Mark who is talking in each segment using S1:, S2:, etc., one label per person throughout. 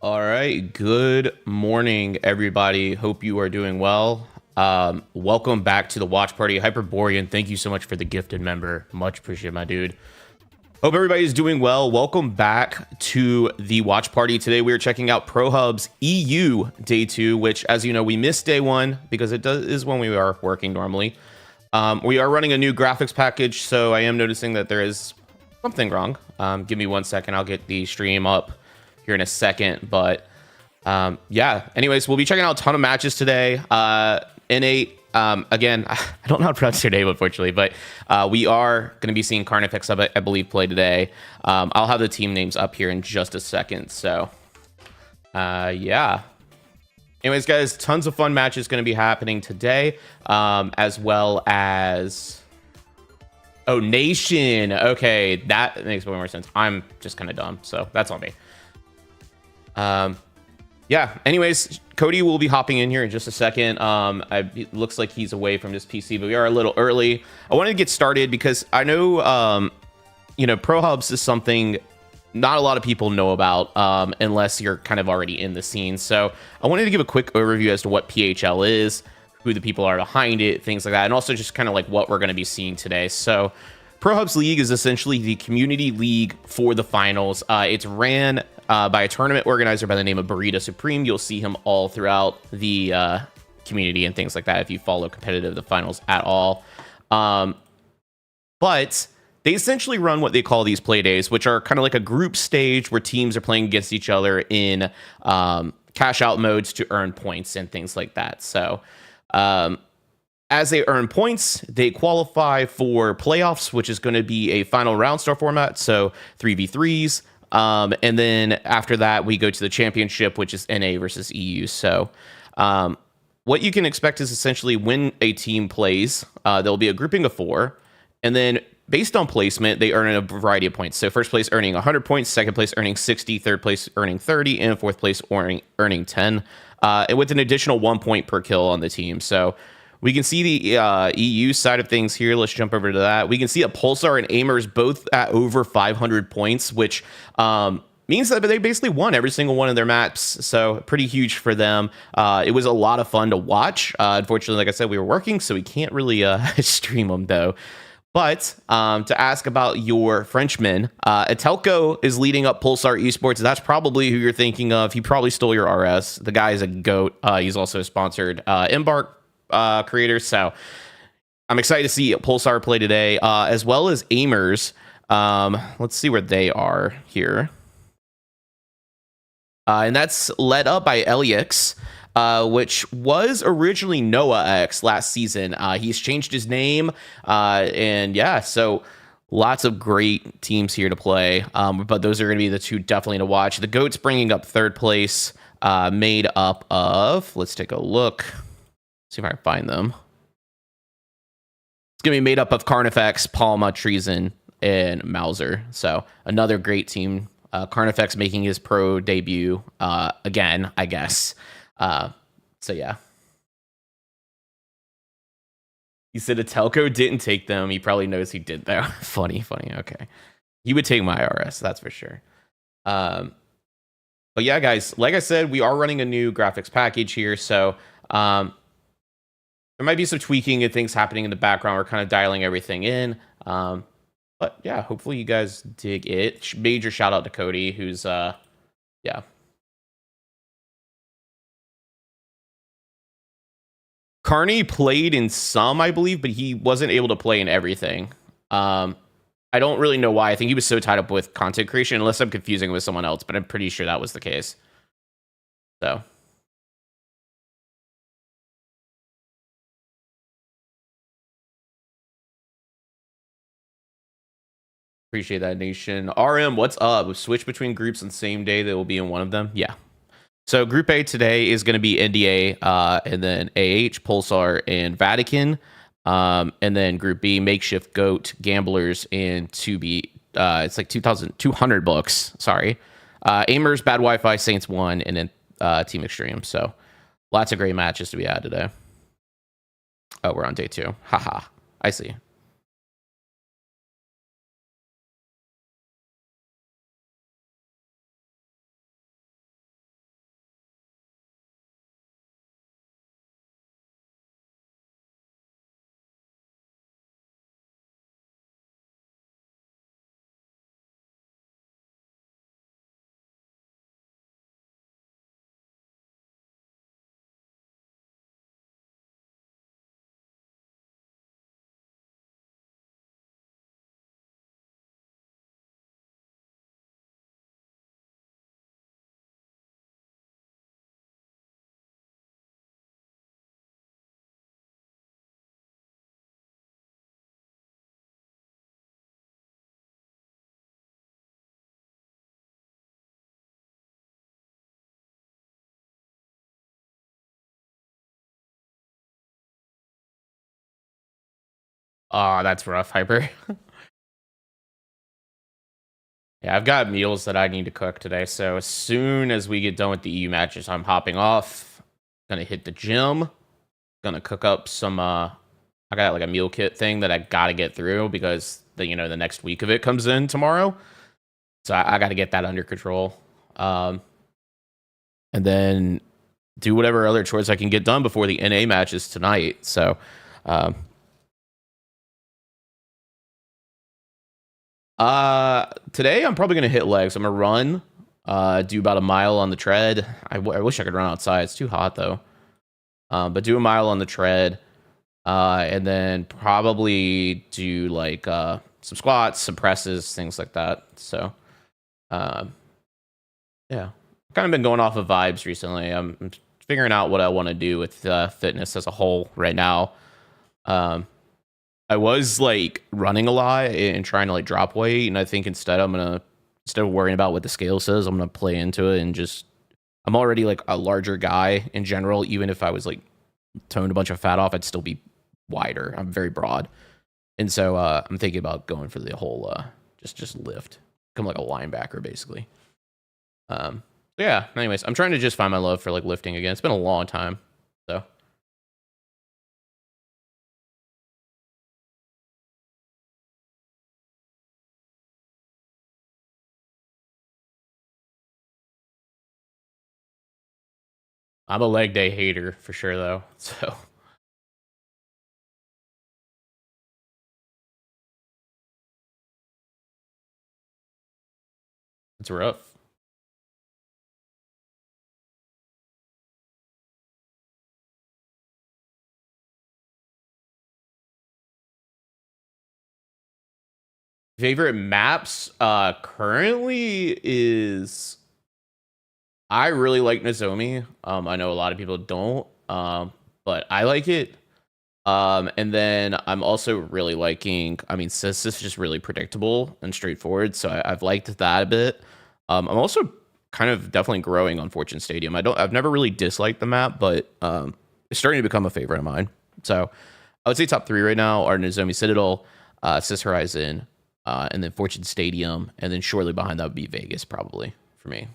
S1: All right. Good morning, everybody. Hope you are doing well. Welcome back to the watch party. Hyperborean, thank you so much for the gifted member. Much appreciated, my dude. Hope everybody's doing well. Welcome back to the watch party. Today we are checking out Prohubs EU Day 2, which, as you know, we missed Day 1 because is when we are working normally. We are running a new graphics package, so I am noticing that there is something wrong. Give me 1 second. I'll get the stream up here in a second. But yeah, anyways, we'll be checking out a ton of matches today. N8, again, I don't know how to pronounce your name, unfortunately, but we are going to be seeing Carnifex, I believe, play today. I'll have the team names up here in just a second. So yeah. Anyways, guys, tons of fun matches going to be happening today, as well as... Oh, Nation. Okay, that makes way more sense. I'm just kind of dumb, so that's on me. Yeah, anyways, Cody will be hopping in here in just a second. It looks like he's away from his PC, but we are a little early. I wanted to get started because I know, you know, Prohubs is something not a lot of people know about unless you're kind of already in the scene. So I wanted to give a quick overview as to what PHL is, who the people are behind it, things like that, and also just kind of like what we're going to be seeing today. So Prohubs League is essentially the community league for the finals. It's ran by a tournament organizer by the name of Burrito Supreme. You'll see him all throughout the community and things like that if you follow competitive the finals at all. But they essentially run what they call these play days, which are kind of like a group stage where teams are playing against each other in cash out modes to earn points and things like that. So as they earn points, they qualify for playoffs, which is going to be a final round star format, so 3v3s. And then after that, we go to the championship, which is NA versus EU. So what you can expect is essentially when a team plays, there'll be a grouping of 4. And then based on placement, they earn a variety of points. So first place earning 100 points, second place earning 60, third place earning 30, and fourth place earning 10, and with an additional 1 point per kill on the team. So we can see the EU side of things here. Let's jump over to that. We can see a Pulsar and Aimers both at over 500 points, which means that they basically won every single one of their maps. So pretty huge for them. It was a lot of fun to watch. Unfortunately, like I said, we were working, so we can't really stream them, though. But to ask about your Frenchman, Atelco is leading up Pulsar Esports. That's probably who you're thinking of. He probably stole your RS. The guy is a GOAT. He's also a sponsored Embark creator. So I'm excited to see Pulsar play today, as well as Aimers. Let's see where they are here. And that's led up by Elix, which was originally Noah X last season. He's changed his name, and yeah, so lots of great teams here to play. But those are going to be the two definitely to watch. The GOAT's bringing up third place, made up of, let's take a look, see if I can find them. It's going to be made up of Carnifex, Palma, Treason, and Mauser. So another great team. Carnifex making his pro debut again, I guess. So yeah. He said Atelco didn't take them. He probably knows he did though. funny. Okay. He would take my RS, that's for sure. But yeah, guys, like I said, we are running a new graphics package here. So there might be some tweaking and things happening in the background. We're kind of dialing everything in. But yeah, hopefully you guys dig it. Major shout out to Cody, who's yeah. Carney played in some, I believe, but he wasn't able to play in everything. I don't really know why. I think he was so tied up with content creation, unless I'm confusing with someone else, but I'm pretty sure that was the case. So appreciate that, Nation. RM, what's up? Switch between groups on the same day that will be in one of them. Yeah. So Group A today is going to be NDA, and then AH, Pulsar, and Vatican. And then Group B, Makeshift, Goat, Gamblers, and 2B. It's like 2,200 books. Sorry. Aimers, Bad Wi-Fi, Saints 1, and then Team Extreme. So lots of great matches to be had today. Oh, we're on day 2. Haha. I see. Oh, that's rough, Hyper. Yeah, I've got meals that I need to cook today. So as soon as we get done with the EU matches, I'm hopping off. Gonna hit the gym. Gonna cook up some. I got like a meal kit thing that I gotta get through because the next week of it comes in tomorrow. So I got to get that under control. Um, and then do whatever other chores I can get done before the NA matches tonight. So, um, today I'm probably gonna hit legs. I'm gonna run, do about a mile on the tread. I wish I could run outside. It's too hot though. But do a mile on the tread, and then probably do like some squats, some presses, things like that. So, um, yeah, kind of been going off of vibes recently. I'm figuring out what I want to do with fitness as a whole right now. Um, I was like running a lot and trying to like drop weight, and I think instead of worrying about what the scale says, I'm gonna play into it and just I'm already like a larger guy in general. Even if I was like toned a bunch of fat off, I'd still be wider. I'm very broad, and so I'm thinking about going for the whole just lift, become like a linebacker basically. Um, yeah. Anyways, I'm trying to just find my love for like lifting again. It's been a long time, so. I'm a leg day hater for sure, though. So it's rough. Favorite maps currently is I really like Nozomi. I know a lot of people don't, but I like it. And then I'm also really liking. I mean, Sis is just really predictable and straightforward, so I've liked that a bit. I'm also kind of definitely growing on Fortune Stadium. I've never really disliked the map, but it's starting to become a favorite of mine. So I would say top three right now are Nozomi Citadel, Sis Horizon, and then Fortune Stadium, and then shortly behind that would be Vegas, probably for me.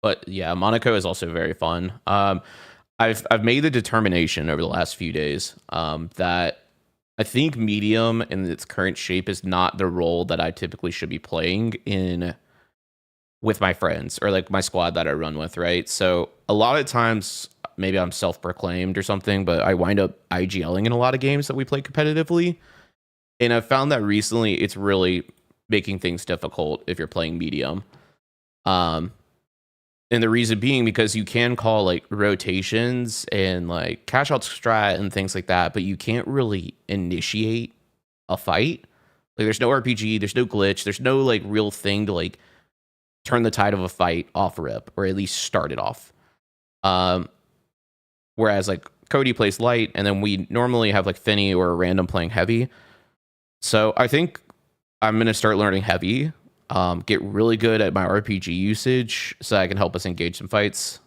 S1: But yeah, Monaco is also very fun. I've made the determination over the last few days that I think medium in its current shape is not the role that I typically should be playing in with my friends or like my squad that I run with, right? So a lot of times, maybe I'm self-proclaimed or something, but I wind up IGLing in a lot of games that we play competitively, and I've found that recently it's really making things difficult if you're playing medium. Um, and the reason being because you can call like rotations and like cash out strat and things like that, but you can't really initiate a fight. Like there's no RPG, there's no glitch, there's no like real thing to like turn the tide of a fight off rip or at least start it off. Um, Whereas like Cody plays light, and then we normally have like Finny or a random playing heavy. So I think I'm gonna start learning heavy, get really good at my RPG usage so I can help us engage some fights.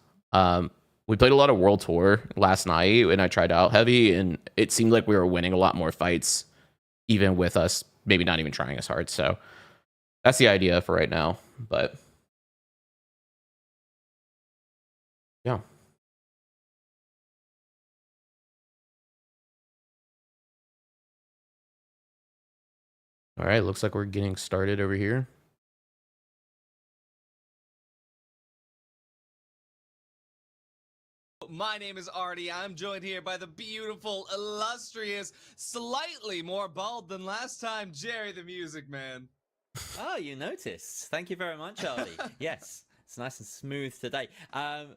S1: We played a lot of World Tour last night and I tried out heavy, and it seemed like we were winning a lot more fights, even with us maybe not even trying as hard. So that's the idea for right now. But yeah. All right. Looks like we're getting started over here.
S2: My name is Artie. I'm joined here by the beautiful, illustrious, slightly more bald than last time, Jerry the Music Man.
S3: Oh, you noticed. Thank you very much, Arlie. Yes, it's nice and smooth today.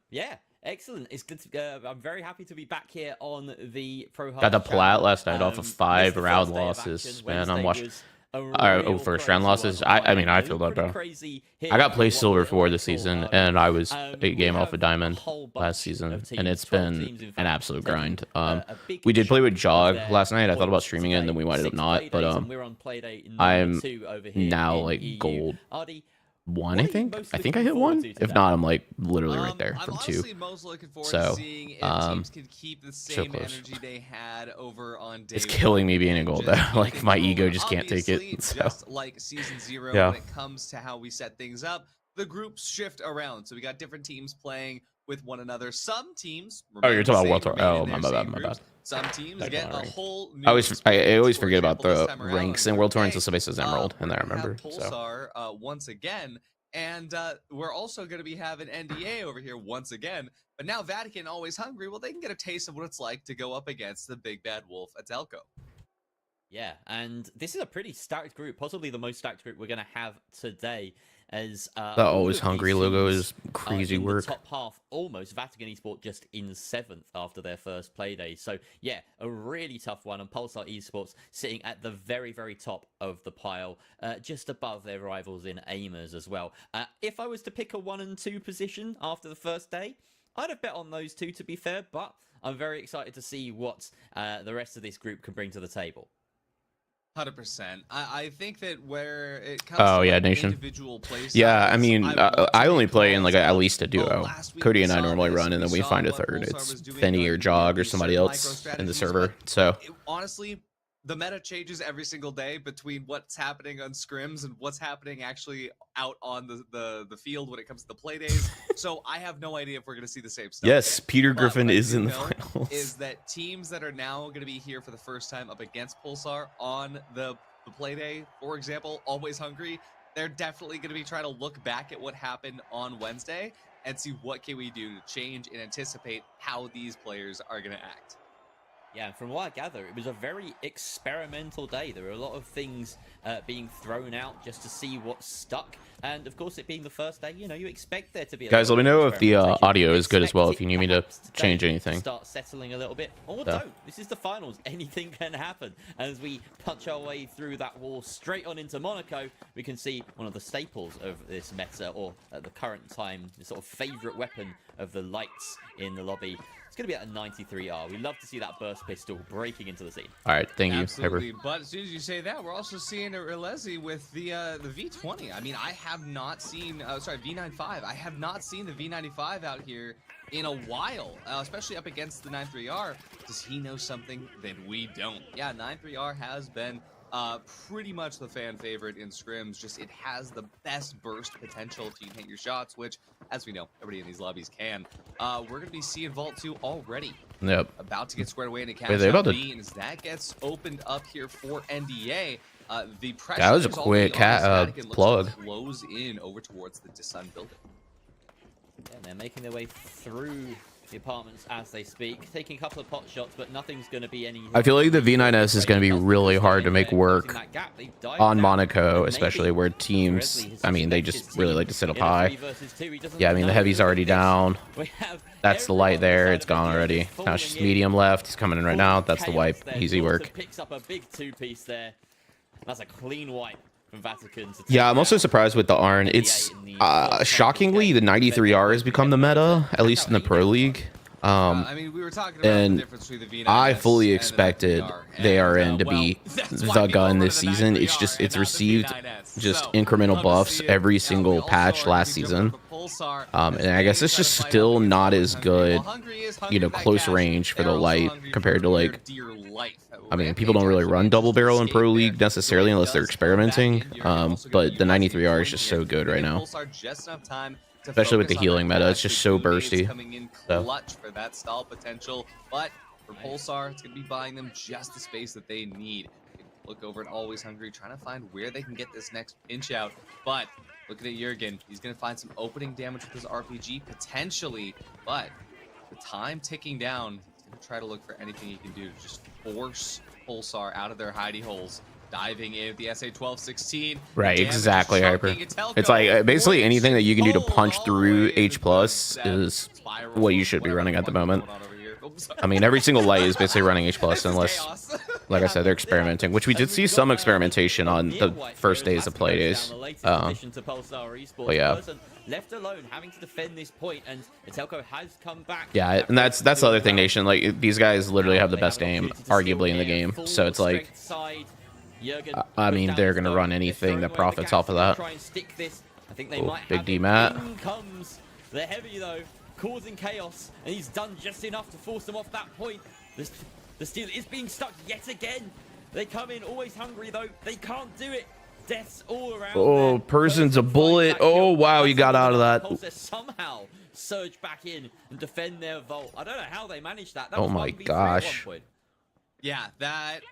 S3: Yeah, excellent. It's good to. I'm very happy to be back here on the Prohubs.
S1: Got the plat last night off of
S3: Missed
S1: 5
S3: the
S1: round
S3: first day of
S1: losses.
S3: action.
S1: Man, I'm
S3: Wednesday
S1: watching.
S3: was a
S1: First
S3: real
S1: round
S3: crazy
S1: losses.
S3: one.
S1: I mean, I feel that, bro.
S3: Pretty
S1: I got
S3: crazy
S1: placed
S3: here
S1: silver
S3: what
S1: 4
S3: we
S1: this
S3: call,
S1: season,
S3: Artie.
S1: and I was
S3: We
S1: 8 game off
S3: have
S1: a diamond
S3: a whole
S1: last
S3: bunch
S1: season,
S3: of teams,
S1: and it's
S3: 12
S1: been
S3: teams, in
S1: an
S3: fact,
S1: absolute
S3: taking,
S1: grind.
S3: a big
S1: We did play with
S3: chunk of
S1: Jog
S3: their
S1: last night. I thought about
S3: points
S1: streaming it, and then we
S3: today.
S1: winded up
S3: 6
S1: not.
S3: play
S1: But
S3: days, and we're on play day number
S1: I'm
S3: 2 over here
S1: now
S3: in
S1: like
S3: EU.
S1: gold.
S3: Artie,
S1: one,
S3: What
S1: I
S3: are you
S1: think.
S3: most
S1: I think I
S3: looking
S1: hit
S3: forward
S1: one.
S3: to
S1: If
S3: today?
S1: not, I'm like literally right there
S2: I'm
S1: from
S2: honestly
S1: 2.
S2: most looking forward
S1: So,
S2: to seeing if teams can keep the same
S1: close.
S2: energy they had over on day
S1: It's killing
S2: one
S1: me being in
S2: and
S1: goal
S2: just
S1: though.
S2: keep
S1: Like
S2: things
S1: my ego
S2: rolling.
S1: just can't take
S2: Obviously,
S1: it. So
S2: just like season 0,
S1: yeah.
S2: when it comes to how we set things up, the groups shift around. So we got different teams playing with one another. Some teams
S1: Oh, you're
S2: remain the
S1: talking
S2: same,
S1: about World Tour.
S2: remain
S1: Oh,
S2: in their
S1: my
S2: same
S1: bad, my
S2: groups.
S1: bad.
S2: Some teams
S1: Back
S2: get
S1: on
S2: a
S1: rank.
S2: whole new
S1: I always
S2: experience. For
S1: forget about
S2: example, this
S1: the
S2: time around
S1: ranks
S2: on
S1: in
S2: Group
S1: World Tour
S2: A,
S1: until somebody says Emerald, and then I
S2: we're gonna have
S1: remember. So
S2: Pulsar once again. And we're also going to be having NDA over here once again. But now Vatican, always hungry, well, they can get a taste of what it's like to go up against the big bad wolf at Telco.
S3: Yeah, and this is a pretty stacked group, possibly the most stacked group we're going to have today. As
S1: that always hungry logo is crazy
S3: in
S1: work.
S3: The top half, almost Vatican Esports just in 7th after their first play day. So yeah, a really tough one. And Pulsar Esports sitting at the very, very top of the pile, just above their rivals in Aimers as well. If I was to pick a 1 and 2 position after the first day, I'd have bet on those two, to be fair. But I'm very excited to see what the rest of this group can bring to the table.
S2: 100%. I think that where it comes to like
S1: Nation.
S2: individual play
S1: Yeah,
S2: styles,
S1: I mean, I only play in like at
S2: calls
S1: least a
S2: of,
S1: duo.
S2: last week
S1: Cody
S2: we
S1: and I
S2: saw
S1: normally
S2: this,
S1: run, and then we
S2: saw
S1: find a
S2: what
S1: third.
S2: Pulsar
S1: It's
S2: was doing
S1: Finny
S2: on
S1: or Jog or
S2: these
S1: somebody
S2: certain
S1: else in the
S2: micro-strategies,
S1: server.
S2: but
S1: So
S2: honestly, the meta changes every single day between what's happening on scrims and what's happening actually out on the field when it comes to the play days. So I have no idea if we're going to see the same stuff.
S1: yes, Peter
S2: But
S1: Griffin
S2: what I
S1: is
S2: do
S1: in the
S2: know
S1: finals.
S2: Is that teams that are now going to be here for the first time up against Pulsar on the play day, for example, Always Hungry, they're definitely going to be trying to look back at what happened on Wednesday and see what can we do to change and anticipate how these players are going to act.
S3: Yeah, from what I gather, it was a very experimental day. There were a lot of things being thrown out just to see what stuck. And of course, it being the first day, you know, you expect there to be a
S1: Guys,
S3: lot
S1: let me
S3: of
S1: know if the
S3: experimentation.
S1: audio is good as well. If
S3: Expect
S1: you
S3: it
S1: need me to
S3: perhaps today
S1: change anything.
S3: Start settling a little bit, or
S1: Yeah.
S3: don't. This is the finals. Anything can happen. As we punch our way through that wall straight on into Monaco, we can see one of the staples of this meta, or at the current time, the sort of favorite weapon of the lights in the lobby. It's going to be at a 93R. We love to see that burst pistol breaking into the scene.
S1: All right, thank you,
S2: Absolutely.
S1: Hyper.
S2: But as soon as you say that, we're also seeing a Relesi with the V20. I mean, I have not seen, V95. I have not seen the V95 out here in a while, especially up against the 93R. Does he know something that we don't? Yeah, 93R has been pretty much the fan favorite in scrims. Just it has the best burst potential if you can hit your shots, which, as we know, everybody in these lobbies can. We're going to be seeing Vault 2 already.
S1: Yep.
S2: About to get squared away in a cash
S1: Wait, they about to...
S2: B, and as that gets opened up here for NDA, the pressure
S1: That was a
S2: is
S1: quick plug.
S2: Close in over towards the Sun building.
S3: Yeah, they're making their way through the apartments as they speak, taking a couple of pot shots, but nothing's going to be any...
S1: I feel like the V9S is going to be really hard to make work on Monaco, especially where teams, I mean, they just really like to sit up high. Yeah, I mean, the heavy's already down. That's the light there. It's gone already. Now it's just medium left. He's coming in right now. That's the wipe. Easy work.
S3: Picks up a big 2-piece there. That's a clean wipe from Vatican.
S1: Yeah, I'm also surprised with the Arn. It's shockingly the 93R has become the meta, at least in the Pro League.
S2: I mean, we were talking about
S1: and
S2: the difference between the V9S
S1: I fully
S2: and the
S1: expected
S2: VR,
S1: ARN to be the gun this season. It's received just incremental buffs every single patch last season. And I guess it's just still not as good, you know, close range for the light compared to like, I mean, people don't really run double barrel in Pro League necessarily unless they're experimenting. But the 93R is just so good right now. Especially with the healing meta, it's just so bursty.
S2: Coming in clutch for that stall potential, but for Pulsar, it's going to be buying them just the space that they need. Look over at Always Hungry, trying to find where they can get this next pinch out. But looking at Jurgen, he's going to find some opening damage with his RPG potentially, but the time ticking down, he's going to try to look for anything he can do to just force Pulsar out of their hidey holes. Diving in at the SA-12-16.
S1: Right, exactly, Hyper. It's like basically anything that you can do to punch through H+ is what you should be running at the moment. I mean, every single light is basically running H+, unless, like I said, they're experimenting, which we did see some experimentation on the first days of play days. But yeah.
S3: Left alone, having to defend this point, and Telco has come back.
S1: Yeah, and that's the other thing, Nation. Like, these guys literally have the best aim, arguably, in the game. So it's like, I mean, they're going to run anything that profits off of that.
S3: Try and stick this I think they
S1: Oh,
S3: might
S1: big
S3: have
S1: D
S3: it.
S1: Matt.
S3: In comes the heavy though, causing chaos, and he's done just enough to force them off that point. The steal is being stuck yet again. They come in always hungry though. They can't do it. Deaths all around.
S1: Oh, person's a bullet. Oh, wow, he got out of that.
S3: Pulsar somehow surge back in and defend their vault. I don't know how they managed that. That
S1: Oh
S3: was
S1: my
S3: 1v3
S1: gosh.
S3: At one point.
S2: Yeah,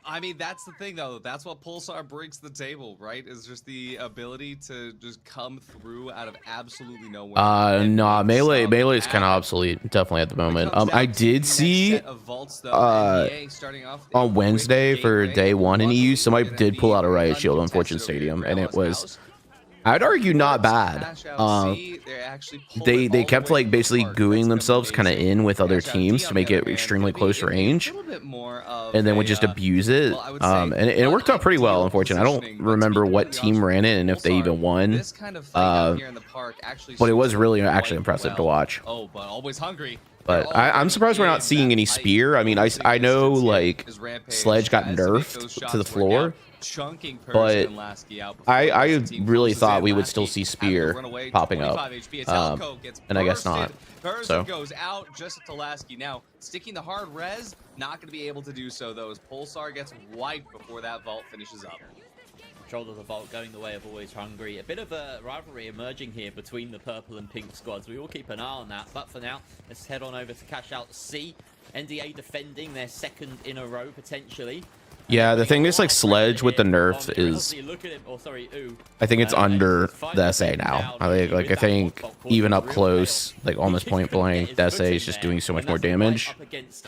S2: I mean, that's the thing, though. That's what Pulsar brings to the table, right? Is just the ability to just come through out of absolutely nowhere.
S1: Nah, melee is kind of obsolete, definitely at the moment. I did see on Wednesday for day one in EU, somebody did pull out a riot shield on Fortune Stadium, and it was, I'd argue, not bad. They kept like basically gooing themselves kind of in with other teams to make it extremely close range, and then would just abuse it. And it worked out pretty well. Unfortunately, I don't remember what team ran it and if they even won. But it was really actually impressive to watch.
S2: Oh, but always hungry.
S1: But I'm surprised we're not seeing any spear. I mean, I know like Sledge got nerfed to the floor, but I really thought we would still see spear popping up, and I guess not. So
S2: goes out just at Lasky. Now sticking the hard res, not going to be able to do so though, as Pulsar gets wiped before that vault finishes up.
S3: Control of the vault going the way of Always Hungry. A bit of a rivalry emerging here between the purple and pink squads. We will keep an eye on that. But for now, let's head on over to cash out C. NDA defending their second in a row, potentially.
S1: yeah, the thing is like Sledge with the nerf is, I think it's under the SA now. I think even up close, like almost point blank, the SA is just doing so much more damage. It's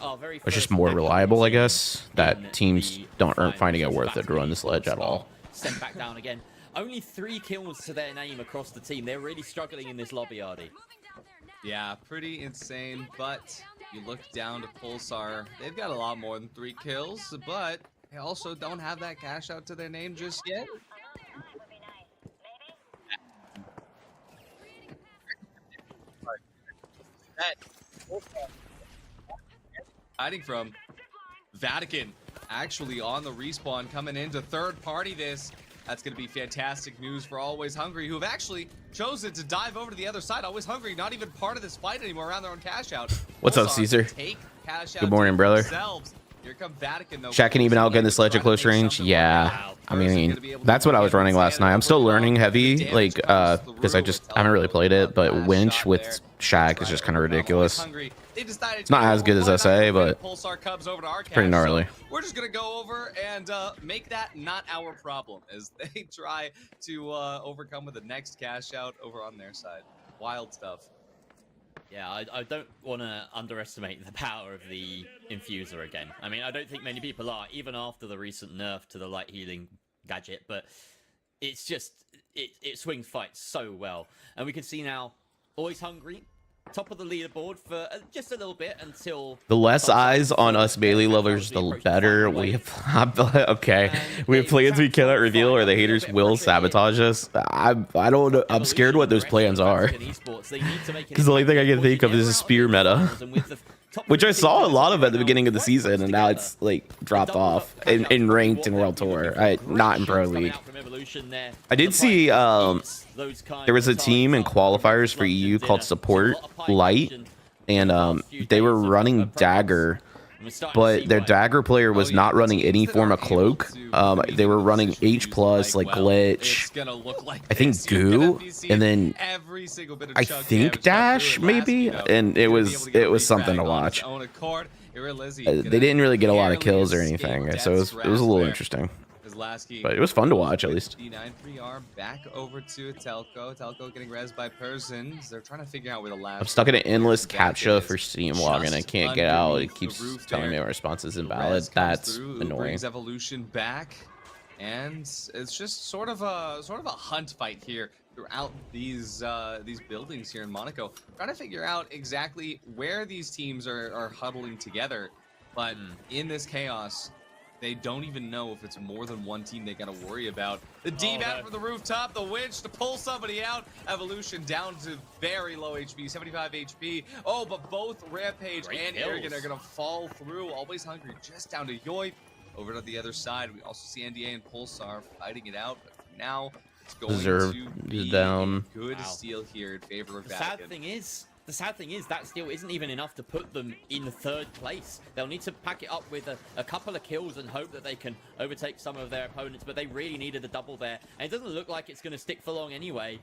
S1: just more reliable, I guess, that teams aren't finding it worth it to run the Sledge at all.
S3: Sent back down again. Only 3 kills to their name across the team. They're really struggling in this lobby, Artie.
S2: Yeah, pretty insane, but you look down to Pulsar, they've got a lot more than 3 kills, but they also don't have that cash out to their name just yet. Hiding from Vatican, actually on the respawn, coming into third party this. That's going to be fantastic news for Always Hungry, who have actually chosen to dive over to the other side. Always Hungry, not even part of this fight anymore around their own cash out.
S1: What's up, Caesar? Good morning, brother.
S2: Here come Vatican, though.
S1: Shaq can even outgun the Sledge at close range. Yeah, I mean, that's what I was running last night. I'm still learning heavy, like, because I haven't really played it, but Winch with Shaq is just kind of ridiculous. It's not as good as SA, but pretty gnarly.
S2: We're just gonna go over and make that not our problem as they try to overcome with the next cash out over on their side. Wild stuff.
S3: Yeah, I don't want to underestimate the power of the Infuser again. I mean, I don't think many people are, even after the recent nerf to the light healing gadget, but it's just, it swings fights so well. And we can see now, Always Hungry, top of the leaderboard for just a little bit until
S1: the less eyes on us melee lovers, the better. We have okay. We have plans we cannot reveal, or the haters will sabotage us. I don't know. I'm scared what those plans are. Because the only thing I can think of is a spear meta, which I saw a lot of at the beginning of the season, and now it's like dropped off in ranked in World Tour. Not in Pro League. I did see there was a team in qualifiers for EU called Support Light, and they were running Dagger, but their Dagger player was not running any form of cloak. They were running H+, like Glitch, I think Goo, and then I think Dash maybe, and it was something to watch. They didn't really get a lot of kills or anything, so it was a little interesting. But it was fun to watch, at least.
S2: D93R back over to Telco. Telco getting rezzed by Persons. They're trying to figure out where the last.
S1: I'm stuck in an endless captcha for Steam login. I can't get out. It keeps telling me my response is invalid. That's annoying.
S2: Evolution back, and it's just sort of a hunt fight here throughout these buildings here in Monaco. Trying to figure out exactly where these teams are huddling together, but in this chaos, they don't even know if it's more than one team they gotta worry about. The D-Bat from the rooftop, the winch to pull somebody out. Evolution down to very low HP, 75 HP. Oh, but both Rampage and Arrogant are gonna fall through. Always Hungry just down to Yoip. Over to the other side, we also see NDA and Pulsar fighting it out. But for now, It's going
S1: Deserved
S2: to
S1: is
S2: be
S1: down.
S2: a good
S3: Wow.
S2: steal here in favor of
S3: The sad
S2: Vatican.
S3: thing is that steal isn't even enough to put them in third place. They'll need to pack it up with a couple of kills and hope that they can overtake some of their opponents, but they really needed a double there. And it doesn't look like it's going to stick for long anyway.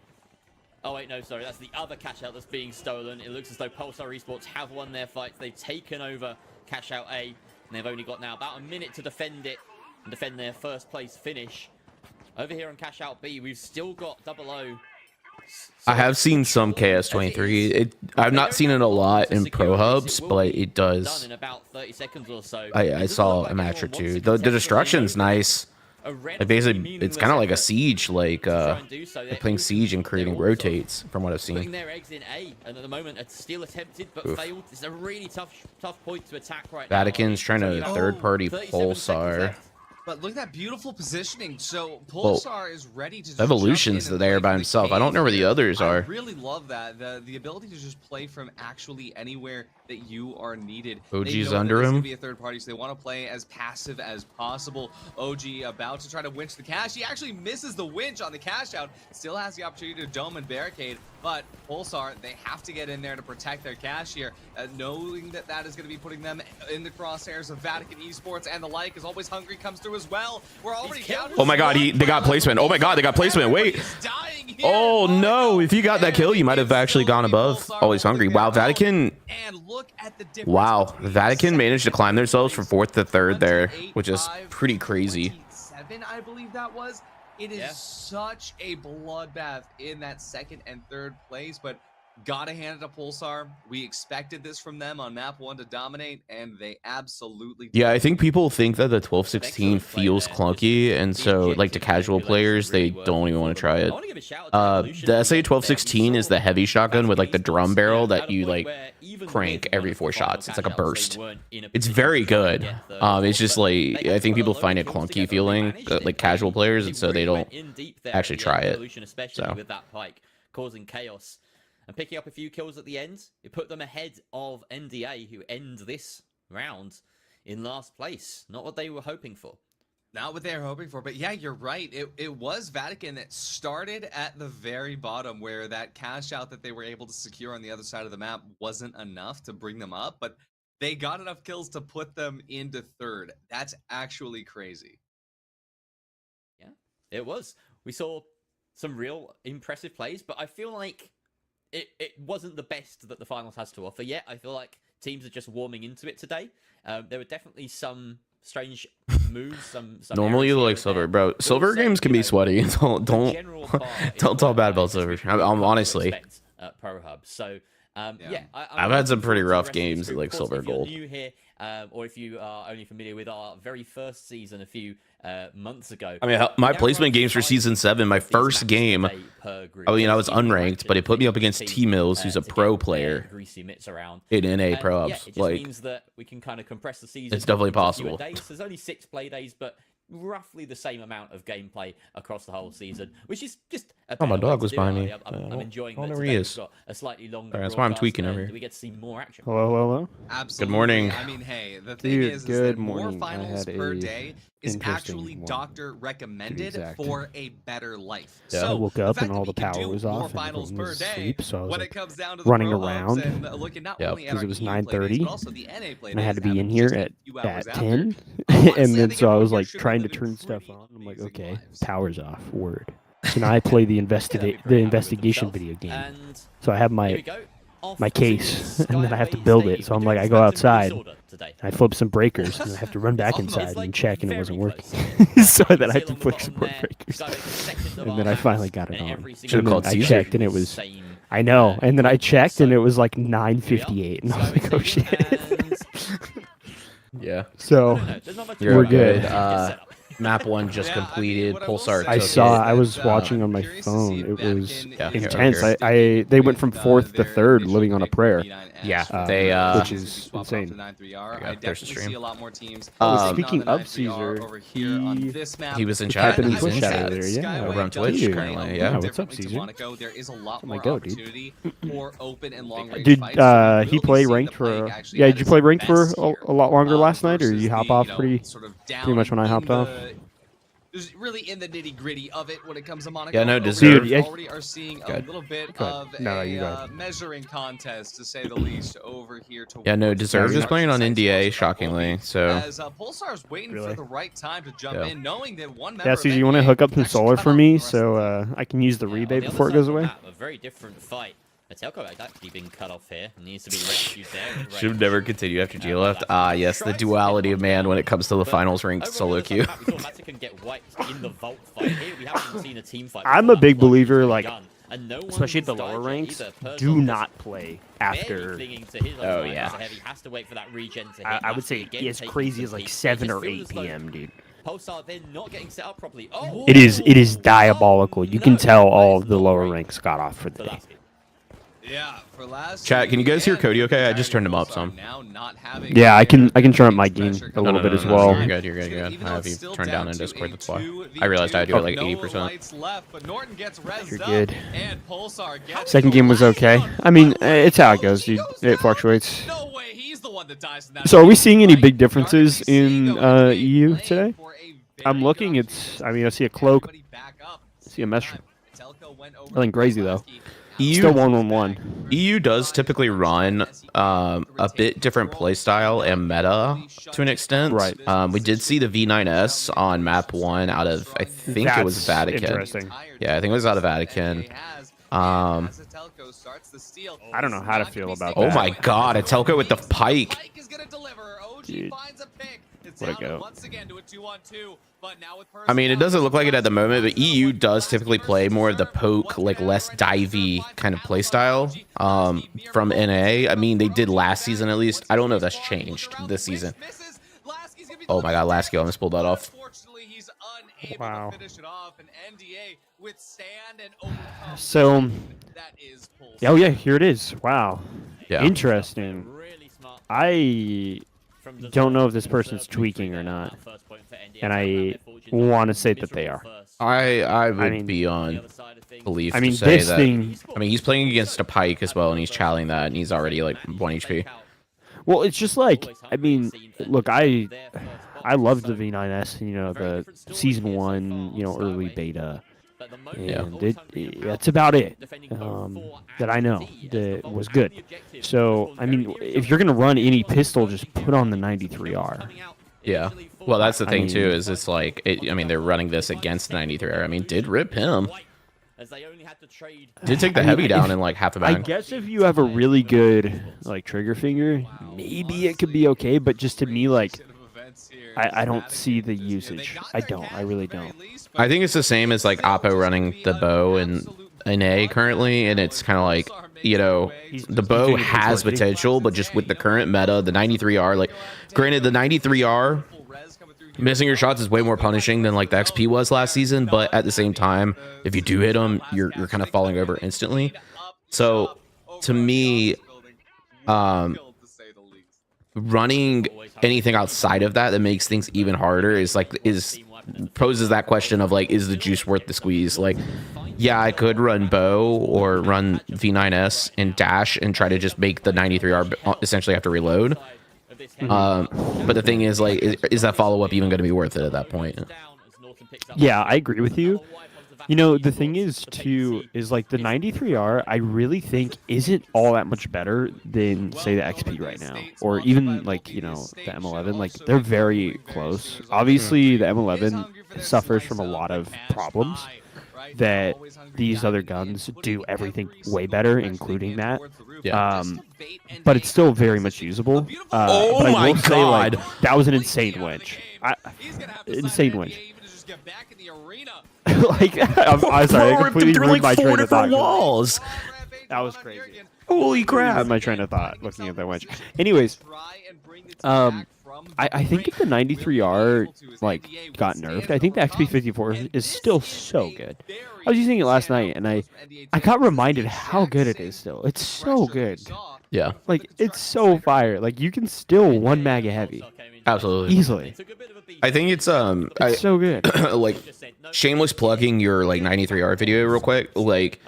S3: Oh, wait, no, sorry. That's the other cash out that's being stolen. It looks as though Pulsar Esports have won their fight. They've taken over cash out A, and they've only got now about a minute to defend it and defend their first place finish. Over here on cash out B, we've still got 00.
S1: I have seen some KS23. I've not seen it a lot in Prohubs, but it does.
S3: In about 30 seconds or so.
S1: I saw a match or two. The destruction's nice. Like basically, it's kind of like a siege, like playing siege and creating rotates, from what I've
S3: Putting
S1: seen.
S3: their eggs in A, and at the moment a steal attempted but failed. It's a really tough point to attack right
S1: Vatican's
S3: now.
S1: trying to
S3: So,
S1: third-party
S3: 37 seconds
S1: Pulsar.
S3: left.
S2: But look at that beautiful positioning. So Pulsar is ready to just
S1: Evolution's
S2: jump in and
S1: there
S2: play
S1: by
S2: from the
S1: himself. I don't
S2: cave
S1: know where the
S2: here.
S1: others
S2: I
S1: are.
S2: really love that. The ability to just play from actually anywhere that you are needed.
S1: OG's
S2: They know that
S1: under
S2: this is
S1: him.
S2: gonna be a third party, so they want to play as passive as possible. OG about to try to winch the cash. He actually misses the winch on the cash out. Still has the opportunity to dome and barricade, but Pulsar, they have to get in there to protect their cash here, knowing that that is going to be putting them in the crosshairs of Vatican Esports and the like. As always, Hungry comes through as well. We're already down to
S1: Oh my God, they got placement. Oh my God, they got placement. Wait.
S2: Everybody's dying here.
S1: Oh no, if you got that kill, you might have
S2: And
S1: actually gone above.
S2: Pulsar
S1: Always
S2: holding
S1: hungry.
S2: their
S1: Wow,
S2: own.
S1: Vatican.
S2: And look at the difference
S1: Wow,
S2: between
S1: Vatican managed to climb themselves from 4th to 3rd there,
S2: 28,
S1: which is
S2: 5,
S1: pretty crazy.
S2: 27, I believe that was. It is
S3: Yeah.
S2: such a bloodbath in that second and third place, but gotta hand it to Pulsar. We expected this from them on map 1 to dominate, and they absolutely did.
S1: Yeah, I think people think that the 12-16 feels clunky, and so like to casual players, they don't even want to try it. The SA 12-16 is the heavy shotgun with like the drum barrel that you like crank every 4 shots. It's like a burst. It's very good. It's just like I think people find it clunky feeling, like casual players, and so they don't actually try it.
S3: Especially
S1: So.
S3: with that pike causing chaos and picking up a few kills at the end. It put them ahead of NDA, who end this round in last place. Not what they were hoping for.
S2: Not what they were hoping for, but yeah, you're right. It was Vatican that started at the very bottom, where that cash out that they were able to secure on the other side of the map wasn't enough to bring them up, but they got enough kills to put them into third. That's actually crazy.
S3: Yeah, it was. We saw some real impressive plays, but I feel like it wasn't the best that the finals has to offer yet. I feel like teams are just warming into it today. There were definitely some strange moves. Some
S1: Normally you
S3: errors here
S1: like
S3: and
S1: silver,
S3: there,
S1: bro.
S3: but
S1: Silver
S3: also,
S1: games can
S3: you
S1: be
S3: know,
S1: sweaty. Don't
S3: the general bar is
S1: don't talk
S3: what
S1: bad
S3: I
S1: about silver.
S3: essentially what you
S1: Honestly.
S3: expect at Prohubs. So yeah,
S1: I've had some pretty rough games
S3: at
S1: at, like, silver
S3: if you're
S1: gold.
S3: new here, or if you are only familiar with our very first season a few months ago.
S1: I mean, my
S3: we now
S1: placement
S3: run
S1: games for
S3: 5
S1: season 7, my
S3: of these
S1: first
S3: matches
S1: game.
S3: a day per group.
S1: I mean, I
S3: So
S1: was
S3: it's even
S1: unranked,
S3: ranked
S1: but it put me up
S3: in
S1: against
S3: team,
S1: T Mills, who's a
S3: to
S1: pro
S3: get
S1: player
S3: greasy mitts around.
S1: in NA Pro
S3: Yeah,
S1: Ups.
S3: it just
S1: Like,
S3: means that we can kind of compress the season.
S1: it's definitely
S3: into fewer
S1: possible.
S3: Days. There's only 6 play days, but roughly the same amount of gameplay across the whole season, which is just a
S1: Oh, my
S3: better way
S1: dog
S3: to
S1: was
S3: do
S1: behind
S3: it.
S1: me.
S3: I'm enjoying
S1: I don't
S3: that
S1: know where
S3: today
S1: he
S3: we've
S1: is.
S3: got a slightly longer
S1: Alright, that's why I'm
S3: broadcast
S1: tweaking
S3: and
S1: over here.
S3: we get to see more action.
S4: Hello.
S2: Absolutely.
S1: morning.
S2: I mean, hey, the thing
S4: Dude,
S2: is
S4: good
S2: that more
S4: morning. I
S2: finals
S4: had
S2: per
S4: a
S2: day is
S4: interesting
S2: actually
S4: morning,
S2: doctor
S4: to be
S2: recommended
S4: exact.
S2: for a better life.
S1: Yeah.
S2: So
S4: I woke
S2: the
S4: up
S2: fact
S4: and
S2: that
S4: all
S2: we
S4: the
S2: can
S4: power
S2: do
S4: was
S2: more
S4: off and
S2: finals
S4: everyone
S2: per
S4: was
S2: day
S4: asleep, so I was
S2: when
S4: like
S2: it comes down to the
S4: running
S2: Pro Hubs
S4: around.
S2: and looking not
S1: Yep.
S2: only at
S4: 'Cause
S2: our
S4: it was
S2: EU play days,
S4: 9:30,
S2: but also the NA play
S4: and I had
S2: days
S4: to be in
S2: happened
S4: here
S2: just a
S4: at
S2: few hours after.
S4: 10,
S2: Honestly,
S4: and
S2: I
S4: then
S2: think
S4: so I
S2: everyone
S4: was
S2: here
S4: like
S2: should
S4: trying to
S2: live
S4: turn
S2: pretty
S4: stuff on. I'm like,
S2: amazing
S4: okay,
S2: lives.
S4: power's off. Word. So now I play the
S3: Yeah, that'd be
S4: the
S3: very happy with
S4: investigation
S3: themselves.
S4: video game.
S3: And
S4: So I have
S3: here we
S4: my
S3: go. Off
S4: my
S3: to the
S4: case, and then I have to
S3: Skyway
S4: build
S3: Stadium.
S4: it. So
S3: We're
S4: I'm
S3: doing
S4: like, I
S3: this
S4: go
S3: back to
S4: outside.
S3: Minnesota today.
S4: I flip some breakers, and I have to run back
S3: It's
S4: inside
S3: almost,
S4: and
S3: like,
S4: check, and it
S3: very
S4: wasn't working.
S3: close.
S4: So
S3: You
S4: then I
S3: see
S4: had to
S3: along the
S4: push some
S3: bottom
S4: more
S3: there,
S4: breakers.
S3: Skyway's the second of
S4: And then
S3: our
S4: I finally
S3: maps,
S4: got it
S3: and
S4: on.
S3: every single
S1: Should've
S4: And then
S1: called
S4: I
S1: Caesar.
S4: checked, and it was.
S3: same,
S4: I know, and then I checked, and
S3: so
S4: it was like
S3: here we are,
S4: 9:58, and I was
S3: Skyway
S4: like, oh
S3: Stadium,
S4: shit.
S3: and
S1: Yeah.
S4: So
S3: no, there's not much to
S1: You're
S3: do
S4: we're
S3: about
S4: good.
S3: it. Just get set up.
S1: Map 1 just
S2: Yeah, I mean,
S1: completed.
S2: what I will
S1: Pulsar
S2: say
S4: I
S1: took
S2: is
S4: saw.
S1: it.
S4: I was
S2: that,
S4: watching on my
S2: curious to see
S4: phone.
S2: if
S4: It was
S2: Vatican
S1: Yeah,
S2: is
S4: intense.
S2: sticking
S4: They went
S2: with,
S4: from 4th to
S2: their
S4: 3rd,
S2: initial
S4: living on a
S2: pick for
S4: prayer.
S2: V9S,
S1: Yeah,
S2: their
S1: which
S2: season
S4: is
S2: swap up to
S4: insane.
S2: 9-3R.
S1: Yeah,
S2: I
S1: there's the
S2: definitely
S1: stream.
S2: see a lot more teams.
S4: Speaking
S2: on the
S4: of
S2: 9-3R
S4: Caesar,
S2: over here on
S4: he-
S2: this map.
S1: He was in
S4: He
S1: chat.
S4: typed it in
S1: He's
S4: Twitch
S1: in
S4: chat
S1: chat.
S4: earlier, yeah.
S1: Over on
S2: Skyway
S1: Twitch
S2: does
S1: currently,
S2: play a
S1: yeah.
S2: little
S4: What's up,
S2: differently to
S4: Caesar?
S2: Monaco. There is a lot
S4: Oh my
S2: more
S4: God, dude.
S2: opportunity for open and long range
S4: Did
S2: fights. So we
S4: he
S2: will be
S4: play
S2: seeing
S4: ranked
S2: the
S4: for?
S2: Plague actually
S4: Yeah,
S2: at
S4: did you
S2: its
S4: play ranked for
S2: best here,
S4: a lot longer last night, or did
S2: versus
S4: you hop
S2: the,
S4: off
S2: you know,
S4: pretty
S2: sort of
S4: much when I
S2: down
S4: hopped
S2: in
S4: off?
S2: just really in the nitty gritty of it when it comes to Monaco.
S1: Yeah, no,
S2: Over
S1: deserved.
S2: here,
S4: Dude,
S2: we
S4: yeah.
S2: already are seeing a
S1: Good.
S2: little bit
S4: Good.
S2: of
S4: No,
S2: a
S4: you go.
S2: measuring contest, to say the least, over here.
S1: Yeah, no,
S2: towards the
S1: deserved is
S2: construction
S1: playing on
S2: sites.
S1: NDA,
S2: Well,
S1: shockingly. So
S2: as Pulsar's waiting for
S4: Really?
S2: the right time to jump
S1: Yeah.
S2: in, knowing that one member
S4: Yeah,
S2: of
S4: so you want to
S2: NDA
S4: hook up some
S2: actually
S4: solar
S2: cut
S4: for
S2: off
S4: me
S2: the rest of the
S4: so I can use the
S3: Yeah, on
S4: rebate
S3: the other
S4: before it
S3: side
S4: goes
S3: of the
S4: away?
S3: map, a very different fight. Telco has actually been cut off here. Needs to be rescued there.
S1: should have never continued after G left. Ah, yes, the duality of man when it comes to the finals ranked solo queue.
S3: We saw Matican get wiped in the vault fight. Here we haven't even seen a team fight.
S4: I'm
S3: before
S4: a big
S3: that plunge
S4: believer,
S3: has
S4: like,
S3: begun, and no
S4: especially at
S3: one's
S4: the lower
S3: died yet
S4: ranks,
S3: either. Persson
S4: do
S3: just
S4: not play
S3: barely
S4: after.
S3: clinging to his own
S1: Oh,
S3: line
S1: yeah.
S3: as a heavy has to wait for that regen to hit.
S4: I would
S3: Must
S4: say
S3: again
S4: as
S3: taking
S4: crazy
S3: some
S4: as like
S3: peaks.
S4: 7
S3: It
S4: or
S3: just
S4: 8
S3: feels as though
S4: p.m., dude.
S3: Pulsar, they're not getting set up properly. Oh,
S4: It is diabolical. You can
S3: no,
S4: tell
S3: that
S4: all
S3: is
S4: of the
S3: not
S4: lower
S3: great
S4: ranks got off for the
S3: for
S4: day.
S3: Lasky.
S2: Yeah, for last
S1: Chat, can you guys hear
S2: and
S1: Cody okay? I
S2: Entirety
S1: just turned him up
S2: Pulsar
S1: some.
S2: now not having
S4: Yeah, I can
S2: their
S4: turn up my
S2: gains
S4: gain
S2: pressure
S4: a
S1: No,
S4: little
S1: no,
S4: bit
S1: no,
S4: as
S1: no,
S4: well.
S1: you're good, you're good, you're good.
S2: Even
S1: I
S2: though
S1: have
S2: it's
S1: you
S2: still
S1: turned down
S2: down
S1: in
S2: to
S1: Discord,
S2: a
S1: that's why.
S2: 2v2
S1: I realized I had to
S2: with
S1: like
S2: no
S1: 80%.
S2: lights left, but Norton gets rezzed
S4: You're
S2: up,
S4: good.
S2: and Pulsar gets
S4: Second
S2: the
S4: game was
S2: last
S4: okay.
S2: one.
S4: I mean,
S2: But where
S4: it's how it
S2: he
S4: goes, dude.
S2: goes
S4: It
S2: down.
S4: fluctuates.
S2: No way, he's the one that dies in that
S4: So are we
S2: game,
S4: seeing any
S2: right?
S4: big differences
S2: The RBC
S4: in
S2: going to be
S4: EU
S2: playing
S4: today?
S2: for a very
S4: I'm
S2: good
S4: looking.
S2: opportunity
S4: I see a cloak.
S2: Everybody back up.
S4: I see a mesh.
S2: Telco went over
S4: Nothing
S2: to
S4: crazy though.
S2: Lasky.
S1: EU
S4: Still 1-1-1.
S1: EU does typically run a bit different playstyle and meta to an extent.
S4: Right.
S1: We did see the V9S on map 1 out of, I think it was
S4: That's
S1: Vatican.
S4: interesting.
S1: Yeah, I think it was out of Vatican. I
S4: don't know how to feel about
S1: Oh
S4: that.
S1: my god, a Telco with the pike.
S4: Dude, what a goat.
S1: I mean, it doesn't look like it at the moment, but EU does typically play more of the poke, like less divey kind of play style from NA. I mean, they did last season at least. I don't know if that's changed this season. Oh my god, Lasky almost pulled that off.
S4: Wow.
S2: So,
S4: So, oh yeah, here it is. Wow.
S1: Yeah.
S4: Interesting.
S3: Really smart
S4: I
S3: from the
S4: don't know if this
S3: Deserve
S4: person's
S3: victory
S4: tweaking or
S3: there.
S4: not,
S3: First point for NDA.
S4: and I
S3: Their fortune
S4: want to
S3: not
S4: say that they
S3: miserable
S4: are.
S3: first.
S1: I would
S4: mean,
S1: be
S3: The
S1: on
S3: other side of things,
S1: belief
S4: I mean,
S1: to say
S4: this
S1: that.
S4: thing.
S1: I mean, he's playing against a pike as well, and he's challenging that, and he's already like 1 HP.
S4: Well, it's just like, I mean, look, I loved the V9S, you know, the season 1, you know, early beta, and that's about it that I know that was good. So, I mean, if you're gonna run any pistol, just put on the 93R.
S1: Yeah. Well, that's the
S4: I
S1: thing too.
S4: mean-
S1: Is it's like, I mean, they're running this against 93R. I mean, did rip him. Did take the
S4: I mean,
S1: heavy down
S4: if-
S1: in like half a
S4: I
S1: bag.
S4: guess if you have a really good like trigger finger, maybe it could be okay. But just to me, like, I don't see the usage. I don't. I really don't.
S1: I think it's the same as like Oppo running the bow in A currently, and it's kind of like, you know, the bow
S4: doing it
S1: has
S4: towards it.
S1: potential, but just with the current meta, the 93R, like, granted, the 93R missing your shots is way more punishing than like the XP was last season, but at the same time, if you do hit them, you're kind of falling over instantly. So to me, running anything outside of that makes things even harder is poses that question of like, is the juice worth the squeeze? Like, yeah, I could run bow or run V9S and dash and try to just make the 93R essentially have to reload. But the thing is, like, is that follow-up even going to be worth it at that point?
S4: Yeah, I agree with you. You know, the thing is, too, is like the 93R, I really think isn't all that much better than, say, the XP right now. Or even, like, you know, the M11. Like, they're very close. Obviously, the M11 suffers from a lot of problems that these other guns do everything way better, including that.
S1: Yeah.
S4: But it's still very much usable.
S1: Oh
S4: but I
S1: my
S4: will say, like,
S1: God.
S4: that was an insane winch. Insane winch. Like, I'm sorry, I
S1: Bro ripped him
S4: completely
S1: through
S4: ruined my
S1: like 4
S4: train of thought.
S1: different walls.
S4: That was crazy.
S1: Holy crap.
S4: Ruined my train of thought looking at that winch. Anyways, I think if the 93R like got nerfed, I think the XP54 is still so good. I was using it last night, and I got reminded how good it is still. It's so good.
S1: Yeah,
S4: Like, it's so fire. Like, you can still one mag a heavy
S1: absolutely.
S4: easily.
S1: I think it's
S4: It's so good.
S1: like shameless plugging your like 93R video real quick. Like,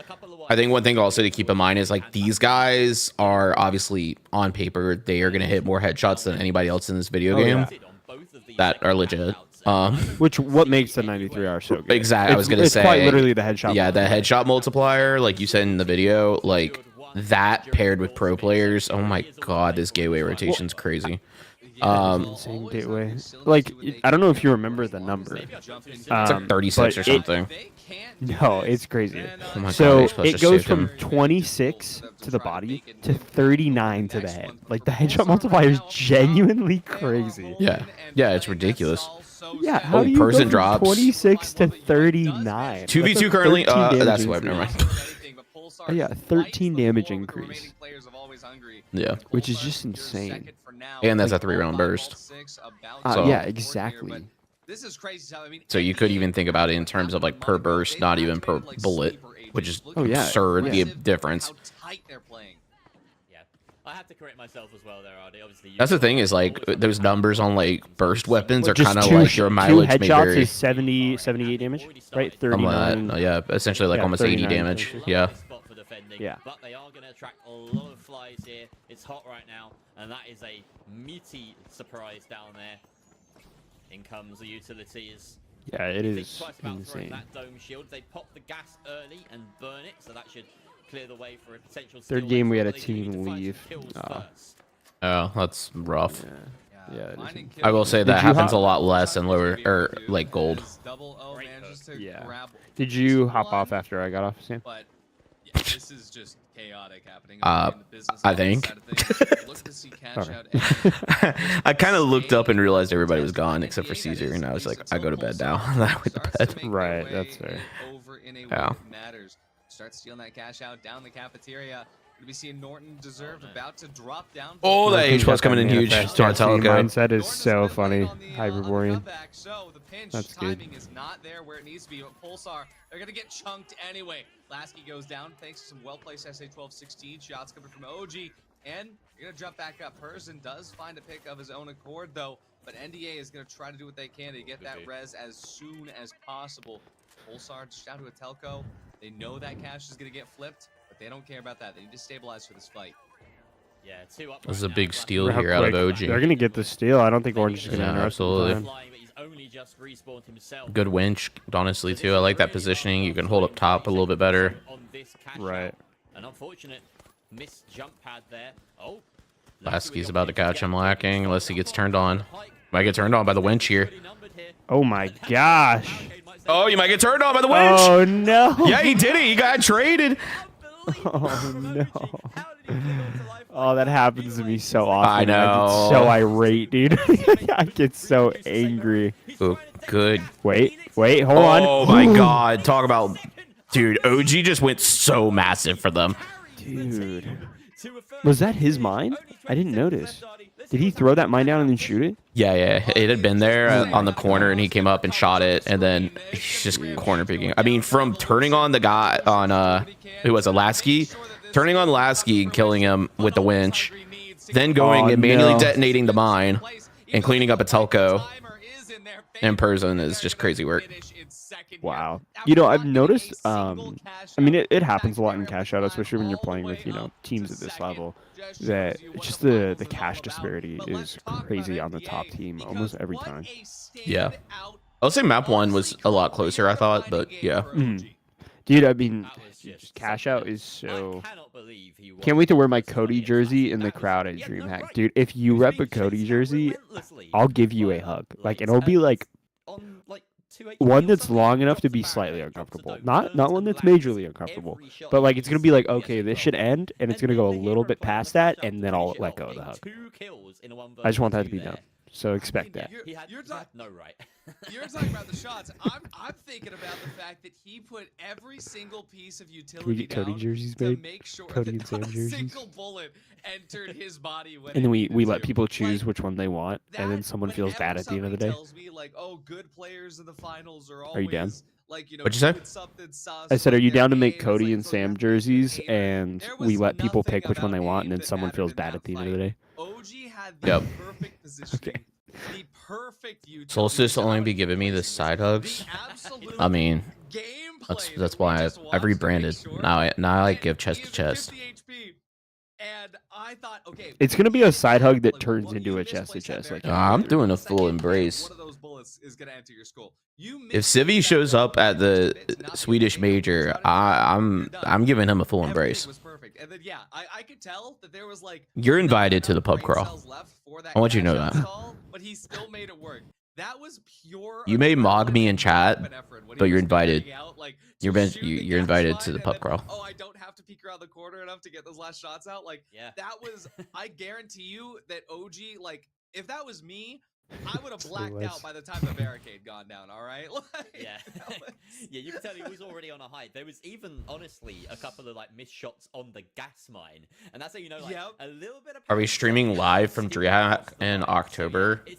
S1: I think one thing also to keep in mind is like these guys are obviously on paper they are gonna hit more headshots than anybody else in this video
S4: Oh,
S1: game
S4: yeah.
S1: that are legit.
S4: What makes the 93R so good?
S1: Exactly. I was gonna say
S4: it's quite literally the headshot.
S1: Yeah, the headshot multiplier, like you said in the video, like that paired with pro players. Oh my god, this gateway rotation's crazy.
S4: Insane gateway. Like I don't know if you remember the number.
S1: It's like 36 or something.
S4: No, it's crazy.
S1: Oh my
S4: So
S1: god,
S4: it goes from 26 to the body to 39 to the head. Like the headshot multiplier is genuinely crazy.
S1: Yeah, it's ridiculous.
S4: Yeah, how do you
S1: person
S4: go from
S1: drops.
S4: 26 to 39?
S1: 2v2 currently. That's web. Never mind.
S4: Oh, yeah, 13 damage increase.
S1: Yeah,
S4: which is just insane.
S1: and that's a 3-round burst. So-
S4: Yeah, exactly.
S2: This is crazy. I mean,
S1: So you could even think about it in terms of like per burst, not even per bullet, which is absurd. The difference.
S2: How tight they're playing.
S3: Yeah, I have to correct myself as well there, Ardy. Obviously,
S1: That's the thing is like those numbers on like burst weapons are
S4: Just
S1: kind of
S4: two
S1: like your mileage may
S4: headshots
S1: vary.
S4: is 70, 78 damage, right?
S1: Something like
S4: 39.
S1: that. Yeah, essentially like
S4: Yeah,
S1: almost 80
S4: 39
S1: damage.
S4: damage.
S1: Yeah.
S3: Spot for defending,
S4: Yeah.
S3: but they are going to attract a lot of flies here. It's hot right now, and that is a meaty surprise down there. In comes the utilities.
S4: Yeah, it
S3: Think
S4: is
S3: twice about throwing
S4: insane.
S3: that dome shield. They pop the gas early and burn it, so that should clear the way for a potential.
S4: Third
S3: steal
S4: game, we
S3: win,
S4: had a
S3: but they do need
S4: team
S3: to find some
S4: leave.
S3: kills first.
S1: Oh, that's rough.
S4: Yeah, it is.
S1: I will say
S4: Did
S1: that
S4: you
S1: happens a
S4: hop-
S1: lot less in lower or like gold.
S4: Yeah. Did you hop off after I got off, Sam?
S2: But yeah, this is just chaotic happening.
S1: I
S2: in the business
S1: I
S2: office
S1: think.
S2: side of things. Look to see cash out and
S1: I kind of looked up and realized everybody was gone except for Caesar, and I was like, I go to bed now. And I went to bed.
S4: Right, that's fair.
S2: Over in a way
S1: Yeah.
S2: that matters. Start stealing that cash out down the cafeteria. Gonna be seeing Norton Deserved about to drop down.
S1: Oh, that H plus coming in huge. Start
S4: Team
S1: Teleco.
S4: mindset is so funny. Hyperborean.
S2: So the pinch
S4: That's good.
S2: timing is not there where it needs to be. But Pulsar, they're gonna get chunked anyway. Lasky goes down thanks to some well-placed SA-12-16 shots coming from OG. And you're gonna jump back up. Person does find a pick of his own accord though, but NDA is gonna try to do what they can to get that res as soon as possible. Pulsar just down to a Telco. They know that cash is gonna get flipped, but they don't care about that. They need to stabilize for this fight.
S3: Yeah, 2 up.
S1: This is
S3: right
S1: a
S3: now.
S1: big steal
S4: How
S1: here out of
S4: quick.
S1: OG.
S4: They're gonna get the steal. I don't think Orange is gonna
S1: Yeah,
S4: interrupt.
S1: absolutely.
S4: the plan.
S3: Flying, but he's only just respawned himself.
S1: Good winch, honestly, too. I like that positioning. You can hold up top a little bit better.
S3: On this cash
S4: Right.
S3: out. An unfortunate missed jump pad there. Oh.
S1: Lasky's about to catch him lacking unless he gets turned on. Might get turned on by the winch here.
S4: Oh my gosh.
S1: Oh, you might get turned on by the winch.
S4: Oh no.
S1: Yeah, he did it. He got traded.
S4: Oh no. Oh, that happens to me so often.
S1: I know.
S4: I get so irate, dude. I get so angry.
S1: Oh, good.
S4: Wait, hold on.
S1: Oh my god. Talk about... Dude, OG just went so massive for them.
S4: Dude. Was that his mine? I didn't notice. Did he throw that mine down and then shoot it?
S1: Yeah. It had been there on the corner, and he came up and shot it, and then he's just corner picking. I mean, from turning on the guy on, who was it, Lasky? Turning on Lasky and killing him with the winch, then going and manually detonating the mine and cleaning up a Telco in person is just crazy work.
S4: Wow. You know, I've noticed, I mean, it happens a lot in cash out, especially when you're playing with, you know, teams at this level, that just the cash disparity is crazy on the top team almost every time.
S1: Yeah. I'll say map 1 was a lot closer, I thought, but yeah.
S4: Dude, I mean, just cash out is so... Can't wait to wear my Cody jersey in the crowd at DreamHack. Dude, if you rep a Cody jersey, I'll give you a hug. Like, and it'll be like one that's long enough to be slightly uncomfortable. Not one that's majorly uncomfortable. But like it's gonna be like, okay, this should end, and it's gonna go a little bit past that, and then I'll let go of the hug. I just want that to be done. So expect that.
S2: You're talking
S3: no right.
S2: You're talking about the shots. I'm thinking about the fact that he put every single piece of utility
S4: Can we get Cody
S2: down
S4: jerseys
S2: to
S4: made?
S2: make sure
S4: Cody
S2: that
S4: and Sam
S2: not a
S4: jerseys?
S2: single bullet entered his body. When
S4: And then
S2: it
S4: we
S2: needed
S4: let
S2: to.
S4: people choose
S2: Like,
S4: which one they want, and then someone feels bad at the end of the day.
S2: Tells me like, oh, good players in the finals are always
S4: Are you down?
S2: like, you know,
S1: What'd you say?
S2: doing something sus
S4: I said, are
S2: with
S4: you
S2: their
S4: down to make
S2: games,
S4: Cody
S2: like,
S4: and
S2: so
S4: Sam
S2: you have to be
S4: jerseys,
S2: hater.
S4: and
S2: There
S4: we
S2: was
S4: let people
S2: nothing
S4: pick which one they
S2: about
S4: want, and
S2: Abe
S4: then
S2: that
S4: someone
S2: mattered
S4: feels
S2: in
S4: bad
S2: that
S4: at the end of the
S2: fight.
S4: day?
S2: OG had the
S1: Yep.
S2: perfect positioning. The perfect utility.
S1: Solstice only
S2: shot.
S1: be giving me the side hugs.
S2: The absolute
S1: I mean,
S2: gameplay
S1: that's
S2: that
S1: why
S2: we
S1: I've
S2: just watched to make
S1: rebranded.
S2: sure
S1: Now I
S2: he
S1: give chest to
S2: is
S1: chest.
S2: 50 HP. And I thought, okay,
S4: It's gonna be a side hug that
S2: like,
S4: turns
S2: what-
S4: into
S2: you
S4: a chest to
S2: misplaced that
S4: chest. Like
S2: barricade.
S1: I'm
S4: halfway
S1: doing
S4: through.
S1: a full
S2: Second hit,
S1: embrace.
S2: one of those bullets is gonna enter your skull. You
S1: If
S2: misplaced
S1: Civi
S2: that
S1: shows up at
S2: barricade
S1: the
S2: to not be able to
S1: Swedish
S2: take those
S1: major,
S2: shots out of
S1: I'm
S2: it, you're done.
S1: giving him a full
S2: Everything
S1: embrace.
S2: was perfect. And then yeah, I could tell that there was like
S1: You're
S2: not
S1: invited to the
S2: enough
S1: pub
S2: brain
S1: crawl.
S2: cells left for that
S1: I want you to know
S2: cash out
S1: that.
S2: stall, but he still made it work. That was pure.
S1: You may mog
S2: adrenaline
S1: me in
S2: and
S1: chat,
S2: epinephrine when he
S1: but you're
S2: was
S1: invited.
S2: figuring out, like, to
S1: You're been
S2: shoot the
S1: you're
S2: gas
S1: invited to
S2: line
S1: the
S2: and
S1: pub
S2: then,
S1: crawl.
S2: oh, I don't have to peek around the corner enough to get those last shots out. Like,
S3: Yeah.
S2: that was. I guarantee you that OG, like, if that was me, I would have
S4: So
S2: blacked
S4: less.
S2: out by the time the barricade gone down. All right. Like,
S3: Yeah,
S2: that was-
S3: yeah, you can tell he was already on a high. There was even, honestly, a couple of like missed shots on the gas mine, and that's how you know, like,
S2: Yep.
S3: a little bit of.
S1: Are we streaming live from
S3: still
S1: DreamHack
S3: across the
S1: in
S3: line.
S1: October?
S3: So, yeah,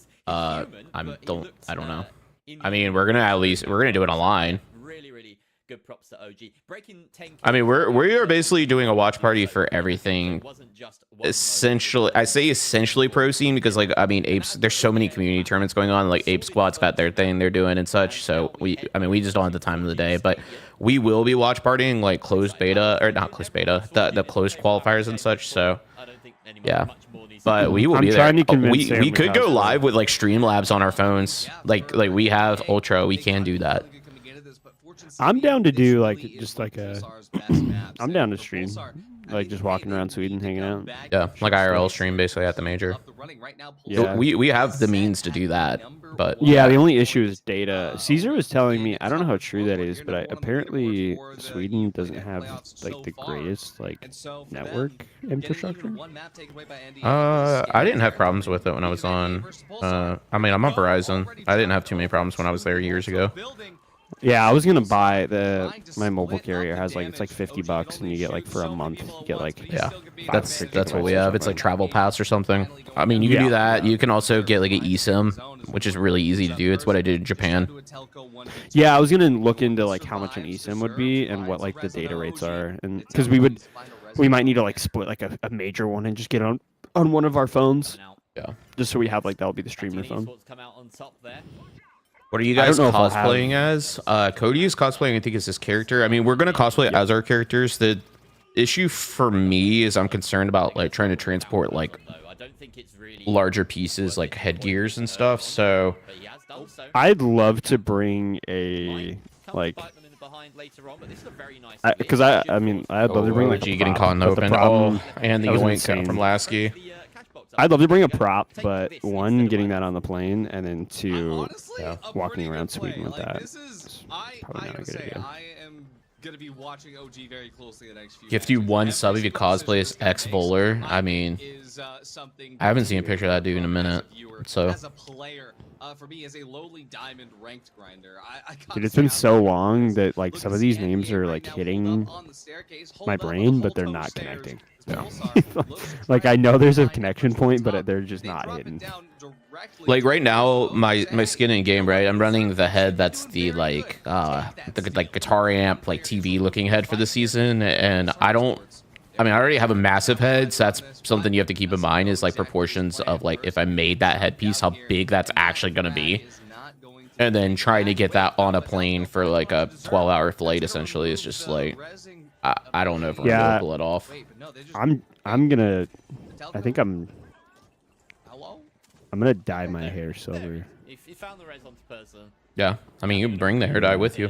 S3: it's human,
S1: I
S3: but he
S1: don't
S3: looked,
S1: know.
S3: in
S1: I mean,
S3: human.
S1: we're gonna do it online.
S3: Really, really good props to OG. Breaking 10.
S1: I mean, we are basically doing a watch party for everything.
S3: It wasn't just one
S1: Essentially, I say essentially pro scene because, like, I mean, Apes. There's so many community tournaments going on. Like, Ape Squad's got their thing they're doing and such. So we just don't have the time of the day. But we will be watch partying like closed beta or not closed beta, the closed qualifiers and such. So yeah. But we will
S4: I'm
S1: be there.
S4: trying to convince Sam
S1: We
S4: to
S1: could go
S4: cosplay.
S1: live with like Streamlabs on our phones. Like we have Ultra. We can do that.
S4: I'm down to do like just like a. I'm down to stream, like just walking around Sweden, hanging out.
S1: Yeah, like IRL stream basically at the major.
S4: Yeah.
S1: We have the means to do that, but
S4: Yeah, the only issue is data. Caesar was telling me, I don't know how true that is, but apparently Sweden doesn't have like the greatest like network infrastructure.
S1: I didn't have problems with it when I was on. I mean, I'm on Verizon. I didn't have too many problems when I was there years ago.
S4: Yeah, I was gonna buy my mobile carrier has like it's like $50 and you get like for a month you get like
S1: Yeah,
S4: 5
S1: that's
S4: gigabytes
S1: what we
S4: or
S1: have. It's like
S4: something.
S1: Travel Pass or something. I mean, you can do
S4: Yeah.
S1: that. You can also get like an eSIM, which is really easy to do. It's what I did in Japan.
S4: Yeah, I was gonna look into like how much an eSIM would be and what like the data rates are, and because we might need to like split like a major one and just get on one of our phones,
S1: Yeah.
S4: just so we have like that'll be the streamer phone.
S3: Come out on top there.
S1: What are you
S4: I
S1: guys
S4: don't know if I'll have-
S1: cosplaying as? Cody is cosplaying, I think, as his character. I mean, we're gonna cosplay as our characters. The issue for me is I'm concerned about like trying to transport like
S3: I don't think it's really
S1: larger pieces like headgears and stuff. So
S3: but he has done so.
S4: I'd love to bring a like
S3: Bite them in the behind later on, but this is a very nice
S4: because I mean I'd love to bring like
S1: OG
S4: a
S1: getting
S4: prop,
S1: caught in the
S4: but the
S1: open.
S4: problem-
S1: And the
S4: that was
S1: yoink
S4: insane.
S1: from Lasky.
S4: I'd love to bring a prop, but one, getting that on the plane, and then two, walking around Sweden with that.
S2: This is,
S4: probably
S2: I
S4: not a
S2: gotta
S4: good
S2: say,
S4: idea.
S2: I am gonna be watching OG very closely the next few.
S1: Gift you
S2: matches.
S1: one
S2: Every
S1: sub if you
S2: single
S1: cosplay as
S2: decision this
S1: X
S2: guy
S1: Bowler.
S2: makes,
S1: I mean,
S2: is, something
S1: I haven't seen a picture of that dude in a minute.
S2: as viewer,
S1: So
S2: as a player, for me, as a lowly diamond ranked grinder, I
S4: Dude, it's been so long that like some of these names are like hitting my brain, but they're not connecting. Like I know there's a connection point, but they're just not hitting.
S1: like right now, my skin in game, right? I'm running the head that's the like guitar amp like TV looking head for the season, and I already have a massive head, so that's something you have to keep in mind is like proportions of like if I made that headpiece, how big that's actually gonna be. And then trying to get that on a plane for like a 12-hour flight essentially is just like I don't know if I'm gonna be able to pull it off.
S4: I'm gonna. I think I'm
S2: Hello?
S4: gonna dye my hair silver.
S3: If you found the res onto person,
S1: Yeah, I mean you can bring the hair dye with you.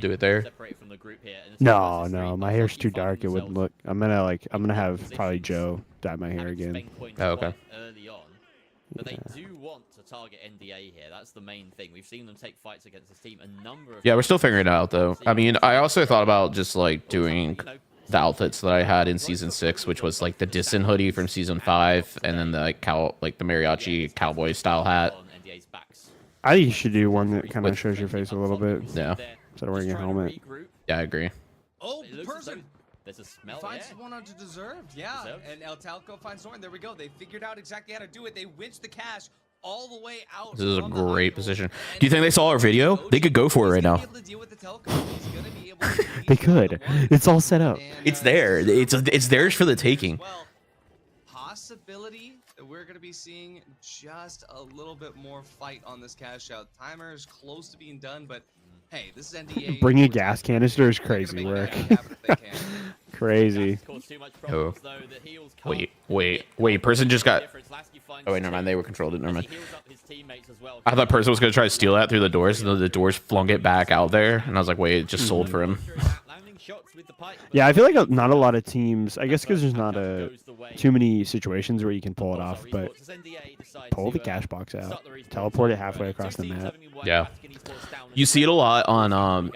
S1: Do it there.
S3: From the group here, and
S4: No, no, my hair's too dark. It wouldn't look. I'm gonna have probably Joe dye my hair again.
S1: Oh, okay.
S3: Early on, but they do want to target NDA here. That's the main thing. We've seen them take fights against this team a number of.
S1: Yeah, we're still figuring it out though. I mean, I also thought about just like doing the outfits that I had in season 6, which was like the Dissin hoodie from season 5, and then the the mariachi cowboy style hat.
S3: on NDA's backs.
S4: I think you should do one that kind of shows your face a little bit
S1: Yeah,
S4: instead of wearing a helmet.
S1: yeah, I agree.
S2: Oh,
S3: It looks as though
S2: person
S3: there's a smell.
S2: finds
S3: Yeah.
S2: one onto deserved. Yeah,
S3: Deserved.
S2: and El Talco finds Norton. There we go. They figured out exactly how to do it. They winched the cash all the way out.
S1: This is a
S2: from the
S1: great
S2: idol.
S1: position.
S2: And
S1: Do you think they saw our video? They could go for it right
S2: he's gonna
S1: now.
S2: be able to deal with the Telco. He's gonna be able to
S4: They
S2: ease down
S4: could.
S2: the one.
S4: It's all set up.
S2: And,
S1: It's there. It's theirs for the taking.
S2: Well, possibility that we're going to be seeing just a little bit more fight on this cash out. Timer is close to being done, but hey, this is NDA.
S4: Bringing a
S2: We're
S4: gas
S2: talking-
S4: canister is
S2: they're gonna
S4: crazy
S2: make
S4: work.
S2: it happen if they can.
S4: crazy.
S1: Oh. Wait. Person just got. Oh wait, never mind. They were controlled it. Never mind. I thought person was gonna try to steal that through the doors, and then the doors flung it back out there, and I was like, wait, it just sold for him.
S4: Yeah, I feel like not a lot of teams. I guess because there's not too many situations where you can pull it off, but pull the cash box out, teleport it halfway across the map.
S1: Yeah, you see it a lot on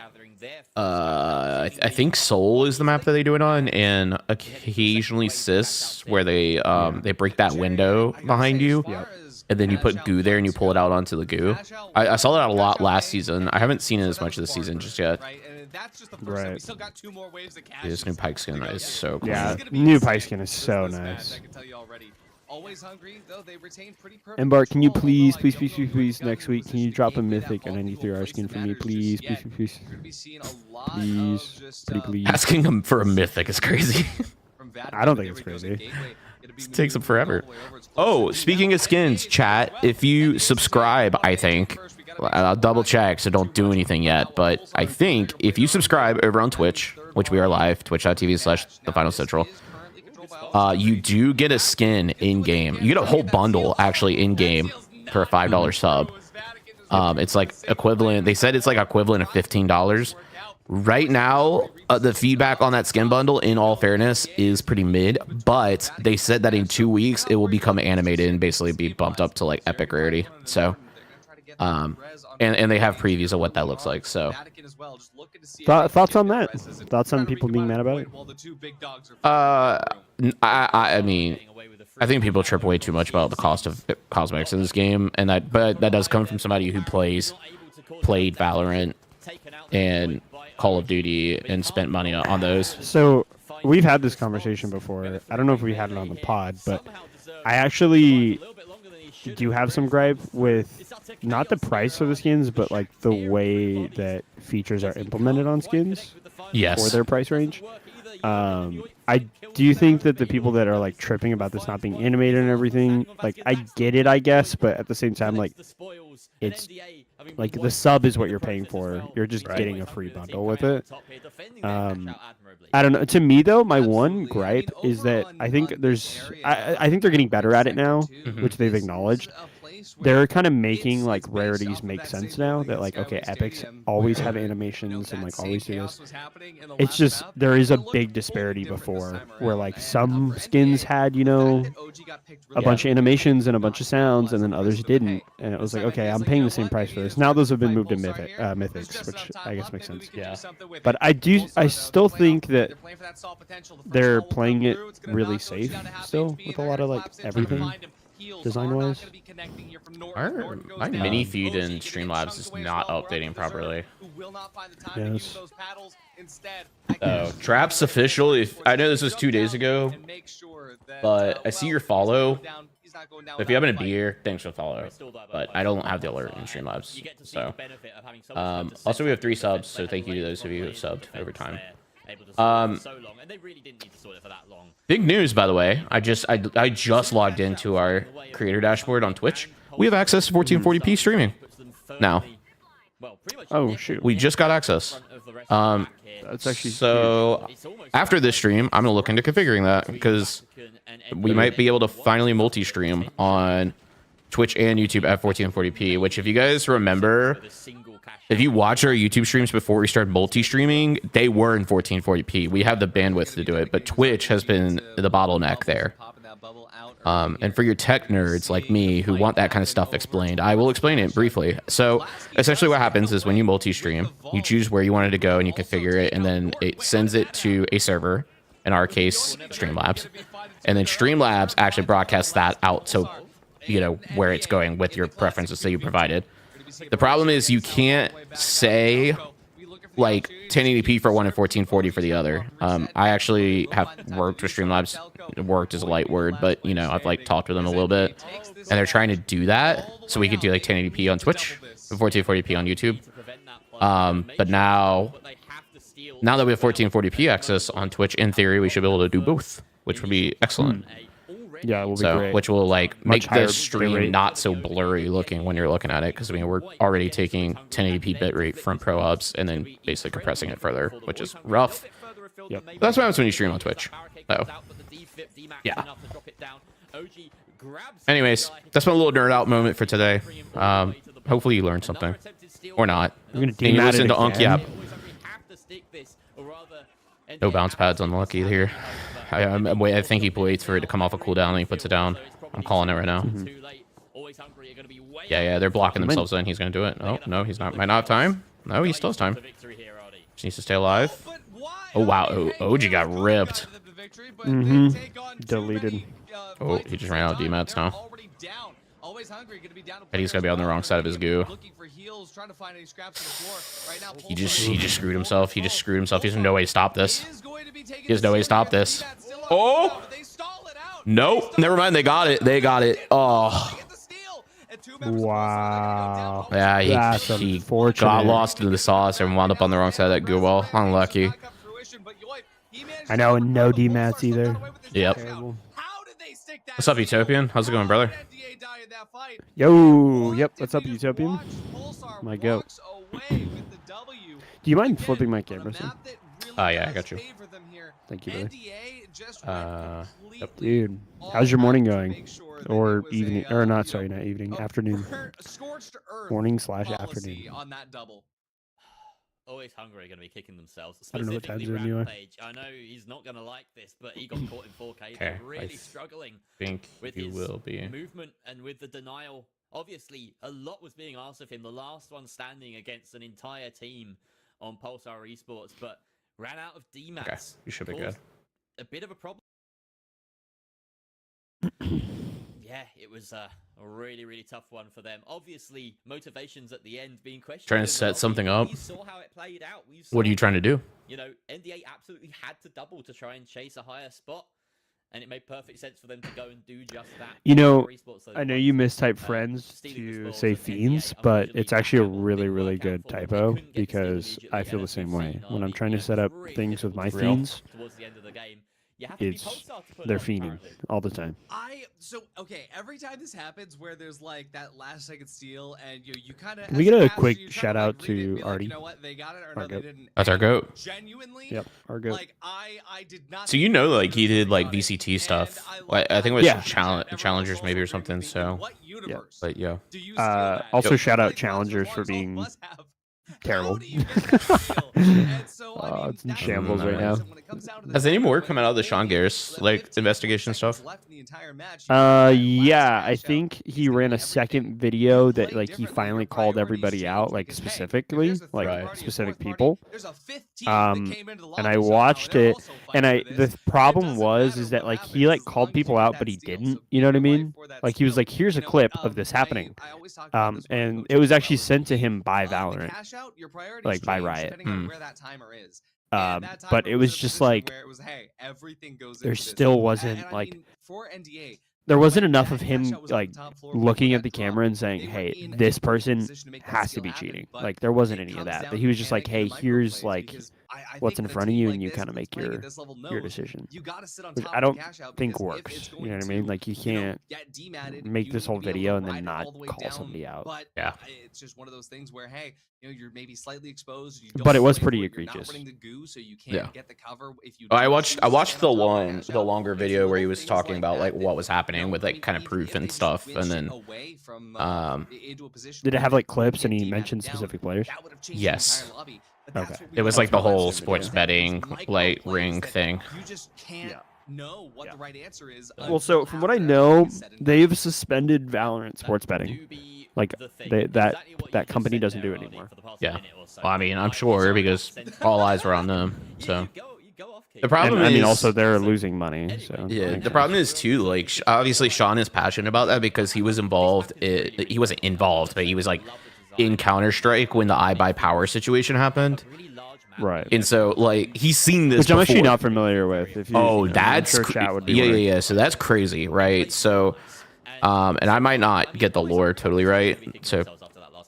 S1: I think Seoul is the map that they do it on, and occasionally Sis, where they break that window behind you, and then you put goo there and you pull it out onto the goo. I saw that a lot last season. I haven't seen it as much this season just yet.
S4: Right.
S1: This new Pike skin is so cool.
S4: Yeah, new Pike skin is so nice. And Bart, can you please, next week, can you drop a mythic and 93R skin for me, please? Please.
S1: Asking him for a mythic is crazy.
S4: I don't think it's crazy.
S1: It takes them forever. Oh, speaking of skins, chat, if you subscribe, I think, I'll double check, so don't do anything yet, but I think if you subscribe over on Twitch, which we are live, twitch.tv/thefinalcentral, you do get a skin in-game. You get a whole bundle, actually, in-game for a $5 sub. It's like equivalent, they said it's like equivalent of $15. Right now, the feedback on that skin bundle, in all fairness, is pretty mid, but they said that in 2 weeks, it will become animated and basically be bumped up to like epic rarity. So, and they have previews of what that looks like. So,
S4: thoughts on that? Thoughts on people being mad about it?
S1: I mean, I think people trip way too much about the cost of cosmetics in this game, and but that does come from somebody who played Valorant and Call of Duty and spent money on those.
S4: So we've had this conversation before. I don't know if we had it on the pod, but I actually do have some gripe with not the price of the skins, but like the way that features are implemented on skins.
S1: Yes.
S4: For their price range. I do think that the people that are like tripping about this not being animated and everything, like I get it, I guess, but at the same time, like it's like the sub is what you're paying for. You're just getting a free bundle with it. I don't know. To me though, my one gripe is that I think I think they're getting better at it now, which they've acknowledged. They're kind of making like rarities make sense now that like, okay, epics always have animations and like always do this. It's just there is a big disparity before where like some skins had, you know, a bunch of animations and a bunch of sounds, and then others didn't, and it was like, okay, I'm paying the same price for this. Now those have been moved to mythics, which I guess makes sense.
S1: Yeah,
S4: but I still think that they're playing it really safe still with a lot of like everything. Design-wise,
S1: my mini feed in Streamlabs is not updating properly.
S4: Yes.
S1: Traps official. I know this was 2 days ago, but I see your follow. If you happen to be here, thanks for the follow. But I don't have the alert in Streamlabs. So, also we have 3 subs, so thank you to those of you who have subbed over time. Big news, by the way. I just logged into our creator dashboard on Twitch. We have access to 1440p streaming now.
S4: Oh shoot!
S1: We just got access.
S4: That's actually
S1: so. After this stream, I'm gonna look into configuring that because we might be able to finally multi-stream on Twitch and YouTube at 1440p. Which, if you guys remember, if you watch our YouTube streams before we started multi-streaming, they were in 1440p. We have the bandwidth to do it, but Twitch has been the bottleneck there. And for your tech nerds like me who want that kind of stuff explained, I will explain it briefly. So essentially what happens is when you multi-stream, you choose where you want it to go and you configure it, and then it sends it to a server, in our case, Streamlabs. And then Streamlabs actually broadcasts that out so you know where it's going with your preferences that you provided. The problem is you can't say like 1080p for one and 1440 for the other. I actually have worked with Streamlabs. Worked is a light word, but you know, I've like talked with them a little bit, and they're trying to do that so we could do like 1080p on Twitch and 1440p on YouTube. But now that we have 1440p access on Twitch, in theory, we should be able to do both, which would be excellent.
S4: Yeah, it will be great.
S1: Which will like
S4: Much
S1: make the
S4: higher
S1: stream
S4: bitrate.
S1: not so blurry looking when you're looking at it, because I mean we're already taking 1080p bitrate from Prohubs and then basically compressing it further, which is rough.
S3: felt
S4: Yep.
S3: that maybe
S1: That's what happens when you stream on Twitch.
S3: barricade
S1: Oh.
S3: comes out, but the defib, D-Max
S1: Yeah.
S3: enough to drop it down. OG grabs
S1: Anyways,
S3: the guy.
S1: that's my little nerd out moment for today. Hopefully you learned something.
S3: Another attempted steal.
S1: Or not.
S4: I'm gonna
S1: And you
S4: demat
S1: listen
S4: it
S1: to Unky
S4: again.
S1: App.
S3: They always have to stick this, or rather,
S1: No bounce pads unlucky here. I think he waits for it to come off a cooldown and he puts it down. I'm calling it right now. Yeah, they're blocking themselves in. He's going to do it. Oh, no, he's not. Might not have time. No, he still has time. Just needs to stay alive. Oh, wow. Oh, OG got ripped.
S4: Deleted.
S1: Oh, he just ran out of D-mats now. And he's going to be on the wrong side of his goo. He just screwed himself. He just screwed himself. He has no way to stop this. He has no way to stop this. Oh! Nope. Never mind. They got it. They got it. Oh.
S4: Wow.
S1: Yeah,
S4: That's
S1: he
S4: unfortunate.
S1: got lost in the sauce and wound up on the wrong side of that goo wall. Unlucky.
S4: I know, and no D-mats either.
S1: Yep.
S4: Terrible.
S1: What's up, Utopian? How's it going, brother?
S4: Yo, yep. What's up, Utopian? My goat. Do you mind flipping my camera, son?
S1: Oh, yeah, I got you.
S4: Thank you, brother.
S1: Yep.
S4: Dude, how's your morning going? Or evening, or not, sorry, not evening, afternoon. Morning / afternoon.
S2: On that double.
S3: Always Hungry are going to be kicking themselves.
S4: I don't know what time
S3: Specifically
S4: zone you are.
S3: Rampage. I know he's not going to like this, but he got caught in 4K.
S1: Okay,
S3: They're
S1: I
S3: really struggling
S1: think
S3: with
S1: you
S3: his
S1: will be.
S3: movement and with the denial. Obviously, a lot was being asked of him. The last one standing against an entire team on Pulsar Esports, but ran out of D-mats.
S1: Okay, you should be good.
S3: Caused a bit of a problem. Yeah, it was a really, really tough one for them. Obviously, motivations at the end being questioned.
S1: Trying to
S3: as
S1: set
S3: well.
S1: something up.
S3: We saw how it played out.
S1: What are you trying to do?
S3: You know, NDA absolutely had to double to try and chase a higher spot, and it made perfect sense for them to go and do just that.
S4: You know,
S3: Esports,
S4: I know you mistype
S3: uh,
S4: friends
S3: stealing the
S4: to
S3: spoils
S4: say
S3: of
S4: fiends,
S3: NDA,
S4: but
S3: unfortunately,
S4: it's actually a
S3: that
S4: really,
S3: didn't
S4: really
S3: work out
S4: good
S3: for them. They
S4: typo
S3: couldn't get the steal
S4: because
S3: immediately
S4: I feel
S3: ahead
S4: the
S3: of
S4: same
S3: Hussein
S4: way. When I'm
S3: Army.
S4: trying to
S3: You know,
S4: set up
S3: really
S4: things with my
S3: difficult
S1: Real?
S4: fiends,
S3: towards the end of the game. You have to be
S4: it's
S3: Pulsar to put
S4: they're
S3: it on,
S4: fiending
S3: apparently.
S4: all the time.
S2: Okay, every time this happens where there's like that last second steal and you kind of
S4: Can we get a quick shout out to Artie?
S2: You know what, they got it or
S4: Our
S2: no, they
S4: goat.
S2: didn't.
S1: That's our
S2: And
S1: goat.
S2: Genuinely,
S4: Yep, our goat.
S2: like I did not.
S1: So you know, like he did like VCT stuff. Like, I think it was
S4: Yeah.
S1: Challengers maybe or something. So,
S2: What universe
S1: but yeah.
S2: do you steal that?
S4: Also,
S2: Like,
S4: shout out
S2: Monster
S4: Challengers for
S2: Wars
S4: being
S2: must have.
S4: terrible.
S2: How do you get that steal? And so, I mean,
S4: It's in
S2: that's
S4: shambles
S2: the
S4: right now.
S2: reason when it comes down to the
S1: Has any
S2: tournament,
S1: more
S2: when
S1: come out of the
S2: only
S1: Sean Garris,
S2: left
S1: like,
S2: 15
S1: investigation
S2: seconds
S1: stuff?
S2: left in the entire match, you have that last
S4: Yeah, I
S2: cash out.
S4: think
S2: He's
S4: he
S2: gonna
S4: ran
S2: be
S4: a
S2: everything.
S4: second video that
S2: Play
S4: like he
S2: differently,
S4: finally
S2: your
S4: called
S2: priorities
S4: everybody
S2: change
S4: out, like
S2: because, hey, if
S4: specifically,
S2: there's a third
S4: like
S1: Right.
S2: party, a
S4: specific
S2: fourth party,
S4: people.
S2: there's a fifth team that came into the
S4: And
S2: lobby
S4: I
S2: somehow,
S4: watched
S2: and they're
S4: it,
S2: also
S4: and
S2: fighting for
S4: the
S2: this. It
S4: problem
S2: doesn't
S4: was
S2: matter
S4: is that
S2: what
S4: like
S2: happens,
S4: he like
S2: as long
S4: called
S2: as you
S4: people
S2: get
S4: out,
S2: that
S4: but he
S2: steal.
S4: didn't.
S2: So
S4: You know what I
S2: either way,
S4: mean?
S2: for that
S4: Like he was
S2: steal,
S4: like, here's a
S2: you know,
S4: clip of this happening.
S2: I always talk about this with
S4: And
S2: coaches
S4: it was
S2: as
S4: actually
S2: well.
S4: sent to him by
S2: The
S4: Valorant.
S2: cash out, your priorities
S4: like, by
S2: change
S4: Riot.
S2: depending on
S1: Hmm.
S2: where that timer is. And that
S4: But
S2: timer
S4: it was
S2: in a
S4: just
S2: position
S4: like
S2: where it was, hey, everything goes
S4: there
S2: into this.
S4: still
S2: And
S4: wasn't
S2: I
S4: like
S2: mean, for NDA,
S4: there wasn't
S2: when
S4: enough
S2: that
S4: of
S2: cash
S4: him
S2: out was on the
S4: like
S2: top floor before
S4: looking
S2: that
S4: at the
S2: drop,
S4: camera and saying,
S2: they were
S4: "Hey,
S2: in a
S4: this
S2: good
S4: person
S2: position to make that
S4: has to
S2: steal
S4: be
S2: happen,
S4: cheating."
S2: but
S4: Like there wasn't
S2: it
S4: any of
S2: comes
S4: that.
S2: down
S4: But
S2: to
S4: he was just like,
S2: mechanic and
S4: "Hey,
S2: the
S4: here's
S2: microplays,
S4: like
S2: because I
S4: what's
S2: think
S4: in
S2: a
S4: front of
S2: team
S4: you,
S2: like
S4: and you
S2: this
S4: kind of
S2: that's
S4: make
S2: playing at
S4: your
S2: this level
S4: your
S2: knows
S4: decision."
S2: you got to sit on
S4: Which
S2: top
S4: I
S2: of the
S4: don't
S2: cash out
S4: think
S2: because if
S4: works.
S2: it's
S4: You
S2: going
S4: know what I mean?
S2: to,
S4: Like you
S2: you know,
S4: can't
S2: get dematted,
S4: make
S2: you
S4: this
S2: need
S4: whole
S2: to be able
S4: video
S2: to
S4: and then
S2: ride it
S4: not
S2: all the way
S4: call
S2: down,
S4: somebody out.
S2: But
S1: Yeah.
S2: it's just one of those things where, hey, you know, you're maybe slightly exposed. You
S4: But
S2: don't
S4: it was
S2: play
S4: pretty
S2: for it, you're
S4: egregious.
S2: not running the goo, so you can't
S1: Yeah.
S2: get the cover if you.
S1: Oh, I
S2: do
S1: watched
S2: choose
S1: I
S2: to
S1: watched
S2: stand
S1: the
S2: on top of
S1: one
S2: cash
S1: the
S2: out.
S1: longer
S2: It's
S1: video where he
S2: little
S1: was
S2: things
S1: talking
S2: like
S1: about like
S2: that
S1: what was
S2: that,
S1: happening
S2: you know,
S1: with
S2: I
S1: like
S2: mean,
S1: kind of
S2: even
S1: proof
S2: if they
S1: and
S2: just
S1: stuff,
S2: switched
S1: and
S2: it
S1: then
S2: away from into a position
S4: Did it
S2: where
S4: have
S2: they
S4: like clips
S2: get
S4: and he
S2: dematted
S4: mentioned
S2: down,
S4: specific players?
S2: that would have changed
S1: Yes.
S2: the entire lobby. But
S4: Okay.
S2: that's what we
S1: it was
S2: don't
S1: like the
S2: know.
S1: whole
S2: It's
S1: sports
S2: those
S1: betting
S2: micro
S1: like
S2: plays
S1: ring
S2: that
S1: thing.
S2: You just can't
S4: Yeah.
S2: know what
S4: Yeah.
S2: the right answer is.
S4: Well, so
S2: until
S4: from what I
S2: after
S4: know,
S2: everything's said and done.
S4: they've suspended Valorant sports
S3: That
S4: betting.
S3: do be
S4: Like,
S3: the thing.
S4: that
S3: Exactly what you
S4: that
S3: just
S4: company
S3: said
S4: doesn't
S3: there,
S4: do it
S3: Arnie,
S4: anymore.
S3: for the past
S1: Yeah.
S3: minute or so.
S1: Well, I mean, I'm
S3: Like,
S1: sure
S3: sorry,
S1: because
S3: send-
S1: all eyes were on them.
S3: You
S1: So
S3: go off, Keith.
S1: the problem
S4: And I mean,
S1: is
S4: also they're losing money. So
S1: yeah,
S4: makes
S1: the problem
S4: sense.
S1: is too like obviously Sean is passionate about that because he was involved. He wasn't involved, but he was like in Counter Strike when the I Buy Power situation happened,
S4: Right.
S1: and so like he's seen this.
S4: Which I'm actually
S1: before.
S4: not familiar with. If you,
S1: Oh,
S4: you know,
S1: that's
S4: I'm sure chat would be.
S1: yeah,
S4: more-
S1: yeah, yeah. So that's crazy, right? So, and I might not get the lore totally right. So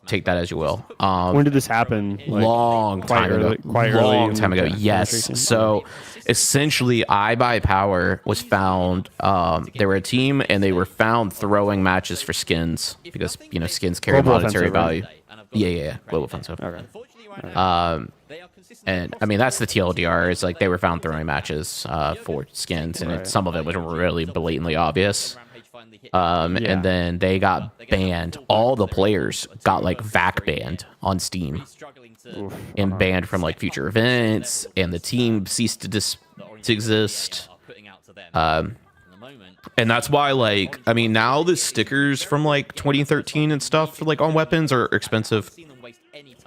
S1: take that as you will.
S4: When did this happen? Like,
S1: Long
S4: quite
S1: time
S4: early-
S1: ago.
S4: quite early
S1: Long
S4: in
S1: time ago.
S4: the
S1: Yes.
S4: conversation?
S1: So essentially, I Buy Power was found. They were a team, and they were found throwing matches for skins because you know skins carry
S4: Global
S1: monetary
S4: Offensive, right?
S1: value. Yeah, yeah, yeah. Global Offensive.
S4: Okay.
S1: And I mean, that's the TLDR. Is like they were found throwing matches for skins, and some of it was really blatantly obvious. And then they got banned. All the players got like VAC banned on Steam and banned from like future events, and the team ceased to exist. And that's why, like, I mean, now the stickers from like 2013 and stuff, like on weapons, are expensive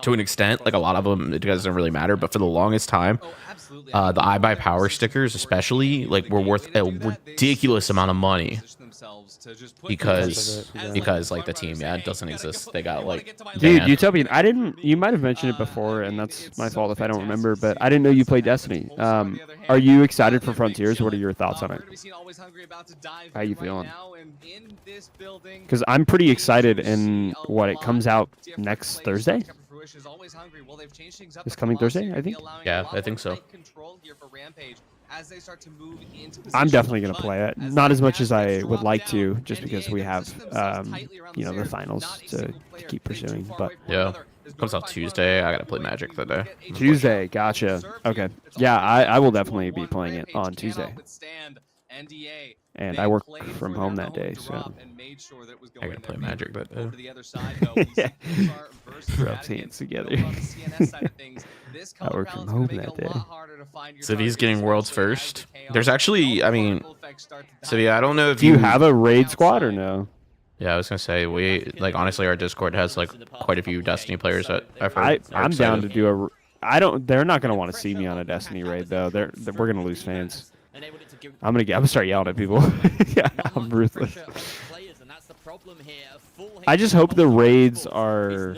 S1: to an extent. Like a lot of them, it doesn't really matter. But for the longest time, the I Buy Power stickers, especially, like, were worth a ridiculous amount of money because like the team, it doesn't exist. They got like
S4: dude, Utopian. I didn't. You might have mentioned it before, and that's my fault if I don't remember. But I didn't know you played Destiny. Are you excited for Frontiers? What are your thoughts on it? How you feeling? Because I'm pretty excited, and what, it comes out next Thursday? This coming Thursday, I think.
S1: Yeah, I think so.
S4: I'm definitely gonna play it. Not as much as I would like to, just because we have, the finals to keep pursuing. But
S1: yeah, it comes out Tuesday. I gotta play Magic that day.
S4: Tuesday, gotcha. Okay, yeah, I will definitely be playing it on Tuesday. And I work from home that day, so
S1: I gotta play Magic that day.
S4: Rub hands together. I work from home that day.
S1: So if he's getting worlds first, there's actually, I mean, so yeah, I don't know if
S4: do you have a raid squad or no?
S1: Yeah, I was gonna say, we, like, honestly, our Discord has like quite a few Destiny players that I've heard.
S4: I'm down to do they're not gonna want to see me on a Destiny raid though. We're gonna lose fans. I'm gonna start yelling at people. Yeah, I'm ruthless. I just hope the raids are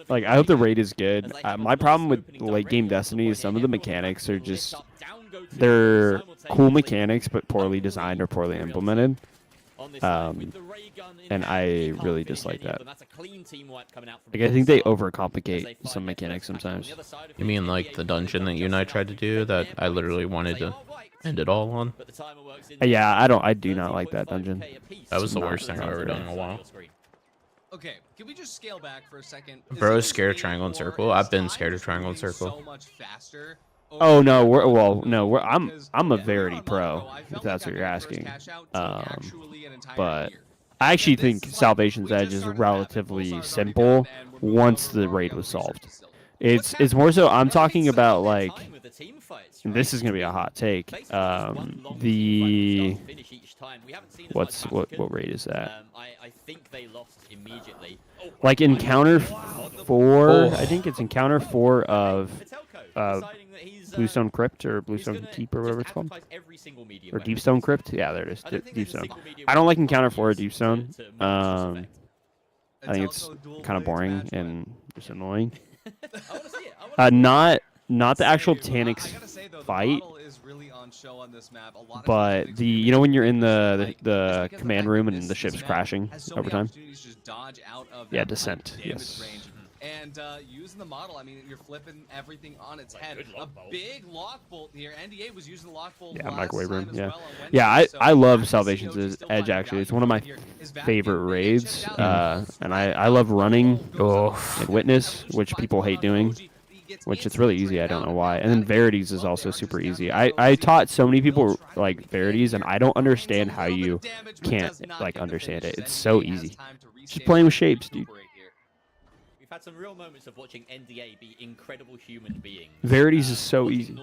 S4: like, I hope the raid is good. My problem with late game Destiny is some of the mechanics are just, they're cool mechanics but poorly designed or poorly implemented. And I really dislike that. Like, I think they overcomplicate some mechanics sometimes.
S1: You mean like the dungeon that you and I tried to do that I literally wanted to end it all on?
S4: Yeah, I do not like that dungeon.
S1: That was the worst thing I've ever done in a while.
S2: Okay, can we just scale back for a second?
S1: Bro is scared of triangle and circle. I've been scared of triangle and circle.
S2: So much faster.
S4: Oh no, I'm a Verity pro, if that's what you're asking. But I actually think Salvation's Edge is relatively simple once the raid was solved. It's more so, I'm talking about, like, this is gonna be a hot take. What raid is that? Like Encounter 4, I think it's Encounter 4 of Bluestone Crypt or Bluestone Keep or whatever it's called. Or Deepstone Crypt? Yeah, there it is. Deepstone. I don't like Encounter 4 or Deepstone. I think it's kind of boring and just annoying. Not the actual Taniks fight, but the, when you're in the command room and the ship's crashing over time. Yeah, Descent. Yes.
S2: And using the model, I mean, you're flipping everything on its head. A big lock bolt here. NDA was using the lock bolt.
S4: Yeah, microwave room. Yeah, yeah. I love Salvation's Edge. Actually, it's one of my favorite raids. And I love running and Witness, which people hate doing. Which it's really easy. I don't know why. And then Verities is also super easy. I taught so many people like Verities, and I don't understand how you can't like understand it. It's so easy. Just playing with shapes, dude.
S3: We've had some real moments of watching NDA be incredible human beings.
S4: Verities is so easy.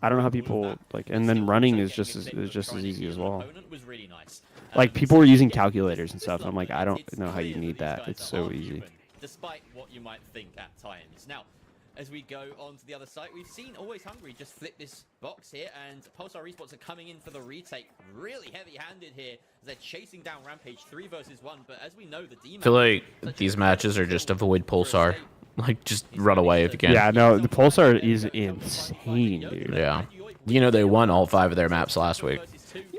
S4: I don't know how people like, and then running is just as easy as well. Like, people were using calculators and stuff. I'm like, I don't know how you need that. It's so easy.
S3: Despite what you might think at times. Now, as we go on to the other side, we've seen Always Hungry just flip this box here, and Pulsar Esports are coming in for the retake. Really heavy-handed here as they're chasing down Rampage 3 versus 1, but as we know, the Demon...
S1: I feel like these matches are just avoid Pulsar. Like, just run away if you can.
S4: Yeah, no, the Pulsar is insane, dude.
S1: Yeah. They won all 5 of their maps last week.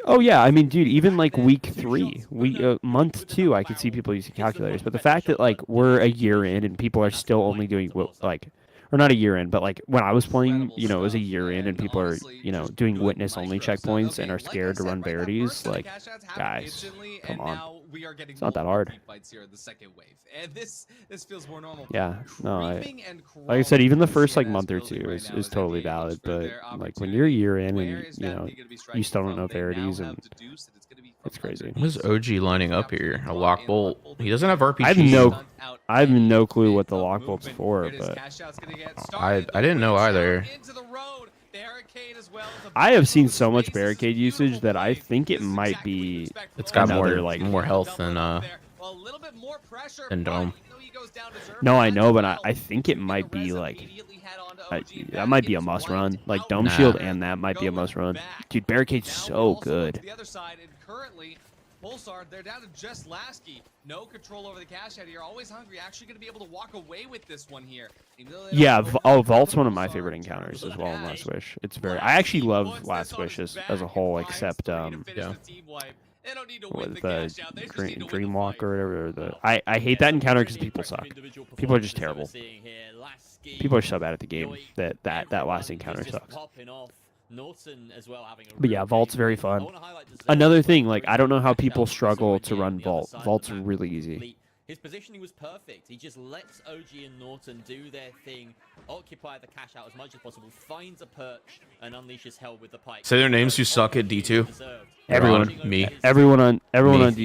S4: Oh yeah, I mean, dude, even like week 3, month 2, I could see people using calculators. But the fact that, like, we're a year in and people are still only doing or not a year in, but like when I was playing,
S2: Incredible
S4: it was a
S2: stuff,
S4: year in, and
S2: and
S4: people are,
S2: honestly, just
S4: doing
S2: good
S4: witness only
S2: micro stuff.
S4: checkpoints
S2: Okay,
S4: and are
S2: like I
S4: scared to
S2: said,
S4: run
S2: right, that
S4: berries.
S2: first set of
S4: Like,
S2: cash outs happened
S4: guys,
S2: instantly,
S4: come
S2: and
S4: on.
S2: now we are getting
S4: It's not that
S2: multiple
S4: hard.
S2: team fights here in the second wave, and this feels more normal.
S4: Yeah, no,
S2: Creeping and
S4: like I said,
S2: crawling
S4: even the
S2: through
S4: first like
S2: CNS
S4: month or
S2: building
S4: two
S2: right now
S4: is totally
S2: NBA looks
S4: valid,
S2: for
S4: but
S2: their
S4: like when you're a
S2: opportunity.
S4: year in
S2: Where
S4: and
S2: is Vatakin gonna be
S4: you
S2: striking
S4: still don't
S2: from?
S4: know
S2: They now
S4: verities,
S2: have
S4: and
S2: deduced that it's gonna be
S4: it's
S2: from
S4: crazy.
S2: Underneath.
S1: What is OG
S2: So
S1: lining
S2: the
S1: up here?
S2: opportunity
S1: A
S2: to
S1: lock
S2: draw in
S1: bolt.
S2: Lock Bolt
S1: He doesn't have
S2: again.
S4: I have
S1: RPG.
S4: I have no clue what the
S2: Bit of
S4: lock bolt's
S2: movement.
S4: for,
S2: Here it is.
S4: but
S2: Cash out's gonna get
S1: I
S2: started.
S1: I didn't know
S2: The
S1: either.
S2: witch out into the road. Barricade as well. The
S4: I have seen
S2: bottom
S4: so
S2: of
S4: much
S2: space. This is a
S4: barricade
S2: beautiful
S4: usage that I
S2: play.
S4: think it
S2: This is
S4: might
S2: exactly what you
S4: be
S2: expect from
S1: It's got
S4: another
S1: more
S4: like.
S1: more health
S2: double
S1: than
S2: up there. Well, a little bit more pressure,
S1: than
S2: but
S1: Dome.
S2: even though he goes down deserved
S4: No, I
S2: as
S4: know, but
S2: well,
S4: I think it
S2: you get
S4: might
S2: the
S4: be
S2: res
S4: like
S2: immediately head on to
S4: I,
S2: OG, and
S4: that might be a
S2: Vatican is
S4: must
S2: wiped
S4: run. Like
S2: out
S4: Dome
S1: Nah.
S4: Shield
S2: there,
S4: and that might be a
S2: going
S4: must run.
S2: back.
S4: Dude, barricade's
S2: Now we
S4: so
S2: also go
S4: good.
S2: to the other side, and currently Pulsar, they're down to just Lasky. No control over the cash out here. Always hungry. Actually going to be able to walk away with this one here.
S4: Yeah, Vault's one of my favorite encounters as well in Last Wish. It's very. I actually love Last Wish as a whole, except
S1: yeah.
S4: what is the Dream Walk or whatever. Or the I hate that encounter because people suck. People are just terrible. People are so bad at the game that last encounter sucks. But yeah, Vault's very fun. Another thing, like I don't know how people struggle to run Vault. Vault's really easy.
S3: His positioning was perfect. He just lets OG and Norton do their thing, occupy the cash out as much as possible, finds a perch, and unleashes hell with the pike.
S1: Say their names who suck at D2.
S4: Everyone.
S1: Ron, me.
S4: Everyone on
S1: Me.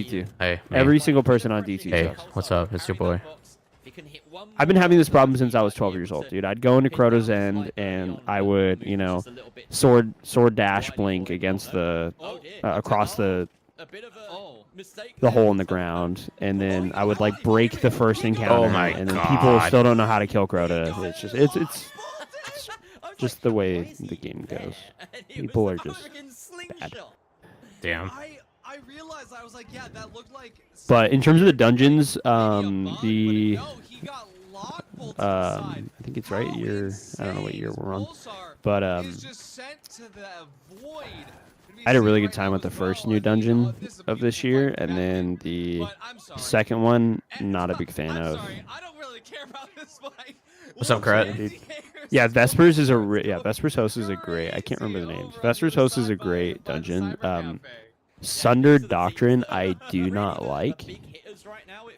S4: D2.
S1: Hey, me.
S4: Every single person on D2
S1: Hey,
S4: sucks.
S1: what's up? It's your boy.
S4: I've been having this problem since I was 12 years old, dude. I'd go into Crota's End and I would, sword dash blink against the across the hole in the ground, and then I would like break the first encounter.
S1: Oh my
S4: and then people
S1: God.
S4: still don't know how to kill Crota. It's just the way the game goes. People are just bad.
S1: Damn.
S2: I realized, I was like, yeah, that looked like.
S4: But in terms of the dungeons,
S2: I
S4: I think it's right year. I don't know what year we're on, but I had a really good time with the first new dungeon of this year, and then the second one, not a big fan of.
S2: I don't really care about this fight.
S1: What's up, Krat?
S4: Yeah, Vespers is Vespers Host is a great. I can't remember the names. Vespers Host is a great dungeon. Sundered Doctrine, I do not like.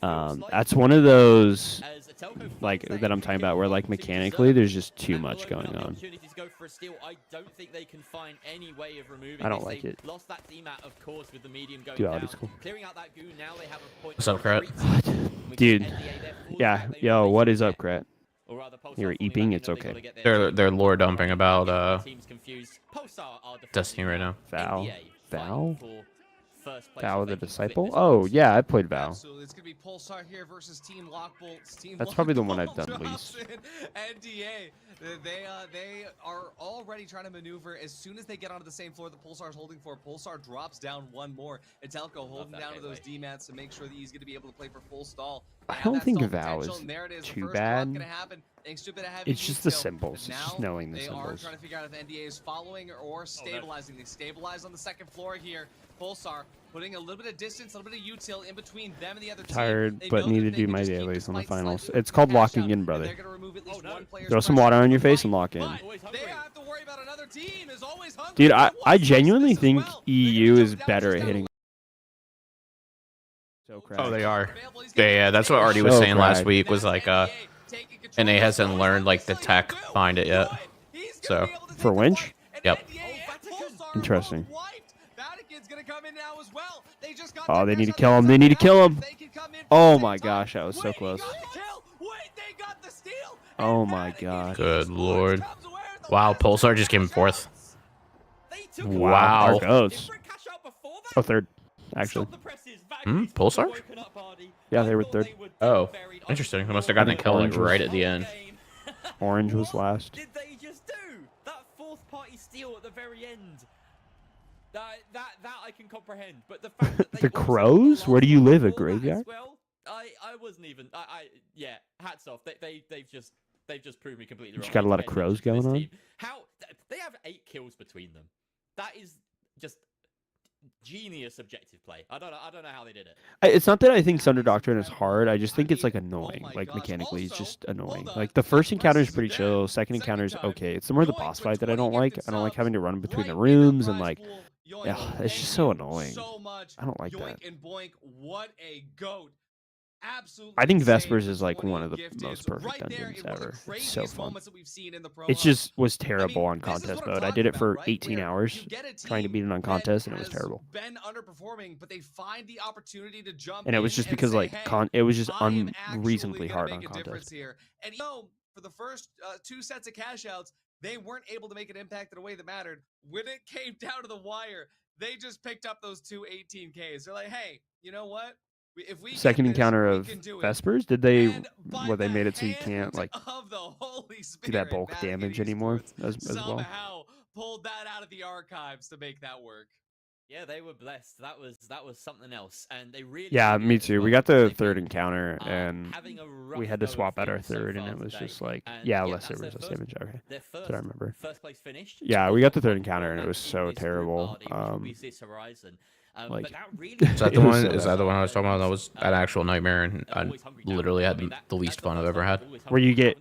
S4: That's one of those like that I'm talking about where like mechanically there's just too much going on. I don't like it. Duality's cool.
S1: What's up, Krat?
S4: What? Dude. Yeah. Yo, what is up, Krat? You're eeping, it's okay.
S1: They're lore dumping about Destiny right now.
S4: Val the Disciple? Oh, yeah, I played Val.
S2: Absolutely. It's going to be Pulsar here versus Team Lockbolt.
S4: That's probably the one I've done least.
S2: NDA, they are already trying to maneuver. As soon as they get onto the same floor that Pulsar is holding for, Pulsar drops down one more. Itelco holding down to those D-mats to make sure that he's going to be able to play for full stall.
S4: I don't think Val is too bad. It's just the symbols. It's just knowing the
S2: they
S4: symbols.
S2: Are trying to figure out if NDA is following or stabilizing. They stabilize on the second floor here. Pulsar putting a little bit of distance, a little bit of util in between them and the other team.
S4: Tired,
S2: They
S4: but
S2: know
S4: need
S2: that
S4: to
S2: they
S4: do
S2: can
S4: my
S2: just keep
S4: dailies
S2: this
S4: on the
S2: fight
S4: finals.
S2: slightly
S4: It's called
S2: cash
S4: locking
S2: out,
S4: in,
S2: and
S4: brother.
S2: they're gonna remove at least one player's
S4: Throw some
S2: pressure
S4: water on your
S2: from the
S4: face and
S2: fight.
S4: lock in.
S2: But they have to worry about another team is always hungry.
S4: Dude,
S2: They
S4: I
S2: want
S4: genuinely
S2: this as
S4: think
S2: well.
S4: EU
S2: They're
S4: is
S2: gonna
S4: better
S2: jump
S4: at
S2: down
S4: hitting.
S2: one.
S4: So
S1: Oh, they are.
S2: Available. He's gonna
S1: Yeah, that's what Artie was
S4: So
S1: saying last
S4: cracked.
S1: week. Was like,
S2: That's NDA taking control
S1: NA
S2: of
S1: hasn't
S2: the
S1: learned like the
S2: zone.
S1: tech
S2: He's
S1: behind it yet.
S2: gonna
S1: So
S2: be able to
S4: For
S2: take the
S4: Winch?
S2: point, and
S1: Yep.
S2: NDA and Pulsar are
S4: Interesting.
S2: both wiped. Vatican's gonna come in now as well. They just got
S4: Oh,
S2: their
S4: they need to
S2: cash
S4: kill
S2: out.
S4: him. They need to kill him.
S2: They can come in for
S4: Oh
S2: the same
S4: my
S2: time.
S4: gosh, that was so
S2: Wait, he
S4: close.
S2: got the kill. Wait, they got the steal.
S4: Oh
S2: And
S4: my
S2: Vatican
S4: God.
S1: Good
S2: esports
S1: lord.
S2: comes away with the
S1: Wow,
S2: last
S1: Pulsar
S2: two
S1: just came
S2: cash
S1: fourth.
S2: outs.
S4: Wow.
S1: Wow.
S4: Goes. Oh, third, actually.
S1: Pulsar?
S4: Yeah, they were third.
S1: Oh, interesting. They must have gotten a kill like right at the end.
S4: Orange was last.
S3: Did they just do that fourth party steal at the very end? That I can comprehend, but the fact that they
S4: The
S3: also
S4: Crows?
S3: got
S4: Where do you live, a
S3: before that as
S4: graveyard?
S3: Well, I wasn't even. Yeah. Hats off. They've just proved me completely wrong.
S4: Just got a lot of
S3: This
S4: crows going on.
S3: team. How they have 8 kills between them. That is just genius objective play. I don't know how they did it.
S4: It's not that I think Thunder Doctrine is hard. I just think it's like annoying. Like mechanically, it's just annoying. Like the first encounter is pretty chill. Second encounter is okay. It's the more the boss fight that I don't like. I don't like having to run between the rooms and like, yeah, it's just so annoying. I don't like that.
S2: And boink, what a goat. Absolutely.
S4: I think Vespers is like one of the most perfect dungeons ever. It's so fun. It just was terrible on contest mode. I did it for 18 hours trying to beat it on contest, and it was terrible.
S2: Been underperforming, but they find the opportunity to jump.
S4: And it was just because like it was just unreasonably hard on contest.
S2: Here. And for the first 2 sets of cash outs, they weren't able to make an impact in a way that mattered. When it came down to the wire, they just picked up those 2 18Ks. They're like, hey, you know what? If we
S4: Second encounter of Vespers, did they they made it so you can't like do that bulk damage anymore as well?
S2: Somehow pulled that out of the archives to make that work.
S3: Yeah, they were blessed. That was something else, and they really.
S4: Yeah, me too. We got the third encounter, and we had to swap out our third, and it was just like, yeah, less damage. Okay, that's what I remember.
S3: First place finished.
S4: Yeah, we got the third encounter, and it was so terrible.
S3: Like,
S1: is that the one? Is that the one I was talking about? That was an actual nightmare, and I literally had the least fun I've ever had.
S4: Where you get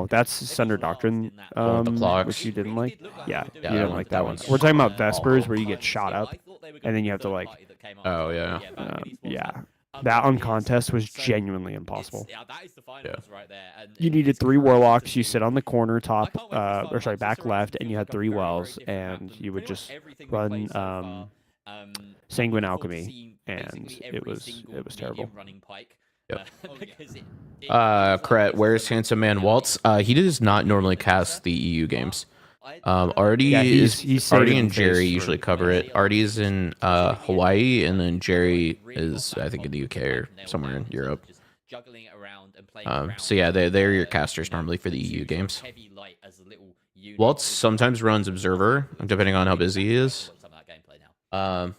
S4: that's Thunder Doctrine, which you didn't like. Yeah, you didn't like that one. We're talking about Vespers, where you get shot up, and then you have to like.
S1: Oh yeah.
S4: Yeah. That on contest was genuinely impossible.
S3: Yeah, that is the finals right there.
S4: You needed 3 warlocks. You sit on the corner top, back left, and you had 3 wells, and you would just run Sanguine Alchemy, and it was terrible.
S1: Yep. Kret, where's Handsome Man Waltz? He does not normally cast the EU games. Artie Artie and Jerry usually cover it. Artie's in Hawaii, and then Jerry is, I think, in the UK or somewhere in Europe. So yeah, they're your casters normally for the EU games. Waltz sometimes runs Observer, depending on how busy he is.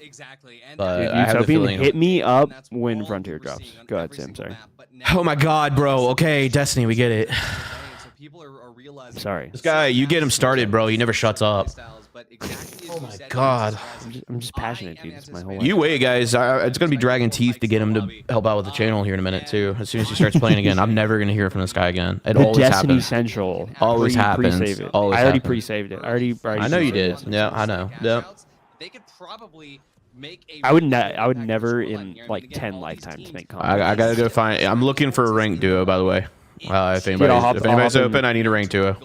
S2: Exactly.
S1: But I have the feeling
S4: hit me up when Frontier drops. Go ahead, Sam. Sorry.
S1: Oh my God, bro. Okay, Destiny, we get it.
S4: Sorry.
S1: This guy, you get him started, bro. He never shuts up. Oh my God.
S4: I'm just passionate, dude. It's my whole life.
S1: You wait, guys. It's gonna be dragging teeth to get him to help out with the channel here in a minute too. As soon as he starts playing again, I'm never gonna hear from this guy again. It always
S4: Destiny
S1: happens.
S4: Central.
S1: Always happens.
S4: Pre-save it.
S1: Always
S4: I already
S1: happens.
S4: pre-saved it.
S1: I know you did. Yeah, I know. Yeah.
S2: They could probably make a
S4: I would never in like 10 lifetimes make content.
S1: I gotta go find. I'm looking for a ranked duo, by the way. If anybody's open, I need a ranked duo.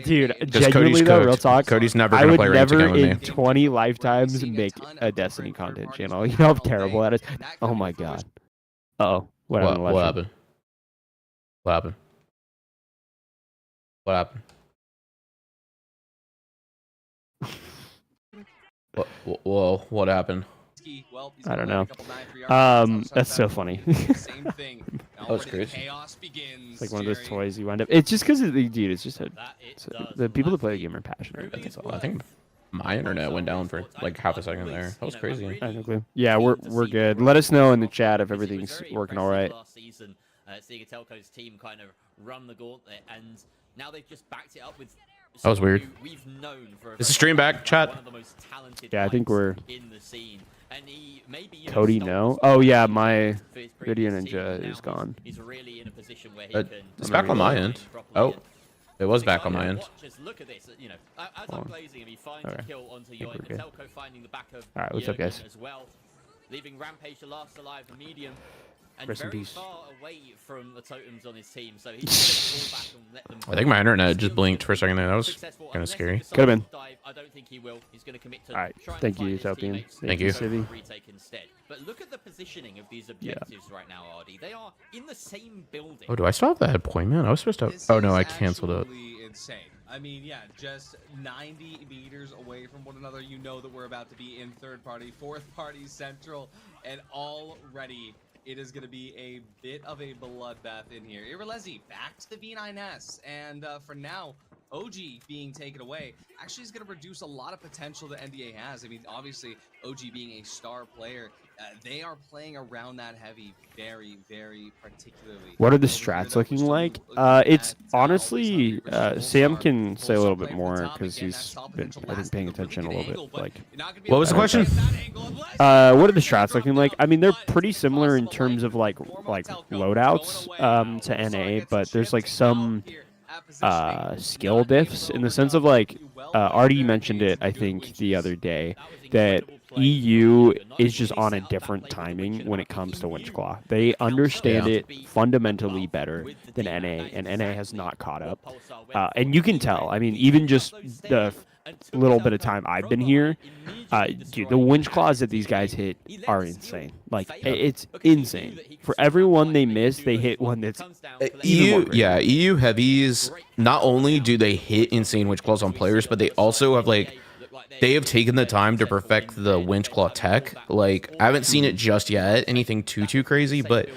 S4: Dude,
S1: Just
S4: genuinely
S1: Cody's
S4: though,
S1: cooked.
S4: real talk.
S1: Cody's never
S4: I
S1: gonna
S4: would
S1: play ranked
S4: never
S1: again with
S4: in
S1: me.
S4: 20 lifetimes make a Destiny content channel. You know how terrible that is. Oh my God. Uh-oh. What happened?
S1: What happened? What happened? What happened? Whoa, what happened?
S4: I don't know. That's so funny.
S1: That was crazy.
S4: It's like one of those toys you wind up. It's just because, dude, it's just the people that play the game are passionate. That's all.
S1: I think my internet went down for like half a second there. That was crazy.
S4: I have no clue. Yeah, we're good. Let us know in the chat if everything's working all right.
S3: Seeing Telco's team kind of run the gauntlet, and now they've just backed it up with.
S1: That was weird.
S3: We've known for
S1: Is the stream back, chat?
S3: One of the most talented
S4: Yeah, I think we're.
S3: In the scene. And he maybe,
S4: Cody, no. Oh yeah, my Video Ninja is gone.
S3: He's really in a position where he can.
S1: It's back on my end. Oh, it was back on my end.
S3: Just look at this. You know, as I'm blazing, he finds a kill onto Yoy. Telco finding the back of.
S4: All right, what's up, guys?
S3: As well, leaving Rampage to last alive, a medium. And
S4: Rest in
S3: very
S4: peace.
S3: far away from the totems on his team, so he can just fall back and let them.
S1: I think my internet just blinked for a second there. That was kind of scary.
S4: Could have been.
S3: I don't think he will. He's going to commit to.
S4: All right, thank you, Telpian.
S1: Thank you.
S4: Civvy.
S3: Retake instead. But look at the positioning of these objectives right now, Artie. They are in the same building.
S1: Oh, do I still have that appointment? I was supposed to. Oh no, I canceled it.
S2: Insane. I mean, yeah, just 90 meters away from one another. You know that we're about to be in third party, fourth party central, and already it is going to be a bit of a bloodbath in here. Irelezi back to the V9S, and for now, OG being taken away actually is going to reduce a lot of potential that NDA has. I mean, obviously, OG being a star player, they are playing around that heavy very, very particularly.
S4: What are the
S2: Over here,
S4: strats
S2: though,
S4: looking
S2: we're still
S4: like?
S2: looking
S4: It's
S2: at,
S4: honestly,
S2: always hungry versus
S4: Sam
S2: Pulsar.
S4: can say a
S2: Pulsar
S4: little bit
S2: playing from
S4: more
S2: the top.
S4: because
S2: Again, that
S4: he's
S2: stop
S4: been,
S2: potential
S4: I think,
S2: lasted
S4: paying
S2: a really
S4: attention a
S2: good
S4: little
S2: angle,
S4: bit.
S2: but
S4: Like,
S2: you're not gonna be
S1: What
S2: able
S1: was
S2: to
S1: the question?
S2: get that angle unless
S4: what are the
S2: you're
S4: strats looking like? I mean, they're pretty similar in terms of like loadouts to NA, but there's like some skill diffs in the sense of like Artie mentioned it, I think, the other day, that EU is just on a different timing when it comes to Winch Claw. They understand
S1: Yeah.
S4: it fundamentally better than NA, and NA has not caught up. And you can tell. I mean, even just the little bit of time I've been here, dude, the winch claws that these guys hit are insane. Like, it's insane. For every one they miss, they hit one that's even more crazy.
S1: Yeah, EU heavies, not only do they hit insane winch claws on players, but they also have like they have taken the time to perfect the winch claw tech. Like, I haven't seen it just yet, anything too crazy, but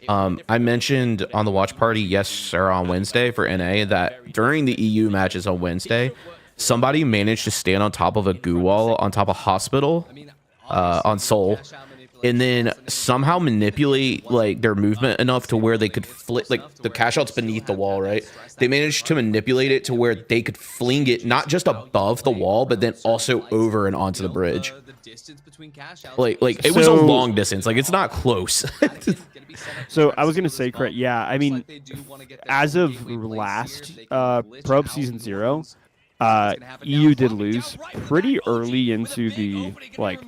S1: I mentioned on the watch party on Wednesday for NA that during the EU matches on Wednesday, somebody managed to stand on top of a goo wall on top of hospital on Soul, and then somehow manipulate like their movement enough to where they could flip, like the cash out's beneath the wall, right? They managed to manipulate it to where they could fling it not just above the wall, but then also over and onto the bridge. Like it was a long distance. Like, it's not close.
S4: So I was gonna say, correct? Yeah, I mean, as of last Probe Season 0, EU did lose pretty early into the like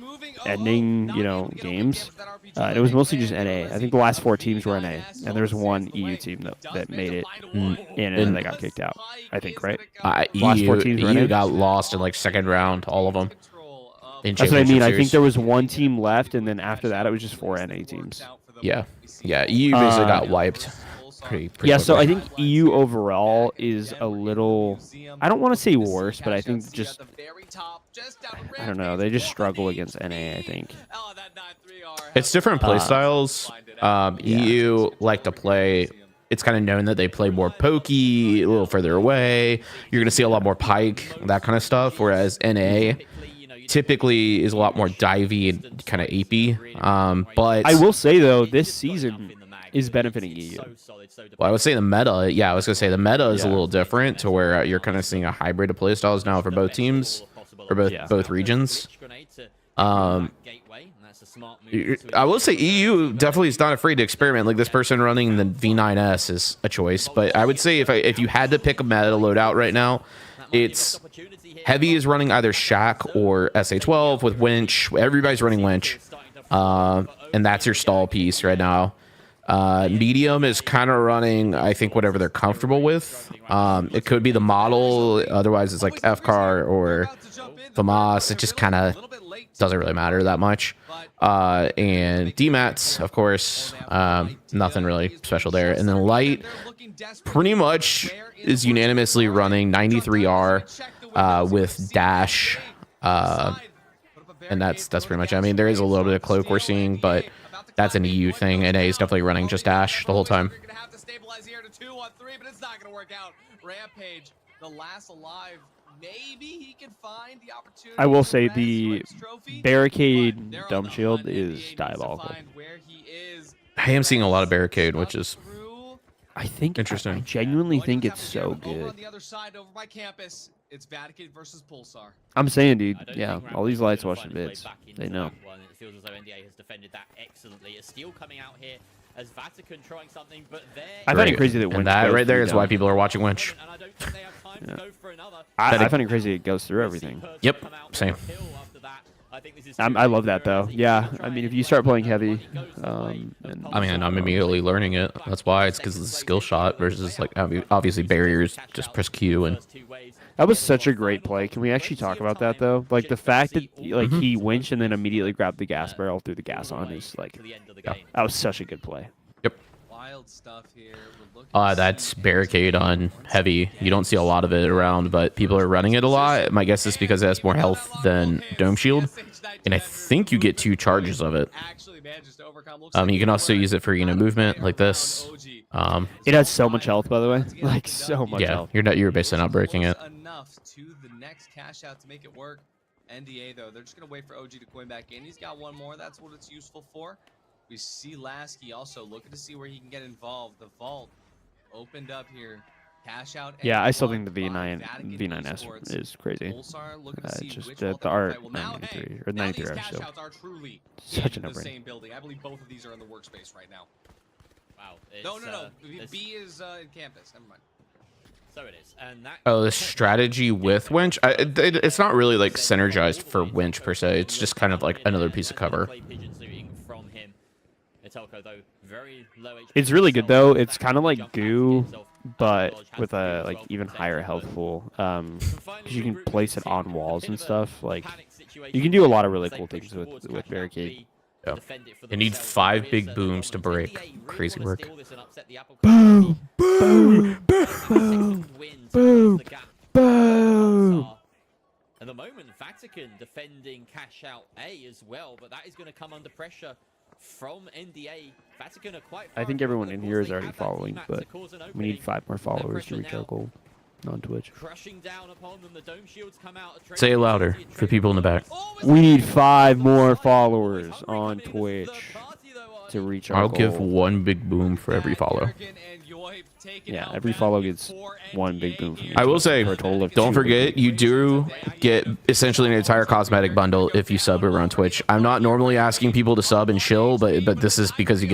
S4: ending, games. It was mostly just NA. I think the last 4 teams were NA, and there was one EU team that made it in, and then they got kicked out. I think, right? Last 4 teams were
S1: EU
S4: NA?
S1: got lost in like second round, all of them.
S4: That's what I mean. I think there was one team left, and then after that, it was just 4 NA teams.
S1: Yeah. EU basically got wiped. Pretty
S4: yeah, so I
S1: quickly.
S4: think EU overall is a little, I don't want to say worse, but I think just, I don't know, they just struggle against NA, I think.
S1: It's different play styles. EU like to play. It's kind of known that they play more pokey, a little further away. You're going to see a lot more pike, that kind of stuff. Whereas NA typically is a lot more divey and kind of apey. But
S4: I will say, though, this season is benefiting EU.
S1: Well, I would say the meta. Yeah, I was going to say the meta is a little different to where you're kind of seeing a hybrid of play styles now for both teams, or both regions. I will say EU definitely is not afraid to experiment. Like, this person running the V9S is a choice, but I would say if you had to pick a meta loadout right now, it's Heavy is running either Shack or SA12 with Winch. Everybody's running Winch, and that's your stall piece right now. Medium is kind of running, I think, whatever they're comfortable with. It could be the model. Otherwise, it's like FCAR or FAMAS. It just kind of doesn't really matter that much. And DMATs, of course, nothing really special there. And then Light pretty much is unanimously running 93R with Dash. And that's pretty much it. I mean, there is a little bit of Cloak we're seeing, but that's an EU thing. NA is definitely running just Dash the whole time.
S2: Rampage, the last alive. Maybe he can find the opportunity.
S4: I will say the barricade dumb shield is diabolical.
S1: I am seeing a lot of barricade, which is
S4: I think
S1: interesting.
S4: I genuinely think it's so good.
S2: On the other side over by campus, it's Vatican versus Pulsar.
S4: I'm saying, dude, yeah, all these lights watching bits, they know.
S3: It feels as though NDA has defended that excellently. A steal coming out here as Vatican trying something, but
S4: I find it crazy that Winch
S1: and that
S4: goes
S1: right there
S4: through
S1: is why
S4: down.
S1: people are watching Winch.
S3: and I don't think they have time to go for another.
S4: I find it crazy it goes through everything.
S1: Yep, same.
S4: I love that, though. Yeah, I mean, if you start playing heavy, and
S1: I mean, I'm immediately learning it. That's why it's because it's a skill shot versus, like, obviously barriers. Just press Q and.
S4: That was such a great play. Can we actually talk about that, though? Like, the fact that he winched and then immediately grabbed the gas barrel, threw the gas on is like, that was such a good play.
S1: Yep.
S2: wild stuff here. We're looking to
S1: That's
S2: see
S1: barricade
S2: NDA
S1: on
S2: once
S1: heavy. You don't see a lot of it around, but people are running it a lot. My guess is because it has more health than Dome Shield, and I think you get 2 charges of it. You can also use it for movement like this.
S4: It has so much health, by the way. Like, so much
S1: Yeah,
S4: health.
S1: you're basically not breaking it.
S2: Enough to the next cash out to make it work. NDA though, they're just gonna wait for OG to coin back in. He's got one more. That's what it's useful for. We see Lasky also looking to see where he can get involved. The vault opened up here. Cash out.
S4: Yeah, I still think the
S2: by
S4: V9
S2: Vatican
S4: V9S
S2: Esports.
S4: is crazy.
S2: Pulsar looking to
S4: It's
S2: see
S4: just
S2: which
S4: the
S2: vault they
S4: art
S2: fight. Well, now,
S4: 93
S2: hey,
S4: or
S2: now
S4: 93
S2: these
S4: R
S2: cash
S4: still.
S2: outs are truly
S4: Such
S2: in
S4: a
S2: the
S4: no-brainer.
S2: same building. I believe both of these are in the workspace right now.
S3: Wow.
S2: No. B is in campus. Never mind.
S3: So it is, and that.
S1: Oh, the strategy with Winch? It's not really like synergized for Winch per se. It's just kind of like another piece of cover.
S4: It's really good though. It's kind of like goo, but with a like even higher health pool. Because you can place it on walls and stuff. Like, you can do a lot of really cool things with barricade.
S1: Yeah. It needs 5 big booms to break. Crazy work.
S4: Boom, boom, boom, boom, boom.
S3: At the moment, Vatican defending cash out A as well, but that is going to come under pressure from NDA. Vatican are quite.
S4: I think everyone in here is already following, but we need 5 more followers to reach our goal on Twitch.
S3: Crushing down upon them, the dome shields come out.
S1: Say it louder for the people in the back.
S4: We need 5 more followers on Twitch to reach our
S1: I'll
S4: goal.
S1: give 1 big boom for every follow.
S4: Yeah, every follow gets 1 big boom from me.
S1: I will say,
S4: for a total of
S1: don't
S4: 2
S1: forget, you do get essentially an entire cosmetic bundle if you sub over on Twitch. I'm not normally asking people to sub and chill, but this is because you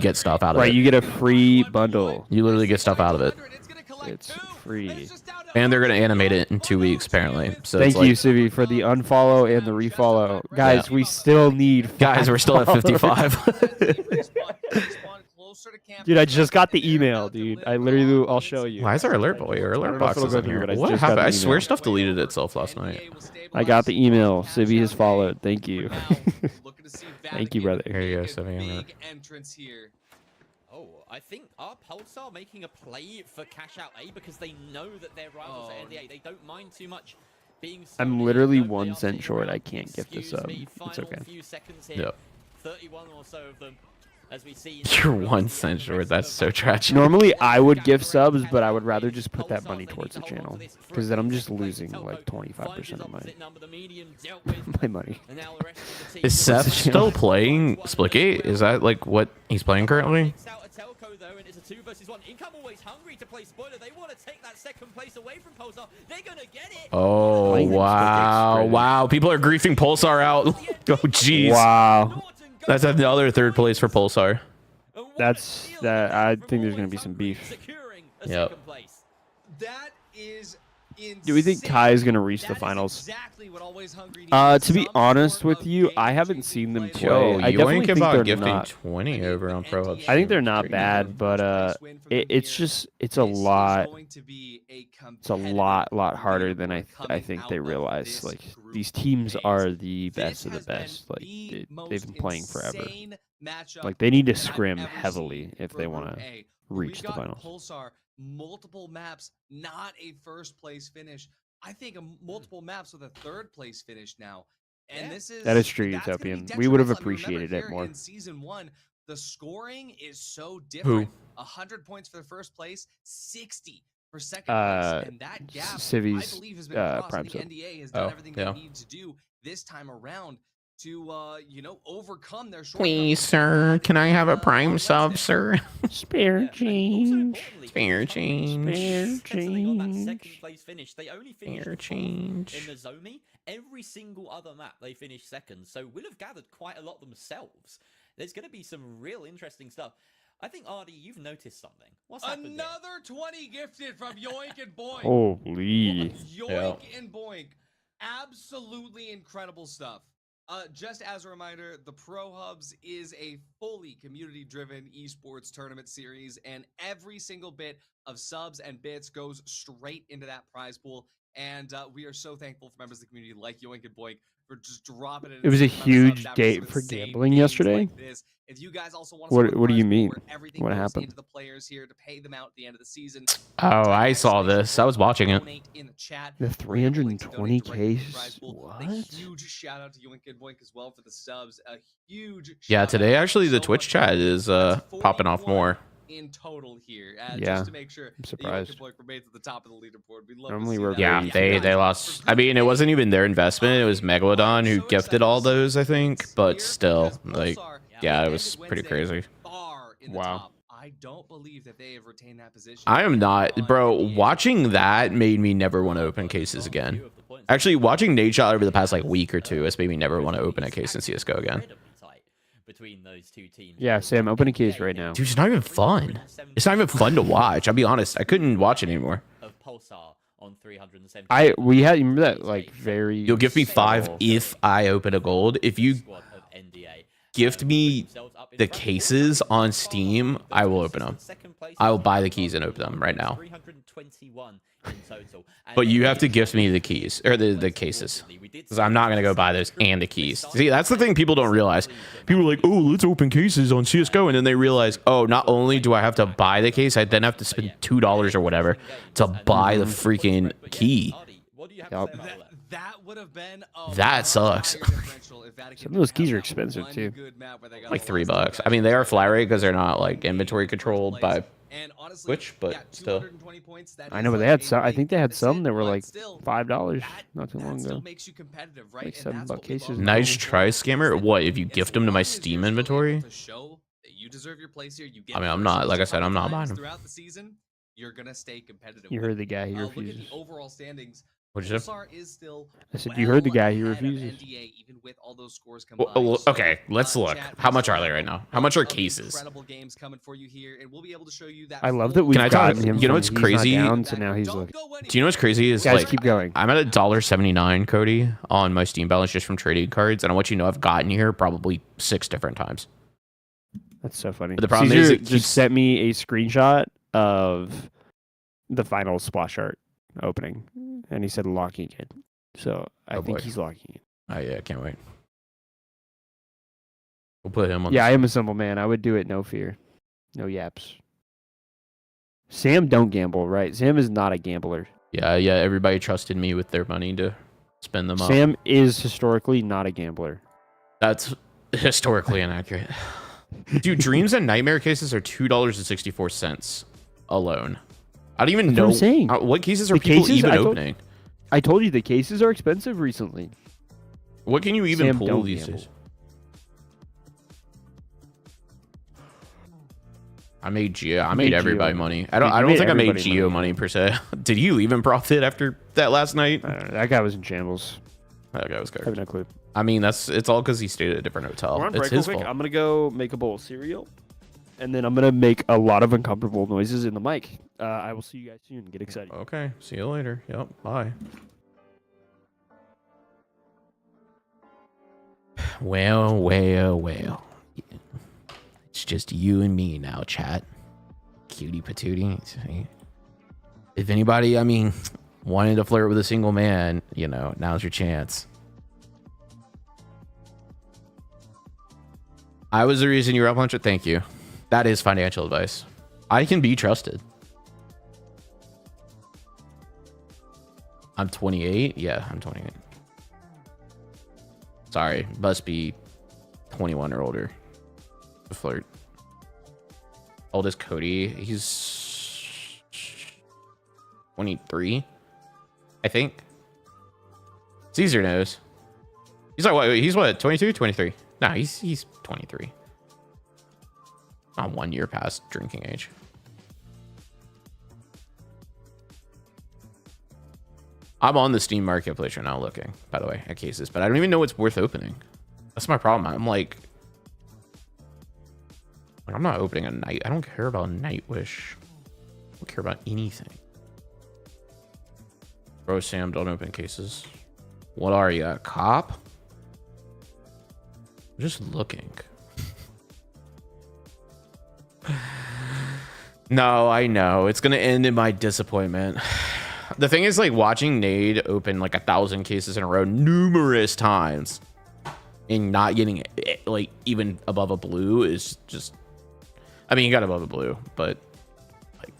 S1: get stuff out of it.
S4: Right, you get a free bundle.
S1: You literally get stuff out of it.
S4: It's free.
S1: And they're going to animate it in 2 weeks, apparently. So
S4: Thank
S1: it's like,
S4: you, Civi, for the unfollow and the refollow. Guys, we still need 5
S1: guys, we're still at
S4: followers.
S1: 55.
S4: Dude, I just got the email, dude. I literally, I'll show you.
S1: Why is our alert boy or
S4: I
S1: alert
S4: don't know if
S1: box
S4: it'll go
S1: isn't
S4: through,
S1: here?
S4: but I
S1: What
S4: just got
S1: happened?
S4: the
S1: I swear
S4: email.
S1: stuff deleted itself last night.
S4: I got the email. Civi has followed. Thank you. Thank you, brother.
S1: Here you go, Civi.
S2: Big entrance here.
S3: Oh, I think are Pulsar making a play for cash out A because they know that their rivals at NDA. They don't mind too much being.
S4: I'm literally 1 cent short. I can't gift this up. It's okay.
S1: Yep.
S3: 31 or so of them, as we see.
S1: You're 1 cent short. That's so tragic.
S4: Normally, I would gift subs, but I would rather just put that money towards the channel. Because then I'm just losing like 25% of my money.
S1: Is Seth still playing Splitgate? Is that like what he's playing currently? Oh,
S4: Playing
S1: wow.
S4: Splitgate's
S1: Wow. People are griefing Pulsar out. Oh, jeez.
S4: Wow.
S1: That's another 3rd place for Pulsar.
S4: That's that. I think there's gonna be some beef.
S1: Yep.
S2: That is insane.
S4: Do we think Kai is gonna reach the finals?
S2: Exactly what Always Hungry needs.
S4: To be
S2: Some
S4: honest
S2: sort
S4: with
S2: of
S4: you, I
S2: game
S4: haven't
S2: changing
S4: seen them
S2: play.
S4: play.
S1: Yo,
S4: I
S1: you
S4: definitely
S1: ain't
S4: think
S1: about
S4: they're
S1: gifting
S4: not.
S1: 20 over on Prohubs.
S4: I think they're not bad, but it's a lot. It's a lot harder than I think they realize. Like, these teams are the best of the best. Like, they've been playing forever. Like, they need to scrim heavily if they want to reach the finals.
S2: Pulsar, multiple maps, not a first place finish. I think multiple maps with a 3rd place finish now. And
S4: That is true,
S2: that's gonna be
S4: Utopian. We would have
S2: detrimental. I mean, remember
S4: appreciated it
S2: here
S4: more.
S2: In season 1, the scoring is so different. 100 points for the first place, 60 for second place, and that gap,
S4: Civi's,
S2: I believe, has been crossed.
S4: prime
S2: I think
S4: sub.
S2: NDA has done everything
S1: yeah.
S2: they need to do this time around to, overcome their shortcomings.
S1: Please, sir. Can I have a prime sub, sir?
S4: Spare change.
S1: Spare change.
S3: On that second place finish, they only finished
S1: Spare
S3: fourth
S1: change.
S3: in the Zomi. Every single other map they finished second, so will have gathered quite a lot themselves. There's going to be some real interesting stuff. I think, Artie, you've noticed something. What's happened here?
S2: Another 20 gifted from Yoink and Boink.
S4: Holy.
S2: Yoink and Boink. Absolutely incredible stuff. Just as a reminder, the Prohubs is a fully community-driven esports tournament series, and every single bit of subs and bits goes straight into that prize pool. And we are so thankful for members of the community like Yoink and Boink for just dropping it.
S4: It was a huge day for gambling yesterday.
S2: If you guys also want
S4: What do you mean?
S2: everything
S4: What
S2: goes
S4: happened?
S2: into the players here to pay them out at the end of the season.
S1: Oh, I saw this. I was watching it.
S2: Donate in the chat.
S4: The
S2: If you're willing to donate
S4: 320
S2: directly to the
S4: case.
S2: prize pool.
S4: What?
S2: A huge shout out to Yoink and Boink as well for the subs. A huge
S1: Yeah,
S2: shout
S1: today
S2: out.
S1: actually the
S2: So
S1: Twitch
S2: much
S1: chat
S2: love.
S1: is
S2: That's
S1: popping off
S2: 41
S1: more.
S2: in total here.
S4: Yeah,
S2: Just to make sure
S4: I'm
S2: that Yoink
S4: surprised.
S2: and Boink remains at the top of the leaderboard. We'd love
S4: Normally
S2: to see
S4: we're
S2: that.
S1: Yeah,
S4: very
S1: they lost. I mean, it wasn't even their investment. It was Megalodon who gifted all those, I think. But still, like, yeah, it was pretty crazy.
S2: Far in the
S4: Wow.
S2: top. I don't believe that they have retained that position.
S1: I am not,
S2: on
S1: bro.
S2: NBA.
S1: Watching that made me never want to open cases again. Actually, watching Nate Shot over the past like week or two has made me never want to open a case in CS:GO again.
S3: Between those two teams.
S4: Yeah, Sam, open a case right now.
S1: Dude, it's not even fun. It's not even fun to watch. I'll be honest. I couldn't watch it anymore.
S3: Of Pulsar on 370.
S4: We had, you remember that, like, very...
S1: You'll give me 5
S4: subtle-
S1: if I open a gold. If you
S3: Squad of NDA.
S1: gift me the cases on Steam, I will open them. I will buy the keys and open them right now.
S3: 321 in total.
S1: But you have to gift me the keys or the cases, because I'm not gonna go buy those and the keys. See, that's the thing people don't realize. People are like, "Oh, let's open cases on CS:GO," and then they realize, "Oh, not only do I have to buy the case, I then have to spend $2 or whatever to buy the freaking key."
S4: Yup.
S2: That would have been a
S1: That sucks.
S2: higher differential if Vatican
S4: Some of those
S2: didn't
S4: keys
S2: have
S4: are
S2: that
S4: expensive,
S2: one
S4: too.
S2: good map where they got
S1: Like
S2: a
S1: $3.
S2: lot of
S1: I mean, they are
S2: stuff.
S1: flat rate because they're not like inventory controlled by.
S2: And honestly,
S1: Twitch, but
S2: yeah,
S1: still.
S2: 220 points, that
S4: I
S2: is
S4: know, but they
S2: like
S4: had
S2: a
S4: some. I
S2: big
S4: think they had some
S2: deficit,
S4: that were
S2: but
S4: like
S2: still,
S4: $5
S2: that-
S4: not too
S2: that
S4: long
S2: still
S4: ago.
S2: makes you competitive, right?
S4: Like
S2: And
S4: $7
S2: that's what we
S4: cases
S2: love
S4: now.
S1: Nice
S2: about
S1: try,
S2: it.
S1: scammer. What if you
S2: As
S1: gift them to
S2: long
S1: my
S2: as you're
S1: Steam
S2: still able
S1: inventory?
S2: to show that you deserve your place here, you get
S1: I mean, I'm
S2: first
S1: not. Like I
S2: place
S1: said, I'm not buying
S2: times
S1: them.
S2: throughout the season, you're gonna stay competitive.
S4: You
S2: with
S4: heard the guy, he
S2: Look at
S4: refuses.
S2: the overall standings.
S1: What'd you say?
S2: Pulsar is still
S4: I said, you heard the guy, he
S2: well ahead of
S4: refuses.
S2: NDA, even with all those scores
S1: Well,
S2: combined. So,
S1: okay, let's look.
S2: chat,
S1: How
S2: we
S1: much
S2: still
S1: are they
S2: have
S1: right
S2: a
S1: now? How much are
S2: bunch of
S1: cases?
S2: Incredible games coming for you here, and we'll be able to show you that.
S4: I love
S2: full
S4: that we've
S1: Can I tell
S4: gotten
S1: you-
S4: him
S1: you know
S4: from
S1: what's
S4: he's not
S1: crazy?
S4: down to now he's
S2: Don't
S4: like,
S2: go anywhere.
S1: Do you know what's crazy is
S4: guys,
S1: like
S4: keep going.
S1: I'm at $1.79, Cody, on my Steam balance just from trading cards, and I want you to know I've gotten here probably 6 different times.
S4: That's so funny.
S1: But the problem
S4: Caesar
S1: is it
S4: just
S1: keeps-
S4: sent me a screenshot of the final splash art opening, and he said locking it. So I
S1: Oh,
S4: think
S1: boy.
S4: he's locking it.
S1: Oh yeah, I can't wait. We'll put him on.
S4: Yeah, I am a simple man. I would do it, no fear, no yaps. Sam don't gamble, right? Sam is not a gambler.
S1: Yeah. Everybody trusted me with their money to spend them up.
S4: Sam is historically not a gambler.
S1: That's historically inaccurate. Dude, dreams and nightmare cases are $2.64 alone. I don't even
S4: That's
S1: know
S4: what I'm saying.
S1: what cases are
S4: The
S1: people
S4: cases,
S1: even
S4: I told-
S1: opening.
S4: I told you the cases are expensive recently.
S1: What can you even
S4: Sam,
S1: pull
S4: don't
S1: these
S4: gamble.
S1: days? I made Geo. I made
S4: made
S1: everybody
S4: Geo.
S1: money.
S4: You
S1: I don't
S4: made
S1: think I made
S4: everybody
S1: Geo
S4: money.
S1: money per se. Did you even profit after that last night?
S4: I don't know, that guy was in shambles.
S1: That guy was
S4: I have
S1: garbage.
S4: no clue.
S1: I mean, it's all because he stayed at a different hotel.
S4: We're on
S1: It's
S4: break real
S1: his
S4: quick.
S1: fault.
S4: I'm gonna go make a bowl of cereal, and then I'm gonna make a lot of uncomfortable noises in the mic. I will see you guys soon. Get excited.
S1: Okay. See you later. Yep. Bye. Well. It's just you and me now, chat. Cutie patootie. If anybody, I mean, wanted to flirt with a single man, now's your chance. I was the reason you were up on. Thank you. That is financial advice. I can be trusted. I'm 28. Yeah, I'm 28. Sorry, must be 21 or older to flirt. Oldest Cody, he's 23, I think. Caesar knows. He's like, what? He's what? 22, 23? No, he's 23. Not 1 year past drinking age. I'm on the Steam Marketplace right now looking, by the way, at cases, but I don't even know what's worth opening. That's my problem. I'm like I'm not opening a night. I don't care about Nightwish. I don't care about anything. Bro, Sam, don't open cases. What are you, a cop? I'm just looking. No, I know. It's going to end in my disappointment. The thing is, like, watching Nade open like 1,000 cases in a row numerous times and not getting like even above a blue is just. I mean, you got above a blue, but like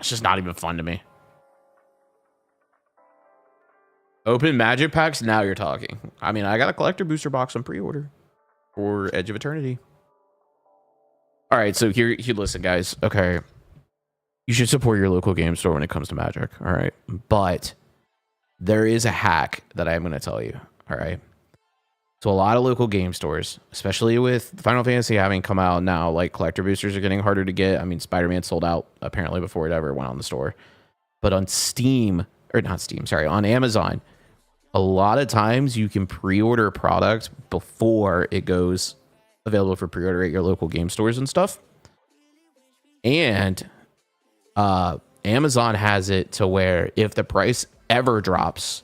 S1: it's just not even fun to me. Open magic packs. Now you're talking. I mean, I got a collector booster box on pre-order for Edge of Eternity. All right, so here listen, guys. Okay, you should support your local game store when it comes to Magic. All right, but there is a hack that I'm going to tell you. All right. So a lot of local game stores, especially with Final Fantasy having come out now, like collector boosters are getting harder to get. I mean, Spider-Man sold out apparently before it ever went on the store. But on Steam, or not Steam, sorry, on Amazon, a lot of times you can pre-order a product before it goes available for pre-order at your local game stores and stuff. And Amazon has it to where if the price ever drops,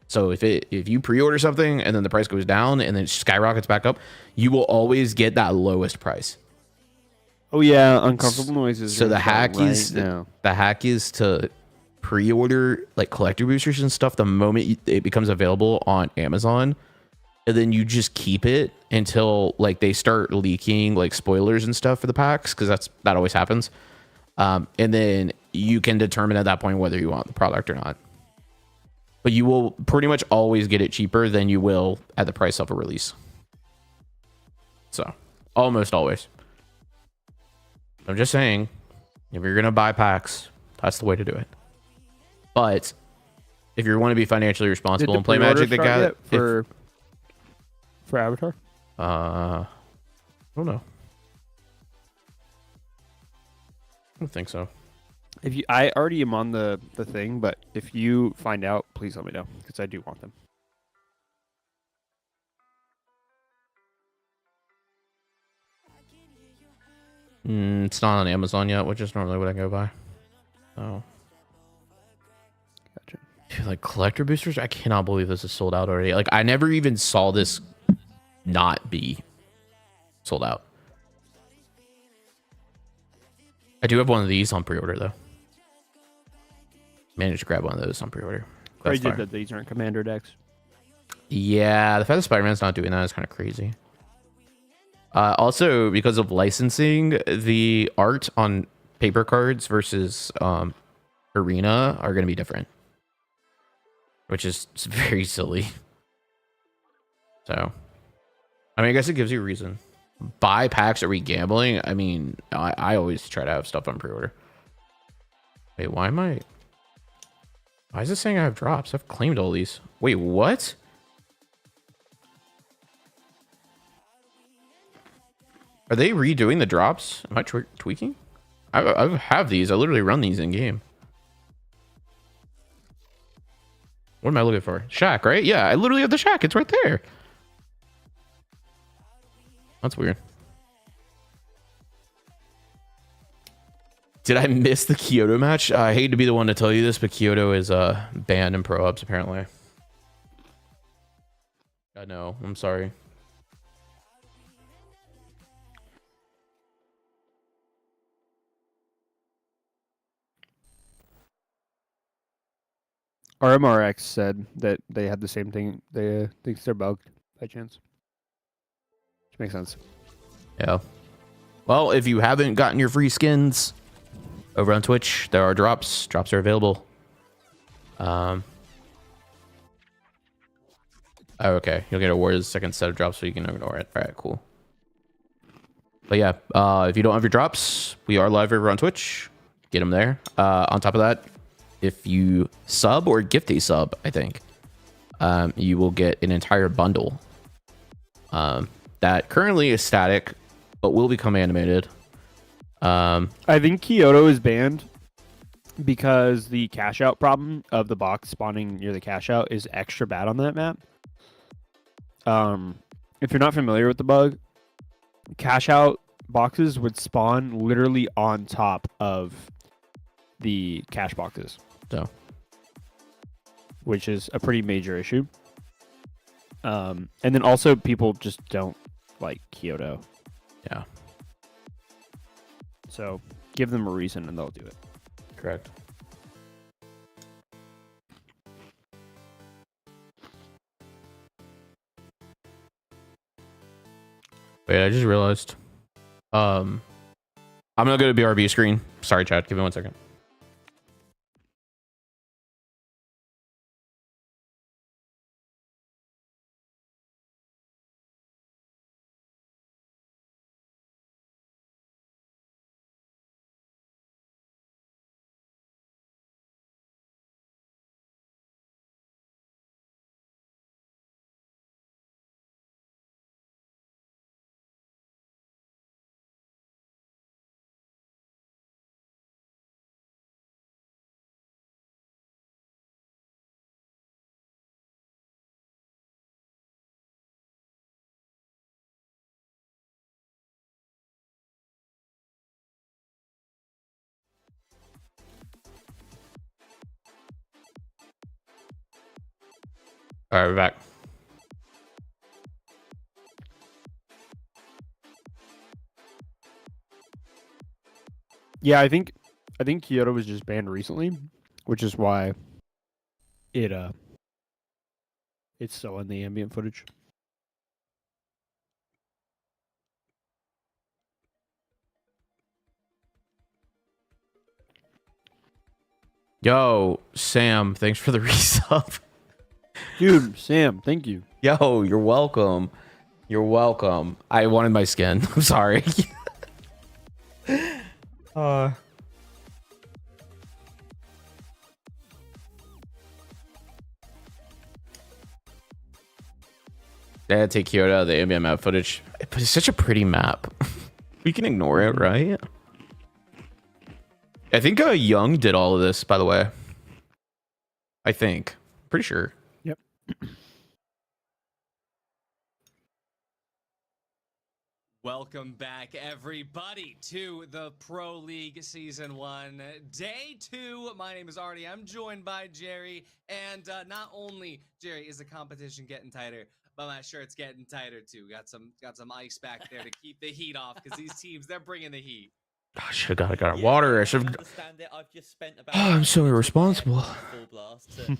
S1: so if you pre-order something and then the price goes down and then it skyrockets back up, you will always get that lowest price.
S4: Oh yeah, uncomfortable noises.
S1: So the hack is to pre-order like collector boosters and stuff the moment it becomes available on Amazon, and then you just keep it until like they start leaking like spoilers and stuff for the packs, because that always happens. And then you can determine at that point whether you want the product or not. But you will pretty much always get it cheaper than you will at the price of a release. So, almost always. I'm just saying, if you're going to buy packs, that's the way to do it. But if you want to be financially responsible and play Magic the Gathering
S4: for Avatar,
S1: I don't know. I don't think so.
S4: I already am on the thing, but if you find out, please let me know, because I do want them.
S1: It's not on Amazon yet, which is normally what I go by. Oh.
S4: Gotcha.
S1: Dude, like collector boosters, I cannot believe this is sold out already. Like I never even saw this not be sold out. I do have one of these on pre-order though. Managed to grab one of those on pre-order.
S4: Crazy that these aren't Commander decks.
S1: Yeah, the fact that Spider-Man's not doing that is kind of crazy. Also, because of licensing, the art on paper cards versus Arena are going to be different, which is very silly. So, I mean, I guess it gives you a reason. Buy packs, are we gambling? I mean, I always try to have stuff on pre-order. Wait, why is it saying I have drops? I've claimed all these. Wait, what? Are they redoing the drops? Am I tweaking? I have these. I literally run these in game. What am I looking for? Shack, right? Yeah, I literally have the Shack. It's right there. That's weird. Did I miss the Kyoto match? I hate to be the one to tell you this, but Kyoto is banned in Prohubs, apparently. I know. I'm sorry.
S4: RMRX said that they had the same thing. They think they're bugged by chance. Which makes sense.
S1: Yeah. Well, if you haven't gotten your free skins over on Twitch, there are drops. Drops are available. Oh, okay. You'll get awarded a second set of drops so you can ignore it. All right, cool. But yeah, if you don't have your drops, we are live over on Twitch. Get them there. On top of that, if you sub or gift a sub, I think, you will get an entire bundle that currently is static, but will become animated.
S4: I think Kyoto is banned because the cash out problem of the box spawning near the cash out is extra bad on that map. If you're not familiar with the bug, cash out boxes would spawn literally on top of the cash boxes.
S1: So,
S4: which is a pretty major issue. And then also people just don't like Kyoto.
S1: Yeah.
S4: So give them a reason and they'll do it.
S1: Correct. Wait, I just realized. I'm gonna go to BRB screen. Sorry, chat. Give me 1 second. All right, we're back.
S4: Yeah, I think Kyoto was just banned recently, which is why it's still in the ambient footage.
S1: Yo, Sam, thanks for the resub.
S4: Dude, Sam, thank you.
S1: Yo, you're welcome. You're welcome. I wanted my skin. I'm sorry. They had to take Kyoto out of the ambient map footage. But it's such a pretty map. We can ignore it, right? I think Young did all of this, by the way. I think. Pretty sure.
S4: Yep.
S2: Welcome back, everybody, to the Pro League Season 1, Day 2. My name is Artie. I'm joined by Jerry. And not only, Jerry, is the competition getting tighter, but my shirt's getting tighter, too. Got some ice back there to keep the heat off, because these teams, they're bringing the heat.
S1: I should have got water. I should have.
S3: I've just spent about
S1: I'm so irresponsible.
S3: Full blast to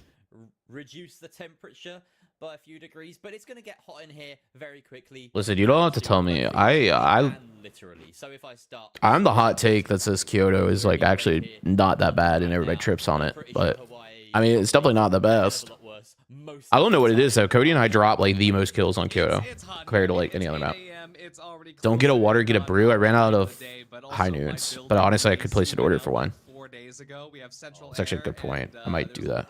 S3: reduce the temperature by a few degrees, but it's going to get hot in here very quickly.
S1: Listen, you don't have to tell me. I
S3: literally. So if I start,
S1: I'm the hot take that says Kyoto is like actually not that bad, and everybody trips on it. But I mean, it's definitely not the best. I don't know what it is though. Cody and I dropped like the most kills on Kyoto compared to like any other map. Don't get a water, get a brew. I ran out of high noons, but honestly, I could place an order for one.
S2: 4 days ago, we have Central
S1: It's actually a good point. I might do that.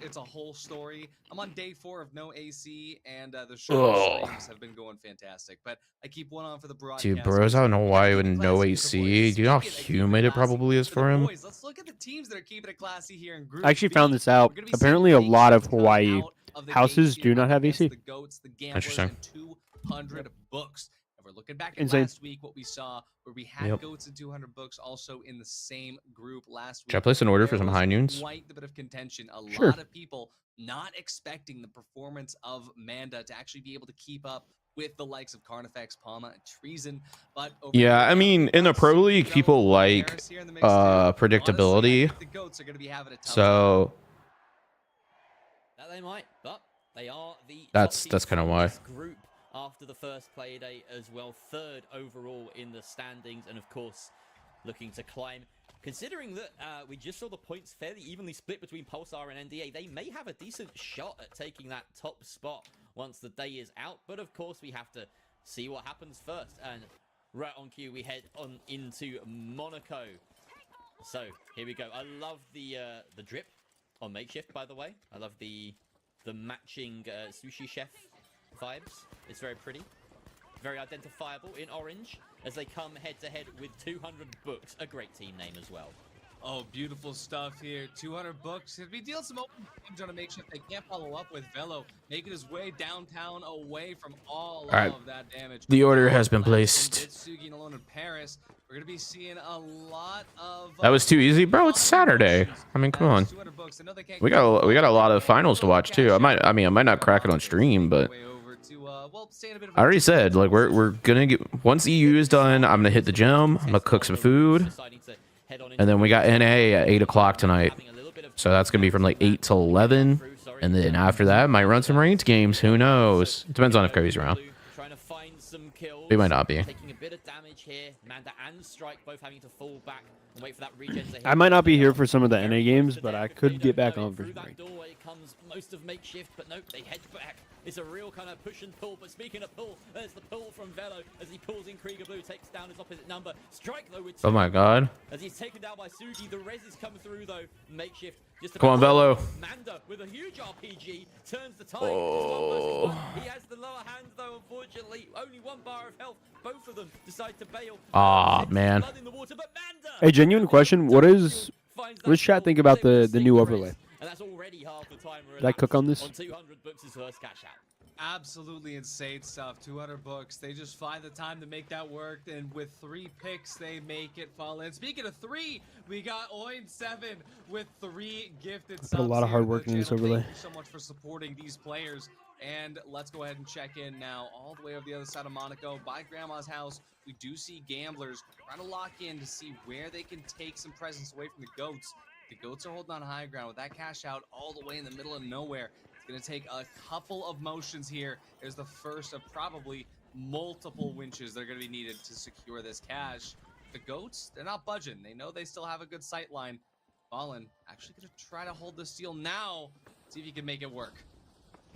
S2: It's a whole story. I'm on day 4 of no AC, and the streams have been going fantastic. But I keep one on for the broadcast.
S1: Dude, bros, I don't know why with no AC. Do you know how humid it probably is for him?
S2: Let's look at the teams that are keeping it classy here in Group
S4: I actually
S2: B.
S4: found this out. Apparently, a lot of Hawaii houses do not have AC.
S2: The goats, the gamblers,
S1: Interesting.
S2: and 200 books. And we're looking back at
S4: Insane.
S2: last week, what we saw, where we had goats and 200 books also in the same group last week.
S1: Should I place an order for some high noons?
S2: Quite a bit of contention. A
S4: Sure.
S2: lot of people not expecting the performance of Manda to actually be able to keep up with the likes of Carnifex, Palma, and Treason. But
S1: Yeah, I mean, in the Pro League, people like predictability.
S2: The goats are going to be having a tough
S1: So
S3: that they might, but they are the
S1: That's
S3: top team
S1: kinda
S3: from
S1: why.
S3: this group after the first play day as well, 3rd overall in the standings, and of course looking to climb. Considering that we just saw the points fairly evenly split between Pulsar and NDA, they may have a decent shot at taking that top spot once the day is out. But of course, we have to see what happens first. And right on cue, we head on into Monaco. So here we go. I love the drip on Makeshift, by the way. I love the matching sushi chef vibes. It's very pretty. Very identifiable in orange as they come head to head with 200 books, a great team name as well.
S2: Oh, beautiful stuff here. 200 books. If we deal some open games on a makeshift, they can't follow up with Velo, making his way downtown away from all of that damage.
S1: the order has been placed.
S2: Bitsugi and alone in Paris. We're gonna be seeing a lot of.
S1: That was too easy, bro. It's Saturday. I mean, come on.
S2: 200 books. I know they can't
S1: We got a lot of finals to watch too. I might not crack it on stream, but I already said like we're gonna get once EU is done. I'm gonna hit the gym. I'm gonna cook some food, and then we got NA at 8 o'clock tonight. So that's gonna be from like 8 to 11, and then after that, might run some ranked games. Who knows? It depends on if Cody's around. They might not be.
S3: Taking a bit of damage here. Manda and Strike both having to fall back and wait for that regen to hit.
S4: I might not be here for some of the NA games, but I could get back on for
S3: Through that
S4: ranked.
S3: doorway comes most of Makeshift, but nope, they head back. It's a real kind of push and pull, but speaking of pull, there's the pull from Velo as he pulls in Krieger Blue, takes down his opposite number. Strike though with
S1: Oh my god.
S3: as he's taken down by Sugi. The res is come through though. Makeshift just
S1: Come on, Velo.
S3: Manda with a huge RPG turns the tide.
S1: Oh.
S3: He has the lower hand though, unfortunately. Only 1 bar of health. Both of them decide to bail.
S1: Aw, man.
S3: Blood in the water, but Manda
S4: Hey, genuine question. What does
S3: finds
S4: what does
S3: that
S4: chat
S3: goal,
S4: think about
S3: but they will
S4: the new
S3: sink
S4: overlay?
S3: res. And that's already half the time.
S4: Did I cook on this?
S3: On 200 books his first cash out.
S2: Absolutely insane stuff. 200 books. They just find the time to make that work, and with 3 picks, they make it fall in. Speaking of 3, we got Oin7 with 3 gifted subs.
S4: Put a lot of
S2: here
S4: hard
S2: to the
S4: work in this
S2: channel.
S4: overlay.
S2: Thank you so much for supporting these players. And let's go ahead and check in now, all the way over the other side of Monaco, by Grandma's house. We do see gamblers trying to lock in to see where they can take some presence away from the goats. The goats are holding on high ground with that cash out all the way in the middle of nowhere. It's going to take a couple of motions here. There's the first of probably multiple winches that are going to be needed to secure this cash. The goats, they're not budging. They know they still have a good sight line. Fallen actually going to try to hold the steal now. See if he can make it work.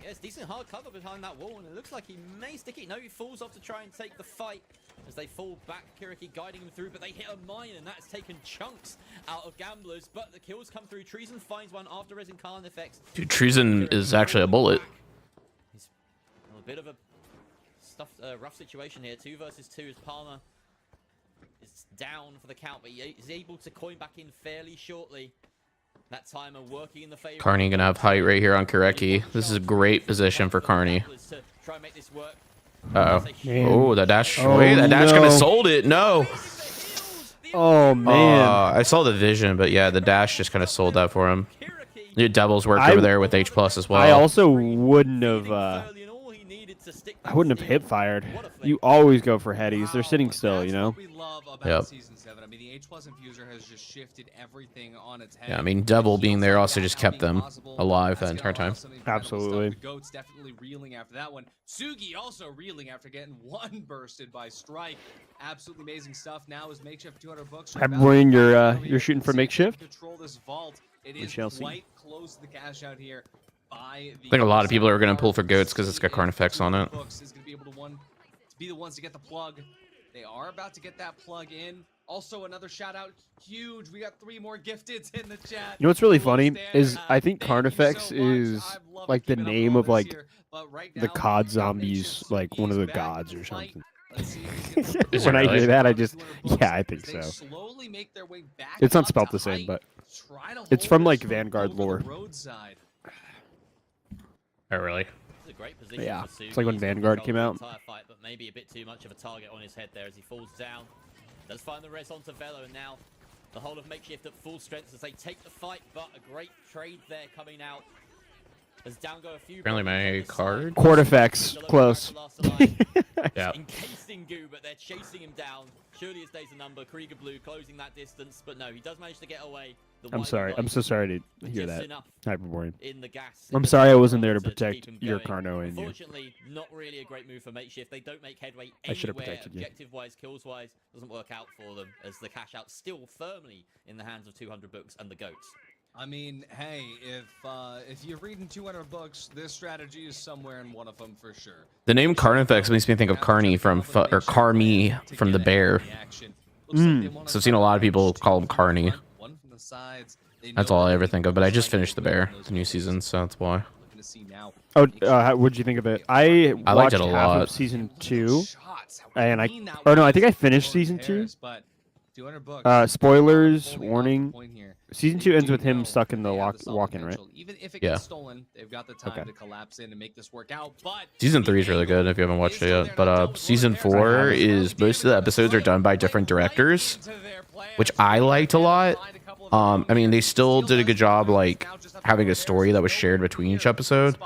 S3: Yeah, it's decent hard cover behind that wall, and it looks like he may stick it. No, he falls off to try and take the fight as they fall back. Kiriki guiding him through, but they hit a mine, and that's taken chunks out of Gamblers. But the kills come through. Treason finds one after Resin Khan effects.
S1: Dude, Treason is actually a bullet.
S3: He's in a bit of a rough situation here. 2 versus 2 as Palmer is down for the count, but he is able to coin back in fairly shortly. That timer working in the favor.
S1: Carney gonna have height right here on Kireki. This is a great position for Carney.
S3: Try and make this work.
S1: Uh oh.
S4: Man.
S1: Oh, that dash.
S4: Oh,
S1: Wait, that dash kind of
S4: no.
S1: sold it. No.
S4: Oh man.
S1: I saw the vision, but yeah, the dash just kind of sold that for him.
S3: Kiriki
S1: Your Devils worked
S4: I-
S1: over there with H plus as well.
S4: I also wouldn't have.
S3: leading early, and all he needed to stick
S4: I
S3: that
S4: wouldn't have
S3: steal.
S4: hip fired.
S3: What a flip.
S4: You always go for headies. They're sitting
S2: Wow,
S4: still, you
S2: that's
S4: know.
S2: what we love about
S1: Yep.
S2: Season 7. I mean, the H+ infuser has just shifted everything on its head.
S1: Yeah, I mean, Devil being there also just kept them alive that entire time.
S4: Absolutely.
S2: The goats definitely reeling after that one. Sugi also reeling after getting one bursted by Strike. Absolutely amazing stuff. Now is Makeshift 200 books.
S4: Everyone, you're shooting for Makeshift?
S2: Control this vault. It
S4: We
S2: is
S4: shall see.
S2: quite close to the cash out here. I
S1: think a lot of people are gonna pull for goats 'cause it's got Carnifex on it.
S2: Is going to be able to be the ones to get the plug. They are about to get that plug in. Also, another shout out, huge. We got 3 more gifteds in the chat.
S4: You know what's really funny
S2: Stand
S4: is
S2: up.
S4: I think
S2: Thank you
S4: Carnifex
S2: so much.
S4: is
S2: I've loved
S4: like the
S2: keeping up
S4: name
S2: with
S4: of
S2: all
S4: like
S2: this here, but right
S4: the
S2: now,
S4: COD
S2: Makeshift
S4: zombies, like one of the
S2: Sugi's back
S4: gods
S2: in
S4: or
S2: the fight.
S4: something.
S2: Let's see if he's gonna
S1: Is
S4: When
S1: it
S4: I
S1: really?
S4: hear that, I just
S2: 200 books
S4: yeah, I think
S2: as they
S4: so.
S2: slowly make their way back
S4: It's not
S2: up
S4: spelt
S2: to
S4: the same,
S2: height.
S4: but
S2: Try to
S4: it's
S2: hold
S4: from
S2: this
S4: like
S2: from
S4: Vanguard
S2: over the
S4: lore.
S2: roadside.
S1: Oh, really?
S3: It's a great position
S4: Yeah,
S3: for
S4: it's like when
S3: Sugi. He's got
S4: Vanguard
S3: control
S4: came
S3: of the
S4: out.
S3: entire fight, but maybe a bit too much of a target on his head there as he falls down. Does find the res onto Velo, and now the whole of Makeshift at full strength as they take the fight, but a great trade there coming out. As down go a few
S1: Apparently my
S3: bodies on the
S1: card.
S3: side.
S4: Quarterfacts,
S3: The low
S4: close.
S3: back last alive.
S1: Yeah.
S3: Encased in goo, but they're chasing him down. Surely his days a number. Krieger Blue closing that distance, but no, he does manage to get away. The
S4: I'm
S3: wide
S4: sorry. I'm
S3: body
S4: so sorry to hear
S3: just
S4: that.
S3: enough
S4: Hyperborean.
S3: in the gas.
S4: I'm
S3: in the
S4: sorry I
S3: background
S4: wasn't there to
S3: keep
S4: protect
S3: him
S4: your
S3: going.
S4: Carno and you.
S3: Unfortunately, not really a great move for Makeshift. They don't make headway
S4: I should have
S3: anywhere.
S4: protected you.
S3: Objective-wise, kills-wise, doesn't work out for them as the cash out still firmly in the hands of 200 books and the goats.
S2: I mean, hey, if you're reading 200 books, this strategy is somewhere in one of them for sure.
S1: The name Carnifex makes me think of Carney from or Carmi from the Bear. So I've seen a lot of people call him Carney. That's all I ever think of. But I just finished the Bear, the new season, so that's why.
S4: Oh, what'd you think of it? I
S1: I
S4: watched
S1: liked it a
S4: half
S1: lot.
S4: of season 2, and I think I finished season 2. Spoilers, warning. Season 2 ends with him stuck in the walk-in, right?
S2: Even if it
S1: Yeah.
S2: gets stolen, they've got the time
S4: Okay.
S2: to collapse in and make this work out. But
S1: Season 3 is really good if you haven't watched it yet. But season 4 is most of the episodes are done by different directors, which I liked a lot. I mean, they still did a good job like having a story that was shared between each episode.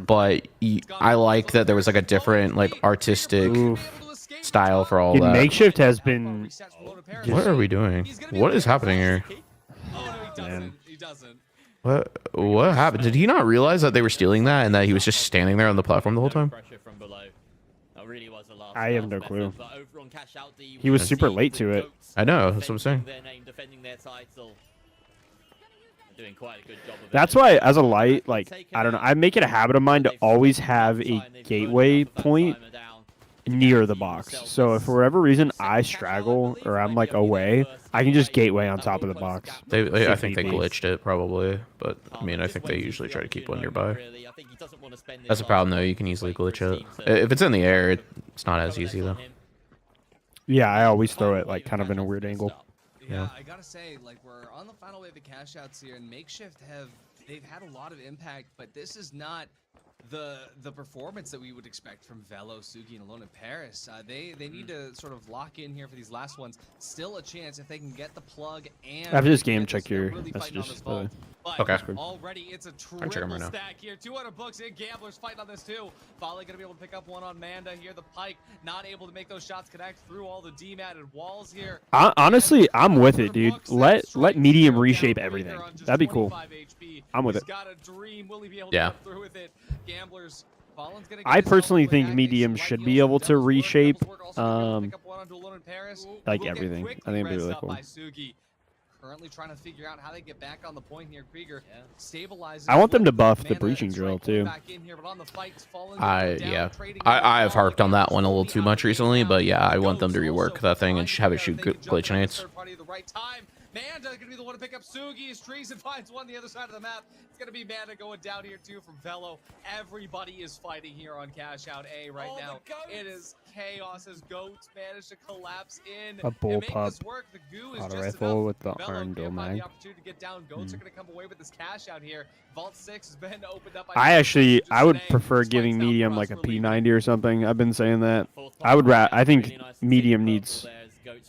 S1: But I like that there was like a different like artistic style for all
S4: Dude,
S1: that.
S4: Makeshift has been.
S1: What are we doing? What is happening here?
S2: Oh, no, he
S4: Man.
S2: doesn't. He doesn't.
S1: What happened? Did he not realize that they were stealing that and that he was just standing there on the platform the whole time?
S3: Pressure from below. That really was the last
S4: I have no clue.
S3: But over on Cash Out D,
S4: He was
S3: we
S4: super
S3: see
S4: late
S3: the
S4: to it.
S3: Goats
S1: I know, that's what I'm saying.
S3: defending their name, defending their title. Doing quite a good job of it.
S4: That's why, as a light, like, I don't know, I make it a habit of mine to always have a gateway point near the box. So if for whatever reason I straggle or I'm like away, I can just gateway on top of the box.
S1: I think they
S4: need be.
S1: glitched it probably, but I mean, I think they usually try to keep one nearby. That's a problem though. You can easily glitch it. If it's in the air, it's not as easy though.
S4: Yeah, I always throw it like kind of in a weird angle.
S2: Yeah, I gotta say, like, we're on the final wave of cash outs here, and Makeshift they've had a lot of impact, but this is not the performance that we would expect from Velo, Sugi, and Alone in Paris. They need to sort of lock in here for these last ones. Still a chance if they can get the plug and
S4: After this game, check
S2: they're
S4: your
S2: really fighting on
S4: messages.
S2: this vault. But
S1: Okay.
S2: already it's a
S1: checking
S2: triple
S1: right now.
S2: stack here. 200 books and Gamblers fighting on this too. Volley gonna be able to pick up one on Manda here. The Pike not able to make those shots connect through all the dematted walls here.
S4: Honestly, I'm with it, dude. Let medium reshape everything. That'd be cool. I'm with it.
S1: Yeah.
S4: I personally think medium should be able to reshape, like everything. I think it'd be really cool.
S2: Currently trying to figure out how they get back on the point here. Krieger stabilizes.
S4: I want them to buff the
S2: Manda
S4: breaching
S2: and
S4: drill
S2: Strike going
S4: too.
S2: back in here, but on the fights, falling down,
S1: Yeah.
S2: trading
S1: I have
S2: ball.
S1: harped on that one a little too much recently, but yeah, I want them to rework that thing and have it shoot glitch nades.
S2: Manda gonna be the one to pick up Sugi's trees and finds one the other side of the map. It's gonna be Manda going down here too from Velo. Everybody is fighting here on Cash Out A right now. It is chaos as Goats manage to collapse in.
S4: A bull
S2: and make
S4: pup
S2: this work. The goo is
S4: auto
S2: just
S4: rifle
S2: enough.
S4: with the
S2: Velo
S4: iron
S2: can't
S4: dual
S2: find
S4: mag.
S2: the opportunity to get down. Goats are gonna come away with this Cash Out here. Vault 6 has been opened up.
S4: I would prefer giving medium like a P90 or something. I've been saying that. I think medium needs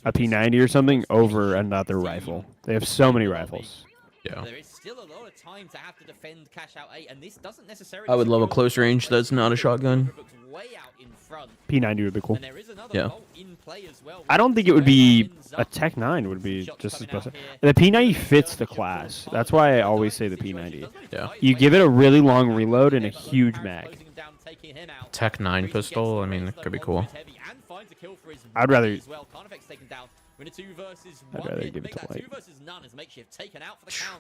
S4: a P90 or something over another rifle. They have so many rifles.
S1: Yeah.
S3: There is still a lot of time to have to defend Cash Out A, and this doesn't necessarily.
S1: I would love a close range that's not a shotgun.
S3: Way out in front.
S4: P90 would be cool.
S3: And there is another
S1: Yeah.
S3: vault in play as well.
S4: I don't think it would be a Tech 9 would be just as best. The P90 fits the class. That's why I always say the P90.
S1: Yeah.
S4: You give it a really long reload and a huge mag.
S1: Tech 9 pistol, I mean, it could be cool.
S4: I'd rather
S3: I'd
S4: rather give it to Light.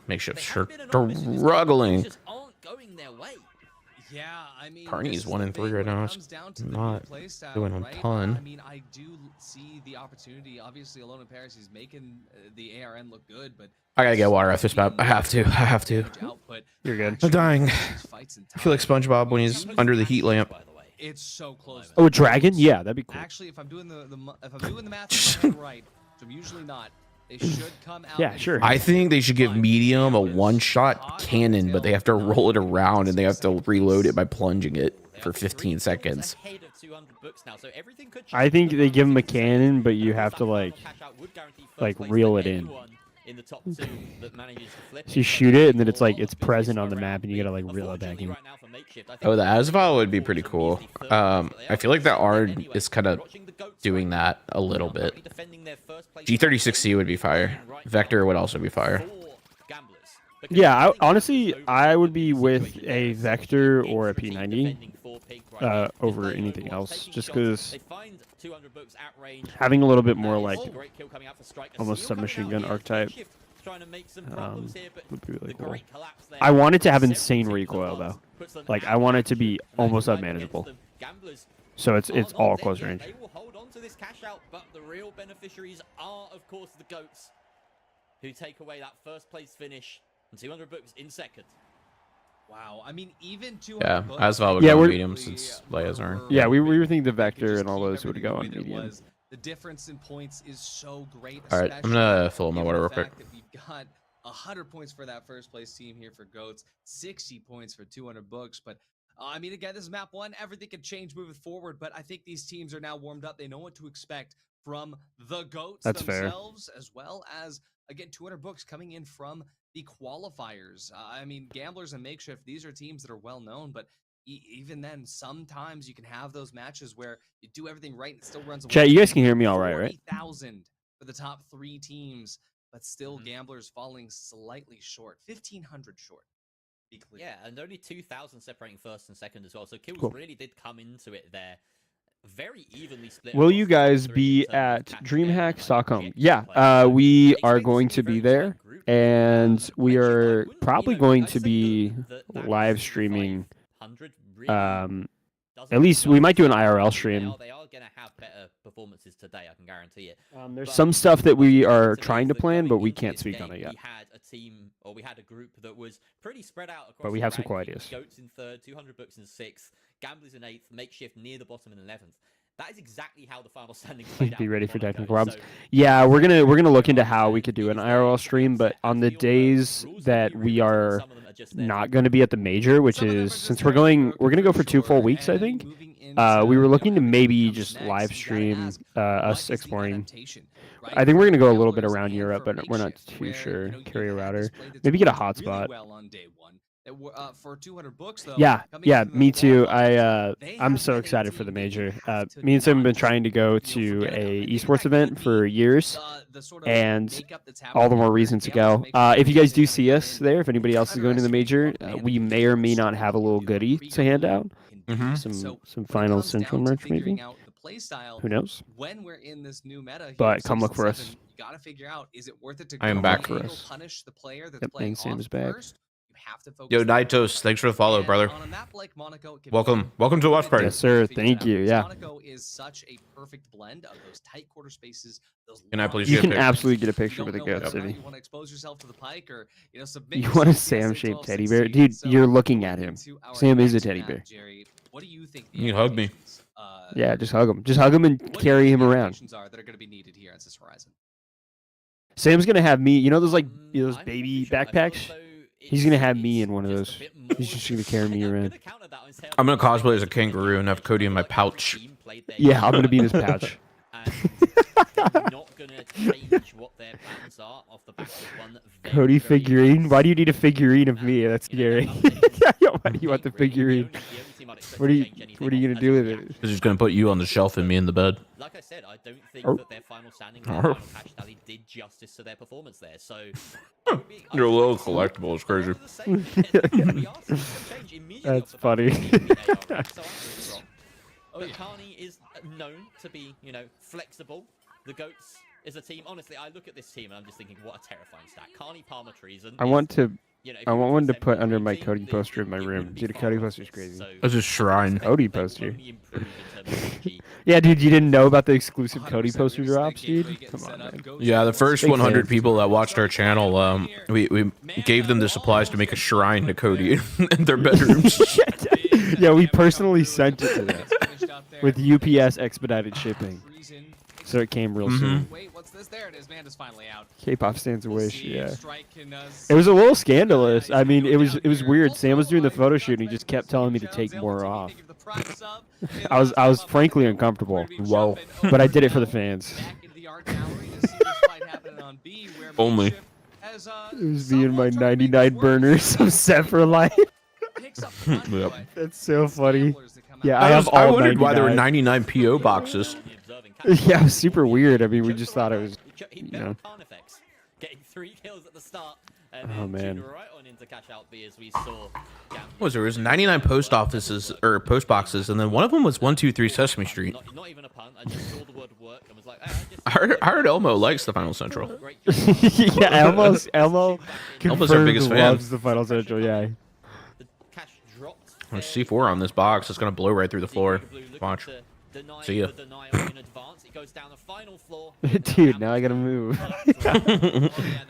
S1: Makeshift struggling.
S3: Just aren't going their way.
S2: Yeah, I mean,
S1: Carney's
S2: this is
S1: 1
S2: the
S1: and 3
S2: thing
S1: right
S2: when it
S1: now.
S2: comes
S1: It's
S2: down to the
S1: not
S2: new play style,
S1: doing a
S2: right?
S1: ton.
S2: I mean, I do see the opportunity. Obviously, Alone in Paris is making the ARN look good, but
S1: I gotta get water off this map. I have to.
S2: output.
S4: You're good.
S1: I'm dying.
S2: These fights in
S1: I feel like
S2: time.
S1: SpongeBob when he's under the heat lamp.
S3: By the way.
S2: It's so close.
S4: Oh, a dragon? Yeah, that'd be cool.
S2: Actually, if I'm doing if I'm doing the math in my head right, which I'm usually not, they should come out.
S4: Yeah,
S2: in
S4: sure.
S1: I think they should give medium a one-shot cannon, but they have to roll it around and they have to reload it by plunging it for 15 seconds.
S3: Ahead of 200 books now, so everything could
S4: I think
S3: change.
S4: they give him a cannon, but you have to like
S3: Cash Out would guarantee first
S4: like,
S3: place
S4: reel
S3: for
S4: it in.
S3: anyone in the top two that manages to flip
S4: So you
S3: it.
S4: shoot it, and then it's like
S3: Or
S4: it's
S3: the
S4: present on the
S3: around
S4: map, and you gotta like
S3: B.
S4: reel it back in.
S3: Unfortunately, right now for Makeshift, I think
S1: Oh, the
S3: that's
S1: Asval would be pretty cool.
S3: unfortunately third, but they
S1: I feel like the
S3: are
S1: Ard
S3: anyway.
S1: is kind of
S3: Watching the Goats
S1: doing
S3: right
S1: that a little
S3: now,
S1: bit.
S3: currently defending their first place
S1: G36C would be fire. Vector would also be fire.
S3: for Gamblers. Because
S4: Yeah,
S3: I think
S4: honestly,
S3: over
S4: I would be
S3: the
S4: with
S3: season,
S4: a
S3: so
S4: Vector
S3: it's
S4: or a
S3: defending
S4: P90
S3: for Pig right now.
S4: over
S3: They know
S4: anything
S3: what's
S4: else,
S3: taking
S4: just
S3: shots.
S4: because
S3: They find 200 books at range.
S4: having a little bit more
S3: That
S4: like
S3: is a great kill coming out for Strike. A
S4: almost
S3: steal coming
S4: submachine
S3: out
S4: gun
S3: here.
S4: archetype,
S3: Makeshift trying to make some problems here, but
S4: would be really
S3: the
S4: cool.
S3: great collapse there.
S4: I want it to have insane
S3: 17
S4: recoil
S3: kills
S4: though.
S3: puts them
S4: Like
S3: at
S4: I want it to
S3: match,
S4: be
S3: and that's
S4: almost
S3: right
S4: unmanageable.
S3: against them. Gamblers
S4: So it's
S3: are
S4: all
S3: not
S4: close
S3: dead yet.
S4: range.
S3: They will hold on to this cash out, but the real beneficiaries are, of course, the Goats, who take away that first place finish and 200 books in second.
S2: Wow, I mean, even 200
S1: Yeah,
S2: books.
S1: Asval would
S4: Yeah,
S1: go
S4: we're-
S1: medium since Leia's aren't.
S4: Yeah, we were thinking the
S2: They could
S4: Vector
S2: just
S4: and all
S2: keep
S4: those would
S2: everything
S4: go
S2: the
S4: on
S2: way that it
S4: medium.
S2: was. The difference in points is so great.
S1: All right, I'm gonna fill up my
S2: given
S1: water
S2: the
S1: real quick.
S2: fact that we've got 100 points for that first place team here for Goats, 60 points for 200 books. But I mean, again, this is map one. Everything can change moving forward. But I think these teams are now warmed up. They know what to expect from the Goats
S4: That's fair.
S2: themselves, as well as again 200 books coming in from the qualifiers. I mean, Gamblers and Makeshift. These are teams that are well known, but even then, sometimes you can have those matches where you do everything right and it still runs away.
S4: Chat, you guys can hear me all right, right?
S2: 40,000 for the top three teams, but still Gamblers falling slightly short, 1,500 short. Be clear.
S3: Yeah, and only 2,000 separating first and second as well. So kills
S4: Cool.
S3: really did come into it there very evenly split.
S4: Will
S3: across
S4: you
S3: the top
S4: guys
S3: three
S4: be
S3: in terms of
S4: at
S3: catch
S4: DreamHack
S3: game,
S4: Stockholm?
S3: objective
S4: Yeah,
S3: play. So
S4: we
S3: expect
S4: are
S3: this
S4: going
S3: to
S4: to
S3: be
S4: be
S3: a very
S4: there,
S3: tight group.
S4: and we
S3: Chip, I
S4: are
S3: wouldn't,
S4: probably
S3: you know,
S4: going
S3: I'd
S4: to
S3: say
S4: be
S3: that
S4: live
S3: rank
S4: streaming.
S3: 500 really doesn't
S4: At least
S3: go
S4: we might do an
S3: so
S4: IRL
S3: badly.
S4: stream.
S3: They are going to have better performances today, I can guarantee it.
S4: There's
S3: But
S4: some stuff that
S3: what's
S4: we
S3: interesting
S4: are
S3: to me
S4: trying
S3: is
S4: to
S3: that
S4: plan,
S3: going
S4: but we
S3: into
S4: can't
S3: this
S4: speak on
S3: game,
S4: it yet.
S3: we had a team, or we had a group that was pretty spread out across
S4: But we
S3: the
S4: have some cool
S3: rankings.
S4: ideas.
S3: Goats in 3rd, 200 books in 6th, Gamblers in 8th, Makeshift near the bottom in 11th. That is exactly how the final standings played out.
S4: Be ready for
S3: Monaco.
S4: technical problems.
S3: So,
S4: Yeah, we're gonna look into how we
S3: and
S4: could do
S3: it
S4: an
S3: is
S4: IRL
S3: there,
S4: stream,
S3: as
S4: but on the
S3: we all know,
S4: days
S3: rules can
S4: that
S3: be
S4: we
S3: rewritten, and
S4: are
S3: some of them are just there
S4: not
S3: to
S4: going to be at the major, which
S2: Some of them are
S4: is
S2: just
S4: since
S2: there
S4: we're
S2: to be
S4: gonna go for 2 full
S2: sure,
S4: weeks, I
S2: and
S4: think.
S2: moving into,
S4: We were
S2: you know,
S4: looking to
S2: everything that
S4: maybe
S2: comes
S4: just
S2: next,
S4: live
S2: you gotta
S4: stream
S2: ask,
S4: us
S2: what is the
S4: exploring.
S2: adaptation, right,
S4: I think we're
S2: for
S4: gonna go a little bit
S2: Gamblers
S4: around
S2: and
S4: Europe,
S2: for
S4: but we're not
S2: Makeshift,
S4: too
S2: where,
S4: sure.
S2: you know,
S4: Carry a
S2: you had
S4: router,
S2: this play that's
S4: maybe get a
S2: worked really
S4: hotspot.
S2: well on day one. For 200 books though.
S4: Yeah,
S2: coming
S4: yeah,
S2: into the
S4: me too.
S2: qualifiers, they
S4: I'm
S2: have
S4: so
S2: been a
S4: excited for the
S2: team that you
S4: major.
S2: have to
S4: Me and Sam have
S2: not,
S4: been trying to go to
S2: forget about.
S4: a
S2: And maybe
S4: esports
S2: that
S4: event
S2: could
S4: for
S2: be
S4: years,
S2: the sort of
S4: and
S2: makeup that's
S4: all the
S2: happening
S4: more
S2: here, where
S4: reason to
S2: Gamblers
S4: go.
S2: and Makeshift
S4: If you guys
S2: really
S4: do
S2: kinda
S4: see
S2: come
S4: us
S2: in
S4: there, if
S2: and
S4: anybody else is going to the
S2: underestimate
S4: major,
S2: what
S4: we
S2: Band
S4: may or may
S2: so
S4: not have a little
S2: do,
S4: goodie
S2: Kriga
S4: to hand
S2: Blue
S4: out.
S2: can
S1: Mhm.
S2: do.
S4: Some
S2: So
S4: some
S2: when it
S4: Finals
S2: comes
S4: Central
S2: down to
S4: merch
S2: figuring
S4: maybe.
S2: out the play style,
S4: Who knows?
S2: when we're in this new meta here,
S4: But come look
S2: 6
S4: for
S2: and
S4: us.
S2: 7, you gotta figure out, is it worth it to
S1: I am
S2: go
S1: back.
S2: and
S4: For us.
S2: punish the player that's
S4: Yep,
S2: playing
S4: and Sam
S2: off
S4: is back.
S2: first? You have to focus
S1: Yo,
S2: there
S1: Naitos,
S2: first.
S1: thanks for the follow,
S2: And
S1: brother.
S2: on a map like Monaco, it can
S1: Welcome.
S2: be
S1: Welcome to
S2: really
S1: Watch Party.
S4: Yes, sir.
S2: difficult to figure
S4: Thank
S2: that
S4: you.
S2: out, because
S4: Yeah.
S2: Monaco is such a perfect blend of those tight quarter spaces, those
S1: Can I
S2: long
S1: please
S4: You
S1: get a
S4: can
S1: picture?
S4: absolutely get a
S2: you
S4: picture
S2: don't
S4: with a
S2: know
S4: goat
S2: whether or not
S4: city.
S2: you want to expose yourself to the pike or, you know, submit
S4: You want a
S2: yourself. Yes,
S4: Sam-shaped
S2: it's
S4: teddy bear,
S2: 12-16.
S4: dude?
S2: So
S4: You're looking
S2: going
S4: at him.
S2: into our
S4: Sam is a
S2: next
S4: teddy
S2: map,
S4: bear.
S2: Jerry, what do you think the
S1: You hug me.
S2: adaptations,
S4: Yeah, just hug him. Just hug him and
S2: what do you
S4: carry
S2: think
S4: him
S2: the
S4: around.
S2: adaptations are that are going to be needed here at this horizon?
S4: Sam's gonna have me. You know those those
S3: I'm not
S4: baby
S3: too sure. I feel
S4: backpacks?
S3: as though
S4: He's gonna
S3: it's-
S4: have me
S3: it's
S4: in one of
S3: just a
S4: those.
S3: bit more
S4: He's just gonna carry me
S3: I'm
S4: around.
S3: gonna counter that and say
S1: I'm gonna
S3: I think
S1: cosplay as a
S3: it's been
S1: kangaroo and have Cody in my pouch.
S3: team played their
S4: Yeah,
S3: game
S4: I'm gonna be in his
S3: well,
S4: pouch.
S3: and they're not gonna change what their plans are off the back of one very,
S4: Cody
S3: very
S4: figurine?
S3: nice
S4: Why do you need a figurine of me? That's
S3: you know,
S4: scary. Why do you want the
S3: really,
S4: figurine?
S3: the only team I'd expect
S4: What
S3: to
S4: are you
S3: change anything
S4: What are you
S3: off
S4: gonna
S3: as
S4: do
S3: a
S4: with it?
S3: reaction.
S1: He's just gonna put you on the shelf and me in the bed.
S3: Like I said, I don't think
S4: Oh.
S3: that their final standing, their final cash tally did justice to their performance there. So
S1: You're a little collectible. It's crazy.
S4: That's funny.
S3: But Carney is known to be, you know, flexible. The Goats is a team. Honestly, I look at this team and I'm just thinking, what a terrifying stack. Carney, Palmer, Treason.
S4: I want to.
S3: You know,
S4: I want one to put under my Cody poster in my room. Dude, a Cody poster's crazy.
S1: That's a shrine.
S4: Cody poster. Yeah, dude, you didn't know about the exclusive Cody poster drops, dude? Come on, man.
S1: Yeah, the first
S4: Big
S1: 100
S4: fan.
S1: people that watched our channel, we gave them the supplies to make a shrine to Cody in their bedrooms.
S4: Yeah, we personally sent it to them with UPS expedited shipping, so it came real soon.
S2: Wait, what's this? There it is. Man is finally out.
S4: K-pop stands a
S2: We'll
S4: wish.
S2: see if
S4: Yeah.
S2: Strike can,
S4: It was a little scandalous. I mean, it was weird. Sam was doing the photo shoot and he just kept telling me to take more off. I was frankly uncomfortable.
S1: Wow.
S4: But I did it for the fans.
S1: Only.
S4: It was me and my 99 burners of set for life.
S1: Yep.
S4: That's so funny. Yeah, I have all
S1: I wondered why there were
S4: 99.
S1: 99 PO boxes.
S4: Yeah, it was super weird. I mean, we just thought it was, you know.
S3: Getting 3 kills at the start.
S4: Oh, man.
S3: Right on into cash out B as we saw.
S1: What was there? It was 99 post offices or post boxes, and then one of them was 123 Sesame Street.
S3: Not even a pun. I just saw the word work and was like, hey,
S1: I heard Elmo likes the Final Central.
S3: great job.
S4: Yeah, Elmo
S1: Elmo's our biggest fan.
S4: loves the Final Central, yeah.
S3: The cash dropped.
S1: There's C4 on this box. It's gonna blow right through the floor.
S3: Blue looking
S1: Watch.
S3: to deny
S1: See ya.
S3: the denial in advance. It goes down the final floor.
S4: Dude, now I gotta move.
S3: Yeah,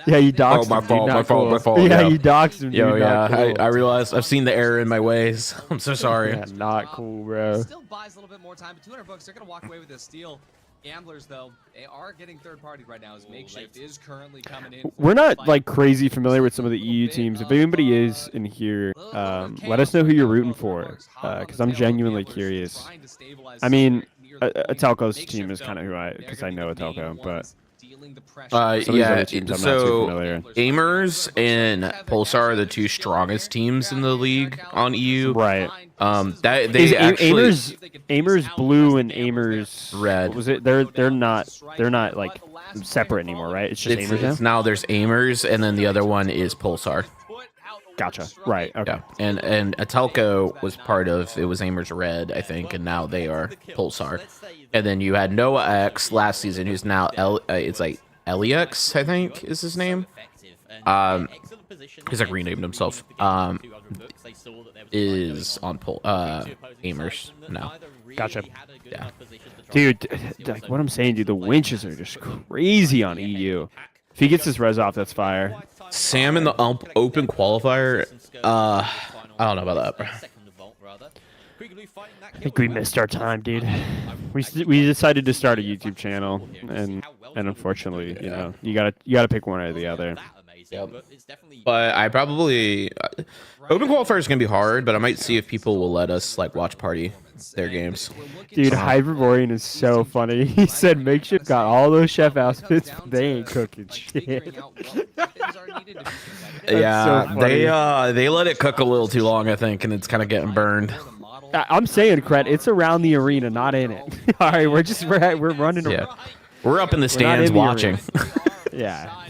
S4: Yeah, you doxed
S1: Oh, my
S4: him, dude,
S1: fault,
S4: not
S1: my fault,
S4: cool.
S1: my fault,
S4: Yeah,
S1: yeah.
S4: you doxed him, dude,
S1: Yo, yeah,
S4: not cool.
S1: I realized I've seen the error in my ways. I'm so sorry.
S4: Yeah, not cool, bro.
S2: Still buys a little bit more time, but 200 bucks, they're going to walk away with this steal. Gamblers, though, they are getting third party right now as Makeshift is currently coming in.
S4: We're not like crazy familiar with some of the EU teams. If anybody is in here, let us know who you're rooting for, because I'm genuinely curious. I mean, Atelco's team is kind of who because I know Atelco, but some of these
S1: Yeah,
S4: other teams I'm not too
S1: so
S4: familiar.
S1: Aimers and Pulsar are the two strongest teams in the league on EU.
S4: Right.
S1: That
S4: Is
S1: they actually
S4: Aimers blue and Aimers
S1: Red.
S4: What was it? They're not like separate anymore, right? It's just Aimers
S1: it's now there's Aimers and then the other one is Pulsar.
S4: Gotcha. Right. Okay.
S1: Yeah, and Atelco was part of it was Amers Red, I think, and now they are Pulsar. And then you had Noah X last season, who's now it's like Eliex, I think, is his name. He's like renamed himself. Is on Amers now.
S4: Gotcha.
S1: Yeah.
S4: Dude, like what I'm saying, dude, the winches are just crazy on EU. If he gets his res off, that's fire.
S1: Sam in the open qualifier, I don't know about that, bro.
S4: I think we missed our time, dude. We decided to start a YouTube channel, and unfortunately, you know, you gotta pick one or the other.
S1: Yep. But I probably open qualifier is gonna be hard, but I might see if people will let us like watch party their games.
S4: Dude, Hyperborean is so funny. He said Makeshift got all those chef outfits, but they ain't cooking shit.
S1: Yeah,
S4: so
S1: they let it cook a little too long, I think, and it's kind of getting burned.
S4: I'm saying, Cret, it's around the arena, not in it. All right, we're running.
S1: Yeah, we're up in the
S4: We're not
S1: stands
S4: in the
S1: watching.
S4: Yeah.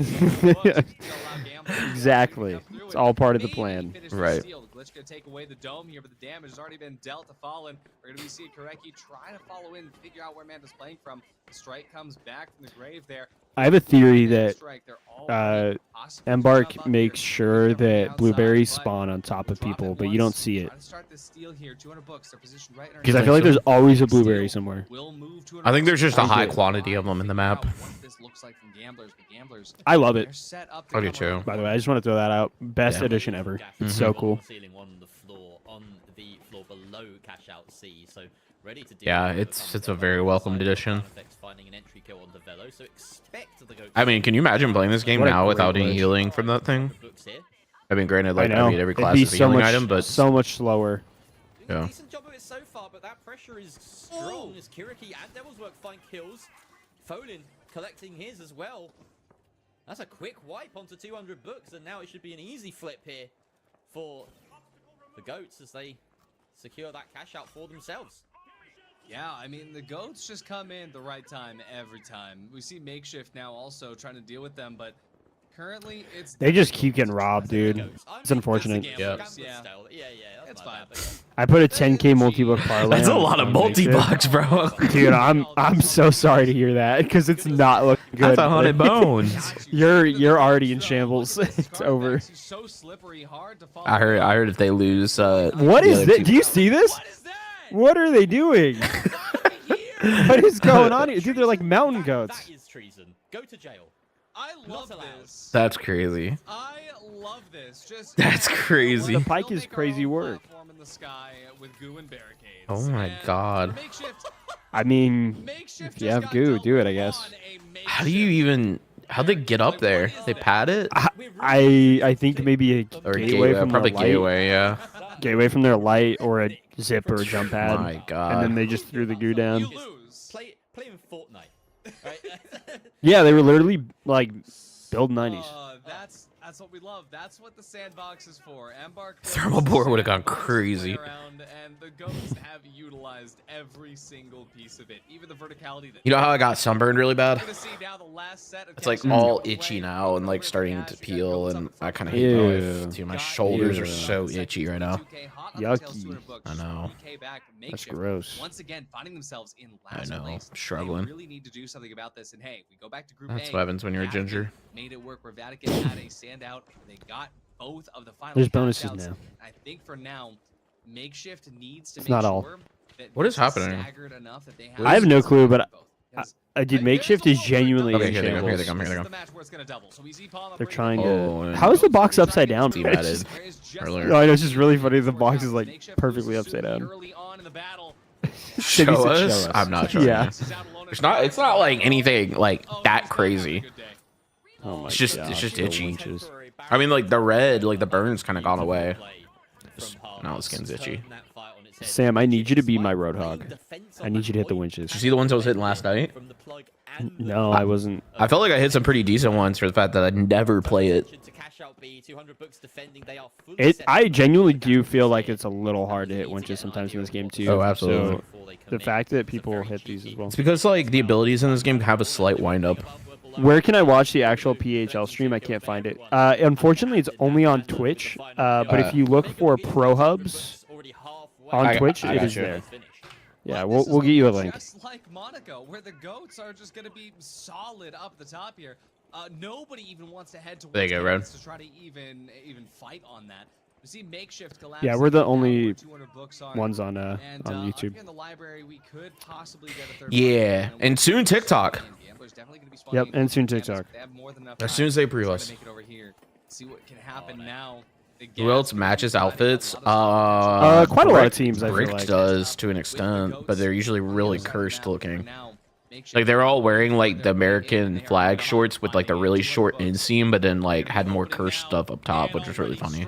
S4: Exactly. It's all part of the plan.
S1: Right.
S2: Glitch gonna take away the dome here, but the damage has already been dealt to Fallen. We're gonna be seeing Koreki try to follow in, figure out where Manta's playing from. The strike comes back from the grave there.
S4: I have a theory that Embark makes sure that blueberries spawn on top of people, but you don't see it. Because I feel like there's always a blueberry somewhere.
S1: I think there's just a high quantity of them in the map.
S4: I love it.
S1: I do too.
S4: By the way, I just want to throw that out. Best edition ever. It's so cool.
S1: Yeah, it's a very welcomed addition. I mean, can you imagine playing this game
S4: What a
S1: now
S4: great
S1: without any
S4: glitch.
S1: healing from that thing? I mean, granted,
S4: I
S1: like
S4: know.
S1: I mean, every
S4: It'd
S1: class
S4: be
S1: is a
S4: so
S1: healing
S4: much,
S1: item, but
S4: so much slower.
S1: yeah.
S3: Decent job of it so far, but that pressure is strong as Kiriki and Devil's Work find kills. Folin collecting his as well. That's a quick wipe onto 200 books, and now it should be an easy flip here for the Goats as they secure that cash out for themselves.
S2: Yeah, I mean, the Goats just come in the right time every time. We see Makeshift now also trying to deal with them, but currently it's...
S4: They just keep getting robbed, dude. It's unfortunate.
S3: Yeah,
S2: It's
S3: that's
S2: fine.
S3: not bad,
S4: I put a 10k multi-book parlay.
S1: That's a
S4: on-
S1: lot of
S4: on Makeshift.
S1: multi-bucks, bro.
S4: Dude, I'm so sorry to hear that because it's not looking good.
S1: That's 100 bones.
S4: You're already in shambles. It's over.
S1: I heard if they lose,
S4: What
S1: the
S4: is
S1: other
S4: this?
S1: two-
S4: Do you see this? What are they doing? What is going on here? Dude, they're like mountain goats.
S3: That is treason. Go to jail.
S2: I love
S3: Not allowed.
S2: this.
S1: That's crazy.
S2: I love this. Just
S1: That's crazy.
S4: The pike is crazy work.
S2: In the sky with goo and barricades.
S1: Oh my
S2: And
S1: God.
S2: Makeshift,
S4: I mean,
S2: Makeshift
S4: if you
S2: just
S4: have
S2: got
S4: goo,
S2: dealt
S4: do it, I
S2: on
S4: guess.
S2: a
S1: How do you even? How'd they get up there? They pad it
S4: I think maybe a
S1: or
S4: gateway from
S1: probably
S4: their light,
S1: gateway? Yeah.
S4: gateway from their light, or a zip or a jump pad.
S1: My God.
S4: And then they just threw the goo down.
S2: You lose.
S3: Play in Fortnite. Right?
S4: Yeah, they were literally like build 90s.
S2: That's what we love. That's what the sandbox is for. Embark
S1: Thermal bore would've gone crazy.
S2: Around, and the Goats have utilized every single piece of it, even the verticality. That
S1: You know how I got sunburned really bad?
S2: Gonna see now the last set of
S1: It's like
S2: cash
S1: all
S2: out
S1: itchy
S2: away.
S1: now and like starting to peel, and I kind of hate my life
S4: Ew.
S1: too. My shoulders are
S4: Ew.
S1: so itchy right now.
S4: Yucky.
S1: I know.
S4: That's gross.
S2: Once again, finding themselves in
S1: I
S2: last
S1: know.
S2: place.
S1: Struggling.
S2: They really need to do something about this. And hey, we go back to Group
S1: That's
S2: A.
S1: what happens when you're a
S2: Vatican
S1: ginger.
S2: Made it work where Vatican had a standout. They got both of the final.
S4: There's bonuses
S2: cash outs.
S4: now.
S2: I think for now, Makeshift needs to
S4: It's
S2: make
S4: not all.
S2: sure that
S1: What is
S2: this
S1: happening?
S2: staggered enough that they
S4: I have no clue, but
S2: Because
S4: dude, Makeshift is genuinely
S1: Okay,
S4: in
S1: here they go, here they
S4: shambles.
S1: come, here they
S2: this
S1: go.
S2: is the match where it's gonna double. So he's
S4: They're trying
S1: Oh,
S4: to.
S1: and-
S4: How is the box upside down?
S1: Steve
S4: It's
S1: added
S4: just-
S1: earlier.
S4: No, I know, it's just really funny. The box is like perfectly upside down.
S2: Early on in the battle.
S4: Should
S1: Show
S4: we
S1: us?
S4: say show us?
S1: I'm not showing
S4: Yeah.
S1: you. It's not like anything like that crazy.
S4: Oh my
S1: It's just
S4: gosh,
S1: just
S4: the
S1: itchy.
S4: winches.
S1: I mean, like the red, like the burn's kind of gone away. Now the skin's itchy.
S4: Sam, I need you to be my Roadhog. I need you to hit the winches.
S1: Did you see the ones I was hitting last night?
S4: No, I wasn't.
S1: I felt like I hit some pretty decent ones for the fact that I'd never play it.
S4: I genuinely do feel like it's a little hard to hit winches sometimes in this game too.
S1: Oh, absolutely.
S4: So the fact that people hit these as well.
S1: It's because like the abilities in this game have a slight wind up.
S4: Where can I watch the actual PHL stream? I can't find it. Unfortunately, it's only on Twitch. But if you look for Prohubs on Twitch,
S1: I
S4: it
S1: got
S4: is
S1: you.
S4: there. Yeah,
S2: But this
S4: we'll
S2: is
S4: get you a
S2: looking
S4: link.
S2: Just like Monaco, where the goats are just going to be solid up the top here. Nobody even wants to head towards
S1: There you go, Red.
S2: to try to even fight on that. We see makeshift collapse.
S4: Yeah, we're the
S2: right now,
S4: only
S2: where 200 books are.
S4: Ones on
S2: And
S4: on
S2: up here
S4: YouTube.
S2: in the library, we could possibly get a third
S1: Yeah,
S2: party.
S1: and soon TikTok.
S2: Gamblers definitely gonna be
S4: Yep,
S2: spawning
S4: and soon
S2: Gamblers,
S4: TikTok.
S2: they have more than enough
S1: As
S2: time
S1: soon as they
S2: to
S1: pre
S2: try
S1: us.
S2: to make it over here. See what can happen now. The
S1: Who else
S2: gas
S1: matches
S2: providing
S1: outfits?
S2: a lot of
S4: Quite a lot of
S1: Brick-
S4: teams, I feel
S1: Brick
S4: like.
S1: does to an extent, but they're usually really cursed looking. Like they're all wearing like the American flag shorts with like the really short inseam, but then like had more cursed stuff up top, which was really funny.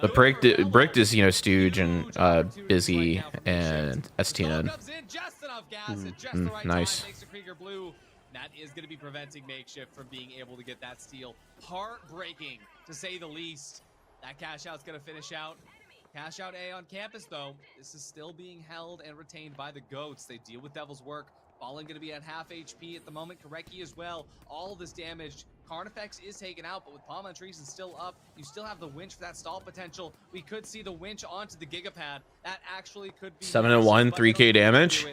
S1: But Brick is, you know, Stooge and Busy and STN. Nice.
S2: That is going to be preventing Makeshift from being able to get that steal. Heartbreaking, to say the least. That cash out's going to finish out. Cash out A on campus, though. This is still being held and retained by the GOATs. They deal with Devil's Work. Fallen going to be at half HP at the moment. Koreki as well. All this damage. Carnifex is taken out, but with Palm and Treason still up, you still have the winch for that stall potential. We could see the winch onto the Gigapad. That actually could be
S1: 7-1, 3K damage.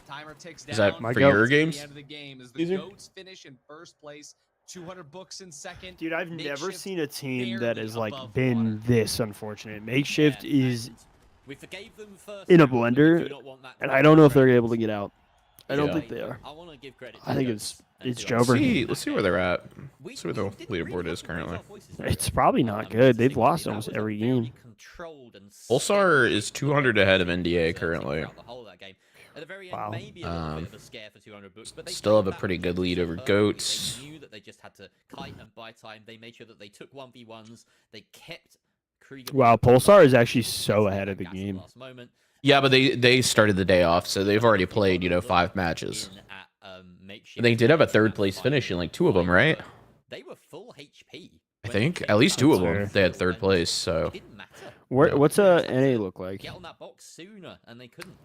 S2: Timer ticks down.
S1: Is that
S4: My
S1: for
S4: goat.
S1: your
S2: The
S1: games?
S2: end of the game is the
S1: Easy.
S2: GOATs finish in first place. 200 books in second.
S4: Dude, I've never
S2: Makeshift
S4: seen a team that
S2: barely
S4: has like
S2: above
S4: been
S2: water.
S4: this unfortunate. Makeshift is
S3: We forgave them first
S4: in a
S3: round, but we
S4: blender,
S3: do not want that
S4: and
S3: to
S4: I don't know if
S3: happen.
S4: they're able to get out. I don't
S1: Yeah.
S4: think they are.
S3: I want to give credit
S4: I
S3: to
S4: think
S3: the
S4: it's-
S3: Goats and
S4: it's
S3: to
S4: Joburg.
S3: us.
S1: Let's see where they're at.
S3: We-
S1: Let's see where the
S3: we didn't really
S1: leaderboard
S3: have
S1: is
S3: to raise
S1: currently.
S3: our voices very
S4: It's probably
S3: much.
S4: not
S3: I mean,
S4: good. They've
S3: realistically,
S4: lost
S3: that
S4: almost
S3: was a
S4: every
S3: very
S4: game.
S3: controlled and
S1: Pulsar
S3: steady
S1: is 200 ahead of NDA
S3: throughout
S1: currently.
S3: the whole of that game. At the very end,
S4: Wow.
S3: maybe a little bit of a scare for 200 books, but they
S1: Still
S3: played
S1: have a
S3: that
S1: pretty good
S3: defense
S1: lead
S3: so
S1: over
S3: perfectly.
S1: Goats.
S3: They knew that they just had to kite and buy time. They made sure that they took 1v1s. They kept Krieger.
S4: Wow, Pulsar is actually so ahead of the
S3: Gas at
S4: game.
S3: last moment.
S1: Yeah, but they started the day off, so they've already played, you know, 5 matches.
S3: In at, Makeshift.
S1: They did have a third place finish in like 2 of them, right?
S3: They were full HP.
S1: I
S3: when
S1: think
S3: they
S1: at least 2 of
S4: That's
S1: them.
S4: fair.
S1: They had third place, so
S3: It didn't matter.
S4: What's NA look like?
S3: Get on that box sooner, and they couldn't.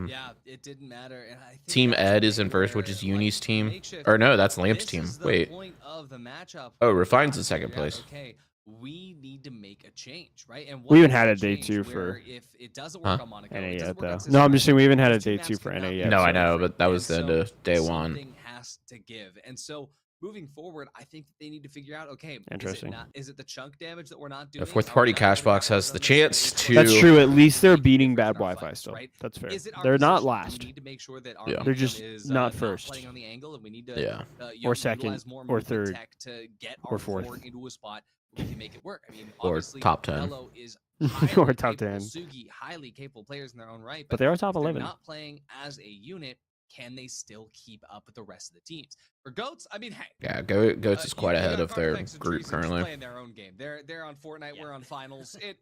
S2: Yeah, it didn't matter. And I think
S1: Team
S2: that's
S1: Ed
S2: the
S1: is in
S2: thing
S1: first, which
S2: where,
S1: is Uni's team.
S2: Makeshift,
S1: Or no, that's Lamp's
S2: this
S1: team.
S2: is the
S1: Wait.
S2: point of the matchup
S1: Oh,
S2: where we
S1: Refine's
S2: have
S1: in
S2: to
S1: second
S2: figure out,
S1: place.
S2: okay, we need to make a change, right? And
S4: We even
S2: is
S4: had
S2: that
S4: a day
S2: change
S4: 2
S2: where
S4: for
S2: if it doesn't work
S1: Huh?
S2: on Monaco,
S4: NA
S2: it doesn't
S4: yet,
S2: work on
S4: though.
S2: System
S4: No, I'm just saying we haven't had a
S2: those two
S4: day
S2: maps
S4: 2 for
S2: come
S4: NA
S2: out
S4: yet.
S1: No, I
S4: so-
S1: know, but that
S2: and
S1: was the end
S2: so
S1: of day 1.
S2: something has to give. And so moving forward, I think that they need to figure out, okay,
S4: Interesting.
S2: is it the chunk damage that we're not doing?
S1: The fourth
S2: Are we
S1: party
S2: not
S1: cash
S2: getting
S1: box has
S2: on
S1: the
S2: this
S1: chance
S2: stage?
S1: to-
S4: That's true. At least they're
S2: Make
S4: beating
S2: difference
S4: bad
S2: in our
S4: Wi-Fi
S2: fights,
S4: still.
S2: right?
S4: That's fair.
S2: Is it our
S4: They're not
S2: position? We
S4: last.
S2: need to make sure that our
S1: Yeah.
S4: They're
S2: medium
S4: just
S2: is,
S4: not first.
S2: playing on the angle, and we need to
S1: Yeah.
S2: you
S4: Or
S2: know,
S4: second,
S2: utilize more
S4: or
S2: movement
S4: third,
S2: tech to get
S4: or
S2: our
S4: fourth.
S2: core into a spot where we can make it work. I mean,
S1: Or
S2: obviously,
S1: top 10.
S2: Mello is
S4: Or
S2: highly
S4: top
S2: capable,
S4: 10.
S2: Sugi, highly capable players in their own right,
S4: But they are top
S2: if they're
S4: 11.
S2: not playing as a unit. Can they still keep up with the rest of the teams? For Goats, I mean, hey,
S1: Yeah, Goats is quite
S2: you
S1: ahead
S2: got
S1: of their
S2: Carnifex and
S1: group
S2: Treason just
S1: currently.
S2: playing their own game. They're on Fortnite.
S3: Yeah.
S2: We're on finals. It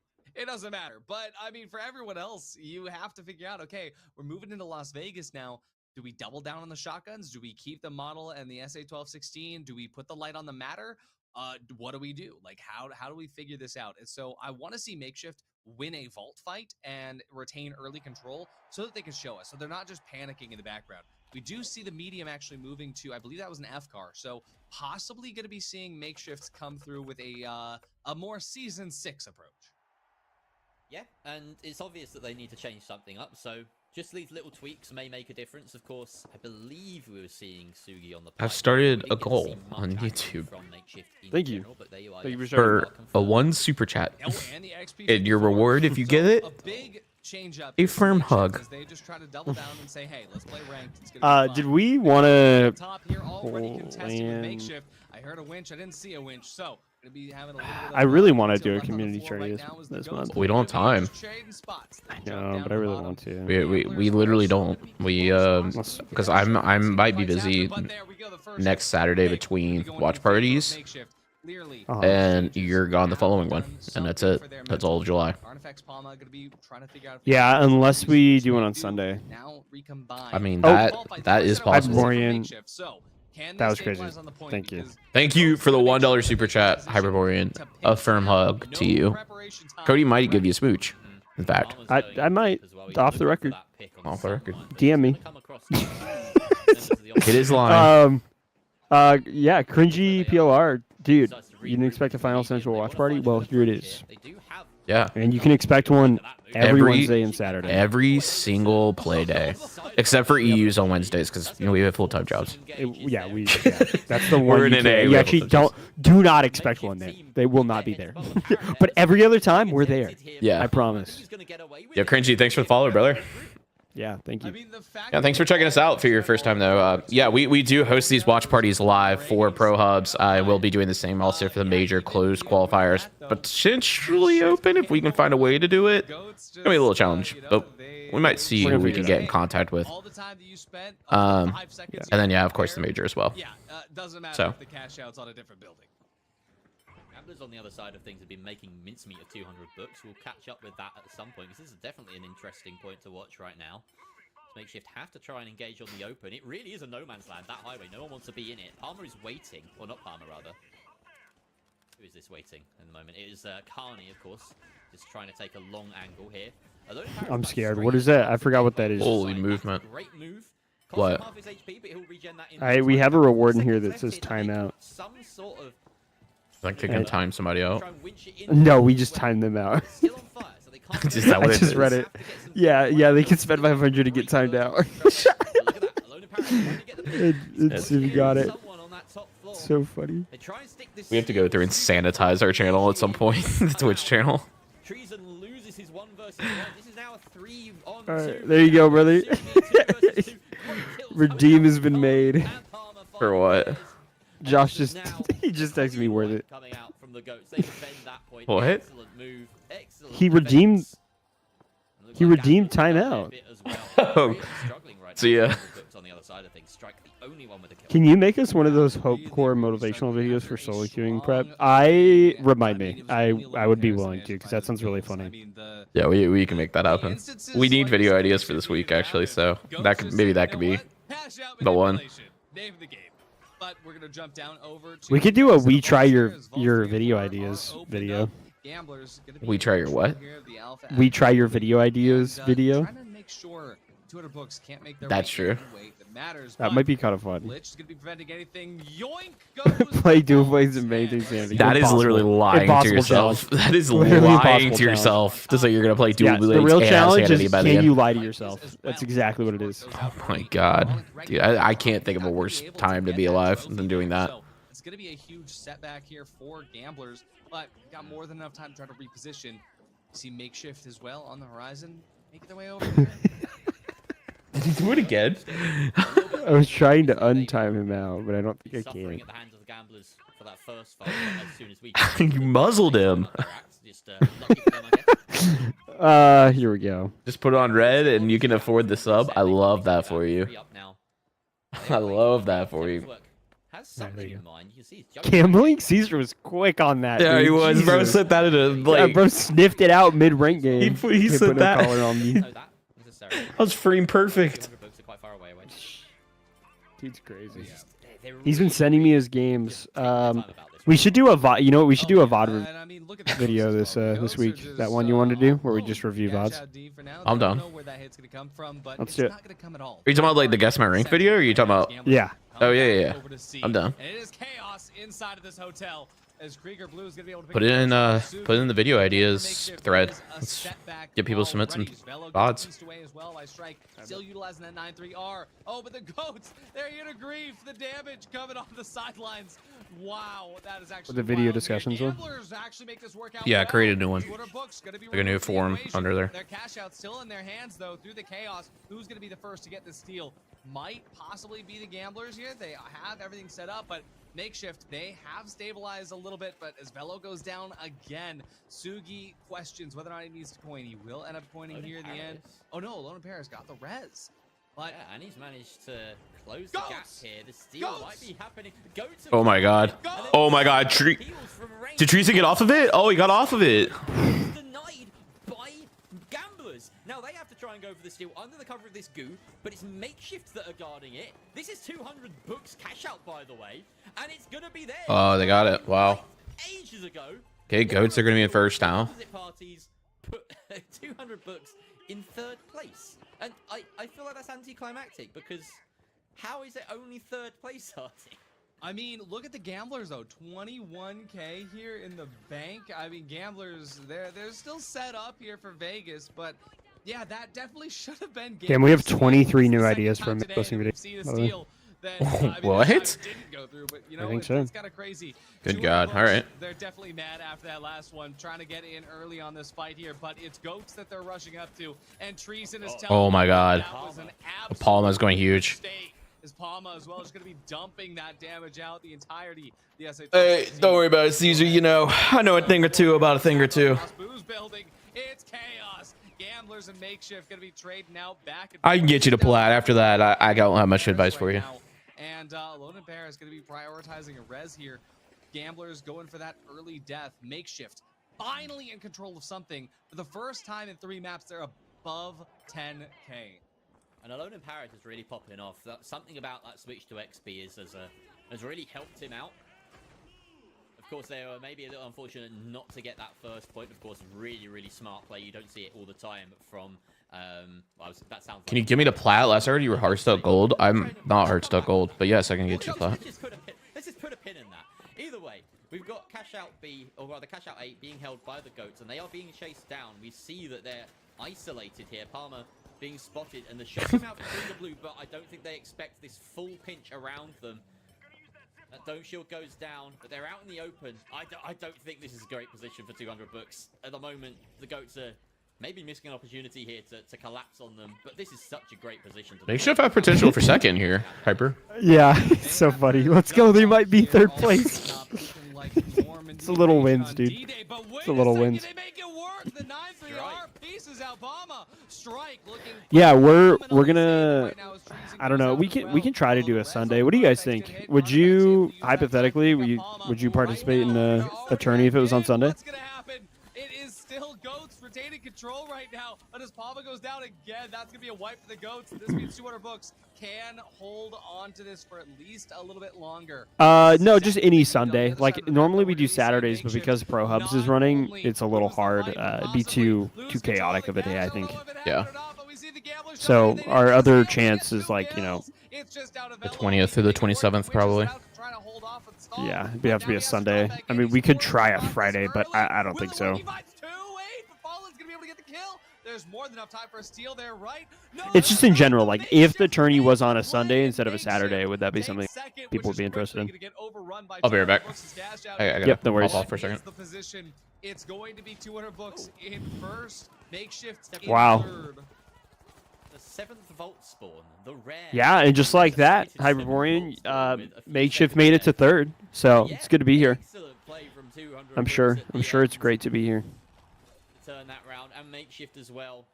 S2: doesn't matter. But I mean, for everyone else, you have to figure out. Okay, we're moving into Las Vegas now. Do we double down on the shotguns? Do we keep the model and the SA-1216? Do we put the light on the matter? What do we do? Like, how do we figure this out? And so I want to see Makeshift win a vault fight and retain early control so that they can show us. So they're not just panicking in the background. We do see the medium actually moving to, I believe that was an F car. So possibly going to be seeing Makeshifts come through with a more season 6 approach.
S3: Yeah, and it's obvious that they need to change something up, so just these little tweaks may make a difference. Of course, I believe we were seeing Sugi on the
S1: I've
S3: pipe.
S1: started
S3: We
S1: a
S3: didn't get to
S1: goal
S3: see much
S1: on
S3: action
S1: YouTube.
S3: from Makeshift in
S4: Thank you.
S3: general, but there you are,
S4: Thank you
S3: yes.
S4: for sharing.
S1: For
S3: Welcome
S1: a
S3: for-
S1: 1 super chat.
S2: Oh, and the XP
S1: And your
S2: 54.
S1: reward, if you
S2: So
S1: get it,
S2: a big change up
S1: a
S2: here for
S1: firm
S2: Makeshift
S1: hug.
S2: as they just try to double down and say, hey, let's play ranked. It's gonna be
S4: Did
S2: fun.
S4: we want to?
S2: Top here already contested with
S4: land.
S2: Makeshift. I heard a winch. I didn't see a winch. So gonna be having a little bit of
S4: I really
S2: want
S4: wanna do a community trade this month.
S1: We don't have time.
S4: No, but I really want to.
S1: We literally don't. We because I might be busy next Saturday between watch parties,
S4: Uh-huh.
S1: and you're gone the following one, and that's it. That's all of July.
S4: Yeah, unless we do one on Sunday.
S1: I mean
S4: Oh.
S1: that is possible.
S4: Hyperborean. That was crazy. Thank you.
S1: Thank you for the $1 super chat, Hyperborean. A firm hug to you. Cody might give you a smooch. In fact,
S4: I might, off the record.
S1: Off the record.
S4: DM me.
S1: It is lying.
S4: Yeah, cringy PLR, dude.
S3: Decides to
S4: You didn't expect a Final Central
S3: They
S4: watch
S3: wanna
S4: party?
S3: find
S4: Well,
S3: a
S4: here it
S3: different
S4: is.
S3: approach here. They do have
S1: Yeah.
S4: And you can expect one every
S1: Every-
S4: Wednesday and Saturday.
S1: Every single play day, except for EUs on Wednesdays, because we have full-time jobs.
S4: Yeah, that's the
S1: We're
S4: one
S1: in
S4: you
S1: an
S4: can't.
S1: A,
S4: You
S1: we
S4: actually
S1: have full-time
S4: do not expect one there. They will not be there. But every other time, we're there.
S1: Yeah.
S4: I promise.
S1: Yo, Cringy, thanks for the follow, brother.
S4: Yeah, thank
S2: I
S4: you.
S2: mean, the fact
S1: Yeah, thanks for
S2: that
S1: checking us out for your first time, though. Yeah, we do host these watch parties live for Prohubs. I will be doing the same also for the major closed qualifiers, potentially open if we can find a way to do it. It's gonna be a little challenge, but we might see who we can get in contact with.
S2: all the time that you spent,
S1: Um,
S2: 5 seconds
S1: And then, yeah, of course, the major as well.
S2: Yeah, doesn't matter
S1: So.
S2: if the cash out's on a different building.
S3: Gamblers on the other side of things have been making mincemeat of 200 books. We'll catch up with that at some point, because this is definitely an interesting point to watch right now. Makeshift have to try and engage on the open. It really is a no man's land, that highway. No one wants to be in it. Palmer is waiting. Or not Palmer, rather. Who is this waiting in the moment? It is Carney, of course. Just trying to take a long angle here.
S4: I'm scared. What is that? I forgot what that is.
S1: Holy movement.
S3: Great move.
S1: What?
S3: Half his HP, but he'll regen that in
S4: We have a reward in here
S3: seconds
S4: that
S3: left
S4: says
S3: here to make
S4: timeout.
S3: Some sort of
S1: Like they can time somebody out.
S3: try and winch it in.
S4: No, we just timed them out.
S3: It's still on fire, so they can't
S1: Is that what
S4: I
S1: it
S4: just
S1: is?
S4: read it. Yeah, they can spend 500 to get timed out.
S3: Look at that. Alone in Paris, trying to get the
S4: It's you got it.
S3: someone on that top floor.
S4: So funny.
S3: They try and stick this
S1: We have to go through and sanitize our channel at some point, the Twitch channel.
S3: Treason loses his 1 versus 1. This is now a 3 on 2.
S4: Alright, there you go, brother. Redeem has been made.
S1: For what?
S4: Josh just he just texted me worth it.
S3: Coming out from the goats. They defend that point.
S1: What?
S3: Excellent move. Excellent
S4: He redeemed-
S3: defense.
S4: he
S3: Looks like
S4: redeemed
S3: Gamblers have
S4: timeout.
S3: a bit as well.
S1: Oh.
S3: Really struggling right
S1: See
S3: now.
S1: ya.
S3: On the other side of things, Strike the only one with a kill.
S4: Can you make us one of those hope core motivational videos for solo queuing prep? Remind me. I would be willing to, because that sounds really funny.
S1: Yeah, we can make that happen. We need video ideas for this week, actually, so that could be the one.
S2: Name of the game. But we're gonna jump down over to
S4: We could do a we try your
S2: Vaults
S4: video
S2: are
S4: ideas
S2: opened
S4: video.
S2: up. Gamblers gonna be
S1: We try your what?
S2: here, the alpha
S4: We
S2: active.
S4: try your video ideas
S2: And,
S4: video.
S2: trying to make sure Twitter books can't make their
S1: That's
S2: way
S1: true.
S2: any way that matters.
S4: That
S2: but
S4: might be kind of fun.
S2: Glitch is gonna be preventing anything. Yoink goes
S4: Play
S2: the
S4: dual
S2: Vaults,
S4: blades and
S2: and
S4: maintain sanity.
S1: That is
S4: Impossible.
S1: literally lying to
S4: Impossible
S1: yourself.
S4: challenge.
S1: That is
S4: Literally
S1: lying
S4: impossible
S1: to
S4: challenge.
S1: yourself to say you're gonna play dual
S4: Yeah,
S1: blades
S4: the real
S1: and
S4: challenge
S1: sanity
S4: is
S1: by the
S4: can
S1: end.
S4: you lie to yourself? That's exactly what it is.
S1: Oh my god, dude, I can't think of a worse time to be alive than doing that.
S2: So it's going to be a huge setback here for Gamblers, but got more than enough time to try to reposition. See Makeshift as well on the horizon, making their way over here.
S1: Did he do it again?
S4: I was trying to untime him out, but I don't think I
S3: Suffering
S4: can.
S3: at the hands of the Gamblers for that first fight. As soon as we
S1: You muzzled him.
S3: Just lucky for them, I guess.
S4: Here we go.
S1: Just put it on red and you can afford the sub. I love that for you.
S3: Up now.
S1: I love that for you.
S3: Has
S4: There
S3: something
S4: you
S3: in mind. You see,
S4: Gambling Caesar was quick on that.
S1: Yeah,
S4: dude.
S1: he was. Bro
S4: Jesus.
S1: slipped that in a
S4: Yeah,
S1: like.
S4: bro sniffed it out mid-rank game.
S1: He
S4: Can't
S1: said
S4: put no
S1: that.
S4: collar on me.
S3: know that necessarily.
S1: I was frame perfect.
S3: 200 books are quite far away.
S4: Dude's crazy.
S3: They're
S4: He's been
S3: really
S4: sending me his games.
S3: taking their time about this
S4: We
S3: one.
S4: should do a VOD. You know what? We should do a VOD
S2: And I mean, look at the
S4: video
S2: goats
S4: this
S2: as well.
S4: this
S2: Goats are
S4: week.
S2: just,
S4: That one you wanted to do, where we
S2: oh,
S4: just review
S2: catch
S4: VODs.
S2: out D for now.
S1: I'm
S2: Don't
S1: down.
S2: know where that hit's gonna come from, but
S4: Let's
S2: it's
S4: do it.
S2: not gonna come at all.
S1: Are you talking about like the guess my rank video, or are you talking about?
S4: Yeah.
S1: Oh, yeah.
S2: Over to C.
S1: I'm down.
S2: And it is chaos inside of this hotel as Krieger Blue is gonna be able to pick
S1: Put it
S2: up
S1: in
S2: Sugi.
S1: put it in the video ideas
S2: Makeshift
S1: thread.
S2: is a
S1: Let's
S2: setback
S1: get people to submit some
S2: already. Velo gets
S1: VODs.
S2: pieced away as well by Strike. Still utilizing that 9-3R. Oh, but the goats, they're here to grief. The damage coming off the sidelines. Wow, that is actually
S4: The video
S2: wild.
S4: discussions one?
S2: Gamblers actually make this work out
S1: Yeah,
S2: well.
S1: create a new one.
S2: Twitter books gonna be
S1: Like a new
S2: removed from the
S1: form
S2: equation.
S1: under there.
S2: Their cash out still in their hands though through the chaos. Who's gonna be the first to get this steal? Might possibly be the Gamblers here. They have everything set up, but Makeshift, they have stabilized a little bit, but as Velo goes down again, Sugi questions whether or not he needs to coin. He will end up coining here in the end. Oh no, Lone Paris got the res. But
S3: Yeah, and he's managed to close the gap
S2: Goats!
S3: here. The steal
S2: Goats!
S3: might be happening. Goats have
S1: Oh my god.
S2: Goats!
S1: Oh my god.
S3: heals from range.
S1: Did Teresa get off of it? Oh, he got off of it.
S3: Denied by Gamblers. Now they have to try and go for the steal under the cover of this goo, but it's Makeshift that are guarding it. This is 200 books cash out, by the way, and it's gonna be there.
S1: Oh, they got it. Wow.
S3: Ages ago.
S1: Okay, goats are gonna be in first now.
S3: Opposite parties put 200 books in third place, and I feel like that's anticlimactic because how is it only third place starting?
S2: I mean, look at the gamblers though. 21K here in the bank. I mean, gamblers, they're still set up here for Vegas, but yeah, that definitely should have been.
S4: Damn, we have
S2: Gamblers'
S4: 23
S2: It's
S4: new
S2: the second
S4: ideas
S2: time
S4: for
S2: today
S4: posting
S2: that
S4: video.
S2: we've seen a
S4: by the way.
S2: steal that, I mean,
S1: What?
S2: this time it didn't go through, but you know,
S4: think
S2: it's,
S4: so.
S2: it's kind of crazy.
S1: Good
S2: 200
S1: God,
S2: bucks,
S1: all right.
S2: They're definitely mad after that last one, trying to get in early on this fight here, but it's Goats that they're rushing up to, and Treason is telling
S1: Oh my
S2: them
S1: God.
S2: that was an
S1: Palma's going
S2: absolute
S1: huge.
S2: mistake. Is Palma as well is going to be dumping that damage out the entirety. The SAT
S1: Hey, don't worry about it, Caesar. You know, I know a thing or two about a thing or two.
S2: Booze building. It's chaos. Gamblers and Makeshift going to be trading out back. And
S1: I can get you to plat. After that, I don't have much advice for you.
S2: And Lone and Bear is going to be prioritizing a res here. Gamblers going for that early death. Makeshift finally in control of something. For the first time in 3 maps, they're above 10K.
S3: And Alone in Paris is really popping off. Something about that switch to XP has really helped him out. Of course, they were maybe a little unfortunate not to get that first point. Of course, really, really smart play. You don't see it all the time from... that sounds
S1: Can you give me the plat? Last I heard you were Hearthstone Gold. I'm not Hearthstone Gold, but yes, I can get you plat.
S3: Let's just put a pin in that. Either way, we've got Cash Out B, or rather Cash Out 8, being held by the Goats, and they are being chased down. We see that they're isolated here. Palmer being spotted, and the shot came out from the blue, but I don't think they expect this full pinch around them. That Dome Shield goes down, but they're out in the open. I don't think this is a great position for 200 books. At the moment, the Goats are maybe missing an opportunity here to collapse on them, but this is such a great position.
S1: They should have potential for second here, Hyper.
S4: Yeah, it's so funny. Let's go. They might be third place. It's a little wins, dude. It's a little wins.
S2: They make it work. The 9-3R pieces out Palma. Strike looking.
S4: Yeah, we're gonna. I don't know. We can try to do a Sunday. What do you guys think? Would you hypothetically would you participate in a tourney if it was on Sunday?
S2: What's gonna happen? It is still Goats retaining control right now, but as Palma goes down again, that's gonna be a wipe for the Goats. This means 200 books can hold on to this for at least a little bit longer.
S4: No, just any Sunday. Like normally we do Saturdays, but because Prohubs is running, it's a little hard. It'd be too chaotic of a day, I think.
S1: Yeah.
S4: So our other chance is like, you know,
S1: The 20th through the 27th, probably.
S4: yeah, it'd have to be a Sunday. I mean, we could try a Friday, but I don't think so.
S2: There's more than enough time for a steal there, right? No,
S4: It's just in general, like if the tourney was on a Sunday instead of a Saturday, would that be something people would be interested in?
S1: I'll be right back. I gotta
S4: Yep, no worries.
S1: hop off for a second.
S2: The position. It's going to be 200 books in first, Makeshift in
S4: Wow.
S2: third.
S3: The 7th Vault spawn, the rare.
S4: Yeah, and just like that, Hyperborean, Makeshift made it to third, so it's good to be here.
S3: Excellent play from 200
S4: I'm
S3: books
S4: sure.
S3: at
S4: I'm
S3: the
S4: sure it's
S3: end.
S4: great to be here.
S3: Turn that round, and Makeshift as well,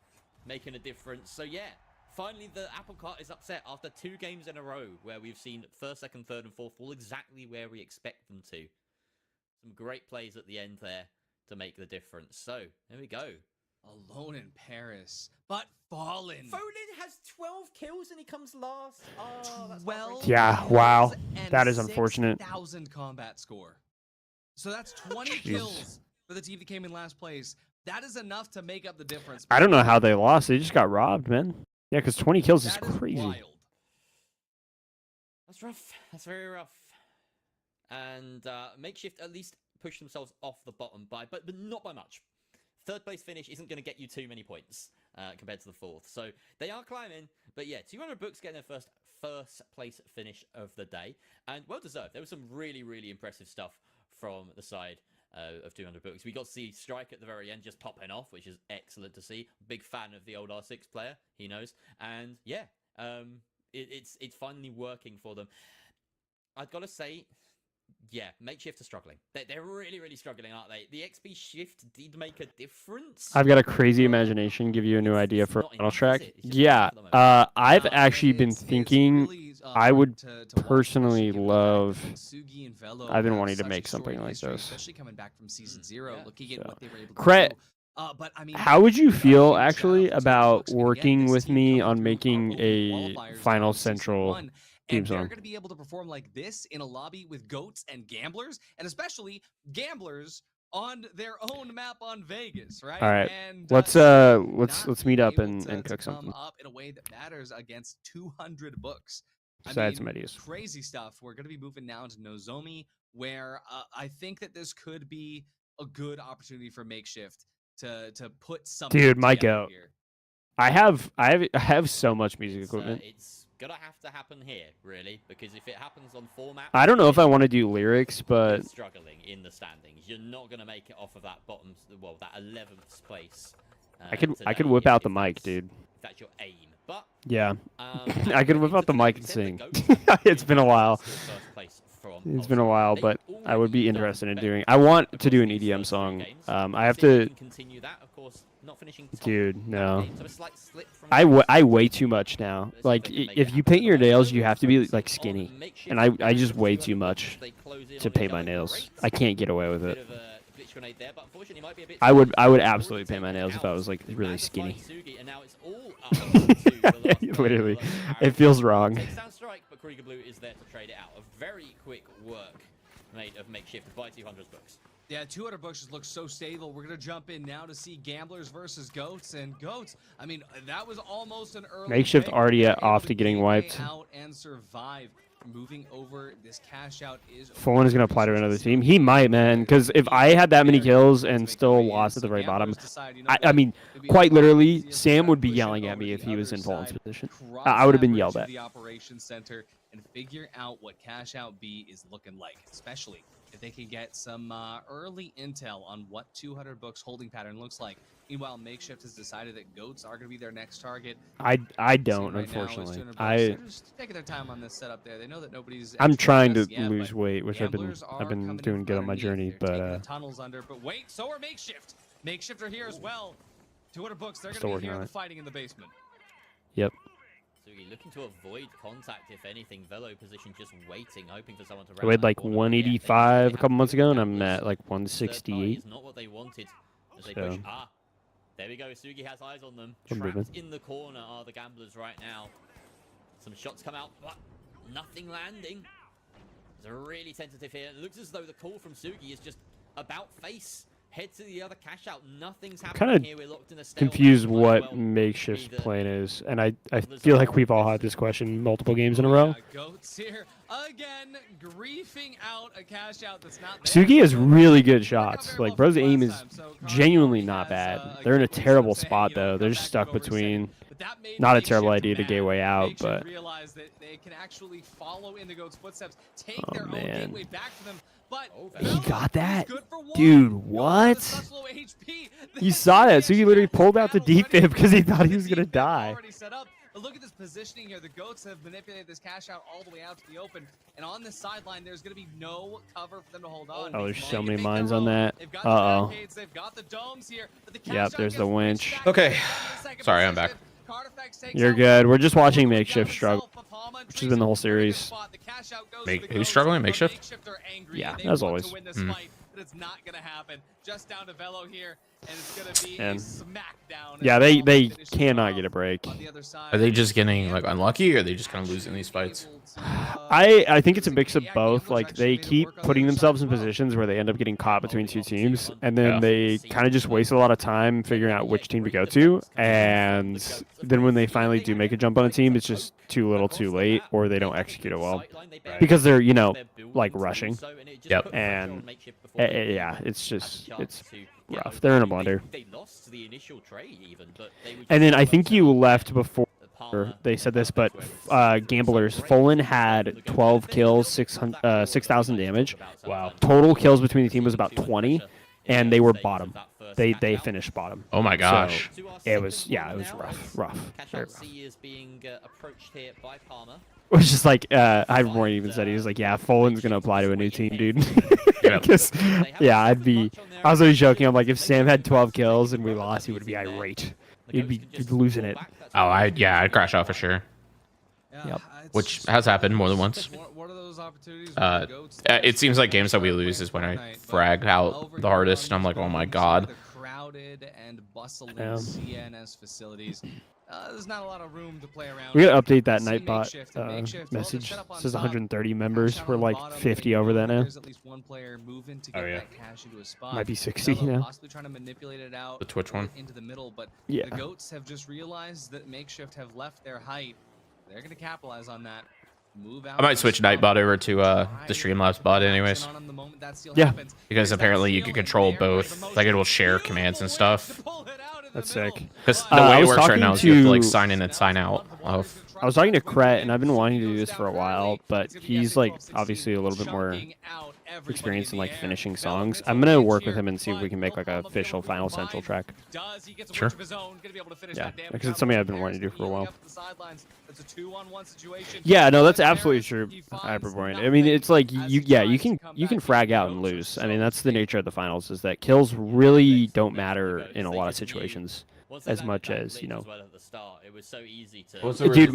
S3: making a difference. So yeah, finally the apple cart is upset after 2 games in a row where we've seen first, second, third, and fourth fall exactly where we expect them to. Some great plays at the end there to make the difference. So there we go.
S2: Alone in Paris, but Fallen.
S3: Folin has 12 kills and he comes last. Oh, that's
S2: 12
S4: Yeah, wow.
S2: kills and
S4: That is unfortunate.
S2: 6,000 combat score. So that's 20
S4: Jeez.
S2: kills for the team that came in last place. That is enough to make up the difference.
S4: I don't know how they lost. They just got robbed, man. Yeah, because 20 kills is
S2: That is
S4: crazy.
S2: wild.
S3: That's rough. That's very rough. And Makeshift at least push themselves off the bottom but not by much. Third place finish isn't going to get you too many points compared to the fourth. So they are climbing, but yeah, 200 books getting their first place finish of the day, and well deserved. There was some really, really impressive stuff from the side of 200 books. We got to see Strike at the very end just popping off, which is excellent to see. Big fan of the old R6 player, he knows. And yeah, it's finally working for them. I've got to say, yeah, Makeshift are struggling. They're really, really struggling, aren't they? The XP shift did make a difference.
S4: I've got a crazy imagination. Give you a new idea for a
S3: not
S4: final
S3: enough,
S4: track.
S3: is it? It's just
S4: Yeah,
S3: not enough at the moment.
S4: I've actually been
S2: It's
S4: thinking.
S2: really,
S4: I would
S2: to watch,
S4: personally
S2: especially given the fact
S4: love-
S2: that Sugi and Velo
S4: I've been
S2: have
S4: wanting to
S2: such
S4: make
S2: a
S4: something
S2: storied
S4: like
S2: history,
S4: this.
S2: especially coming back from season 0,
S3: Yeah.
S2: looking at
S4: So,
S2: what they were able to
S4: Cra-
S2: do. But I mean,
S4: How would you feel
S2: huge
S4: actually
S2: shout out to
S4: about
S2: 200 Bucks gonna get
S4: working
S2: this
S4: with
S2: team
S4: me
S2: coming
S4: on
S2: through
S4: making
S2: our
S4: a
S2: qualifiers
S4: final
S2: in season
S4: central
S2: 1,
S4: theme
S2: and they're
S4: song?
S2: going to be able to perform like this in a lobby with Goats and Gamblers, and especially Gamblers on their own map on Vegas, right?
S4: All right.
S2: And,
S4: Let's
S2: not
S4: meet up
S2: being
S4: and
S2: able to
S4: cook
S2: come
S4: something.
S2: up in a way that matters against 200 books.
S4: Sad some ideas.
S2: Crazy stuff. We're going to be moving now to Nozomi, where I think that this could be a good opportunity for Makeshift to put something
S4: Dude, my
S2: together
S4: goat.
S2: here.
S4: I have so much music equipment.
S3: It's gonna have to happen here, really, because if it happens on format,
S4: I don't know if I want to do lyrics, but
S3: you're struggling in the standings. You're not gonna make it off of that bottom, well, that 11th place.
S4: I could
S3: today,
S4: whip out the
S3: if
S4: mic,
S3: that's-
S4: dude.
S3: If that's your aim, but
S4: Yeah.
S3: I
S4: I could whip out the mic and sing. It's been a while. It's been a while, but I would be interested in doing. I want to do an EDM song. I have to.
S3: continue that, of course, not finishing top
S4: Dude, no.
S3: so a slight slip from
S4: I weigh too much now. Like, if you paint your nails, you have to be like skinny, and I just weigh too much to paint my nails. I can't get away with it. I would absolutely paint my nails if I was like really skinny. Literally, it feels wrong.
S3: Strike, but Krieger Blue is there to trade it out. A very quick work made of Makeshift by 200 books.
S2: Yeah, 200 bushes looks so stable. We're going to jump in now to see Gamblers versus Goats. And Goats, I mean, that was almost an early
S4: Makeshift
S2: pick.
S4: already
S2: They're able
S4: off
S2: to
S4: to getting
S2: gateway
S4: wiped.
S2: out and survive. Moving over, this cash out is...
S4: Fullen is going to apply to another team. He might, man, because if I had that many kills and still lost at the very bottom, I mean, quite literally, Sam would be yelling at me if he was in Fullen's position. I would have been yelled at.
S2: The operations center and figure out what cash out B is looking like, especially if they can get some early intel on what 200 books holding pattern looks like. Meanwhile, Makeshift has decided that Goats are going to be their next target.
S4: I don't,
S2: Right now is
S4: unfortunately.
S2: 200 bucks.
S4: I
S2: They're just taking their time on this setup there. They know that nobody's.
S4: I'm
S2: actually
S4: trying to
S2: just yet,
S4: lose
S2: but
S4: weight, which I've
S2: Gamblers are
S4: been
S2: coming
S4: doing
S2: in
S4: good on my
S2: underneath.
S4: journey,
S2: They're
S4: but
S2: taking the tunnels under. But wait, so are Makeshift. Makeshift are here as well. 200 books. They're
S4: Still
S2: going to be
S4: working
S2: here
S4: on
S2: in
S4: it.
S2: the fighting in the basement.
S4: yep.
S3: Sugi looking to avoid contact, if anything. Velo position just waiting, hoping for someone to
S4: I weighed like 185 a couple months ago, and I'm at like
S3: Third party
S4: 168.
S3: is not what they wanted as they
S4: So-
S3: push. There we go. Sugi has eyes on them.
S4: Some
S3: Trapped
S4: movement.
S3: in the corner are the Gamblers right now. Some shots come out, but nothing landing. It's really tentative here. It looks as though the call from Sugi is just about face. Head to the other cash out. Nothing's happening
S4: Kinda
S3: here. We're locked in a stalemate.
S4: Confused
S3: Might
S4: what
S3: well
S4: Makeshift's
S3: be the-
S4: plan is, and I feel like we've all had this question multiple games in a row.
S2: Yeah, Goats here again, griefing out a cash out that's not there.
S4: Sugi has really good
S2: Worked out
S4: shots.
S2: very
S4: Like,
S2: well
S4: bro's
S2: from
S4: aim
S2: last
S4: is
S2: time, so Carl
S4: genuinely
S2: already
S4: not
S2: has,
S4: bad.
S2: a
S4: They're in a
S2: gateway
S4: terrible
S2: set,
S4: spot,
S2: you know,
S4: though.
S2: come
S4: They're just
S2: back
S4: stuck
S2: over
S4: between
S2: second. But that made
S4: not a
S2: Makeshift
S4: terrible idea to
S2: mad.
S4: gateway out,
S2: Makeshift
S4: but
S2: realized that they can actually follow in the Goats' footsteps, take
S4: Oh,
S2: their own
S4: man.
S2: gateway back to them. But
S4: He
S2: Velo
S4: got
S2: is
S4: that?
S2: good for one.
S4: Dude,
S2: Goats
S4: what?
S2: with such low HP.
S4: You saw that. Sugi literally pulled out the
S2: Battle ready.
S4: defib because he thought he
S2: The
S4: was gonna
S2: defib
S4: die.
S2: already set up. But look at this positioning here. The Goats have manipulated this cash out all the way out to the open. And on the sideline, there's going to be no cover for them to hold on.
S4: Oh, there's
S2: They
S4: so
S2: can
S4: many
S2: make their
S4: mines on
S2: own.
S4: that.
S2: They've got the
S4: Uh-oh.
S2: barricades, they've got the domes here. But the cash
S4: Yep,
S2: out
S4: there's
S2: gets
S4: the
S2: pushed
S4: winch.
S2: back
S1: Okay.
S2: into the second
S1: Sorry, I'm
S2: position.
S1: back.
S2: Cartifex takes
S4: You're
S2: out
S4: good. We're just watching
S2: Palma
S4: Makeshift
S2: himself,
S4: struggle,
S2: but Palma and
S4: which has been the whole
S2: Treason are in a good
S4: series.
S2: spot. The cash out goes
S1: Make-
S2: to the
S1: who's
S2: Goats,
S1: struggling?
S2: but
S1: Makeshift?
S2: Makeshift are angry,
S4: Yeah,
S2: and they
S4: as
S2: want
S4: always.
S2: to win this
S1: Mm.
S2: fight, but it's not going to happen. Just down to Velo here, and it's going to be a
S4: And-
S2: smackdown.
S4: Yeah,
S2: as
S4: they
S2: Palma
S4: they
S2: finishes
S4: cannot
S2: off
S4: get a break.
S2: on the other side.
S1: Are they just getting like unlucky, or are they just kind of losing these fights?
S4: I think it's a mix of both. Like, they keep putting themselves in positions where they end up getting caught between two teams, and then
S1: Yeah.
S4: they kind of just waste a lot of time figuring out which team to go to. And then when they finally do make a jump on a team, it's just too little, too late, or they don't execute it well because they're, you know, like rushing.
S1: Yep.
S4: And yeah, it's just it's rough. They're in a blunder.
S3: They lost the initial trade even, but they were
S4: And then I
S3: just
S4: think you left before
S3: Palmer
S4: they said this, but Gamblers, Fullen had 12 kills, 6,000 damage.
S1: Wow.
S4: Total kills between the team was about 20, and they were bottom. They finished bottom.
S1: Oh my gosh.
S4: It was rough. Very rough.
S3: C is being approached here by Palmer.
S4: It was just like Ivormore even said, he was like, yeah, Fullen's gonna apply to a new team, dude.
S1: Yep.
S4: 'Cause, yeah, I was always joking. I'm like, if Sam had 12 kills and we lost, he would be irate. He'd be losing it.
S1: Oh, I'd crash out for sure.
S4: Yep.
S1: Which has happened more than once.
S2: What are those opportunities?
S1: It seems like games that we lose is when I frag out the hardest, and I'm like, oh my god.
S2: The crowded and bustling
S4: Yeah.
S2: CNS facilities. There's not a lot of room to play around.
S4: We gotta update that
S2: See
S4: Nightbot
S2: Makeshift, and Makeshift, well, they're
S4: message.
S2: set up on
S4: It says
S2: top.
S4: 130 members.
S2: Cash out
S4: We're
S2: on the
S4: like
S2: bottom,
S4: 50
S2: maybe
S4: over that now.
S2: There's at least one player moving to get
S1: Oh, yeah.
S2: that cash into a spot.
S4: Might be 60
S2: Velo
S4: now.
S2: Possibly trying to manipulate it out.
S1: The Twitch one?
S2: Into the middle, but
S4: Yeah.
S2: the Goats have just realized that Makeshift have left their height. They're going to capitalize on that. move out.
S1: I might switch Nightbot over to the Streamlabs bot anyways.
S4: Yeah.
S1: Because apparently you can control both. Like it will share commands and stuff.
S4: That's sick.
S1: Because the
S4: I
S1: way it
S4: was
S1: works right
S4: talking
S1: now is you have to like
S4: to-
S1: sign in and sign out of.
S4: I was talking to Kret, and I've been wanting to do this for a while, but he's like obviously a little bit more experienced in like finishing songs. I'm gonna work with him and see if we can make like a official Final Central track.
S1: Sure.
S4: Yeah, because it's something I've been wanting to do for a while. Yeah, no, that's absolutely true, Hyperborn. I mean, it's like you can frag out and lose. I mean, that's the nature of the finals, is that kills really don't matter in a lot of situations as much as, you know. Dude,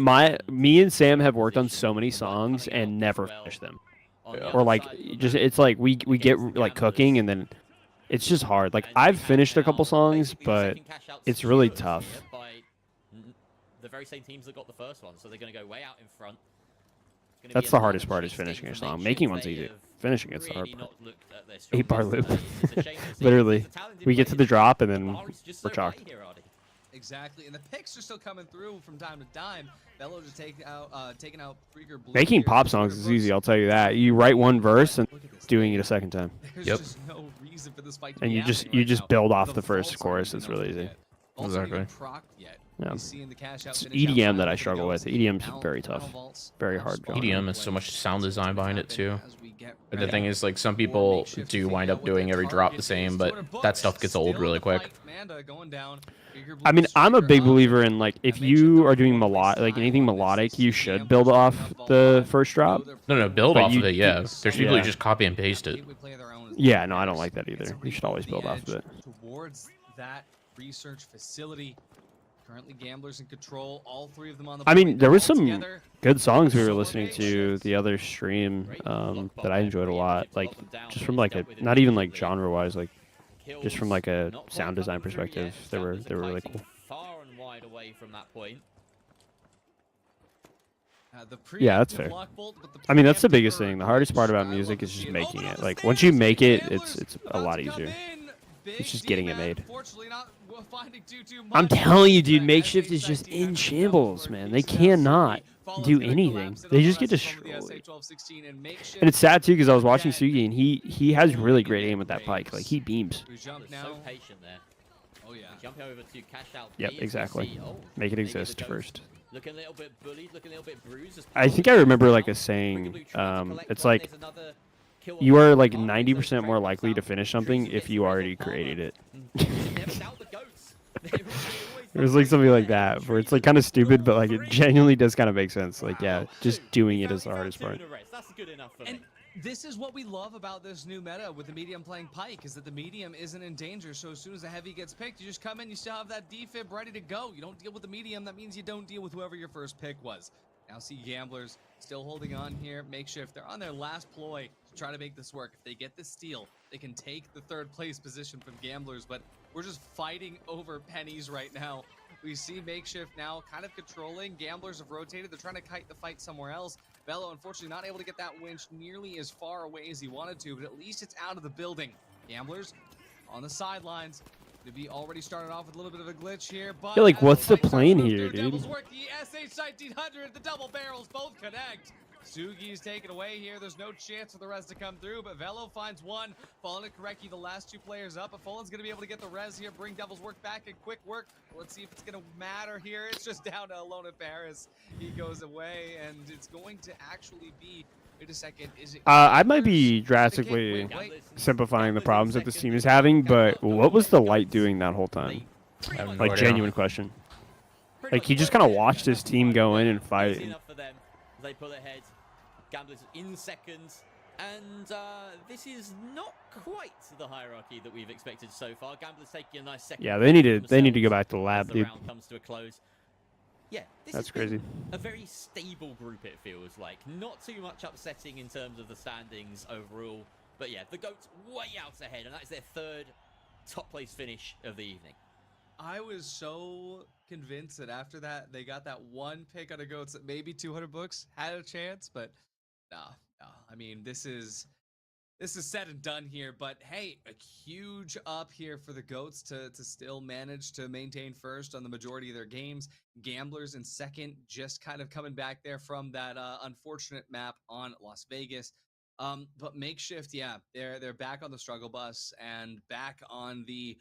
S4: me and Sam have worked on so many songs and never finished them. Or like just it's like we get like cooking and then it's just hard. Like I've finished a couple songs, but it's really tough.
S3: The very same teams that got the first one, so they're going to go way out in front.
S4: That's the hardest part, is finishing a song. Making one's easy. Finishing it's the hard part. 8-bar loop. Literally. We get to the drop and then we're chalked.
S2: Exactly, and the picks are still coming through from time to time. Bello just taking out Freaker Blue.
S4: Making pop songs is easy, I'll tell you that. You write one verse and doing it a second time.
S1: Yep.
S2: No reason for this fight to
S4: And
S2: be
S4: you just
S2: happening right
S4: build
S2: now.
S4: off the first chorus. It's really easy.
S1: Exactly.
S4: Yeah. It's EDM that I struggle with. EDM's very tough. Very hard. genre.
S1: EDM has so much sound design behind it too. But the thing is, like, some people do wind up doing every drop the same, but that stuff gets old really quick.
S4: I mean, I'm a big believer in, like, if you are doing anything melodic, you should build off the first drop.
S1: No, build off of it, yeah. There's people who just copy and paste it.
S4: Yeah, no, I don't like that either. You should always build off of it.
S2: Towards that research facility. Currently, Gamblers in control. All three of them on the.
S4: I mean, there was some good songs we were listening to the other stream that I enjoyed a lot. Like, just from like not even like genre-wise, like just from like a sound design perspective, they were really cool.
S3: Far and wide away from that point.
S4: Yeah, that's fair. I mean, that's the biggest thing. The hardest part about music is just making it. Like, once you make it, it's a lot easier. It's just getting it made. I'm telling you, dude, Makeshift is just in shambles, man. They cannot do anything. They just get destroyed. And it's sad, too, because I was watching Sugi, and he has really great aim with that pike. Like, he beams.
S3: So patient there. Oh yeah. Jump over to cash out.
S4: Yep, exactly. Make it exist first.
S3: Looking a little bit bullied, looking a little bit bruised.
S4: I think I remember like a saying. It's like you are like 90% more likely to finish something if you already created it. It was like something like that, where it's like kind of stupid, but like it genuinely does kind of make sense. Like, yeah, just doing it is the hardest part.
S3: That's good enough for me.
S2: This is what we love about this new meta with the medium playing Pike, is that the medium isn't in danger. So as soon as the heavy gets picked, you just come in, you still have that defib ready to go. You don't deal with the medium. That means you don't deal with whoever your first pick was. Now see Gamblers still holding on here. Makeshift, they're on their last ploy to try to make this work. If they get this steal, they can take the third place position from Gamblers, but we're just fighting over pennies right now. We see Makeshift now kind of controlling. Gamblers have rotated. They're trying to kite the fight somewhere else. Bello, unfortunately, not able to get that winch nearly as far away as he wanted to, but at least it's out of the building. Gamblers on the sidelines. To be already started off with a little bit of a glitch here, but
S4: Yeah, like, what's the plane here, dude?
S2: The SH-1900, the double barrels both connect. Sugi's taken away here. There's no chance for the rest to come through, but Velo finds one. Fallen and Koreki, the last two players up. But Fallen's going to be able to get the res here, bring Devil's Work back in quick work. Let's see if it's going to matter here. It's just down to Alone at Paris. He goes away, and it's going to actually be... Wait a second. Is it
S4: I might be drastically simplifying the problems that this team is having, but what was the light doing that whole time? Like, genuine question. Like, he just kind of watched his team go in and fight.
S3: Enough for them. They pull ahead. Gamblers in second, and this is not quite the hierarchy that we've expected so far. Gamblers taking a nice second.
S4: Yeah, they need to go back to the lab,
S3: the
S4: dude.
S3: round comes to a close. Yeah, this
S4: That's
S3: has been
S4: crazy.
S3: a very stable group, it feels like. Not too much upsetting in terms of the standings overall, but yeah, the GOATs way out ahead, and that's their third top place finish of the evening.
S2: I was so convinced that after that, they got that one pick on a GOATs that maybe 200 books had a chance, but nah. I mean, this is this is said and done here, but hey, a huge up here for the GOATs to still manage to maintain first on the majority of their games. Gamblers in second, just kind of coming back there from that unfortunate map on Las Vegas. But Makeshift, yeah, they're back on the struggle bus and back on the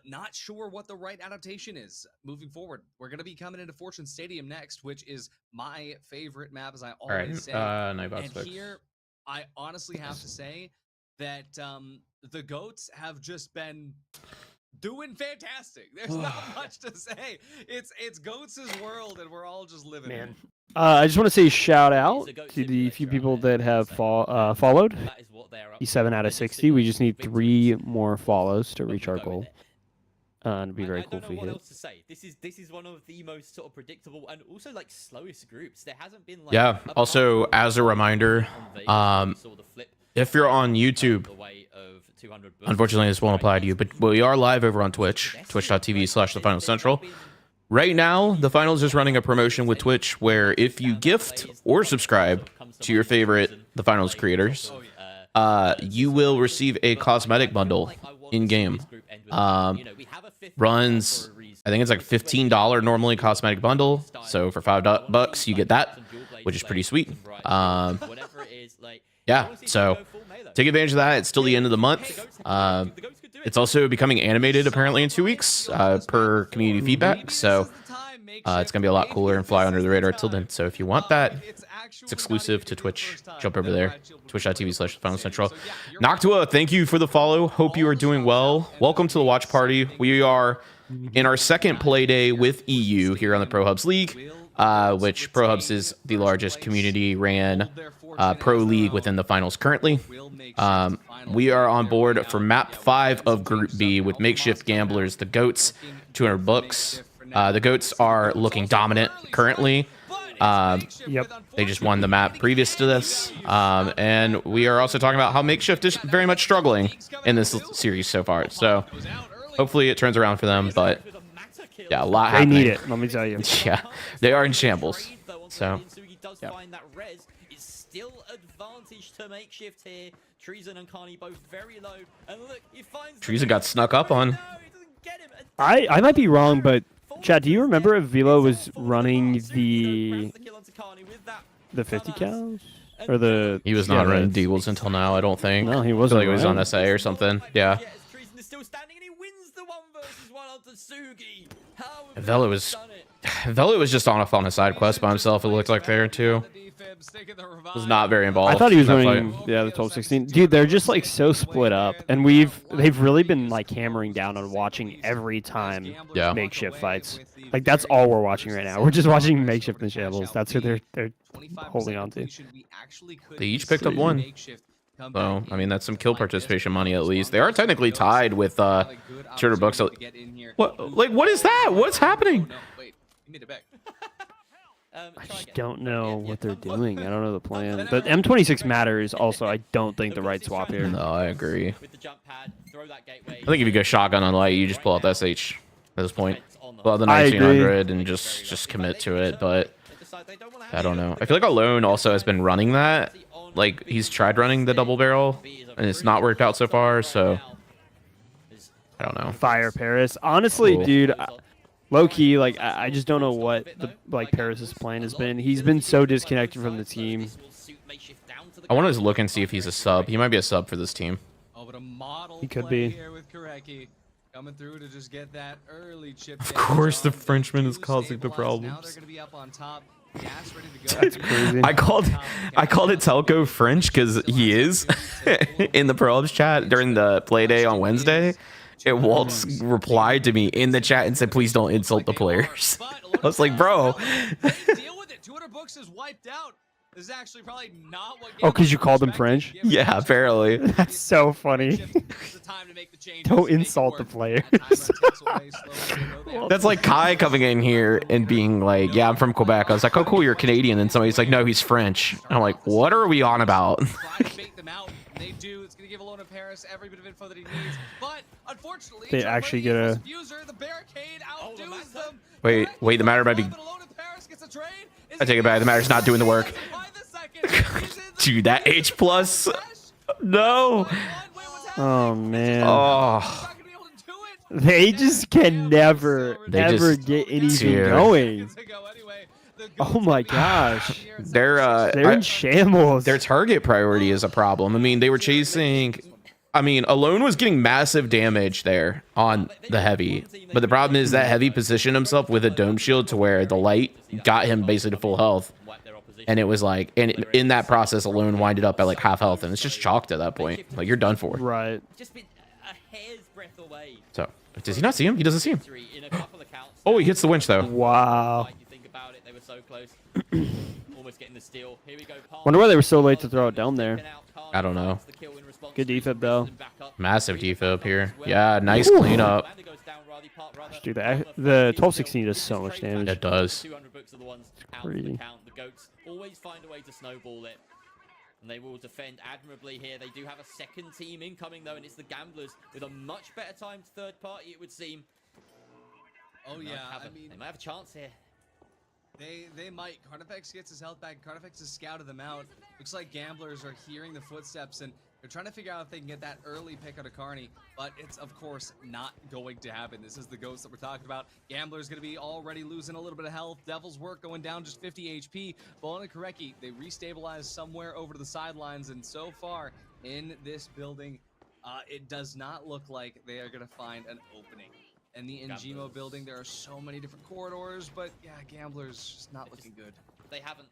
S2: not sure what the right adaptation is moving forward. We're going to be coming into Fortune Stadium next, which is my favorite map, as I always say. And here, I honestly have to say that the GOATs have just been doing fantastic. There's not much to say. It's GOATs' world, and we're all just living it.
S4: I just want to say shout out to the few people that have followed. He's 7 out of 60. We just need 3 more follows to reach our goal. And it'd be very cool if we hit.
S3: What else to say? This is one of the most sort of predictable and also like slowest groups. There hasn't been like
S1: yeah. Also, as a reminder, if you're on YouTube, unfortunately this won't apply to you, but we are live over on Twitch, twitch.tv/thefinalscentral. Right now, the finals is running a promotion with Twitch where if you gift or subscribe to your favorite The Finals creators, you will receive a cosmetic bundle in game. Runs, I think it's like $15 normally cosmetic bundle. So for $5 you get that, which is pretty sweet. Yeah, so take advantage of that. It's still the end of the month. It's also becoming animated apparently in 2 weeks per community feedback. So it's gonna be a lot cooler and fly under the radar till then. So if you want that, it's exclusive to Twitch. Jump over there, twitch.tv/thefinalscentral. Noctua, thank you for the follow. Hope you are doing well. Welcome to the watch party. We are in our second play day with EU here on the Prohubs League, which Prohubs is the largest community-ran pro league within the finals currently. We are on board for map 5 of Group B with Makeshift Gamblers, the GOATs, 200 books. The GOATs are looking dominant currently.
S4: Yep.
S1: They just won the map previous to this. And we are also talking about how Makeshift is very much struggling in this series so far. So hopefully it turns around for them. But yeah, a lot happening.
S4: They need it, let me tell you.
S1: Yeah, they are in shambles. So
S3: yeah. Still advantage to Makeshift here. Treason and Carney both very low. And look, he finds
S1: Treason got snuck up on.
S3: No, he doesn't get him.
S4: I might be wrong, but Chad, do you remember if Velo was running the 50 cows? Or the
S1: He was not running Deagles until now, I don't think.
S4: No, he wasn't.
S1: I feel like he was on SA or something. Yeah.
S3: Treason is still standing and he wins the 1v1 onto Sugi.
S1: Velo was just off on a side quest by himself, it looked like there too. Was not very involved.
S4: I thought he was running the 12-16. Dude, they're just like so split up, and they've really been like hammering down on watching every time Makeshift fights. Like that's all we're watching right now. We're just watching Makeshift and Shambles. That's who they're holding on to.
S1: They each picked up 1. So, I mean, that's some kill participation money at least. They are technically tied with 200 bucks. What is that? What's happening?
S4: I just don't know what they're doing. I don't know the plan. But M26 matters also. I don't think the right swap here.
S1: No, I agree. I think if you go shotgun on light, you just pull out the SH at this point. Pull out the 1900 and just commit to it. But I don't know. I feel like Alone also has been running that. Like, he's tried running the double barrel, and it's not worked out so far, so I don't know.
S4: Fire Paris. Honestly, dude, low-key, like, I just don't know what Paris's plan has been. He's been so disconnected from the team.
S1: I want to look and see if he's a sub. He might be a sub for this team.
S4: He could be.
S2: Coming through to just get that early chip.
S1: Of course, the Frenchman is causing the problems.
S4: That's crazy.
S1: I called it Telco French because he is in the Prohubs chat during the play day on Wednesday. And Waltz replied to me in the chat and said, "Please don't insult the players." I was like, "Bro."
S2: Deal with it. 200 books is wiped out. This is actually probably not what.
S4: Oh, because you called him French?
S1: Yeah, apparently.
S4: That's so funny. Don't insult the players.
S1: That's like Kai coming in here and being like, "Yeah, I'm from Quebec." I was like, "Oh, cool, you're Canadian." And somebody's like, "No, he's French." And I'm like, "What are we on about?"
S2: They do. It's going to give Alone in Paris every bit of info that he needs. But unfortunately,
S4: they actually get a.
S2: The barricade outdoes them.
S1: Wait, the matter might be. I take it back. The matter's not doing the work. Dude, that H+. No.
S4: Oh man.
S1: Oh.
S4: They just can never,
S1: They
S4: ever
S1: just-
S4: get anything
S1: Dude.
S4: going. Oh my gosh.
S1: They're
S4: They're in shambles.
S1: their target priority is a problem. I mean, they were chasing. I mean, Alone was getting massive damage there on the heavy, but the problem is that heavy positioned himself with a dome shield to where the light got him basically to full health, and it was like, and in that process, Alone winded up at like half health, and it's just chalked at that point. Like you're done for.
S4: Right.
S3: Just been a hair's breadth away.
S1: So does he not see him? He doesn't see him.
S3: In a couple of counts.
S1: Oh, he hits the winch though.
S4: Wow.
S3: You think about it, they were so close. Almost getting the steal. Here we go.
S4: Wonder why they were so late to throw it down there.
S1: I don't know.
S4: Good defib though.
S1: Massive defib here. Yeah, nice cleanup.
S4: Dude, the 1216 does so much damage.
S1: It does.
S3: 200 books are the ones out
S4: Crazy.
S3: of the count. The goats always find a way to snowball it. And they will defend admirably here. They do have a second team incoming though, and it's the Gamblers with a much better timed third party, it would seem.
S2: Oh yeah, I mean,
S3: they might have a chance here.
S2: They might. Carnifex gets his health back. Carnifex has scouted them out. Looks like Gamblers are hearing the footsteps and they're trying to figure out if they can get that early pick out of Carney, but it's of course not going to happen. This is the ghost that we're talking about. Gambler's going to be already losing a little bit of health. Devil's Work going down just 50 HP. Bone and Koreki, they restabilize somewhere over to the sidelines, and so far in this building, it does not look like they are going to find an opening. And the Ngimo building, there are so many different corridors, but yeah, Gambler's just not looking good.
S3: They haven't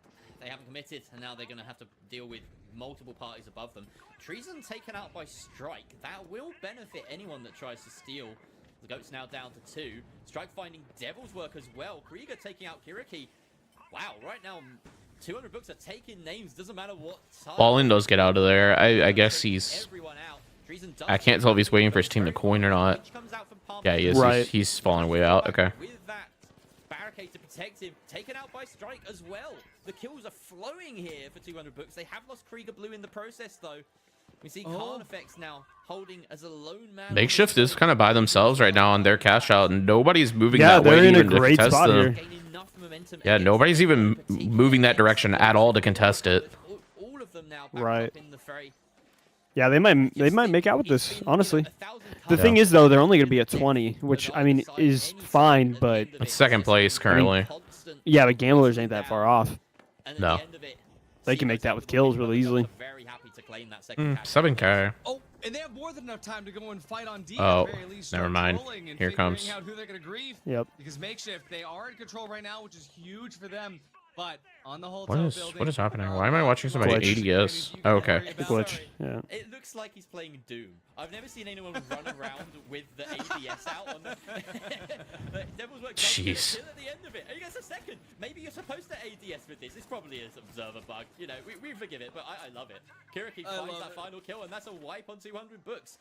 S3: committed, and now they're going to have to deal with multiple parties above them. Treason taken out by Strike. That will benefit anyone that tries to steal. The goat's now down to 2. Strike finding Devil's Work as well. Krieger taking out Kiriki. Wow, right now 200 books are taking names. Doesn't matter what side.
S1: Ballin does get out of there. I guess he's.
S3: Everyone out. Treason does
S1: I can't tell if he's waiting for his team to coin or not.
S3: Which comes out from Palm
S1: Yeah, he is.
S4: Right.
S1: He's falling way out. Okay.
S3: With that barricade to protect him, taken out by Strike as well. The kills are flowing here for 200 books. They have lost Krieger Blue in the process, though. We see Carnifex now holding as a lone man.
S1: Makeshift is kind of by themselves right now on their cash out, and nobody's moving
S4: Yeah,
S1: that way
S4: they're in a
S1: even to
S4: great
S1: contest
S4: spot
S1: them.
S4: here.
S3: Gain enough momentum
S1: Yeah,
S3: against
S1: nobody's
S3: the
S1: even
S3: team.
S1: moving that direction at all to contest it.
S3: All of them now back
S4: Right.
S3: up in the fray.
S4: Yeah, they might make out with this, honestly. The
S1: Yeah.
S4: thing is though, they're only going to be at 20, which I mean is fine, but
S1: It's second place currently.
S4: yeah, but Gamblers ain't that far off.
S1: No.
S4: They can make that with kills really easily.
S3: Very happy to claim that second catch.
S1: 7K.
S2: Oh, and they have more than enough time to go and fight on D.
S1: Oh,
S2: at the very least,
S1: never
S2: start
S1: mind.
S2: trolling and
S1: Here
S2: figuring
S1: comes.
S2: out who they're gonna grieve.
S4: Yep.
S2: Because Makeshift, they are in control right now, which is huge for them. But on the whole,
S1: What is happening? Why am I watching somebody
S4: Glitch.
S1: ADS? Oh, okay.
S4: The glitch. Yeah.
S3: It looks like he's playing Doom. I've never seen anyone run around with the ADS out on the Devil's Work.
S1: Jeez.
S3: At the end of it, and he gets a second. Maybe you're supposed to ADS with this. It's probably an observer bug. You know, we forgive it, but I love it. Kiriki finds that final kill, and that's a wipe on 200 books.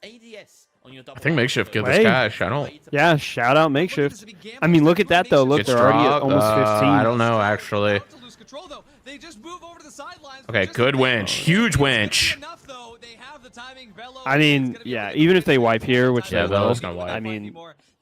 S3: ADS on your double.
S1: I think Makeshift killed this
S4: Hey.
S1: cash. I don't.
S4: Yeah, shout out Makeshift. I mean, look at that though. Look,
S1: It's
S4: they're already at
S1: drop.
S4: almost 15.
S1: I don't know actually.
S2: About to lose control, though. They just move over to the sidelines.
S1: Okay,
S2: Just
S1: good
S2: a bit.
S1: winch. Huge winch.
S2: Enough, though. They have the timing. Velo
S4: I
S2: is
S4: mean,
S2: gonna be
S4: yeah,
S2: able to
S4: even if they
S2: get
S4: wipe here, which
S1: Yeah,
S4: they
S1: Velo's
S4: will.
S1: gonna wipe.
S4: I mean,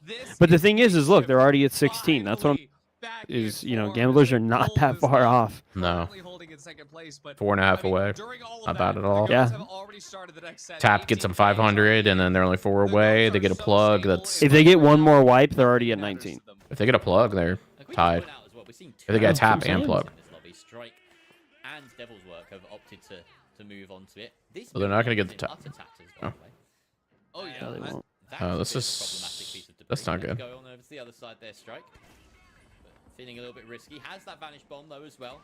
S2: This
S4: but the thing is
S2: Makeshift
S4: look, they're already at 16. That's what I'm,
S2: finally back
S4: is,
S2: in
S4: you know,
S2: form.
S4: Gamblers are not that
S2: Gold is
S4: far
S2: now
S4: off.
S1: No.
S2: currently holding in second place, but
S1: 4.5
S2: I mean,
S1: away.
S2: during all of
S1: Not
S2: that,
S1: bad at all.
S2: the
S4: Yeah.
S2: Goats have already started the next set.
S1: Tap gets them
S2: 18
S1: 500, and then they're only 4 away. They get a plug. That's
S4: If they get one more wipe, they're already at 19.
S1: if they get a plug, they're tied. If they get a tap and plug.
S3: Strike and Devil's Work have opted to move on to it. This
S1: So they're not gonna get the
S3: utter
S1: tap.
S3: tatters, by the way.
S2: Oh yeah.
S4: No, they won't.
S1: This is- that's not good.
S3: Go on over to the other side there, Strike. But feeling a little bit risky. Has that Vanish Bomb though as well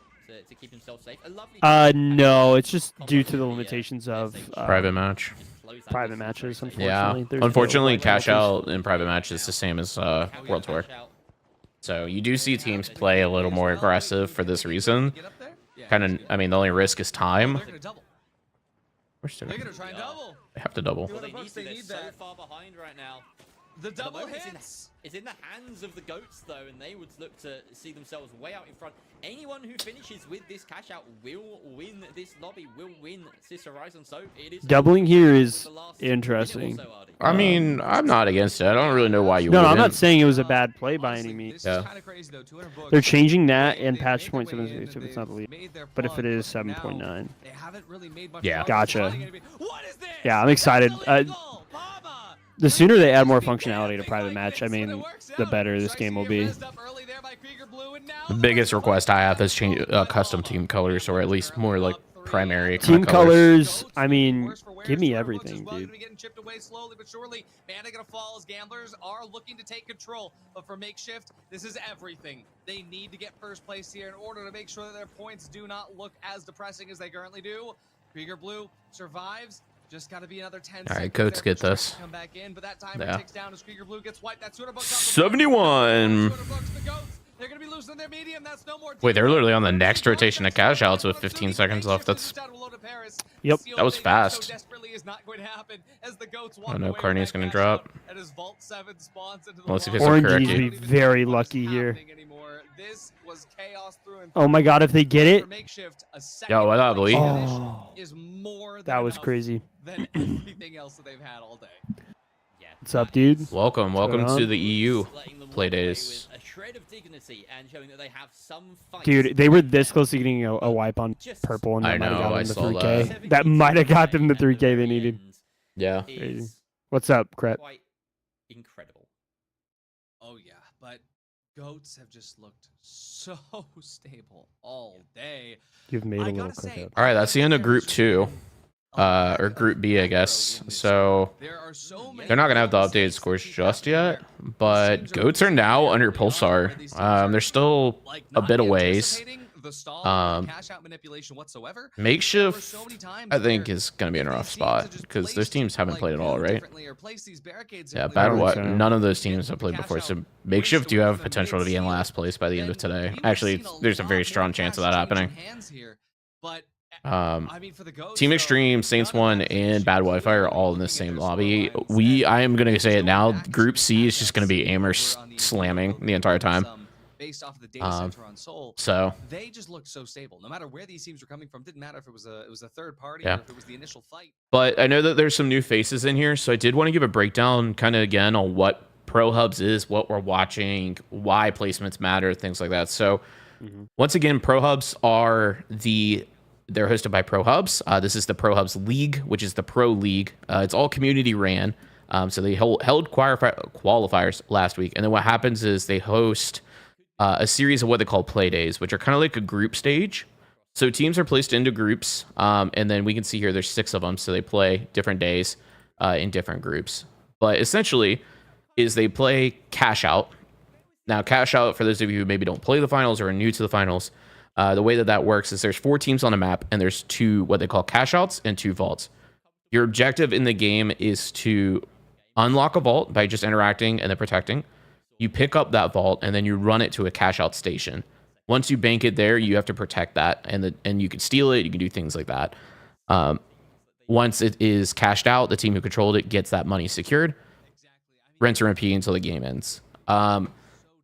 S3: to keep himself safe. A lovely.
S4: No, it's just due to the limitations of
S1: Private match.
S3: Just close that
S4: private
S3: distance
S4: matches,
S3: very safely.
S1: Yeah.
S4: Unfortunately, there's no
S1: Unfortunately,
S4: wipe
S1: cash
S4: penalties.
S1: out in private match is the same as World Tour.
S3: Cash out.
S1: So you do see teams play a little more aggressive for this reason.
S2: Get up there? Yeah,
S1: Kind of. I mean, the only risk is time.
S2: they're gonna double.
S1: We're still.
S2: They're gonna try and double.
S1: They have to double.
S3: Well, they need
S2: Bucks,
S3: to.
S2: they
S3: They're
S2: need
S3: so
S2: that.
S3: far behind right now.
S2: The
S3: At the
S2: double
S3: moment,
S2: hits.
S3: it's in the hands of the goats, though, and they would look to see themselves way out in front. Anyone who finishes with this cash out will win this lobby, will win this Horizon. So it is
S4: Doubling here
S3: with
S4: is
S3: the last
S4: interesting.
S3: minute or so, Artie.
S1: I mean, I'm not against it. I don't really know why you
S4: No,
S1: wouldn't.
S4: I'm not saying it was a bad play by
S2: Honestly,
S4: any means.
S2: this
S1: Yeah.
S2: is kinda crazy, though. 200 books.
S4: They're changing that
S2: They-
S4: and
S2: they've
S4: patch
S2: made their
S4: point
S2: way
S4: 76
S2: in,
S4: if it's not the
S2: they've
S4: lead.
S2: made their
S4: But if it
S2: plug,
S4: is
S2: but now
S4: 7.9.
S2: They haven't really made much
S1: Yeah.
S2: progress
S4: Gotcha.
S2: finding anybody. What is this?
S4: Yeah, I'm excited.
S2: That's illegal! Papa!
S4: The sooner they add more
S2: Please be
S4: functionality to
S2: dancing
S4: private
S2: like
S4: match, I
S2: this when
S4: mean,
S2: it works
S4: the
S2: out.
S4: better this
S2: Tries
S4: game
S2: to
S4: will
S2: get
S4: be.
S2: rezzed up early there by Krieger Blue, and now
S1: The
S2: the
S1: biggest
S2: first
S1: request I have is
S2: one.
S1: change custom team colors, or at least more like primary
S4: Team
S1: kinda colors.
S4: colors, I mean, give me everything, dude.
S2: Getting chipped away slowly but surely. Mana gonna fall as gamblers are looking to take control. But for Makeshift, this is everything. They need to get first place here in order to make sure that their points do not look as depressing as they currently do. Krieger Blue survives. Just got to be another 10
S1: All right,
S2: seconds
S1: Goats
S2: there
S1: get
S2: for Shark
S1: this.
S2: to come back in, but that timer
S1: Yeah.
S2: ticks down as Krieger Blue gets wiped. That 200 bucks off the
S1: 71.
S2: 200 bucks, the Goats. They're going to be losing their medium. That's no more.
S1: Wait, they're literally on the next rotation of cash outs with 15 seconds left. That's
S4: Yep.
S1: That was fast.
S2: I
S1: know Carney's gonna drop. Let's see if it's a
S4: Orange
S1: correct
S4: needs to
S1: key.
S4: be very lucky here.
S2: This was chaos through and
S4: Oh my god, if they get it.
S2: for Makeshift, a
S1: Yo, what up,
S2: second
S1: Lee?
S2: finish
S4: Oh.
S2: is more than
S4: That was
S2: enough
S4: crazy.
S2: than everything else that they've had all day.
S3: Yeah,
S4: What's up, dude?
S1: Welcome
S4: going
S1: to
S4: on?
S1: the EU
S3: letting them
S1: play
S3: walk away
S1: days.
S3: with a shred of dignity and showing that they have some fight.
S4: Dude, they were this close to getting a wipe on
S3: Just
S4: purple, and
S1: I
S4: that might have
S1: know,
S4: got
S1: I
S4: them the
S1: saw
S4: 3K.
S1: that.
S4: That might have got them the 3K they needed.
S1: Yeah.
S3: Is
S4: What's up, Crep?
S3: quite incredible.
S2: Oh yeah, but goats have just looked so stable all day.
S4: You've made a
S2: I
S4: little
S2: gotta
S4: quick
S2: say,
S4: up.
S1: All right, that's the end of Group 2. Or Group B, I guess. So
S2: There are so many
S1: they're not gonna have the
S2: battles
S1: updated
S2: that
S1: scores
S2: keep
S1: just
S2: happening
S1: yet,
S2: where
S1: but
S2: teams
S1: Goats are now
S2: really
S1: under
S2: early on,
S1: Pulsar.
S2: where these teams are,
S1: They're still
S2: like,
S1: a
S2: not
S1: bit of ways.
S2: anticipating the stall or
S1: Um,
S2: cash out manipulation whatsoever.
S1: Makeshift,
S2: so many times
S1: I think,
S2: where
S1: is gonna be in a
S2: these
S1: rough
S2: teams
S1: spot
S2: have just
S1: because those
S2: placed,
S1: teams haven't
S2: like,
S1: played at all,
S2: build
S1: right?
S2: differently or placed these barricades
S1: Yeah,
S2: differently.
S4: I don't think so.
S1: None of those teams have played before, so Makeshift do have potential to be in last place by the end of today. Actually, there's a very strong chance of that happening.
S2: I mean, for the Ghosts,
S1: Team
S2: though,
S1: Extreme, Saints
S2: none of
S1: 1,
S2: them
S1: and Bad Wi-Fi are all in the same lobby. I am going to say it now, Group C is just going to be Aimer slamming the entire time.
S2: Based off of the data center on Seoul,
S1: So,
S2: they just looked so stable. No matter where these teams were coming from, didn't matter if it was a third party
S1: Yeah.
S2: or if it was the initial fight.
S1: but I know that there's some new faces in here, so I did want to give a breakdown kind of again on what Prohubs is, what we're watching, why placements matter, things like that. So, once again, Prohubs they're hosted by Prohubs. This is the Prohubs League, which is the Pro League. It's all community ran. So they held qualifiers last week. And then what happens is they host a series of what they call play days, which are kind of like a group stage. So teams are placed into groups. And then we can see here there's 6 of them. So they play different days in different groups. But essentially is they play cash out. Now, cash out, for those of you who maybe don't play the finals or are new to the finals, the way that works is there's 4 teams on a map, and there's 2 what they call cash outs and 2 vaults. Your objective in the game is to unlock a vault by just interacting and then protecting. You pick up that vault, and then you run it to a cash out station. Once you bank it there, you have to protect that, and you can steal it. You can do things like that. Once it is cashed out, the team who controlled it gets that money secured. Rinse and repeat until the game ends.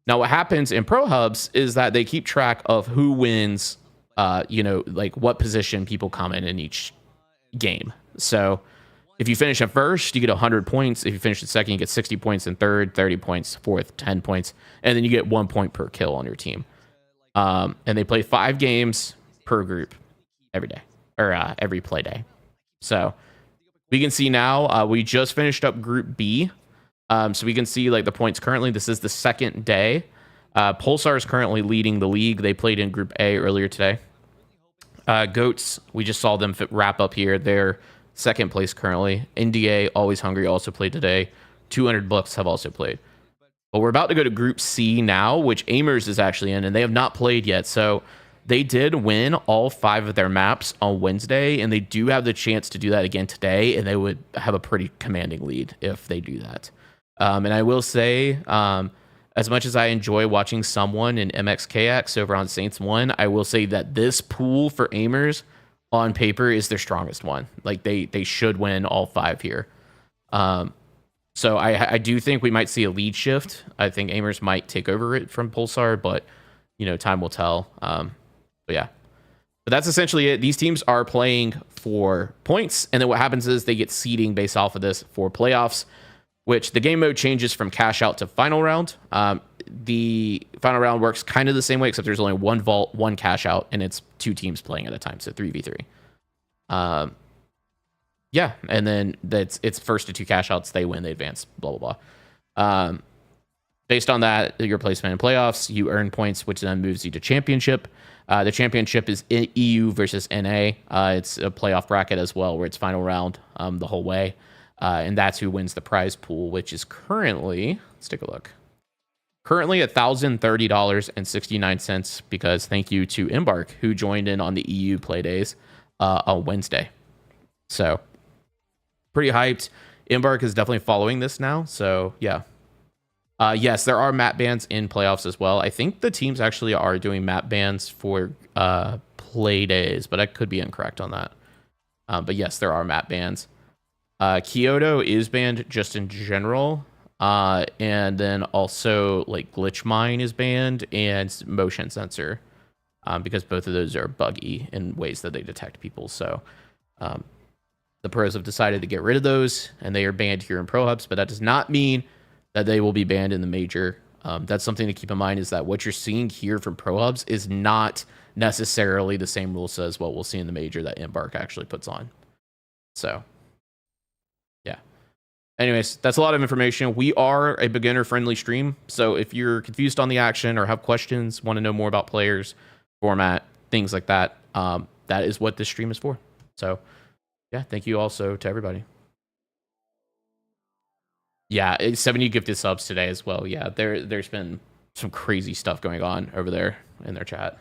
S1: Now, what happens in Prohubs is that they keep track of who wins, like what position people come in each game. So if you finish in first, you get 100 points. If you finish in second, you get 60 points. In third, 30 points. Fourth, 10 points. And then you get 1 point per kill on your team. And they play 5 games per group every day, or every play day. So we can see now we just finished up Group B. So we can see like the points currently. This is the second day. Pulsar is currently leading the league. They played in Group A earlier today. Goats, we just saw them wrap up here. They're second place currently. NDA, Always Hungry, also played today. 200 Bucks have also played. But we're about to go to Group C now, which Aimers is actually in, and they have not played yet. So they did win all 5 of their maps on Wednesday, and they do have the chance to do that again today, and they would have a pretty commanding lead if they do that. And I will say, as much as I enjoy watching someone in MXKX over on Saints 1, I will say that this pool for Aimers on paper is their strongest one. Like they should win all 5 here. So I do think we might see a lead shift. I think Aimers might take over it from Pulsar, but time will tell. But yeah. But that's essentially it. These teams are playing for points, and then what happens is they get seeding based off of this for playoffs, which the game mode changes from cash out to final round. The final round works kind of the same way, except there's only one vault, one cash out, and it's 2 teams playing at a time, so 3v3. Yeah, and then it's first to 2 cash outs, they win, they advance, blah, blah, blah. Based on that, your placement in playoffs, you earn points, which then moves you to championship. The championship is EU versus NA. It's a playoff bracket as well, where it's final round the whole way. And that's who wins the prize pool, which is currently, let's take a look. Currently $1,030.69, because thank you to Embark, who joined in on the EU play days on Wednesday. So pretty hyped. Embark is definitely following this now. So yeah. Yes, there are map bans in playoffs as well. I think the teams actually are doing map bans for play days, but I could be incorrect on that. But yes, there are map bans. Kyoto is banned just in general. And then also like glitch mine is banned and motion sensor, because both of those are buggy in ways that they detect people. So the pros have decided to get rid of those, and they are banned here in Prohubs, but that does not mean that they will be banned in the major. That's something to keep in mind, is that what you're seeing here from Prohubs is not necessarily the same rules as what we'll see in the major that Embark actually puts on. So yeah. Anyways, that's a lot of information. We are a beginner-friendly stream, so if you're confused on the action or have questions, want to know more about players, format, things like that, that is what this stream is for. So, yeah, thank you also to everybody. Yeah, 70 gifted subs today as well. Yeah, there's been some crazy stuff going on over there in their chat.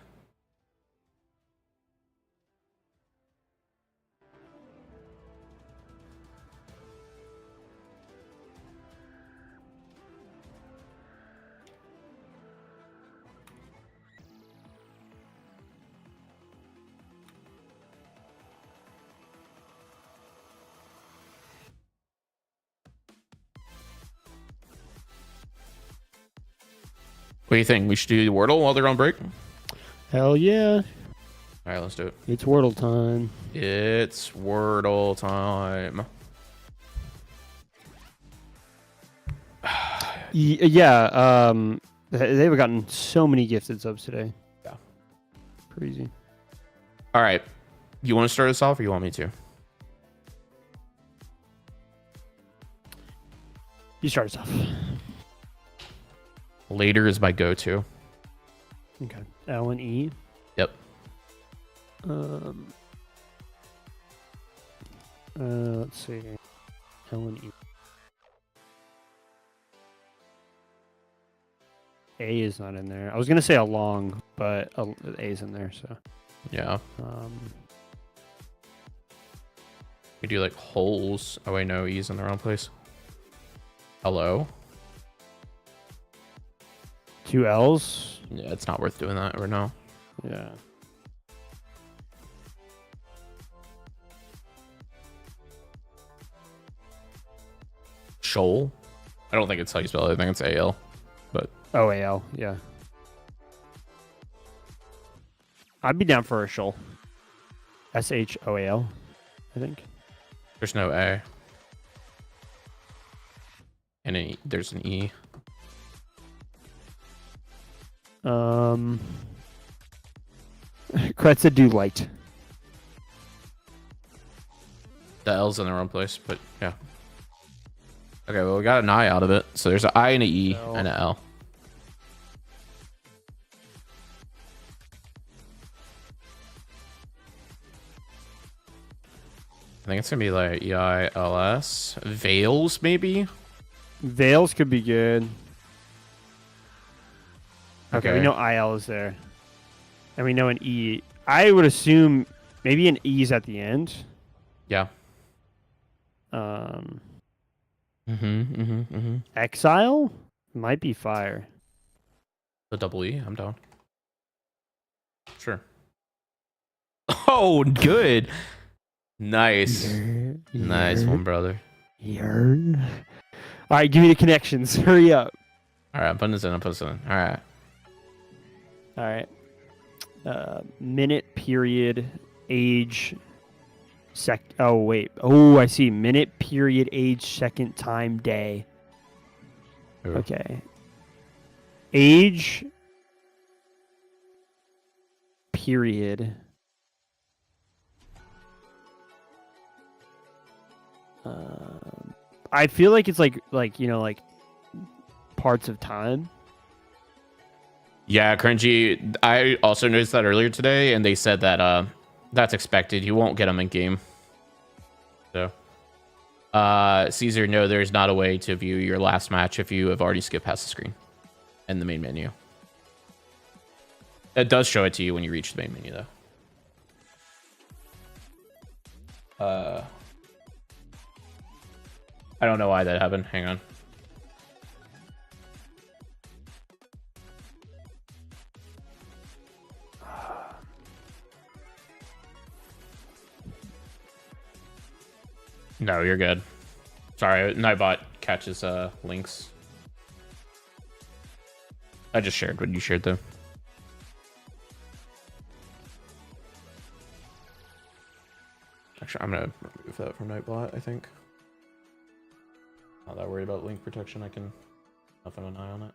S1: What do you think? We should do the Wordle while they're on break?
S4: Hell yeah.
S1: All right, let's do it.
S4: It's Wordle time.
S1: It's Wordle time.
S4: Yeah, they've gotten so many gifted subs today.
S1: Yeah.
S4: Crazy.
S1: All right. You want to start us off, or you want me to?
S4: You start us off.
S1: Later is my go-to.
S4: Okay. L and E.
S1: Yep.
S4: Let's see. L and E. A is not in there. I was gonna say along, but A is in there. So.
S1: Yeah. We do like holes. Oh wait, no, E's in the wrong place. Hello.
S4: 2 L's.
S1: Yeah, it's not worth doing that right now.
S4: Yeah.
S1: Shoal. I don't think it's how you spell it. I think it's AL. But
S4: OAL. Yeah. I'd be down for a shoal. SHOAL. I think.
S1: there's no A. And there's an E.
S4: Kretza do light.
S1: The L's in the wrong place, but yeah. Okay, well, we got an I out of it. So there's an I and an E and an L. I think it's going to be like EILS. Veils, maybe?
S4: Veils could be good. Okay, we know IL is there. And we know an E. I would assume maybe an E is at the end.
S1: Yeah.
S4: Exile might be fire.
S1: The double E, I'm down. Sure. Oh, good. Nice. Nice one, brother.
S4: All right, give me the connections. Hurry up.
S1: All right, I'm putting this in. All right.
S4: All right. Minute, period, age, Oh, wait. Oh, I see. Minute, period, age, second, time, day.
S1: Ooh.
S4: Okay. Age, period. I feel like it's like parts of time.
S1: Yeah, cringy. I also noticed that earlier today, and they said that that's expected. You won't get them in game. So, Caesar, no, there's not a way to view your last match if you have already skipped past the screen and the main menu. It does show it to you when you reach the main menu, though. I don't know why that happened. Hang on. No, you're good. Sorry, Nightbot catches links. I just shared what you shared though. Actually, I'm gonna remove that from Nightbot, I think. Not that worried about link protection. I can have an eye on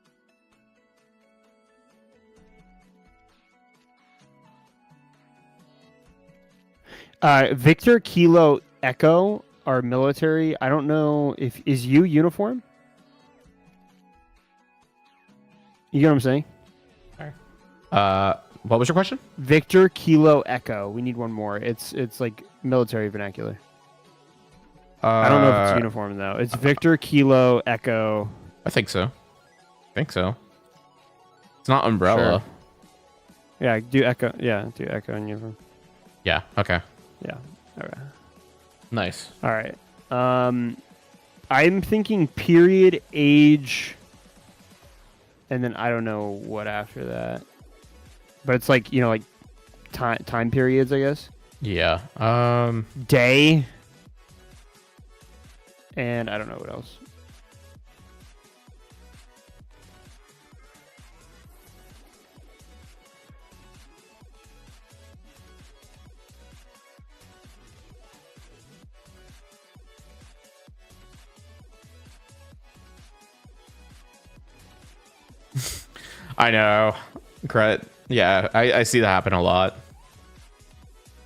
S1: it.
S4: Victor Kilo Echo, our military. I don't know if is you uniform. You get what I'm saying?
S1: What was your question?
S4: Victor Kilo Echo. We need one more. It's like military vernacular. I don't know if it's uniform though. It's Victor Kilo Echo.
S1: I think so. It's not umbrella.
S4: Sure. Yeah, do Echo. Yeah, do Echo in uniform.
S1: Yeah. Okay.
S4: Yeah. Okay.
S1: Nice.
S4: All right. I'm thinking period, age, and then I don't know what after that. But it's like, like time periods, I guess.
S1: Yeah.
S4: Day. And I don't know what else.
S1: I know. Yeah, I see that happen a lot.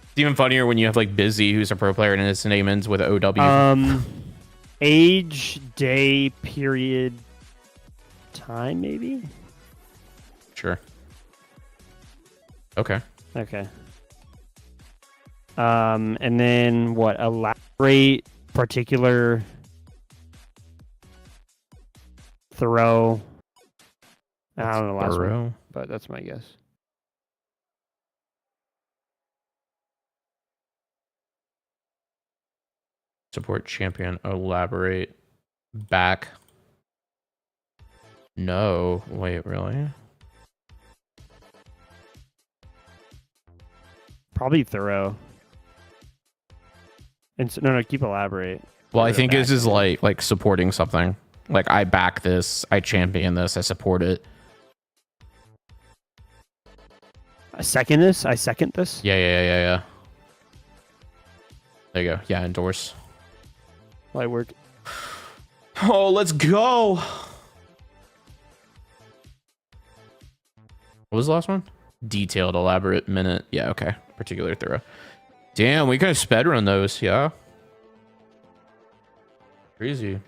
S1: It's even funnier when you have like Busy, who's a pro player, and his name ends with OW.
S4: Age, day, period, time, maybe?
S1: Sure. Okay.
S4: Okay. And then what? Elaborate, particular, thorough. I don't know the last one, but that's my guess.
S1: Support champion, elaborate, back. No, wait, really?
S4: Probably thorough. And so, no, keep elaborate.
S1: Well, I think this is like supporting something. Like I back this, I champion this, I support it.
S4: I second this.
S1: Yeah. There you go. Yeah, endorse.
S4: Light work.
S1: Oh, let's go. What was the last one? Detailed, elaborate, minute. Yeah, okay. Particular, thorough. Damn, we could have sped run those. Yeah. Crazy.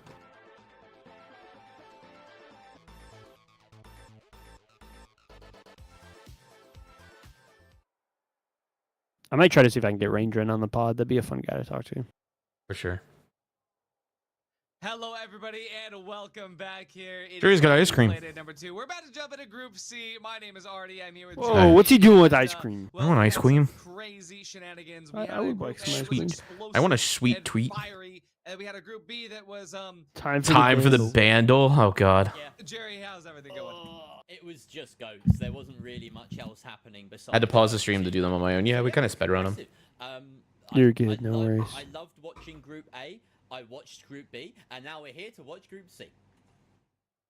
S4: I might try to see if I can get Ranger in on the pod. That'd be a fun guy to talk to.
S1: For sure.
S2: Hello, everybody, and welcome back here.
S1: Sure, he's got ice cream.
S2: Number 2. We're about to jump into Group C. My name is Artie. I'm here with.
S4: Whoa, what's he doing with ice cream?
S1: I want ice cream.
S2: Crazy shenanigans.
S4: I would like some ice cream.
S1: I want a sweet tweet.
S2: And we had a Group B that was
S1: time for the bandle. Oh God.
S2: Yeah. Jerry, how's everything going?
S3: It was just goats. There wasn't really much else happening besides.
S1: I had to pause the stream to do them on my own. Yeah, we kind of sped run them.
S4: You're good, no worries.
S3: I loved watching Group A. I watched Group B, and now we're here to watch Group C.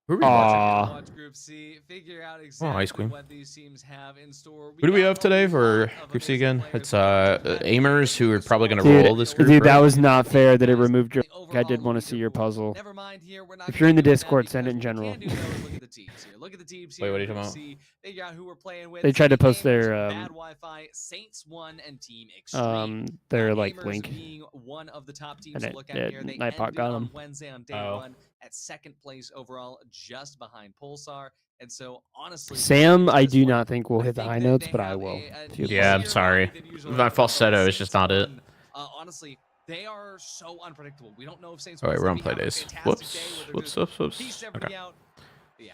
S1: Who are we watching?
S2: Watch Group C, figure out exactly
S1: Ice Queen.
S2: what these teams have in store.
S1: Who do we
S2: got
S1: have today
S2: a
S1: for
S2: lot of
S1: Group C
S2: amazing
S1: again?
S2: players
S1: It's
S2: that
S1: Aimers, who are probably going to
S4: Dude,
S1: roll this group.
S4: dude, that
S1: right?
S4: was not fair that it removed your. I did
S2: Overall
S4: want to see your puzzle.
S2: Never mind here. We're not
S4: If you're in the
S2: gonna do that
S4: Discord, send it in
S2: because what we
S4: general.
S2: can do, though, is look at the teams here. Look at the teams
S1: Wait,
S2: here.
S1: what are you
S2: Group
S1: talking
S2: C, figure out who we're playing with.
S4: They tried to post
S2: Gamers,
S4: their,
S2: Bad Wi-Fi, Saints 1, and Team Extreme.
S4: Their like
S2: Gamers
S4: link.
S2: being one of the top teams
S4: And
S2: to
S4: it-
S2: look at
S4: it-
S2: here. They
S4: Nightbot
S2: ended
S4: got
S2: on
S4: 'em.
S2: Wednesday on day
S1: Oh.
S2: 1 at second place overall, just behind Pulsar. And so, honestly,
S4: Sam, I
S2: this
S4: do
S2: one,
S4: not think will
S2: I
S4: hit the
S2: think
S4: high
S2: that
S4: notes,
S2: they
S4: but I
S2: have
S4: will.
S2: a
S4: Feel
S1: Yeah, I'm
S2: easier
S1: sorry.
S2: lobby than usual.
S1: My falsetto is just not it.
S2: Honestly, they are so unpredictable. We don't know if Saints.
S1: Oh, wait,
S2: One's
S1: we're
S2: gonna
S1: on play
S2: have a
S1: days.
S2: fantastic
S1: Whoops.
S2: day where they're
S1: Whoops,
S2: just
S1: whoops.
S2: piece everything
S1: Okay.
S2: out. Yeah.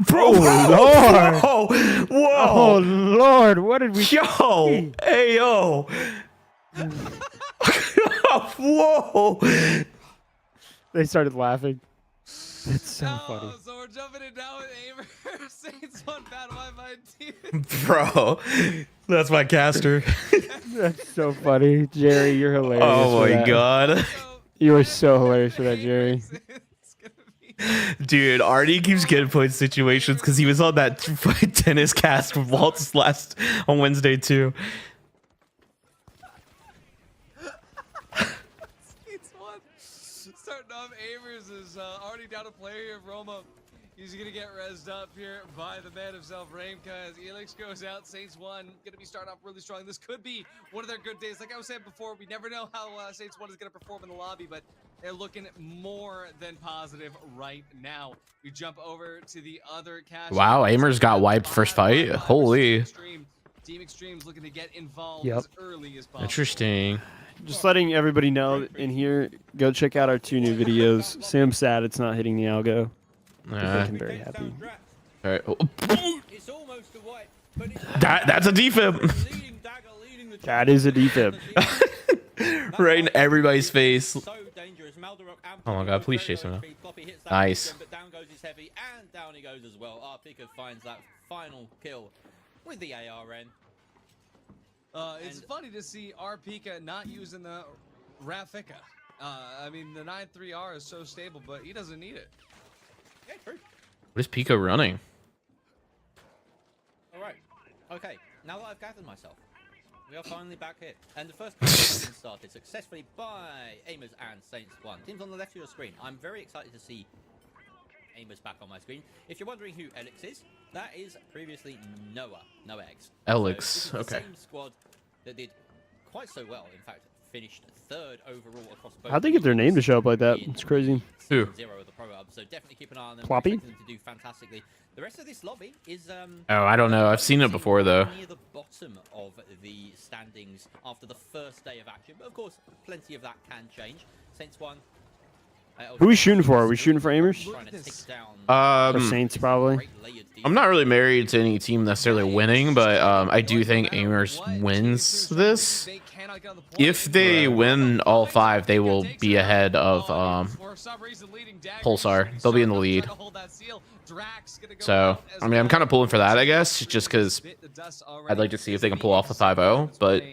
S1: Bro,
S4: Lord.
S1: Whoa,
S4: Oh
S1: whoa,
S4: Lord, what did we?
S1: yo, hey, yo. Whoa.
S4: They started laughing. It's so funny.
S2: So we're jumping in now with Amer. Saints 1 Bad Wi-Fi team.
S1: Bro, that's my caster.
S4: That's so funny, Jerry. You're hilarious.
S1: Oh
S4: for
S1: my
S4: that.
S1: god.
S4: You are so hilarious for that, Jerry.
S2: It's gonna be...
S1: Dude, Artie keeps getting put in situations because he was on that tennis cast with Waltz on Wednesday too.
S2: Saints 1. Starting off, Amers is already down a player here. Roma, he's going to get rezzed up here by the man himself, Raimka, as Elix goes out. Saints 1 going to be starting off really strong. This could be one of their good days. Like I was saying before, we never know how Saints 1 is going to perform in the lobby, but they're looking more than positive right now. We jump over to the other cash.
S1: Wow, Amer's got wiped first fight. Holy.
S2: Team Extreme's looking to get involved
S4: Yep.
S2: as early as possible.
S1: Interesting.
S4: Just letting everybody know in here, go check out our 2 new videos. Sam's sad it's not hitting the algo.
S1: Yeah.
S4: I'm very happy.
S1: All right.
S3: It's almost a wipe, but it's
S1: That's a defib.
S3: leading Dagger, leading the
S4: That is a defib.
S1: Right in everybody's face.
S3: So dangerous. Maldarok and
S1: Oh my god, please chase him now.
S3: Floppy hits that
S1: Nice.
S3: mission, but down goes his heavy, and down he goes as well. Arpika finds that final kill with the ARN.
S2: It's funny to see Arpika not using the Rafika. I mean, the 9-3R is so stable, but he doesn't need it.
S3: Yeah, true.
S1: What is Pico running?
S3: All right. Okay. Now that I've gathered myself, we are finally back here, and the first match has been started successfully by Amers and Saints 1. Teams on the left of your screen. I'm very excited to see Amers back on my screen. If you're wondering who Elix is, that is previously Noah. No X.
S1: Elix,
S3: So this is
S1: okay.
S3: The same squad that did quite so well. In fact, finished 3rd overall across both.
S4: How'd they get their name to show up like that?
S3: in
S4: It's crazy.
S1: Who?
S3: Season 0 of the Prohubs. So definitely keep an eye on them.
S4: Ploppy?
S3: We're expecting them to do fantastically. The rest of this lobby is
S1: Oh, I don't know. I've seen it before though.
S3: near the bottom of the standings after the first day of action, but of course, plenty of that can change. Saints 1.
S4: Who are we shooting for? Are we shooting for Amers?
S3: Trying to take down
S4: Or Saints, probably.
S3: great layered
S1: I'm not really married to any team necessarily winning, but I do think Amers wins this. If they win all 5, they will be ahead of Pulsar. They'll be in the lead. So, I mean, I'm kind of pulling for that, I guess, just because I'd like to see if they can pull off a 5-0, but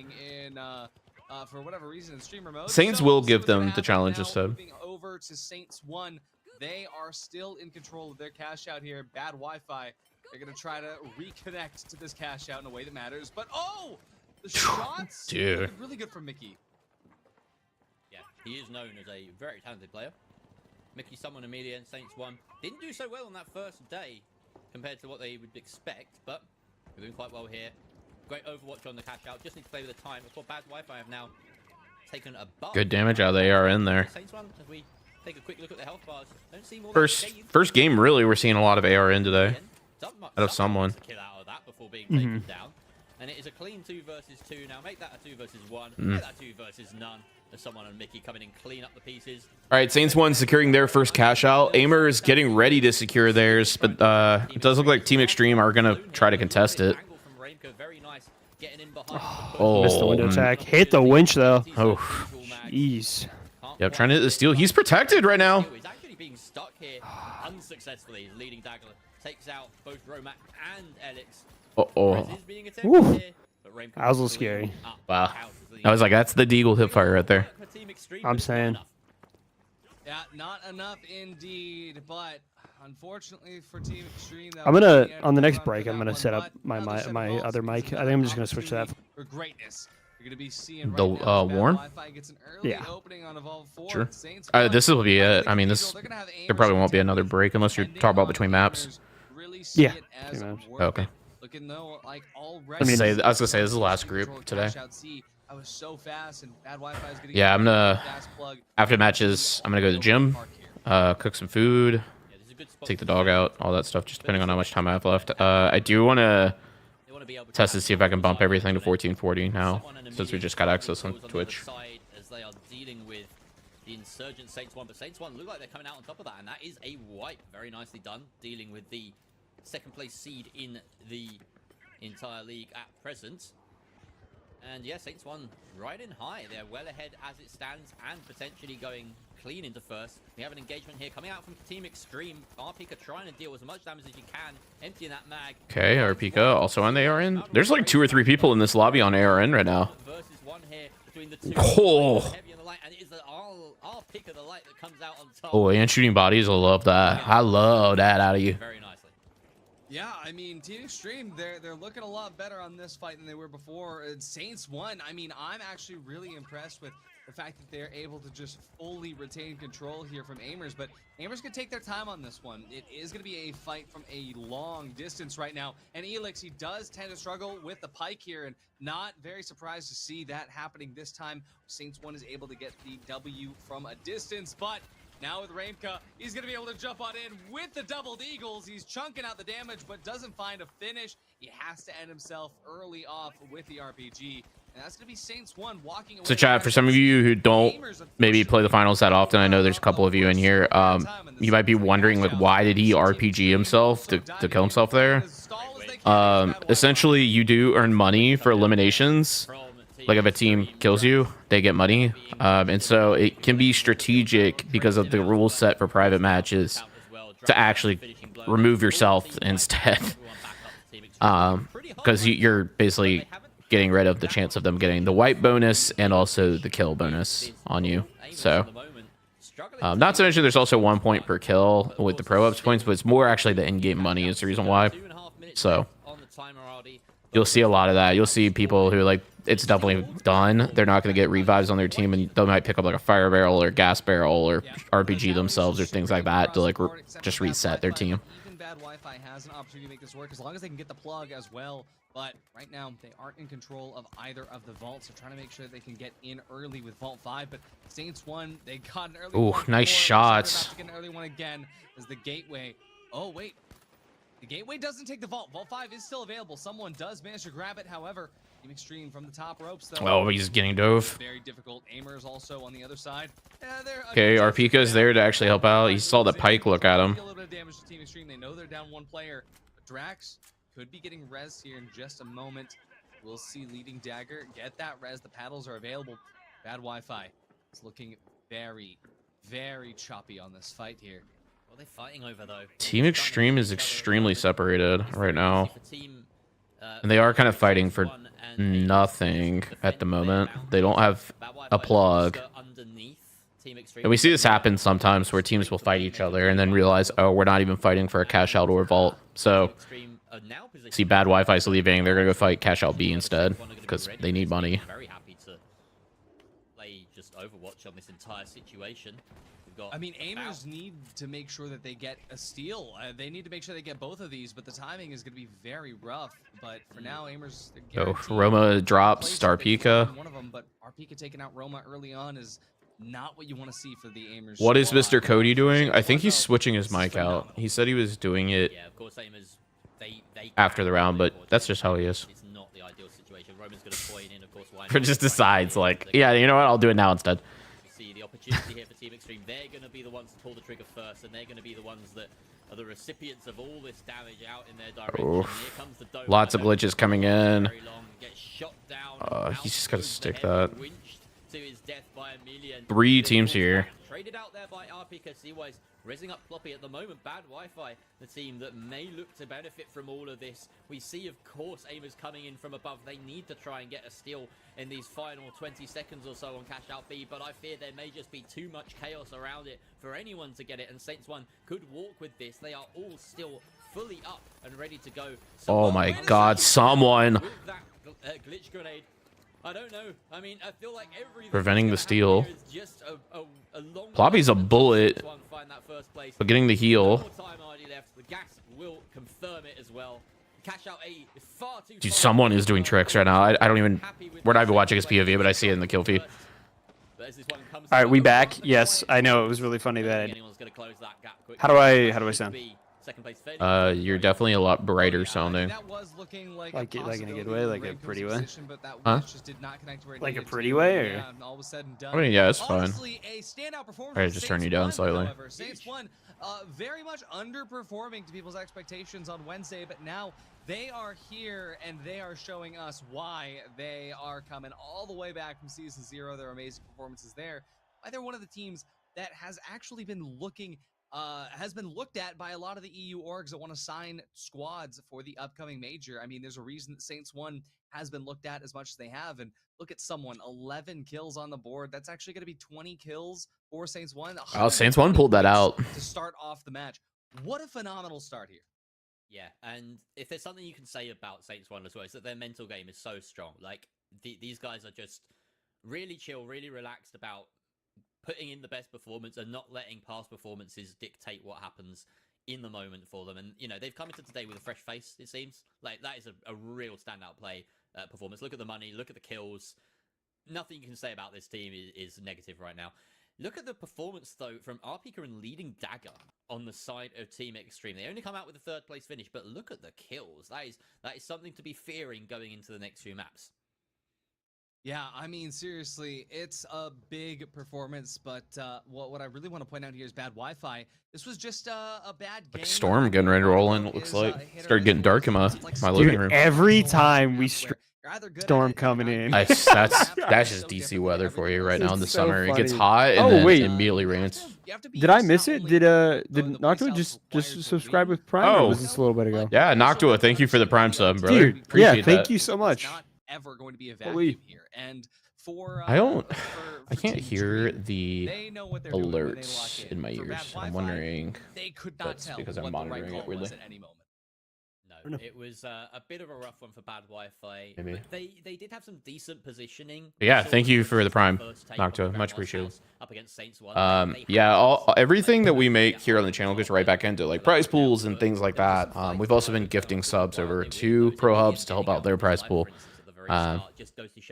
S2: for whatever reason in streamer mode.
S1: Saints
S2: So
S1: will
S2: we'll see
S1: give
S2: what they're
S1: them the
S2: having
S1: challenge
S2: now.
S1: instead.
S2: Moving over to Saints 1, they are still in control of their cash out here. Bad Wi-Fi. They're gonna try to reconnect to this cash out in a way that matters. But oh, the shots,
S1: Dude.
S2: looking really good for Mickey.
S3: Yeah, he is known as a very talented player. Mickey summoned Amelia and Saints 1. Didn't do so well on that first day compared to what they would expect, but we're doing quite well here. Great Overwatch on the cash out. Just need to play with the time. Of course, Bad Wi-Fi have now taken a buff.
S1: good damage out of the AR in there.
S3: Saints 1, as we take a quick look at the health bars, don't seem all that scathed.
S1: First game, really, we're seeing a lot of AR in today.
S3: Out
S1: of someone.
S3: Kill out of that before being taken down. And it is a clean 2 versus 2. Now make that a 2 versus 1. Make that 2 versus none. There's someone and Mickey coming in, clean up the pieces.
S1: All right, Saints 1 securing their first cash out. Aimer is getting ready to secure theirs, but it does look like Team Extreme are going to try to contest it.
S3: Angle from Raimka, very nice. Getting in behind.
S1: Oh,
S4: Missed the window attack. Hit the winch, though.
S1: Oh.
S4: Jeez.
S1: Yep, trying to hit the steal. He's protected right now.
S3: He's actually being stuck here unsuccessfully. Leading Dagger takes out both Romac and Elix.
S1: Uh-oh.
S3: Res is being attempted here. But Rainbow
S4: That was a little
S3: clearing
S4: scary.
S3: up
S1: Wow.
S3: houses the
S1: I was like, that's the Deagle hipfire right there.
S3: for Team Extreme,
S4: I'm
S3: but it's not
S4: saying.
S3: enough.
S2: Yeah, not enough indeed, but unfortunately for Team Extreme, that
S4: I'm
S2: was
S4: gonna
S2: the end
S4: on the
S2: of
S4: next
S2: run
S4: break.
S2: for
S4: I'm
S2: that
S4: gonna
S2: one,
S4: set up
S2: but
S4: my
S2: another set of
S4: my
S2: balls
S4: other
S2: gives
S4: mic. I
S2: another
S4: think I'm just gonna switch to that.
S2: opportunity for greatness. You're gonna be seeing
S1: The,
S2: right now as Bad
S1: Warren?
S2: Wi-Fi gets an early
S4: Yeah.
S2: opening on Evolve 4.
S1: Sure.
S2: Saints
S1: This will be it. I mean, this
S2: They're gonna have
S1: there probably won't be
S2: Aimers
S1: another break unless you're
S2: depending
S1: talking about
S2: on
S1: between maps.
S2: Aimers really see
S4: Yeah,
S2: it as
S4: between maps.
S2: worth
S1: Okay.
S2: it. Looking though like already.
S1: I was gonna say this is the last group today.
S2: I was so fast and Bad Wi-Fi is getting
S1: Yeah, I'm gonna
S2: gas plug.
S1: after matches. I'm gonna go to the gym, cook some food,
S3: Yeah, this is a good spot
S1: take the
S3: to
S1: dog
S3: defend.
S1: out, all that stuff. Just depending on how much time I have left. I do want to
S3: They wanna be able to
S1: test to
S3: have
S1: see if I can bump
S3: side
S1: everything to
S3: on it.
S1: 1440 now,
S3: Someone an
S1: since we
S3: immediate
S1: just got access on
S3: controls the other
S1: Twitch.
S3: side as they are dealing with the insurgent Saints 1, but Saints 1 look like they're coming out on top of that, and that is a wipe. Very nicely done, dealing with the second place seed in the entire league at present. And yeah, Saints 1 riding high. They're well ahead as it stands and potentially going clean into first. We have an engagement here coming out from Team Extreme. RPika trying to deal with as much damage as you can, emptying that mag.
S1: Okay, RPika also on the ARN. There's like 2 or 3 people in this lobby on ARN right now.
S3: Versus one here between the two.
S1: Oh.
S3: Heavy on the light, and it is the RPika the light that comes out on top.
S1: Oh, and shooting bodies. I love that. I love that out of you.
S3: Very nicely.
S2: Yeah, I mean, Team Extreme, they're looking a lot better on this fight than they were before. Saints 1, I mean, I'm actually really impressed with the fact that they're able to just fully retain control here from Aimers, but Aimers can take their time on this one. It is going to be a fight from a long distance right now, and Elix, he does tend to struggle with the pike here, and not very surprised to see that happening this time. Saints 1 is able to get the W from a distance, but now with Raimka, he's going to be able to jump on in with the doubled eagles. He's chunking out the damage, but doesn't find a finish. He has to end himself early off with the RPG. And that's going to be Saints 1 walking away.
S1: So chat, for some of you who don't maybe play the finals that often, I know there's a couple of you in here, you might be wondering, like, why did he RPG himself to kill himself there? Essentially, you do earn money for eliminations. Like, if a team kills you, they get money. And so it can be strategic because of the rule set for private matches to actually remove yourself instead. Because you're basically getting rid of the chance of them getting the wipe bonus and also the kill bonus on you. So, not to mention there's also 1 point per kill with the Prohubs points, but it's more actually the in-game money is the reason why. So, you'll see a lot of that. You'll see people who, like, it's definitely done. They're not going to get revives on their team, and they might pick up like a fire barrel or gas barrel or RPG themselves or things like that to like just reset their team.
S2: Even Bad Wi-Fi has an opportunity to make this work as long as they can get the plug as well. But right now, they aren't in control of either of the vaults. They're trying to make sure they can get in early with Vault 5. But Saints 1, they got an early
S1: Ooh,
S2: one
S1: nice
S2: before.
S1: shots.
S2: They're about to get an early one again as the Gateway. Oh, wait. The Gateway doesn't take the Vault. Vault 5 is still available. Someone does manage to grab it. However, Team Extreme from the top ropes, though.
S1: Oh, he's getting dove.
S2: Very difficult. Aimers also on the other side.
S1: Okay, RPika's there to actually help out. He saw the pike look at him.
S2: A little bit of damage to Team Extreme. They know they're down 1 player. But Drax could be getting res here in just a moment. We'll see leading dagger get that res. The paddles are available. Bad Wi-Fi. It's looking very, very choppy on this fight here.
S3: What are they fighting over though?
S1: Team Extreme is extremely separated right now. And they are kind of fighting for nothing at the moment. They don't have a plug. And we see this happen sometimes where teams will fight each other and then realize, oh, we're not even fighting for a cash out or vault. So, see Bad Wi-Fi's leaving. They're going to go fight cash out B instead because they need money.
S3: Very happy to play just Overwatch on this entire situation.
S2: I mean, Aimers need to make sure that they get a steal. They need to make sure they get both of these, but the timing is going to be very rough. But for now, Aimers...
S1: Oh, Roma drops Starpika.
S2: One of them, but Arpika taking out Roma early on is not what you want to see for the Aimers.
S1: What is Mr. Cody doing? I think he's switching his mic out. He said he was doing it after the round, but that's just how he is.
S3: It's not the ideal situation. Roman's going to point in, of course.
S1: Or just decides, like, yeah, you know what? I'll do it now instead.
S3: See the opportunity here for Team Extreme. They're going to be the ones to pull the trigger first, and they're going to be the ones that are the recipients of all this damage out in their direction. Here comes the Dome.
S1: Lots of glitches coming in.
S3: Gets shot down,
S1: He's just got to stick that.
S3: winched to his death by a million.
S1: 3 teams here.
S3: Traded out there by RPK. CY's Raising up Ploppy at the moment. Bad Wi-Fi, the team that may look to benefit from all of this. We see, of course, aimers coming in from above. They need to try and get a steal in these final 20 seconds or so on Cash Out B, but I fear there may just be too much chaos around it for anyone to get it, and Saints 1 could walk with this. They are all still fully up and ready to go.
S1: Oh my God, someone
S3: With that glitch grenade, I don't know. I mean, I feel like everything
S1: preventing the steal.
S3: just a long
S1: Ploppy's a bullet,
S3: find that first place.
S1: but getting the heal.
S3: More time already left. The gas will confirm it as well. Cash Out A is far too
S1: Dude,
S3: far.
S1: someone is doing tricks right now. I don't even. We're not even watching his POV, but I see it in the kill feed.
S4: All right, we back. Yes, I know it was really funny that. How do I sound?
S1: You're definitely a lot brighter sounding.
S2: That was looking like
S4: Like
S2: a
S4: in a good
S2: possibility
S4: way,
S2: in
S4: like a
S2: Rainbow's
S4: pretty way?
S2: position, but that
S1: Huh?
S2: just did not connect where it
S4: Like a
S2: needed
S4: pretty
S2: to.
S4: way, or?
S2: Yeah, and all of a sudden done.
S1: I mean, yeah, it's fine.
S2: Honestly, a standout performance
S1: Alright,
S2: from
S1: just turn you
S2: Saints
S1: down
S2: 1,
S1: slightly.
S2: However, Saints 1 very much underperforming to people's expectations on Wednesday, but now they are here and they are showing us why they are coming all the way back from Season 0. Their amazing performances there. Why they're one of the teams that has actually been looking has been looked at by a lot of the EU orgs that want to sign squads for the upcoming major. I mean, there's a reason that Saints 1 has been looked at as much as they have. And look at someone, 11 kills on the board. That's actually going to be 20 kills for Saints 1.
S1: Oh, Saints 1 pulled that out.
S2: To start off the match. What a phenomenal start here.
S3: Yeah, and if there's something you can say about Saints 1 as well, is that their mental game is so strong. Like, these guys are just really chill, really relaxed about putting in the best performance and not letting past performances dictate what happens in the moment for them. And, you know, they've come into today with a fresh face, it seems. Like, that is a real standout play performance. Look at the money, look at the kills. Nothing you can say about this team is negative right now. Look at the performance, though, from RPK and leading Dagger on the side of Team Extreme. They only come out with a third-place finish, but look at the kills. That is something to be fearing going into the next few maps.
S2: Yeah, I mean, seriously, it's a big performance, but what I really want to point out here is bad Wi-Fi. This was just a bad game.
S1: Like Storm getting ready to roll in, it looks like. Started getting dark in my living room.
S4: Every time we Storm coming in.
S1: That's just DC weather for you right now in the
S4: It's so
S1: summer. It gets
S4: funny.
S1: hot and
S4: Oh,
S1: then
S4: wait.
S1: immediately rains.
S4: Did I miss it? Did Noctua just subscribe with Prime? Or
S1: Oh.
S4: was this a little bit ago?
S1: Yeah, Noctua, thank you for the Prime sub, brother.
S4: Dude,
S1: Appreciate
S4: yeah, thank
S1: that.
S4: you so much.
S2: Not ever going to be a vacuum
S4: Holy.
S2: here. And for
S1: I don't.
S2: for
S1: I can't
S2: Team
S1: hear
S2: Extreme,
S1: the
S2: they know what they're doing when they lock
S1: alerts in my
S2: For bad
S1: ears. I'm
S2: Wi-Fi,
S1: wondering.
S2: they could not
S1: That's
S2: tell
S1: because I'm
S2: what the right
S1: monitoring it
S2: call was
S1: weirdly.
S2: at any moment.
S3: No, it was a bit of a rough one for bad Wi-Fi.
S1: Maybe.
S3: But they did have some decent positioning.
S1: But yeah,
S3: Saw
S1: thank you
S3: the
S1: for the Prime,
S3: first take on the
S1: Noctua. Much
S3: Grandma's
S1: appreciated.
S3: house up against Saints 1. They
S1: Yeah,
S3: had
S1: everything that we
S3: like,
S1: make here on the channel goes right back into like prize pools and things like that. We've also been gifting subs over to Prohubs to help out their prize pool.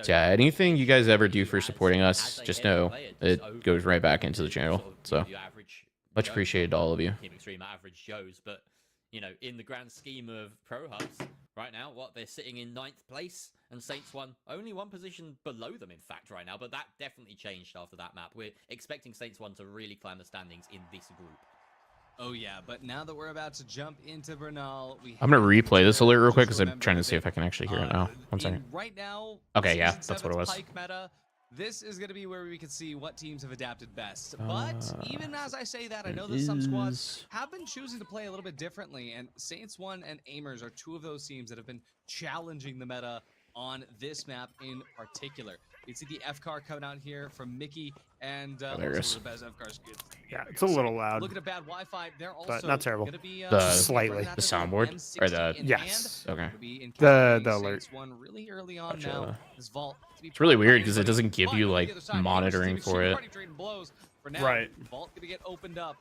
S1: Yeah, anything you guys ever do for supporting us, just know it goes right back into the channel. So much appreciated to all of you.
S3: Team Extreme average Joes, but you know, in the grand scheme of Prohubs, right now, they're sitting in 9th place, and Saints 1 only one position below them, in fact, right now. But that definitely changed after that map. We're expecting Saints 1 to really climb the standings in this group.
S2: Oh yeah, but now that we're about to jump into Bernal,
S1: I'm gonna replay this alert real quick because I'm trying to see if I can actually hear it now. One second.
S2: Right now,
S1: Okay, yeah,
S2: Season
S1: that's what it
S2: 7's
S1: was.
S2: Pike meta, this is going to be where we can see what teams have adapted best. But even as I say that, I know that some squads have been choosing to play a little bit differently, and Saints 1 and Aimers are two of those teams that have been challenging the meta on this map in particular. You see the F car coming out here from Mickey, and
S1: there it is.
S2: the best F cars.
S4: Yeah, it's a little loud.
S2: Looking at bad Wi-Fi, they're also
S4: not terrible.
S2: gonna be,
S4: Slightly.
S1: The soundboard or the
S4: Yes.
S1: Okay.
S4: The alert.
S2: One really early on
S1: Gotcha.
S2: now. This vault
S1: It's really weird because it doesn't give you like monitoring for it.
S4: Right.
S2: Vault gonna get opened up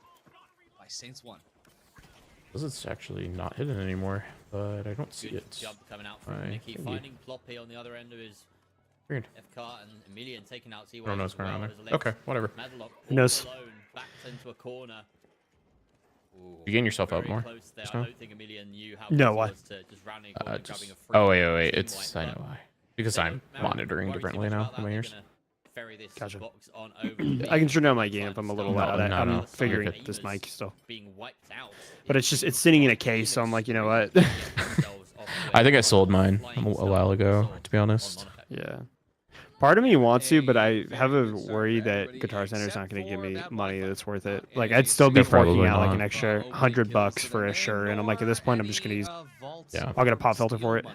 S2: by Saints 1.
S1: This is actually not hidden anymore, but I don't see
S3: Good
S1: it.
S3: jump coming out from
S1: Alright,
S3: Mickey,
S1: thank you.
S3: finding Ploppy on the other end of his
S1: Weird.
S3: F-car, and Emilian taking out T-Wave.
S1: I don't know what's going on there. Okay, whatever.
S3: Madlock
S4: Who knows?
S3: alone, backed into a corner. Ooh,
S1: You getting yourself up
S3: very
S1: more
S3: close there.
S1: just
S3: I
S1: now?
S3: don't think Emilian knew how
S4: No,
S3: close it
S4: why?
S3: was to just rounding a corner and
S1: Just,
S3: grabbing a free
S1: oh wait,
S3: team
S1: it's
S3: wipe,
S1: I know
S3: but
S1: why. Because
S3: they
S1: I'm
S3: don't
S1: monitoring
S3: worry too
S1: differently
S3: much
S1: now
S3: about
S1: in my
S3: that.
S1: ears.
S3: They're gonna ferry this
S4: Gotcha.
S3: box on over
S4: I can turn down my
S3: B.
S4: gain if I'm a little
S1: No,
S4: loud.
S1: no,
S4: I'm
S1: no.
S4: figuring
S1: Okay.
S4: this mic still.
S3: being wiped out.
S4: But it's sitting in a case, so I'm like, you know what?
S1: I think I sold mine a while ago, to be honest.
S4: Yeah. Part of me wants to, but I have a worry that Guitar Center's not going to give me money that's worth it. Like, I'd still be
S1: They're
S4: forking
S1: probably
S4: out like
S1: not.
S4: an extra $100 for a shirt, and I'm like, at this point, I'm just going to use.
S1: Yeah.
S4: I'll get a pop filter for it.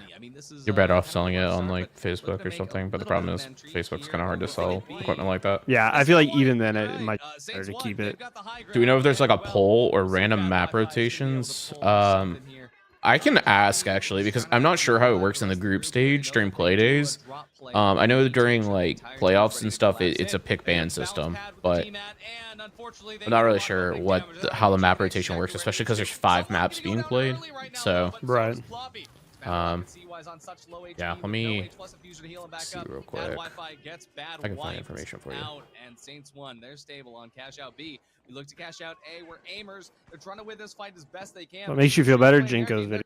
S1: You're better off selling it on like Facebook or something. But the problem is Facebook's kind of hard to sell equipment like that.
S4: Yeah, I feel like even then it might be better to keep it.
S1: Do we know if there's like a poll or random map rotations? I can ask actually because I'm not sure how it works in the group stage during play days. I know during like playoffs and stuff, it's a pick ban system, but I'm not really sure how the map rotation works, especially because there's 5 maps being played. So
S4: Right.
S1: Yeah, let me see real quick. I can find information for you.
S2: And Saints 1, they're stable on cash out B. We look to cash out A. We're aimers. They're trying to win this fight as best they can.
S4: What makes you feel better, Jinko's video?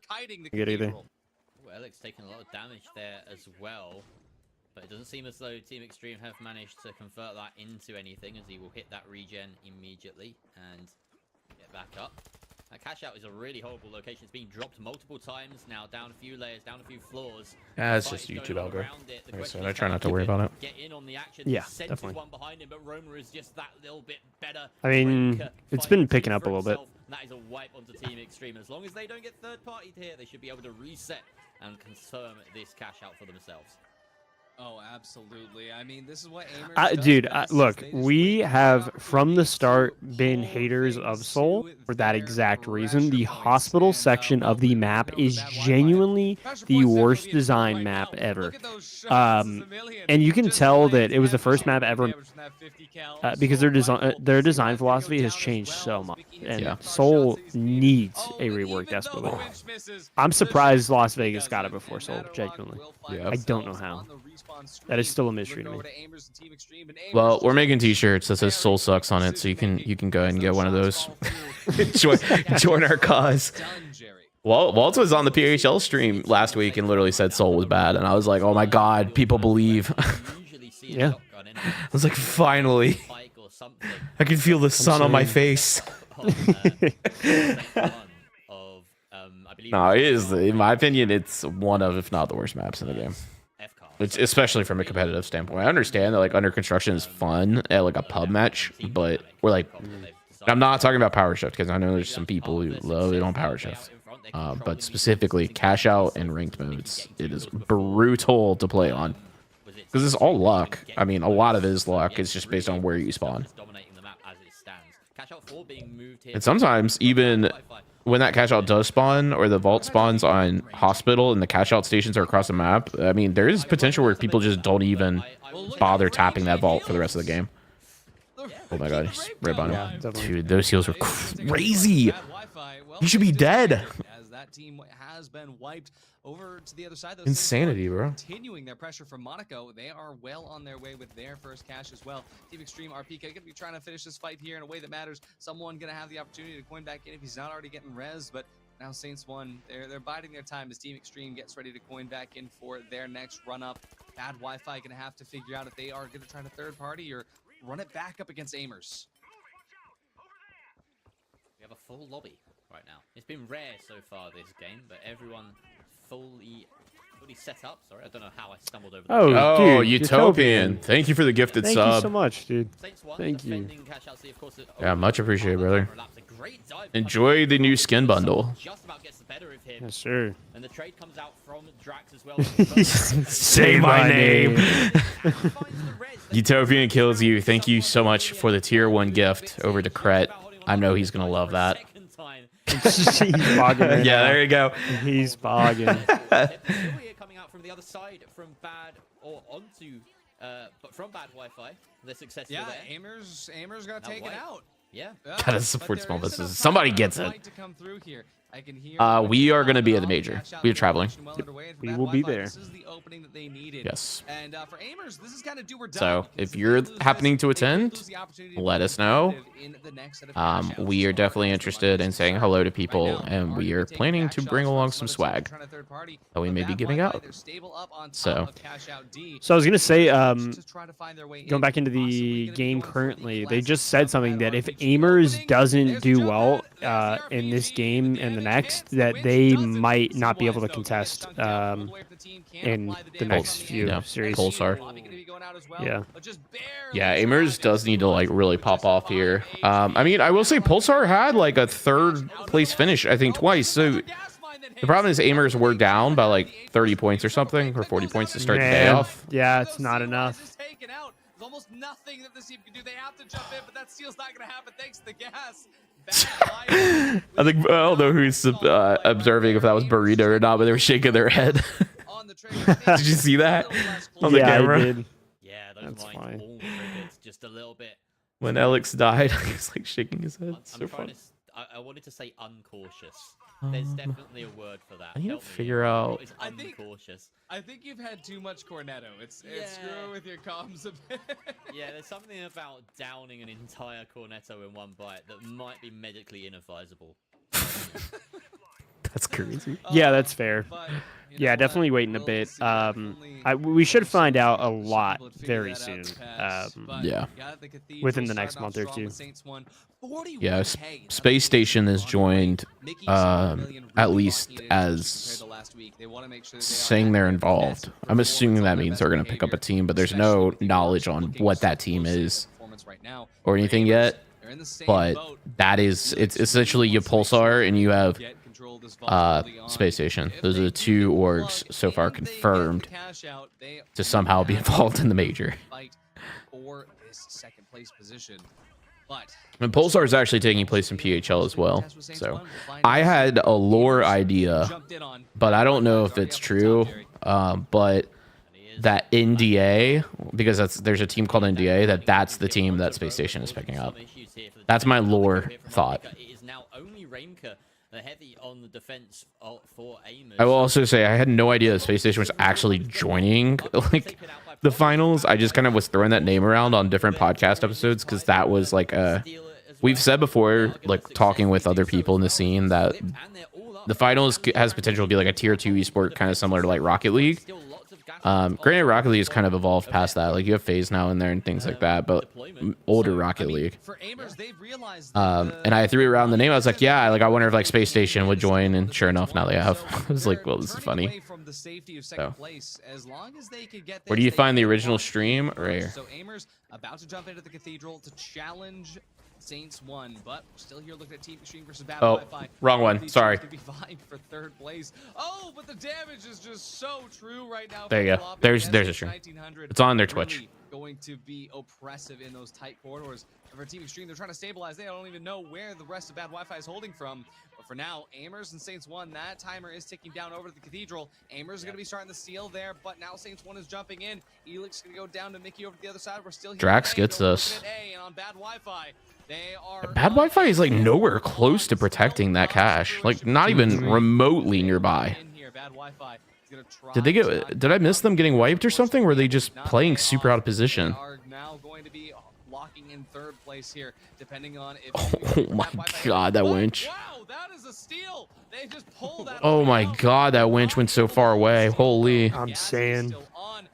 S4: Get either.
S3: Well, Alex taking a lot of damage there as well. But it doesn't seem as though Team Extreme have managed to convert that into anything, as he will hit that regen immediately and get back up. That cash out is a really horrible location. It's being dropped multiple times now, down a few layers, down a few floors.
S1: Yeah, it's just YouTube algo. Like I said, I try not to worry about it.
S3: Get in on the action.
S4: Yeah,
S3: Senses
S4: definitely.
S3: one behind him, but Roma is just that little bit better.
S4: I mean,
S3: Breaker
S4: it's
S3: fighting
S4: been picking up a
S3: for
S4: little bit.
S3: himself. That is a wipe onto Team Extreme. As long as they don't get third party here, they should be able to reset and confirm this cash out for themselves.
S2: Oh, absolutely. I mean, this is what Aimers does
S4: Dude,
S2: best, is
S4: look,
S2: they just
S4: we
S2: really
S4: have
S2: figure out
S4: from
S2: how
S4: the
S2: to
S4: start
S2: make
S4: been
S2: whole
S4: haters
S2: thing
S4: of Soul
S2: suit
S4: for that
S2: their
S4: exact reason.
S2: pressure
S4: The
S2: points.
S4: hospital
S2: And,
S4: section of the
S2: well,
S4: map
S2: we
S4: is
S2: know that Wi-Fi.
S4: genuinely
S2: Pressure
S4: the
S2: points
S4: worst
S2: definitely
S4: design
S2: right
S4: map
S2: now.
S4: ever.
S2: Look at those shots, this is a million.
S4: And you can
S2: Just
S4: tell
S2: like
S4: that it was the
S2: that
S4: first map
S2: damage
S4: ever,
S2: from that 50 cal.
S4: because
S2: Soul rifle.
S4: their
S2: See
S4: design
S2: that
S4: philosophy
S2: video
S4: has
S2: down as
S4: changed
S2: well.
S4: so much,
S2: Speaking
S4: and
S1: Yeah.
S2: of
S4: Soul
S2: shots he's being-
S4: needs
S2: Oh,
S4: a
S2: and
S4: rework
S2: even though
S4: desperately.
S2: the winch misses,
S4: I'm
S2: the
S4: surprised
S2: shot
S4: Las Vegas
S2: doesn't.
S4: got it before
S2: And
S4: Soul,
S2: Matterlock
S4: genuinely.
S2: will find
S1: Yeah.
S4: I don't know
S2: themselves
S4: how.
S2: on the respawn
S4: That is
S2: screen.
S4: still a mystery
S2: Look
S4: to me.
S2: over to Aimers and Team Extreme, and Aimers
S1: Well, we're
S2: just
S1: making
S2: keeps
S1: T-shirts that says "Soul
S2: very
S1: sucks" on it, so you can
S2: decision-making
S1: go ahead and
S2: as
S1: get one of those.
S2: shots fall through.
S1: join our cause.
S2: Done, Jerry.
S1: Walt was on the PHL stream last week and literally said Soul was bad, and I was like, oh my god, people believe.
S4: Yeah.
S1: I was like, finally, I can feel the sun on my face. No, it is, in my opinion, it's one of, if not the worst maps in the game. It's especially from a competitive standpoint. I understand that like under construction is fun at like a pub match, but we're like, I'm not talking about power shift because I know there's some people who love it on power shift. But specifically cash out and ranked modes, it is brutal to play on because it's all luck. I mean, a lot of it is luck. It's just based on where you spawn. And sometimes even when that cash out does spawn or the vault spawns on hospital and the cash out stations are across the map, I mean, there is potential where people just don't even bother tapping that vault for the rest of the game. Oh my god, he's right on him. Dude, those heals were crazy. He should be dead.
S2: As that team has been wiped over to the other side.
S1: Insanity, bro.
S2: Continuing their pressure from Monaco. They are well on their way with their first cash as well. Team Extreme RPK going to be trying to finish this fight here in a way that matters. Someone going to have the opportunity to coin back in if he's not already getting res, but now Saints 1, they're biding their time as Team Extreme gets ready to coin back in for their next run up. Bad Wi-Fi going to have to figure out if they are going to try to third party or run it back up against Aimers.
S3: We have a full lobby right now. It's been rare so far this game, but everyone fully set up. Sorry, I don't know how I stumbled over that.
S1: Oh,
S4: dude,
S1: Utopian. Thank you for the gifted
S4: Thank
S1: sub.
S4: you so much, dude. Thank you.
S1: Yeah, much appreciated, brother. Enjoy the new skin bundle.
S4: Yes, sir.
S3: And the trade comes out from Drax as well.
S1: Say my name. Utopian kills you. Thank you so much for the tier 1 gift over to Kret. I know he's gonna love that.
S4: He's bogging right
S1: Yeah,
S4: now.
S1: there you go.
S4: He's bogging.
S3: Coming out from the other side from bad or onto but from bad Wi-Fi. The successful
S2: Yeah,
S3: there.
S2: Aimers got
S3: Now
S2: taken
S3: white.
S2: out.
S3: Yeah.
S1: Gotta support small businesses. Somebody gets it.
S2: To come through here. I can hear
S1: We are gonna be at the major. We are traveling.
S4: We will be there.
S2: This is the opening that they needed.
S1: Yes.
S2: And for Aimers, this is kind of do or die.
S1: So
S2: because
S1: if you're
S2: they lose
S1: happening
S2: this,
S1: to
S2: they could
S1: attend,
S2: lose the opportunity to
S1: let
S2: be
S1: us know.
S2: competitive in the next set of cash outs.
S1: We are
S2: So
S1: definitely
S2: that's
S1: interested
S2: the
S1: in saying hello to people, and we are planning to bring along some swag that we may be giving out. So
S4: So I was gonna say,
S2: going
S4: going back into the game currently, they just said something that if Aimers doesn't do well in this game and the next that they might not be able to contest in the next few series.
S1: Pulsar.
S4: Yeah.
S1: Yeah, Amers does need to like really pop off here. I mean, I will say Pulsar had like a third place finish, I think, twice. So the problem is Amers were down by like 30 points or something, or 40 points to start the day off.
S4: Yeah, it's not enough.
S2: There's almost nothing that this team can do. They have to jump in, but that steal's not going to happen thanks to the gas.
S1: I think I don't know who's observing if that was Burrito or not, but they were shaking their head. Did you see that on the camera?
S4: I did.
S3: Yeah, those
S4: That's
S3: lines
S4: fine.
S3: all triggered just a little bit.
S1: When Alex died, he was like shaking his head. So funny.
S3: I wanted to say uncautious. There's definitely a word for that.
S1: I need to
S3: Help me
S1: figure
S3: here.
S1: out-
S3: What is uncautious?
S2: I think you've had too much Cornetto. It's screwing with your comms a bit.
S3: Yeah, there's something about downing an entire Cornetto in one bite that might be medically inadvisable.
S1: That's crazy.
S4: Yeah, that's fair.
S2: But, you
S4: Yeah,
S2: know
S4: definitely
S2: what?
S4: waiting a
S2: We'll
S4: bit.
S2: see. Definitely
S4: We should find out a
S2: should be
S4: lot
S2: able to figure
S4: very
S2: that out
S4: soon.
S2: fast. But
S1: yeah.
S2: you got the Cathedral
S4: Within the next
S2: starting off
S4: month or
S2: strong
S4: two.
S2: with Saints won. 41K.
S1: Yeah,
S2: That's
S1: Space Station has joined
S2: Mickey saw a million
S1: at
S2: really
S1: least
S2: blocking it
S1: as
S2: compared to last week. They wanna make sure they are
S1: saying they're
S2: at their
S1: involved.
S2: best
S1: I'm assuming that
S2: performance,
S1: means
S2: their
S1: they're going
S2: best
S1: to pick up a
S2: behavior,
S1: team, but there's
S2: especially
S1: no
S2: with the
S1: knowledge
S2: Orcs
S1: on
S2: looking
S1: what
S2: so
S1: that team
S2: close to their
S1: is
S2: performance right now.
S1: or anything
S2: Ravens,
S1: yet.
S2: they're in the same
S1: But
S2: boat.
S1: that is, it's essentially you Pulsar and you have
S2: Get control of this volatility on.
S1: Space Station.
S2: If
S1: Those are
S2: they
S1: the
S2: do
S1: two
S2: pull
S1: orgs
S2: plug
S1: so far
S2: and they get the
S1: confirmed
S2: cash out, they
S1: to somehow be
S2: have
S1: involved in the major.
S2: fight for this second place position. But
S1: And Pulsar is actually taking place in PHL as well. So I had a lore idea,
S2: jumped in on.
S1: but I don't know if it's true. But that NDA, because there's a team called NDA, that's the team that Space Station is picking up. That's my lore thought.
S3: It is now only Rainker, the heavy on the defense for Amers.
S1: I will also say I had no idea that Space Station was actually joining like the finals. I just kind of was throwing that name around on different podcast episodes because that was like we've said before, like talking with other people in the scene, that the finals has potential to be like a tier 2 esport, kind of similar to like Rocket League. Granted, Rocket League has kind of evolved past that. Like you have FaZe now in there and things like that, but older Rocket League.
S2: For Amers, they've realized
S1: And I threw around the name. I was like, yeah, like I wonder if like Space Station would join, and sure enough, now they have. I was like, well, this is funny. So, where do you find the original stream? Right here.
S2: So Amers about to jump into the Cathedral to challenge Saints 1, but we're still here looking at Team Extreme versus Bad
S1: Oh,
S2: Wi-Fi.
S1: wrong one.
S2: These
S1: Sorry.
S2: teams could be vying for third place. Oh, but the damage is just so true right now.
S1: There you go. There's a stream. It's on their Twitch.
S2: Really going to be oppressive in those tight corridors. For Team Extreme, they're trying to stabilize. They don't even know where the rest of Bad Wi-Fi is holding from. But for now, Amers and Saints 1, that timer is ticking down over to the Cathedral. Amers is going to be starting the steal there, but now Saints 1 is jumping in. Elix is going to go down to Mickey over to the other side. We're still here.
S1: Drax gets us.
S2: And on Bad Wi-Fi, they are
S1: Bad Wi-Fi is like nowhere close to protecting that cache. Like not even remotely nearby. Did they get? Did I miss them getting wiped or something? Or were they just playing super out of position?
S2: They are now going to be locking in third place here, depending on if.
S1: Oh my god, that winch!
S2: Wow, that is a steal. They just pulled that.
S1: Oh my god, that winch went so far away. Holy!
S4: I'm saying.
S2: Still on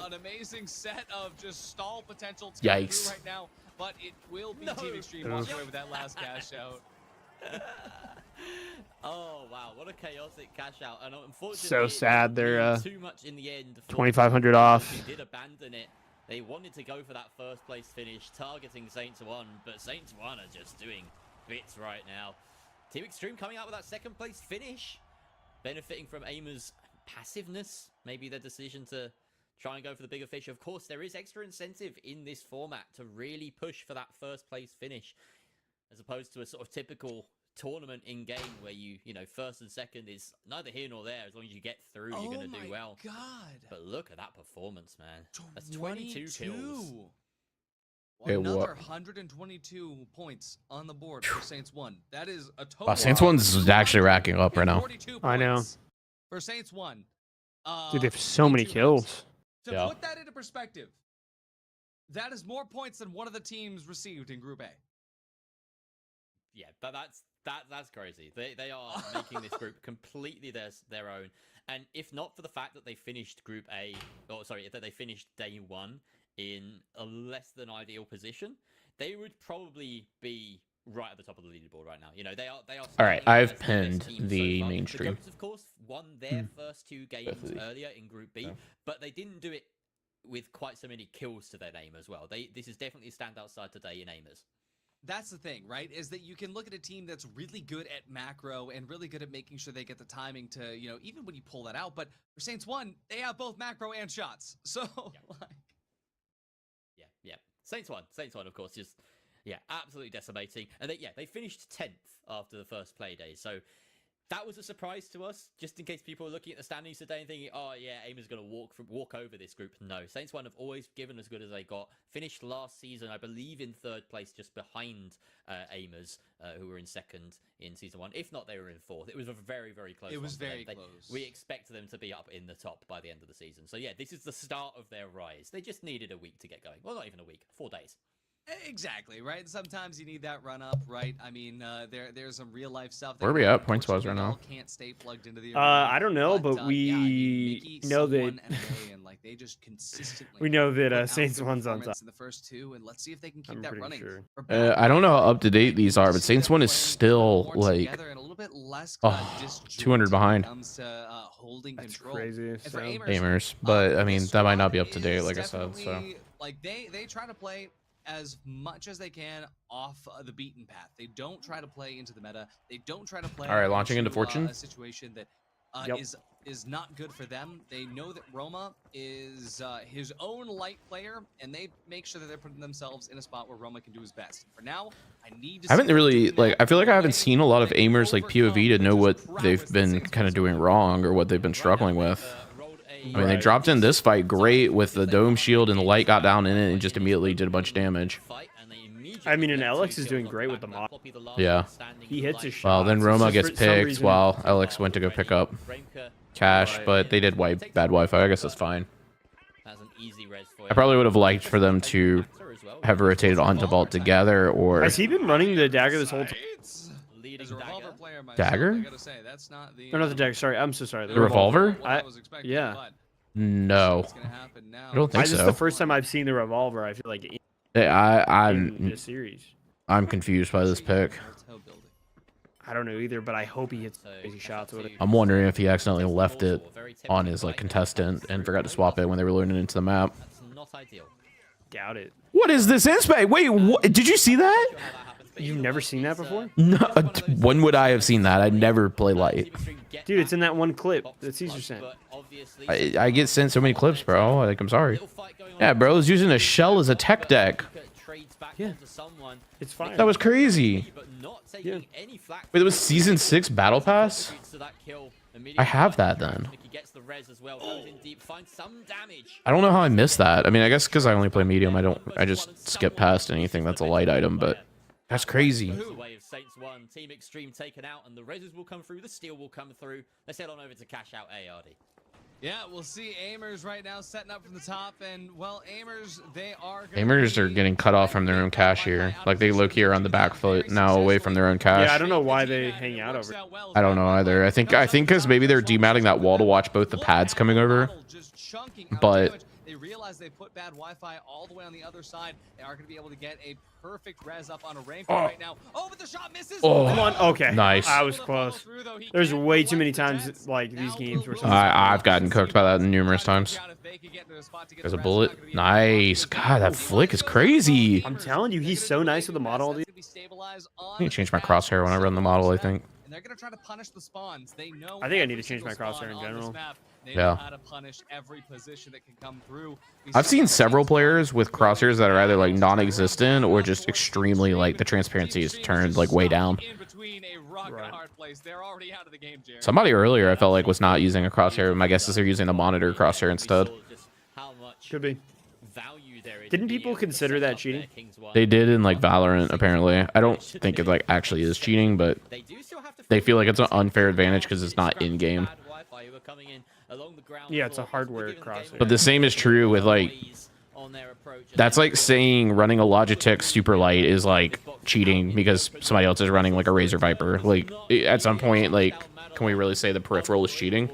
S2: an amazing set of just stall potential to
S1: Yikes.
S2: through right now, but it will be Team Extreme walking away with that last cash out.
S3: Oh wow, what a chaotic cash out! And unfortunately,
S4: So sad. They're
S3: too much in the end.
S4: 2,500 off.
S3: They did abandon it. They wanted to go for that first place finish, targeting Saints 1, but Saints 1 are just doing bits right now. Team Extreme coming out with that second place finish, benefiting from Aimer's passiveness. Maybe their decision to try and go for the bigger fish. Of course, there is extra incentive in this format to really push for that first place finish, as opposed to a sort of typical tournament in game where you know, first and second is neither here nor there. As long as you get through, you're going to do well.
S2: God.
S3: But look at that performance, man. That's 22 kills.
S1: Hey,
S2: Another
S1: what?
S2: 122 points on the board for Saints 1. That is a total.
S1: Wow, Saints 1's actually racking up right now.
S2: 42
S4: I know.
S2: points for Saints 1.
S4: Dude, they have so many
S2: 22 rounds.
S4: kills.
S2: To
S1: Yeah.
S2: put that into perspective, that is more points than one of the teams received in Group A.
S3: Yeah, but that's crazy. They are making this group completely their own. And if not for the fact that they finished Group A, or sorry, that they finished Day 1 in a less than ideal position, they would probably be right at the top of the leaderboard right now. You know, they are.
S1: All right,
S3: standing
S1: I've
S3: as the best
S1: pinned
S3: team
S1: the
S3: so far.
S1: mainstream.
S3: The Goats, of course, won their first 2 games
S1: Both of these.
S3: earlier in Group B,
S1: Yeah.
S3: but they didn't do it with quite so many kills to their name as well. This is definitely a standout side today in aimers.
S2: That's the thing, right? Is that you can look at a team that's really good at macro and really good at making sure they get the timing to, you know, even when you pull that out. But for Saints 1, they have both macro and shots. So, like,
S3: Yeah. Saints won, of course, just absolutely decimating. And they finished 10th after the first play day. So that was a surprise to us, just in case people were looking at the standings today and thinking, oh yeah, Aimers going to walk over this group. No, Saints 1 have always given as good as they got. Finished last season, I believe, in 3rd place, just behind Aimers, who were in 2nd in Season 1. If not, they were in 4th. It was a very, very close
S2: it was
S3: one for
S2: very
S3: them.
S2: close.
S3: We expect them to be up in the top by the end of the season. So yeah, this is the start of their rise. They just needed a week to get going. Well, not even a week, 4 days.
S2: Exactly, right? Sometimes you need that run up, right? I mean, there's some real life stuff.
S1: Where are we at points-wise right now?
S2: Can't stay plugged into the
S4: I don't know, but
S2: yeah, I
S4: we
S2: mean, Mickey,
S4: know that
S2: someone, and Ray, and like they just consistently
S4: we know
S2: put
S4: that
S2: out
S4: Saints
S2: good
S4: 1's on top.
S2: performance in the first 2, and let's see if they can keep
S4: I'm
S2: that
S4: pretty
S2: running.
S4: sure.
S2: For bad
S1: I don't know how
S2: Wi-Fi,
S1: up to date these are, but
S2: see
S1: Saints
S2: them
S1: 1 is
S2: playing
S1: still
S2: more
S1: like
S2: together and a little bit less
S1: 200 behind.
S2: when it comes to, holding
S4: That's
S2: control.
S4: crazy.
S2: And for
S4: So.
S1: Aimers, but I mean
S2: this
S1: that might not
S2: squad
S1: be up to date,
S2: is
S1: like I said. So
S2: definitely, like they try to play as much as they can off the beaten path. They don't try to play into the meta. They don't try to play.
S1: All right, launching into Fortune.
S2: A situation that
S4: Yep.
S2: is not good for them. They know that Roma is his own light player, and they make sure that they're putting themselves in a spot where Roma can do his best. For now, I need to.
S1: I haven't really I feel like I haven't seen a lot of aimers like POV to know what they've been kind of doing wrong or what they've been struggling with. I mean, they
S4: Right.
S1: dropped in this fight great with the dome shield and the light got down in it and just immediately did a bunch of damage.
S4: I mean, and Alex is doing great with the mod.
S1: Yeah.
S4: He hits his shot.
S1: Well, then Roma gets picked while
S3: Oh,
S1: Alex went to go pick up Cash, but they did wipe bad Wi-Fi. I guess that's fine. I probably would have liked for them to have rotated onto Vault together, or
S4: Has he been running the dagger this whole time?
S2: As a revolver player myself,
S1: Dagger?
S2: I gotta say, that's not the,
S4: No, not the dagger. Sorry, I'm so sorry.
S1: The revolver?
S2: what I was expecting,
S4: yeah.
S2: but
S1: no.
S2: what's gonna happen now?
S1: I don't think
S4: This is
S1: so.
S4: the first time I've seen the revolver. I feel like in
S1: I'm
S4: this series.
S1: confused by this pick.
S2: Hotel building.
S4: I don't know either, but I hope he hits crazy shots with it.
S1: I'm wondering if he accidentally left it on his like contestant and forgot to swap it when they were loading into the map.
S3: That's not ideal.
S4: Doubt it.
S1: What is this inspe? Wait, what? Did you see that?
S4: You've never seen that before?
S1: No. When would I have seen that? I never play light.
S4: Dude, it's in that one clip that Caesar sent.
S1: I get sent so many clips, bro. Like, I'm sorry. Yeah, bro, I was using a shell as a tech deck.
S4: Yeah. It's fine.
S1: That was crazy.
S4: Yeah.
S1: Wait, it was season 6 battle pass? I have that then. I don't know how I missed that. I mean, I guess because I only play medium, I just skip past anything that's a light item, but that's crazy.
S3: Way of Saints 1, Team Extreme taken out, and the reses will come through, the steel will come through. Let's head on over to cash out ARD.
S2: Yeah, we'll see Aimers right now setting up from the top, and well, Aimers, they are.
S1: Aimers are getting cut off from their own cache here. Like, they look here on the back foot now away from their own cache.
S4: Yeah, I don't know why they hang out over.
S1: I don't know either. I think because maybe they're dematting that wall to watch both the pads coming over. But
S2: they realize they put bad Wi-Fi all the way on the other side. They are going to be able to get a perfect res up on a rank right now. Oh, but the shot misses.
S1: Oh.
S4: Come on. Okay.
S1: Nice.
S4: I was close. There's way too many times like these games where
S1: I've gotten cooked by that numerous times. There's a bullet. Nice. God, that flick is crazy.
S4: I'm telling you, he's so nice with the model.
S1: I need to change my crosshair when I run the model, I think.
S2: And they're going to try to punish the spawns. They know.
S4: I think I need
S2: every
S4: to change my
S2: single
S4: crosshair in
S2: spawn on this
S4: general.
S2: map. They
S1: Yeah.
S2: know how to punish every position that can come through.
S1: I've seen several players with crosshairs that are either like non-existent or just extremely like the transparency is turned like way down.
S2: In between a rock and a hard place. They're already out of the game, Jared.
S1: Somebody earlier I felt like was not using a crosshair. My guess is they're using the monitor crosshair instead.
S4: Could be. Didn't people consider that cheating?
S1: They did in like Valorant apparently. I don't think it like actually is cheating, but they feel like it's an unfair advantage because it's not in game.
S4: Yeah, it's a hardware crosshair.
S1: But the same is true with like that's like saying running a Logitech super light is like cheating because somebody else is running like a Razer Viper. Like at some point, like can we really say the peripheral is cheating?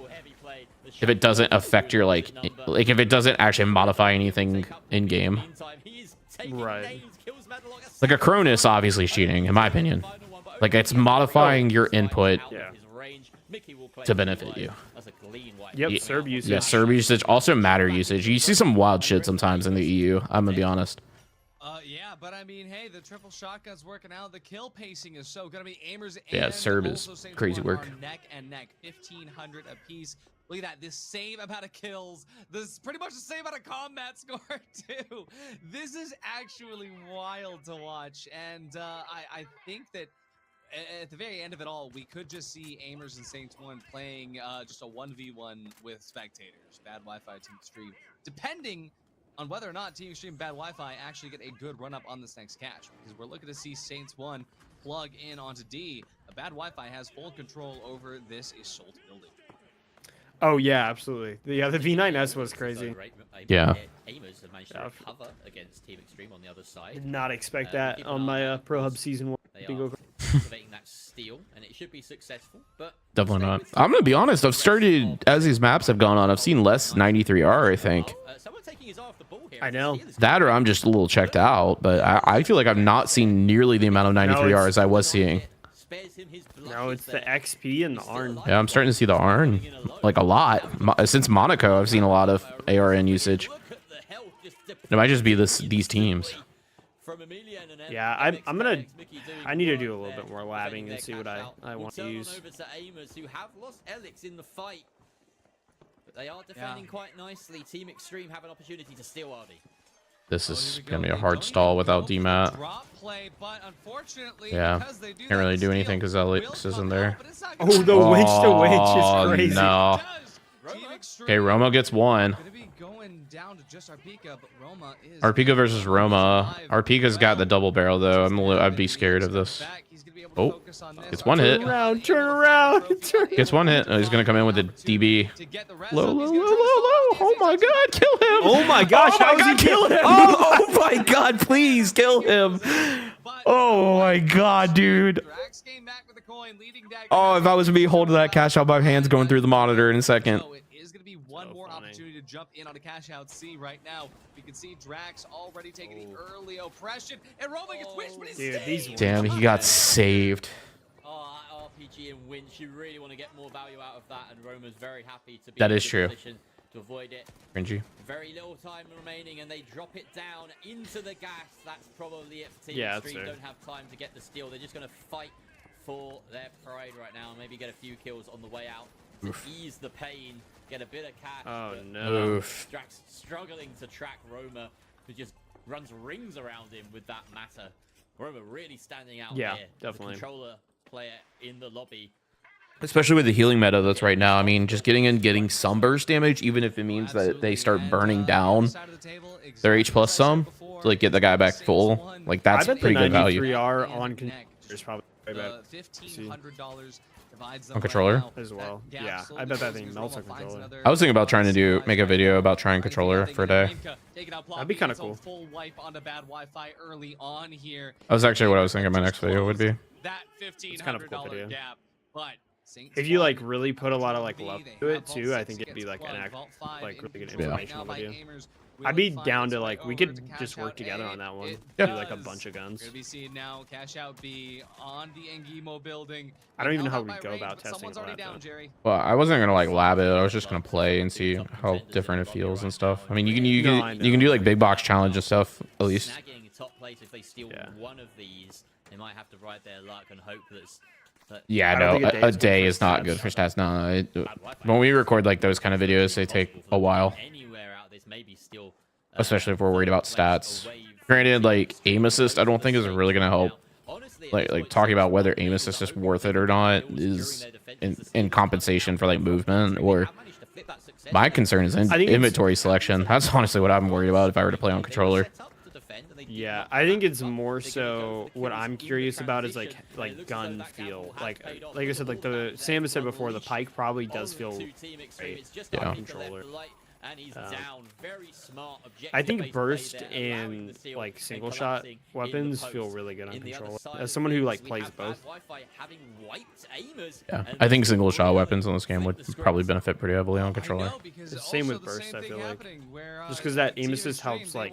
S1: If it doesn't affect your like if it doesn't actually modify anything in game.
S4: Right.
S1: Like a Cronus obviously cheating, in my opinion. Like it's modifying your input to benefit you.
S4: Yep,
S1: Yeah.
S4: Serb usage.
S1: Yeah, Serb usage, also matter usage. You see some wild shit sometimes in the EU. I'm gonna be honest.
S2: Yeah, but I mean, hey, the triple shotgun's working out. The kill pacing is so gonna be aimers.
S1: Yeah,
S2: and
S1: Serb is
S2: also Saints
S1: crazy
S2: One
S1: work.
S2: are neck and neck, 1,500 apiece. Look at that, the same amount of kills. This is pretty much the same amount of combat score too. This is actually wild to watch, and I think that at the very end of it all, we could just see Aimers and Saints One playing just a 1v1 with spectators. Bad Wi-Fi, Team Extreme, depending on whether or not Team Extreme Bad Wi-Fi actually get a good run up on this next catch, because we're looking to see Saints One plug in onto D. Bad Wi-Fi has full control over this Assault building.
S4: Oh yeah, absolutely. The V9S was crazy.
S1: Yeah.
S3: Aimers have managed to recover against Team Extreme on the other side.
S4: Did not expect that on my Prohubs season 1.
S3: They are activating that steal, and it should be successful, but
S1: Definitely not. I'm gonna be honest. I've started as these maps have gone on. I've seen less 93R. I think
S3: someone taking his eye off the ball here.
S4: I know.
S1: that, or I'm just a little checked out. But I feel like I've not seen nearly the amount of 93R as I was seeing.
S4: No, it's the XP and the ARN.
S1: Yeah, I'm starting to see the ARN like a lot. Since Monaco, I've seen a lot of ARN usage. It might just be these teams.
S4: Yeah, I need to do a little bit more labbing and see what I want to use.
S3: Over to Aimers, who have lost Elix in the fight, but they are defending quite nicely. Team Extreme have an opportunity to steal RD.
S1: This is gonna be a hard stall without DMAT. Yeah, can't really do anything because Elix isn't there.
S4: Oh, the witch to witch is crazy.
S1: No. Okay, Roma gets one. Arpika versus Roma. Arpika's got the double barrel though. I'd be scared of this. Oh, gets one hit.
S4: Turn around.
S1: Gets one hit. Oh, he's gonna come in with the DB. Low. Oh my God, kill him!
S4: Oh my gosh,
S1: Oh my
S4: how is
S1: God,
S4: he
S1: kill him! Oh my God, please kill him! Oh my God, dude. Oh, if I was me holding that cash out, my hands going through the monitor in a second.
S2: Is going to be one more opportunity to jump in on a cash out C right now. We can see Drax already taking the early oppression, and Roma gets wished, but he's
S1: Damn, he got saved.
S3: Oh, RPG and Winch, you really want to get more value out of that, and Roma's very happy to be
S1: That
S3: in
S1: is
S3: a
S1: true.
S3: position to avoid it.
S1: Cringy.
S3: Very little time remaining, and they drop it down into the gas. That's probably it for Team
S4: Yeah,
S3: Extreme. Don't have time to get the steal. They're just going to fight for their pride right now, and maybe get a few kills on the way out to ease the pain, get a bit of cash.
S4: Oh
S3: but
S4: no.
S1: Oof.
S3: Drax struggling to track Roma, who just runs rings around him with that matter. Roma really standing out
S4: Yeah,
S3: here.
S4: definitely.
S3: The controller player in the lobby.
S1: Especially with the healing meta that's right now. I mean, just getting in, getting some burst damage, even if it means that they start burning down their H plus some to like get the guy back full. Like that's
S4: I bet
S1: pretty
S4: the
S1: good value.
S4: 93R on is probably way better.
S2: $1,500 divides them
S1: On controller?
S2: right now.
S4: As well.
S2: That
S4: Yeah,
S2: gap
S4: I bet that
S2: slowly
S4: thing
S2: as
S4: melts on
S2: Roma finds
S4: controller.
S2: another
S1: I was thinking about trying to make a video about trying controller for a day.
S4: That'd be kinda cool.
S2: Full wipe onto bad Wi-Fi early on here.
S1: That was actually what I was thinking my next video would be.
S2: That
S4: kind of a cool
S2: $1,500
S4: video.
S2: gap, but Saints
S4: If you like
S2: One
S4: really put a lot of like
S2: will
S4: love
S2: be. They
S4: to
S2: have
S4: it
S2: Vault
S4: too, I
S2: 6
S4: think it'd be
S2: gets
S4: like an
S2: plugged, Vault 5
S4: like really good
S2: in control right
S4: informational
S2: now by
S4: video.
S2: Aimers. We
S4: I'd be
S2: will find
S4: down
S2: its
S4: to
S2: way
S4: like we
S2: over
S4: could
S2: to
S4: just
S2: Cash
S4: work
S2: Out
S4: together
S2: A.
S4: on that one.
S2: It
S4: Do like a
S2: does.
S4: bunch of guns.
S2: Gonna be seeing now Cash Out B on the Engimo building.
S4: I don't even know how
S2: Held
S4: we
S2: out
S4: go
S2: by
S4: about
S2: range, but
S4: testing
S2: someone's
S4: all
S2: already
S4: that,
S2: down,
S4: though.
S2: Jerry.
S1: Well, I wasn't gonna like lab it. I was just gonna play and see how different it feels and stuff. I mean, you can do like big box challenge and stuff at least.
S3: Snagging top place, if they steal one of these, they might have to ride their luck and hope that
S1: Yeah,
S4: I don't
S1: no,
S4: think
S1: a day is not good for stats. No, when we record like those kind of videos, they take a while,
S3: anywhere out this maybe still
S1: especially if we're worried about stats. Granted, like aim assist, I don't think is really gonna help. Like talking about whether aim assist is worth it or not is in compensation for like movement, or my concern is
S4: I think
S1: inventory selection. That's honestly what I'm worried about if I were to play on controller.
S4: Yeah, I think it's more so what I'm curious about is like gun feel. Like I said, like the Sam has said before, the Pike probably does feel great
S1: Yeah.
S4: on controller.
S3: And he's down. Very smart objective.
S4: I think burst and like single shot weapons feel really good on controller. As someone who like plays both.
S1: Yeah, I think single shot weapons in this game would probably benefit pretty heavily on controller.
S4: Same with burst, I feel like. Just because that aim assist helps like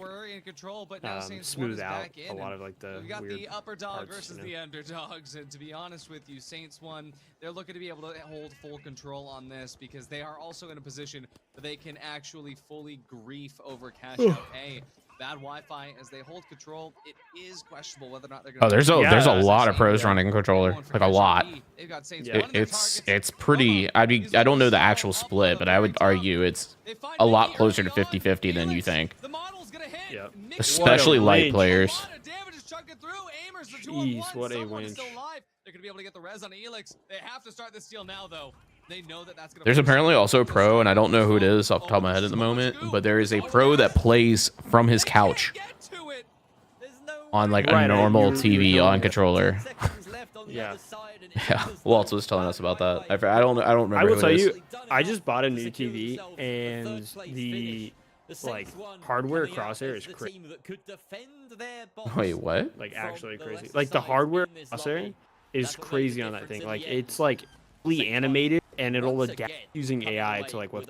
S4: smooth out a lot of like the
S2: We've got
S4: weird
S2: the upper dog
S4: parts,
S2: versus
S4: you know?
S2: the underdogs, and to be honest with you, Saints won. They're looking to be able to hold full control on this because they are also in a position where they can actually fully grief over cash out pay. Bad Wi-Fi as they hold control. It is questionable whether or not they're going to.
S1: Oh, there's a lot of pros running controller, like a lot.
S2: Yeah.
S1: It's pretty. I don't know the actual split, but I would argue it's a lot closer to 50-50 than you think.
S4: Yeah.
S1: Especially
S4: What a
S1: light
S4: range.
S1: players.
S4: Jeez, what a winch.
S2: They're gonna be able to get the res on Elix. They have to start this steal now, though. They know that that's gonna.
S1: There's apparently also a pro, and I don't know who it is off the top of my head at the moment, but there is a pro that plays from his couch on like a
S4: Right,
S1: normal
S4: you
S1: TV
S4: know
S1: on
S4: it.
S1: controller.
S4: Yeah.
S1: Yeah, Waltz was telling us about that. I don't remember.
S4: I will
S1: who
S4: tell
S1: it is.
S4: you, I just bought a new TV and the like hardware crosshair is crazy.
S1: Wait, what?
S4: Like actually crazy. Like the hardware crosshair is crazy on that thing. Like it's like fully animated and it'll adapt using AI to like what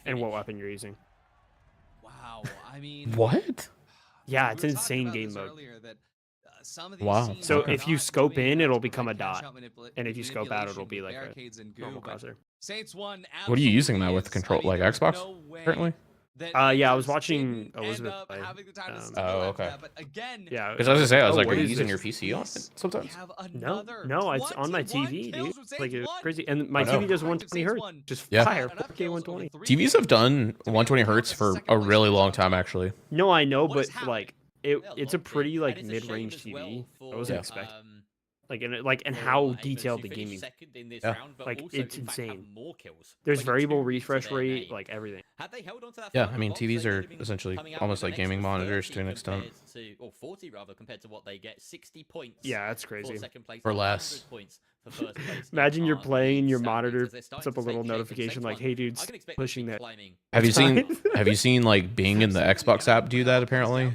S4: and what weapon you're using.
S2: Wow, I mean.
S1: What?
S4: Yeah, it's insane game mode.
S1: Wow.
S4: So if you scope in, it'll become a dot, and if you scope out, it'll be like a normal crosshair.
S1: What are you using that with? Control, like Xbox currently?
S4: Yeah, I was watching Elizabeth play.
S1: Oh, okay.
S4: Yeah,
S1: Because I was gonna say, I was like,
S4: what
S1: are you
S4: is
S1: using
S4: this?
S1: your PC on it sometimes?
S4: No, it's on my TV, dude. Like it's crazy, and my
S1: I know.
S4: TV does 120 hertz, just
S1: Yeah.
S4: fire, 4K 120.
S1: TVs have done 120 hertz for a really long time, actually.
S4: No, I know, but like it's a pretty like mid-range TV. I wasn't
S1: Yeah.
S4: expecting. And how detailed the gaming.
S1: Yeah.
S4: Like it's insane. There's variable refresh rate, like everything.
S1: Yeah, I mean, TVs are essentially almost like gaming monitors to an extent.
S3: Or 40 rather, compared to what they get. 60 points.
S4: Yeah, that's crazy.
S3: For second place,
S1: Or less.
S3: 100 points for first place.
S4: Imagine you're playing and your
S3: Sadly,
S4: monitor
S3: because they're
S4: puts
S3: starting
S4: up a
S3: to
S4: little
S3: say, hey,
S4: notification like,
S3: Sex
S4: "Hey,
S3: One,
S4: dude's
S3: I can expect
S4: pushing
S3: to
S4: that."
S3: keep climbing.
S1: Have you seen like Bing in the Xbox app do that apparently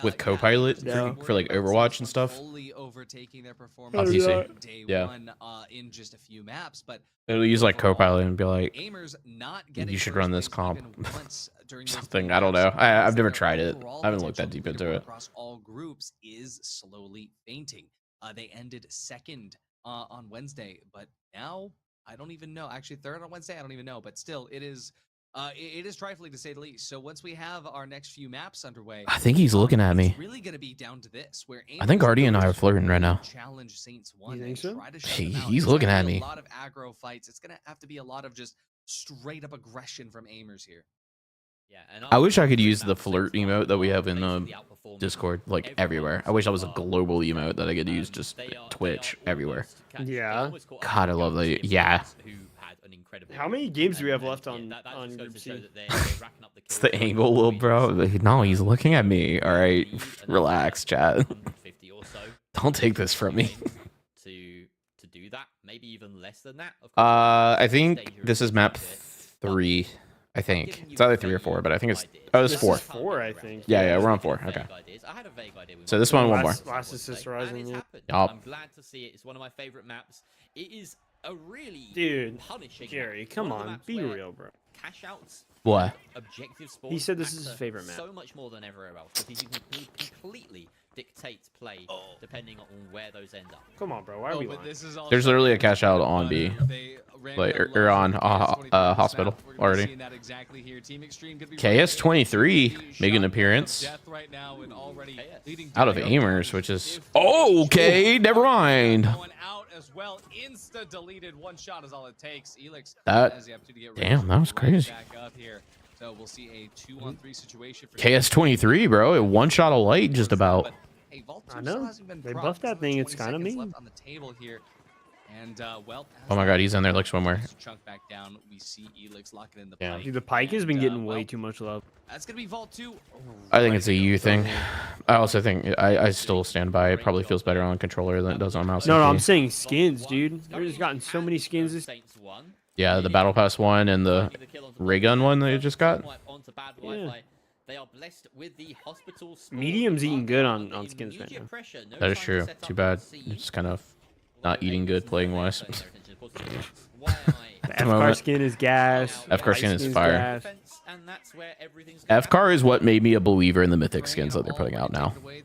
S1: with Copilot
S4: Yeah.
S1: for like Overwatch and stuff?
S2: Fully overtaking their
S1: On
S2: performance
S1: PC.
S2: day
S1: Yeah.
S2: one, in just a few maps, but
S1: It'll use like Copilot and be like,
S2: Aimers not getting
S1: you should
S2: first
S1: run this
S2: place
S1: comp.
S2: even once during those
S1: Something.
S2: three
S1: I don't know.
S2: maps.
S1: I've never
S2: Their
S1: tried it.
S2: overall
S1: I haven't looked that
S2: potential
S1: deep into it.
S2: across all groups is slowly fainting. They ended second on Wednesday, but now I don't even know. Actually, third on Wednesday, I don't even know. But still, it is trifling to say the least. So once we have our next few maps underway,
S1: I think he's looking at me.
S2: It's really going to be down to this, where
S1: I think Guardian and I are flirting right now.
S2: Challenge Saints one.
S4: You
S2: and
S4: think so?
S2: try to shut them out.
S1: He's
S2: It's
S1: looking
S2: gonna
S1: at
S2: be
S1: me.
S2: A lot of aggro fights. It's going to have to be a lot of just straight up aggression from Aimers here.
S3: Yeah, and
S1: I wish I could use the flirt emote that we have in Discord like everywhere. I wish that was a global emote that I could use just Twitch everywhere.
S4: Yeah.
S1: God, I love that. Yeah.
S4: How many games do we have left on Group C?
S1: It's the angle, little bro. No, he's looking at me. All right, relax, chat. Don't take this from me.
S3: To do that, maybe even less than that.
S1: I think this is map 3. I think it's either 3 or 4, but I think it's it's
S4: This
S1: 4.
S4: is 4, I think.
S1: Yeah, we're on 4. Okay. So this one more.
S4: Last Assist Horizon.
S3: Yup.
S1: Yup.
S3: I'm glad to see it. It's one of my favorite maps. It is a really punishing
S4: Jerry,
S3: map.
S4: come
S3: One of the
S4: on,
S3: maps
S4: be
S3: where
S4: real, bro.
S3: Cash outs,
S1: What?
S3: objective sports.
S4: He said this is his
S3: matter
S4: favorite map.
S3: So much more than everywhere else. Because you can completely dictate play depending on where those end up.
S4: Come on, bro. Why are we lying?
S1: There's literally a cash out on B. Like, or on hospital already. KS23 making an appearance out of Aimers, which is okay. Never mind.
S2: Insta deleted. One shot is all it takes. Elix
S1: That
S2: has the opportunity to get
S1: damn, that was crazy.
S2: back up here. So we'll see a 2-on-3 situation for
S1: KS23, bro. It one shot of light just about.
S2: Hey, Vault
S4: I
S2: 2
S4: know.
S2: still hasn't been
S4: They
S2: propped.
S4: buffed that
S2: Still
S4: thing,
S2: 20
S4: it's kinda
S2: seconds
S4: mean.
S2: left on the table here. And well,
S1: Oh my god, he's in there like swimwear.
S2: chunk back down. We see Elix locking in the
S1: Yeah.
S2: pike.
S4: Dude, the Pike has been
S2: And,
S4: getting
S2: well,
S4: way too much love.
S2: That's gonna be Vault 2.
S1: I think it's a U thing. I also think I still stand by it. Probably feels better on controller than it does on mouse.
S4: No,
S1: and
S4: no,
S1: key.
S4: I'm saying skins, dude. There's gotten so many skins.
S3: Saints 1.
S1: Yeah, the Battle Pass one and the ray gun one they just got.
S4: Yeah.
S3: They are blessed with the hospital
S4: Medium's eating good on skins right now.
S1: That is true. Too bad. It's kind of not eating good playing wise.
S4: The F-car skin is gas.
S1: F-car skin is fire.
S4: gas.
S1: F-car is what made me a believer in the mythic skins that they're putting out now. We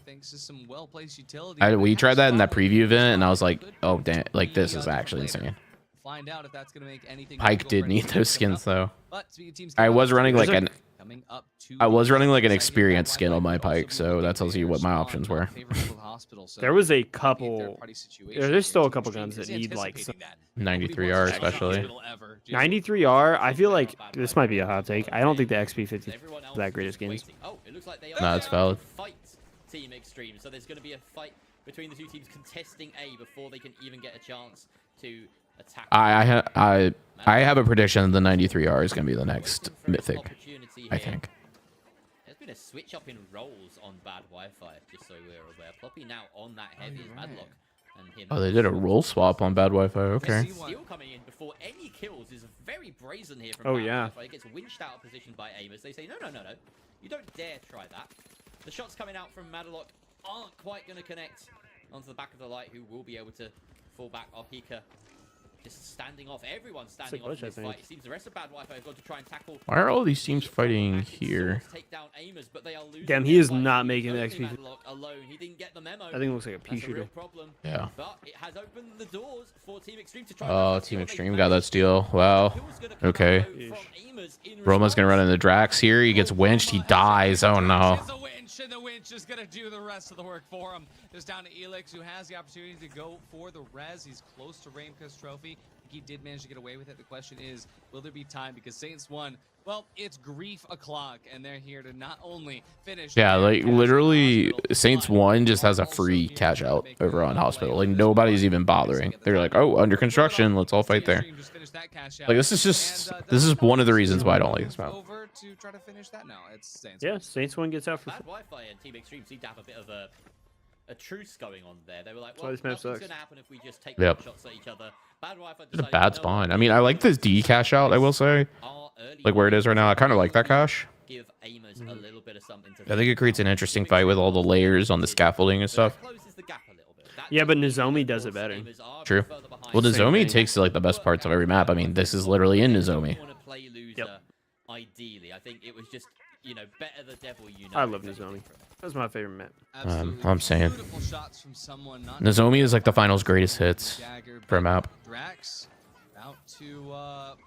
S1: tried that in that preview event, and I was like, oh, damn, like, this is actually insane.
S2: Find out if that's going to make anything
S1: Pike did need those skins, though.
S2: But speaking of teams
S1: I was running like an
S2: an
S1: experience skin on my Pike, so that tells you what my options were.
S4: There was a couple. There's still a couple guns that need like
S1: 93R especially.
S4: 93R. I feel like this might be a hot take. I don't think the XP50 is that great of skins.
S1: No, it's valid.
S3: Team Extreme. So there's going to be a fight between the two teams contesting A before they can even get a chance to attack.
S1: I have a prediction the 93R is going to be the next mythic. I think.
S3: There's been a switch up in roles on bad Wi-Fi, just so we're aware. Poppy now on that heavy is Madlock. And him
S1: Oh, they did a roll swap on bad Wi-Fi. Okay.
S3: Steal coming in before any kills is very brazen here from
S4: Oh,
S3: bad
S4: yeah.
S3: Wi-Fi. It gets winched out of position by aimers. They say, no. You don't dare try that. The shots coming out from Madlock aren't quite going to connect onto the back of the light, who will be able to fall back. Ahika just standing off. Everyone's standing off in this fight. It seems the rest of bad Wi-Fi have got to try and tackle.
S1: Why are all these teams fighting here?
S3: Take down aimers, but they are losing.
S4: Damn, he is not making the XP.
S3: Madlock alone. He didn't get the memo.
S4: I think it looks like a pea
S3: That's a real
S4: shooter.
S3: problem.
S1: Yeah.
S3: But it has opened the doors for Team Extreme to try.
S1: Oh, Team Extreme got that steal. Wow. Okay. Roma's gonna run into Drax here. He gets winched. He dies. Oh no.
S2: And the winch is going to do the rest of the work for him. Just down to Elix, who has the opportunity to go for the res. He's close to Rainco's trophy. He did manage to get away with it. The question is, will there be time? Because Saints won. Well, it's grief o'clock, and they're here to not only finish.
S1: Yeah, like literally, Saints 1 just has a free cash out over on Hospital. Like nobody's even bothering. They're like, oh, under construction. Let's all fight there. Like this is one of the reasons why I don't like this map.
S2: Over to try to finish that now. It's Saints.
S4: Yeah, Saints 1 gets out for.
S3: Bad Wi-Fi and Team Extreme seem to have a bit of a truce going on there. They were like,
S4: why
S3: well,
S4: this map
S3: nothing's
S4: sucks.
S3: going to happen if we just take
S1: Yep.
S3: shots at each other. Bad Wi-Fi
S1: It's a bad spawn. I mean, I like this D cash out, I will say. Like where it is right now. I kind of like that cache.
S3: Give aimers a little bit of something to
S1: I think it creates an interesting fight with all the layers on the scaffolding and stuff.
S3: closes the gap a little bit. That
S4: Yeah, but Nozomi does it better.
S3: aimers are
S1: True.
S3: further behind.
S1: Well,
S4: Same
S1: Nozomi
S4: thing.
S1: takes like the best parts of every map. I mean, this is literally in Nozomi.
S3: Want to play loser,
S4: Yep.
S3: ideally. I think it was just, better the devil you know.
S4: I love Nozomi. That's my favorite map.
S1: I'm saying.
S2: Beautiful shots from someone, not
S1: Nozomi is like the finals greatest hits
S2: Jagger,
S1: for a map.
S2: Drax out to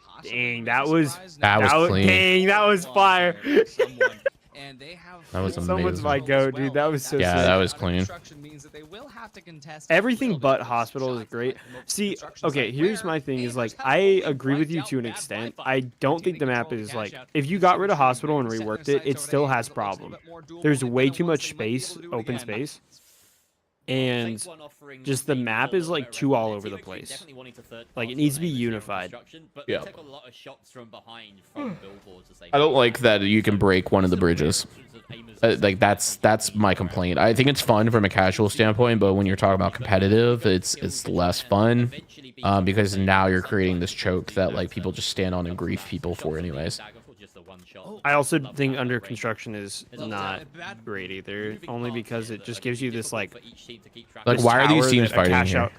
S2: possibly
S4: Dang,
S2: be
S4: that was
S2: surprised
S1: that
S2: now.
S1: was clean.
S4: Dang, that was fire.
S2: Someone. And they have
S1: That was
S4: Someone's
S1: amazing.
S4: my goat, dude. That was so
S1: Yeah,
S4: sick.
S1: that was clean.
S2: Construction means that they will have to contest
S4: Everything
S2: a little
S4: but
S2: bit.
S4: hospital is
S2: Shots
S4: great.
S2: like the
S4: See,
S2: construction
S4: okay,
S2: site
S4: here's
S2: where
S4: my thing is like
S2: Aimers have
S4: I
S2: fully
S4: agree with
S2: wiped
S4: you
S2: out
S4: to an
S2: bad
S4: extent.
S2: Wi-Fi.
S4: I don't think the
S2: Taking
S4: map
S2: control of
S4: is
S2: the
S4: like
S2: cash out.
S4: if you got rid of
S2: Super
S4: hospital and
S2: shooting,
S4: reworked
S2: setting
S4: it,
S2: their
S4: it
S2: sights
S4: still
S2: over
S4: has
S2: there, looks a little
S4: problem.
S2: bit more doable,
S4: There's
S2: and
S4: way
S2: then
S4: too
S2: once
S4: much
S2: they might be
S4: space,
S2: able to do it
S4: open
S2: again.
S4: space. And
S3: Saints one offering
S4: just the
S3: Saints
S4: map
S3: all
S4: is
S3: the way
S4: like too
S3: around.
S4: all
S3: Team
S4: over the
S3: Extreme
S4: place.
S3: definitely wanting to third
S4: Like, it
S3: pass
S4: needs to
S3: on
S4: be
S3: aimers here in
S4: unified.
S3: construction, but
S1: Yeah.
S3: they take a lot of shots from behind from billboards as they
S1: I don't
S3: go.
S1: like that you can break one of the bridges. Like that's my complaint. I think it's fun from a casual standpoint, but when you're talking about competitive, it's less fun because now you're creating this choke that like people just stand on and grief people for anyways.
S4: I also think under construction is not great either, only because it just gives you this like
S1: Like,
S4: this
S1: why are these
S4: tower
S1: teams
S4: that a
S1: fiting
S4: cash
S1: here?
S4: out.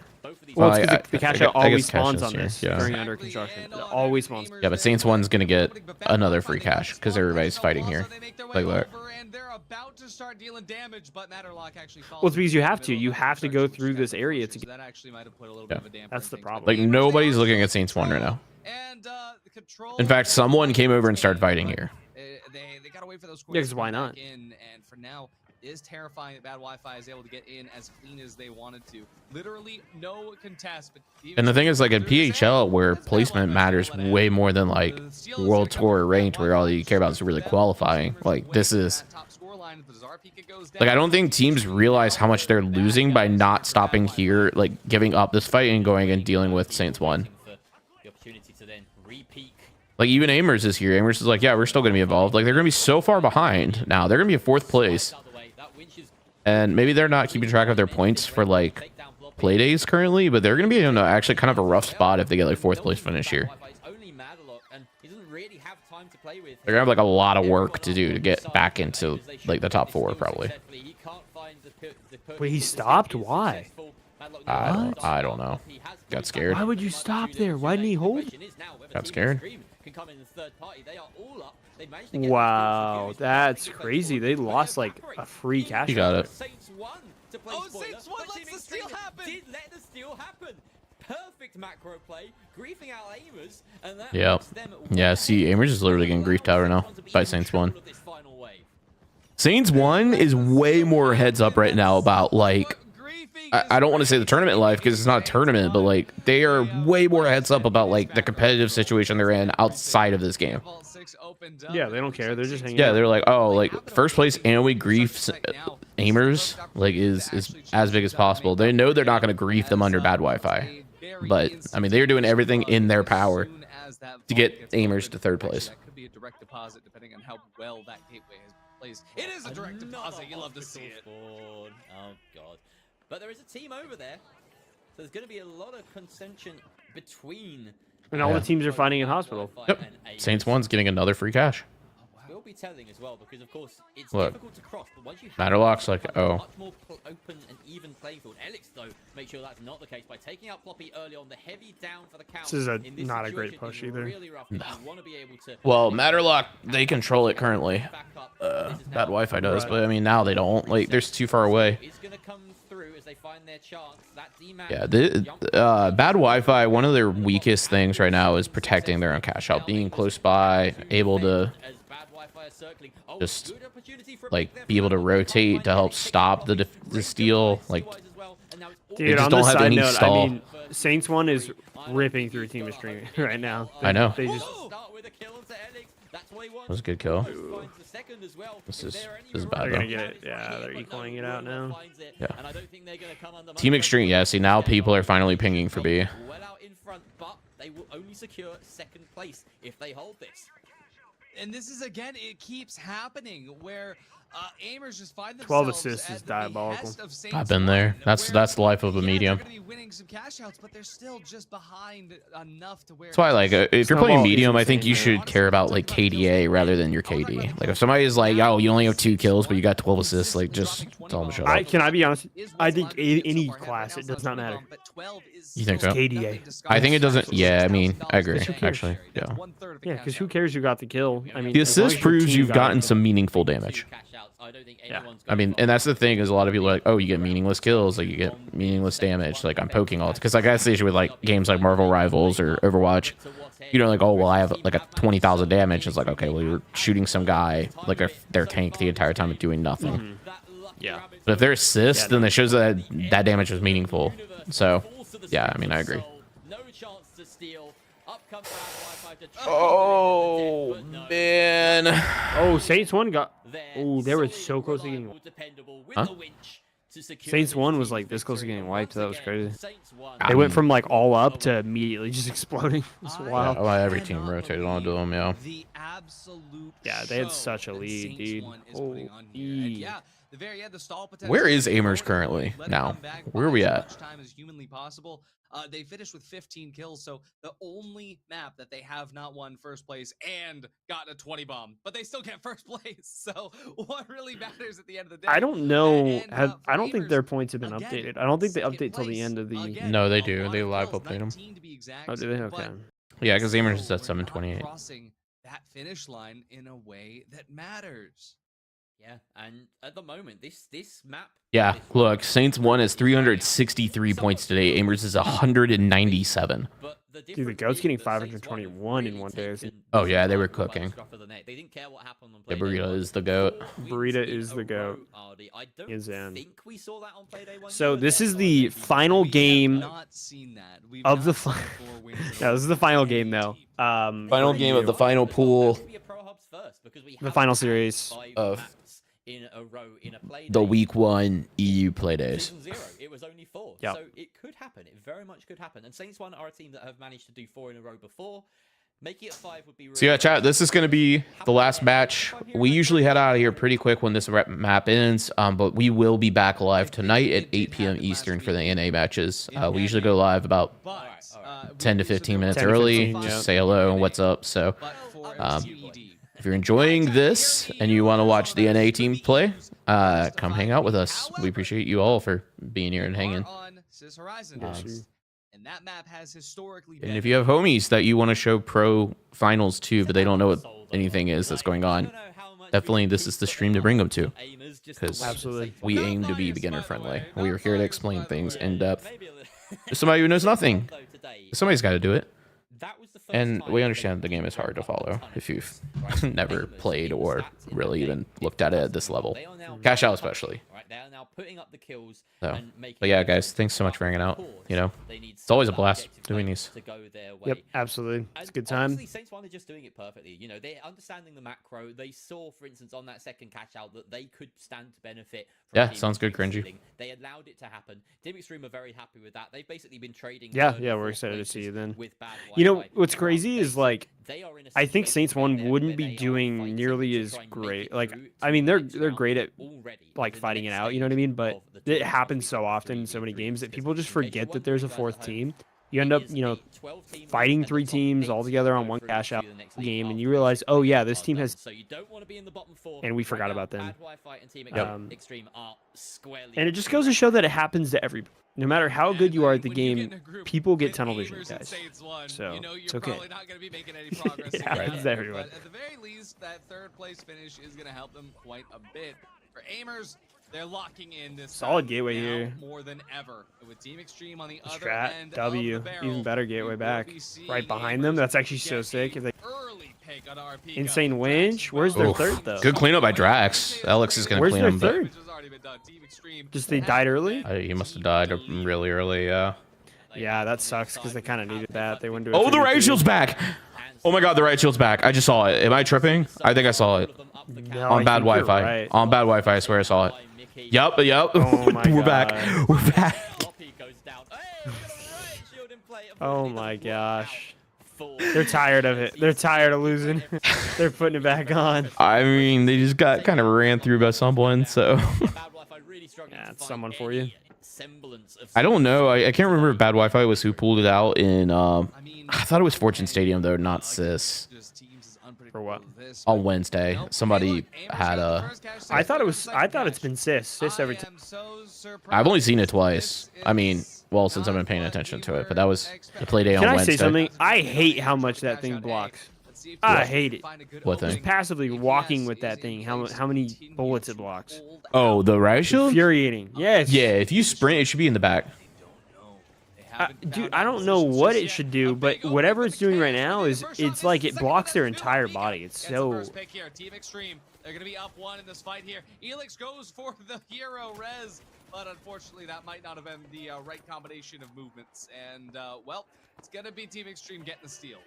S4: Well, it's 'cause the cash out
S1: I guess
S4: always
S1: cash
S4: spawns
S1: is
S4: on
S1: here,
S4: this
S1: yeah.
S4: during under construction. It always spawns.
S1: Yeah, but Saints 1's gonna get another free cash because everybody's fighting here. Like that.
S4: Well, it's because you have to. You have to go through this area to get.
S2: That actually might have put a little
S1: Yeah.
S2: bit of a damper
S4: That's
S2: in
S4: the
S2: things.
S4: problem.
S1: Like nobody's looking at Saints 1 right now.
S2: And the control.
S1: In fact, someone came over and started fighting here.
S2: They gotta wait for those
S4: Yeah, 'cause
S2: coins to
S4: why
S2: come
S4: not?
S2: back in, and for now, it is terrifying that bad Wi-Fi is able to get in as clean as they wanted to. Literally no contest. But
S1: And the thing is, like in PHL, where placement matters way more than like World Tour or ranked, where all you care about is really qualifying. Like this is. Like I don't think teams realize how much they're losing by not stopping here, like giving up this fight and going and dealing with Saints 1. Like even Amers is here. Amers is like, yeah, we're still gonna be involved. Like they're gonna be so far behind now. They're gonna be in 4th place, and maybe they're not keeping track of their points for like play days currently, but they're gonna be in actually kind of a rough spot if they get like 4th place finish here.
S3: time to play with.
S1: They're gonna have like a lot of work to do to get back into like the top 4 probably.
S4: Wait, he stopped? Why?
S1: I don't know. Got scared.
S4: Why would you stop there? Why didn't he hold?
S1: Got scared.
S4: Wow, that's crazy. They lost like a free cash.
S1: You got it.
S2: Oh, Saints won. Let the steal happen.
S3: Did let the steal happen. Perfect macro play, griefing out Aimers, and that
S1: Yeah.
S3: makes them
S1: Yeah, see, Aimers is literally getting griefed out right now by Saints 1. Saints 1 is way more heads up right now about like I don't want to say the tournament life because it's not a tournament, but like they are way more heads up about like the competitive situation they're in outside of this game.
S4: Yeah, they don't care. They're just hanging
S1: Yeah,
S4: out.
S1: they're like, oh, like first place and we grief Aimers like is as big as possible. They know they're not going to grief them under bad Wi-Fi, but I mean they're doing everything in their power to get Aimers to 3rd place.
S2: That could be a direct deposit depending on how well that gateway is placed. It is a direct deposit. You love to see it.
S3: Oh god. But there is a team over there. So there's going to be a lot of contention between.
S4: And all the teams are fighting in hospital.
S1: Yep. Saints 1's getting another free cash.
S3: Will be telling as well because of course it's
S1: Look,
S3: difficult to cross, but once you have
S1: Matterlock's like, oh.
S3: much more open and even playing field. Elix though make sure that's not the case by taking out Ploppy early on, the heavy down for the count.
S4: This is
S3: In this
S4: not a great
S3: situation
S4: push
S3: is
S4: either.
S3: Really rough. You want to be able to
S1: Well, Matterlock, they control it currently.
S3: back up. This is
S1: Bad
S3: now
S1: Wi-Fi does,
S4: Right.
S1: but I mean now they don't. Like they're too far away.
S3: is going to come through as they find their chance. That D-Mac
S1: Yeah, bad Wi-Fi. One of their weakest things right now is protecting their own cash out, being close by, able to
S3: as bad Wi-Fi is circling. Oh,
S1: just
S3: good opportunity for a
S1: like
S3: pick
S1: be able to
S3: there.
S1: rotate to help stop the steal. Like
S4: Dude,
S1: just
S4: on
S1: don't
S4: the
S1: have
S4: side
S1: any
S4: note,
S1: stall.
S4: I mean, Saints 1 is ripping through Team of Stream right now.
S1: I know.
S4: They just
S3: Start with a kill onto Elix. That's what he wants.
S1: That was a good kill.
S3: Finds the second as well.
S1: This
S3: If
S1: is-
S3: there are any
S1: this is bad,
S4: they're
S3: remaining
S4: gonna
S1: though.
S4: get it. Yeah, they're
S3: but
S4: equaling it
S3: no,
S4: out now.
S3: finds it,
S1: Yeah.
S3: and I don't think they're gonna come under
S1: Team
S3: much
S1: Extreme.
S3: pressure.
S1: Yeah, see now people are finally pinging for B.
S3: Well out in front, but they will only secure 2nd place if they hold this.
S2: And this is again, it keeps happening where aimers just find
S4: 12
S2: themselves
S4: assists
S2: at
S4: is
S2: the
S4: diabolical.
S2: behest of Saints
S1: I've been
S2: 1,
S1: there. That's
S2: where,
S1: the life of a
S2: yeah,
S1: medium.
S2: They're gonna be winning some cash outs, but they're still just behind enough to where.
S1: That's why, like, if you're playing
S4: Snowball
S1: medium,
S4: is
S1: I think you
S4: insane,
S1: should care about like KDA rather than your KD. Like, if somebody is like, "Oh, you only have 2 kills, but you got 12 assists," like, just tell them to shut up.
S4: Can I be honest? I think any class, it does not matter.
S1: You think so?
S4: KDA.
S1: I think it doesn't. Yeah, I mean, I agree.
S4: Who cares?
S1: Actually, yeah.
S4: Yeah, because who cares who got the kill? I mean,
S1: The
S4: as long
S1: assist
S4: as your
S1: proves
S4: team
S1: you've
S4: got
S1: gotten
S4: it.
S1: some meaningful damage.
S4: Yeah.
S1: I mean, and that's the thing is a lot of people are like, "Oh, you get meaningless kills, like you get meaningless damage." Like I'm poking all because like that's the issue with like games like Marvel Rivals or Overwatch. You know, like, oh well, I have like a 20,000 damage. It's like, okay, well you're shooting some guy like their tank the entire time and doing nothing.
S4: Yeah.
S1: But if they're assist, then it shows that that damage was meaningful. So, yeah, I mean, I agree.
S3: No chance to steal. Up comes Wi-Fi to try
S1: Oh
S3: but no.
S1: man.
S4: Oh, Saints 1 got.
S3: There,
S4: Oh, they were
S3: solid
S4: so close to getting.
S3: reliable, dependable with
S1: Huh?
S3: the winch to secure
S4: Saints
S3: this
S4: 1 was
S3: team's
S4: like this close to
S3: victory.
S4: getting wiped. That was
S3: Once
S4: crazy.
S3: again, Saints won.
S4: They went from like all up to immediately just exploding. It's
S2: I-
S4: wild.
S1: Well, every team
S2: cannot
S1: rotated onto them, yeah.
S2: The absolute
S4: Yeah, they had
S2: show
S4: such a
S2: that
S4: lead,
S2: Saints
S4: dude.
S2: 1 is putting on here. And yeah, the very end, the stall potential.
S1: Where is Aimers currently
S2: Let it
S1: now?
S2: come back,
S1: Where are
S2: buy
S1: we
S2: as
S1: at?
S2: much time as humanly possible. They finished with 15 kills, so the only map that they have not won 1st place and gotten a 20 bomb, but they still get 1st place. So what really matters at the end of the day?
S4: I don't know.
S2: And,
S4: I don't think
S2: for
S4: their
S2: Aimers,
S4: points have been
S2: again,
S4: updated. I don't think they
S2: 2nd
S4: update till the
S2: place.
S4: end of the.
S2: Again,
S1: No, they
S2: a
S1: do.
S2: lot
S1: They
S2: of
S1: live
S2: kills,
S1: update 'em.
S2: 19 to be exact,
S4: Oh, do they?
S2: but
S4: Okay.
S1: Yeah, because Aimers is
S2: still,
S1: at
S2: we're
S1: 728.
S2: not crossing that finish line in a way that matters.
S3: Yeah, and at the moment, this map.
S1: Yeah, look, Saints 1 is 363 points today. Aimers is 197.
S3: But the
S4: Dude, the
S3: difference
S4: Goats
S3: is
S4: getting
S3: that Saints
S4: 521 in
S3: really
S4: one day.
S3: taken
S1: Oh, yeah, they were
S3: by the
S1: cooking.
S3: scruff of the neck. They didn't care what happened on
S1: Yeah,
S3: Playday
S1: Burrito
S3: 1.
S1: is the GOAT.
S3: 4
S4: Burrito
S3: wins
S4: is
S3: in
S4: the
S3: a
S4: goat.
S3: row, Ardy. I don't
S4: Is in.
S3: think we saw that on Playday 1.
S4: So
S3: You were
S4: this
S3: there,
S4: is
S3: so I
S4: the
S3: don't think you
S4: final
S3: know.
S4: game
S2: Not seen that. We've
S4: of
S2: not
S4: the
S2: seen
S4: fi-
S2: 4 wins in a
S4: Yeah, this is the
S2: row.
S4: final game though.
S1: Final game of the final pool
S3: That could be a Prohubs first, because we
S4: The
S3: haven't
S4: final
S3: had
S4: series
S3: 5
S1: of
S3: maps in a row in a play
S1: the
S3: day.
S1: week 1 EU play days.
S3: Season 0, it was only 4.
S4: Yep.
S3: So it could happen. It very much could happen. And Saints 1 are a team that have managed to do 4 in a row before. Making it 5 would be really
S1: So yeah, chat, this is going to be the last match. We usually head out of here pretty quick when this map ends, but we will be back live tonight at 8 p.m. Eastern for the NA matches. We usually go live about
S2: But
S1: 10 to 15 minutes
S4: 10 to
S1: early,
S4: 15,
S1: just
S4: yeah.
S1: say hello and what's up. So
S2: But for
S1: Um,
S2: MTED,
S1: if you're enjoying this and you want to watch the NA team play, come hang out with us. We appreciate you all for being here and hanging.
S2: And that map has historically
S1: And if you have homies that you want to show pro finals to, but they don't know what anything is that's going on, definitely this is the stream to bring them to. Because
S4: Absolutely.
S1: we aim to be beginner friendly. We are here to explain things in depth. There's somebody who knows nothing. Somebody's got to do it. And we understand the game is hard to follow if you've never played or really even looked at it at this level. Cash out especially.
S3: They are now putting up the kills
S1: So,
S3: and making
S1: but yeah, guys, thanks so much for hanging out. You know, it's always a blast doing these.
S3: to go their way.
S4: Yep, absolutely. It's a good time.
S3: Honestly, Saints One are just doing it perfectly. You know, they're understanding the macro. They saw, for instance, on that second catch out that they could stand to benefit from
S1: Yeah,
S3: Team
S1: sounds good,
S3: Extreme
S1: Cringy.
S3: stealing. They allowed it to happen. Team Extreme are very happy with that. They've basically been trading.
S4: Yeah,
S3: third
S4: yeah,
S3: and
S4: we're
S3: fourth
S4: excited to
S3: places
S4: see you then.
S3: with bad
S4: You know,
S3: Wi-Fi.
S4: what's
S3: Now,
S4: crazy is like,
S3: they are in a
S4: I think
S3: situation
S4: Saints One
S3: where
S4: wouldn't
S3: they
S4: be
S3: are
S4: doing
S3: fighting
S4: nearly
S3: to
S4: as
S3: try and make
S4: great.
S3: it
S4: Like,
S3: through
S4: I
S3: to
S4: mean,
S3: the
S4: they're
S3: next
S4: great
S3: round
S4: at
S3: already
S4: like
S3: within the
S4: fighting it
S3: next
S4: out. You know what I
S3: stage
S4: mean? But
S3: of the
S4: it
S3: tournament
S4: happens
S3: after
S4: so
S3: we get
S4: often in
S3: through
S4: so many
S3: the
S4: games
S3: groups,
S4: that
S3: because
S4: people just
S3: in case
S4: forget
S3: you're
S4: that there's a
S3: wondering,
S4: fourth
S3: guys at
S4: team.
S3: home,
S4: You end
S3: it
S4: up,
S3: is
S4: you know,
S3: a 12-team
S4: fighting
S3: and the
S4: 3
S3: top
S4: teams
S3: 8
S4: all together on
S3: go
S4: one
S3: through
S4: cash
S3: to
S4: out
S3: the next league
S4: game, and
S3: after
S4: you realize, oh yeah, this
S3: are
S4: team
S3: done.
S4: has,
S3: So you don't want to be in the bottom 4.
S4: and we
S3: Right
S4: forgot
S3: now,
S4: about them.
S3: Bad Wi-Fi and Team
S4: Yep.
S3: Extreme are squarely
S4: And it just goes to show that it happens to everybody. No matter how good you are at the game, people get tunnel vision, guys. So it's okay.
S2: Probably not going to be making any progress.
S4: Yeah,
S2: again,
S4: it's everyone.
S2: But at the very least, that third place finish is going to help them quite a bit. For aimers, they're locking in this
S4: Solid
S2: time
S4: gateway
S2: now
S4: here.
S2: more than ever. With Team Extreme on the other
S4: Strat,
S2: end
S4: W,
S2: of the barrel,
S4: even better
S2: we
S4: gateway
S2: will
S4: back.
S2: be seeing
S4: Right behind them.
S2: Amers
S4: That's actually so
S2: get
S4: sick. If they
S2: early pick on RP
S4: Insane
S2: Drax
S4: winch.
S2: as
S4: Where's
S2: well.
S4: their third, though?
S1: Good cleanup by Drax. Alex is gonna
S4: Where's
S1: clean
S4: their
S1: him, but
S4: third? Just they died early?
S1: he must have died really early. Yeah.
S4: Yeah, that sucks because they kind of needed that. They wouldn't do it.
S1: Oh, the right shield's back. Oh my God, the right shield's back. I just saw it. Am I tripping? I think I saw it
S4: No,
S1: on
S4: I
S1: bad
S4: think you're
S1: Wi-Fi.
S4: right.
S1: On bad Wi-Fi, I swear I saw it. Yup, yup.
S4: Oh my
S1: We're
S4: God.
S1: back. We're back.
S4: Oh my gosh. They're tired of it. They're tired of losing. They're putting it back on.
S1: I mean, they just got kind of ran through by someone, so.
S4: Yeah, it's someone for you.
S1: I don't know. I can't remember if bad Wi-Fi was who pulled it out in. I thought it was Fortune Stadium though, not Sis.
S4: For what?
S1: On Wednesday, somebody had a.
S4: I thought it's been Sis every time.
S1: I've only seen it twice. I mean, well, since I've been paying attention to it, but that was the play day on
S4: Can I
S1: Wednesday.
S4: say something? I hate how much that thing blocks. I hate it.
S1: What thing?
S4: Just passively walking with that thing. How many bullets it blocks?
S1: Oh, the riot shield?
S4: Infuriating. Yes.
S1: Yeah, if you sprint, it should be in the back.
S4: Dude, I don't know what it should do, but whatever it's doing right now is it's like it blocks their entire body. It's so.
S2: Team Extreme, they're going to be up 1 in this fight here. Elix goes for the hero res, but unfortunately that might not have been the right combination of movements. And, well, it's going to be Team Extreme getting the steal.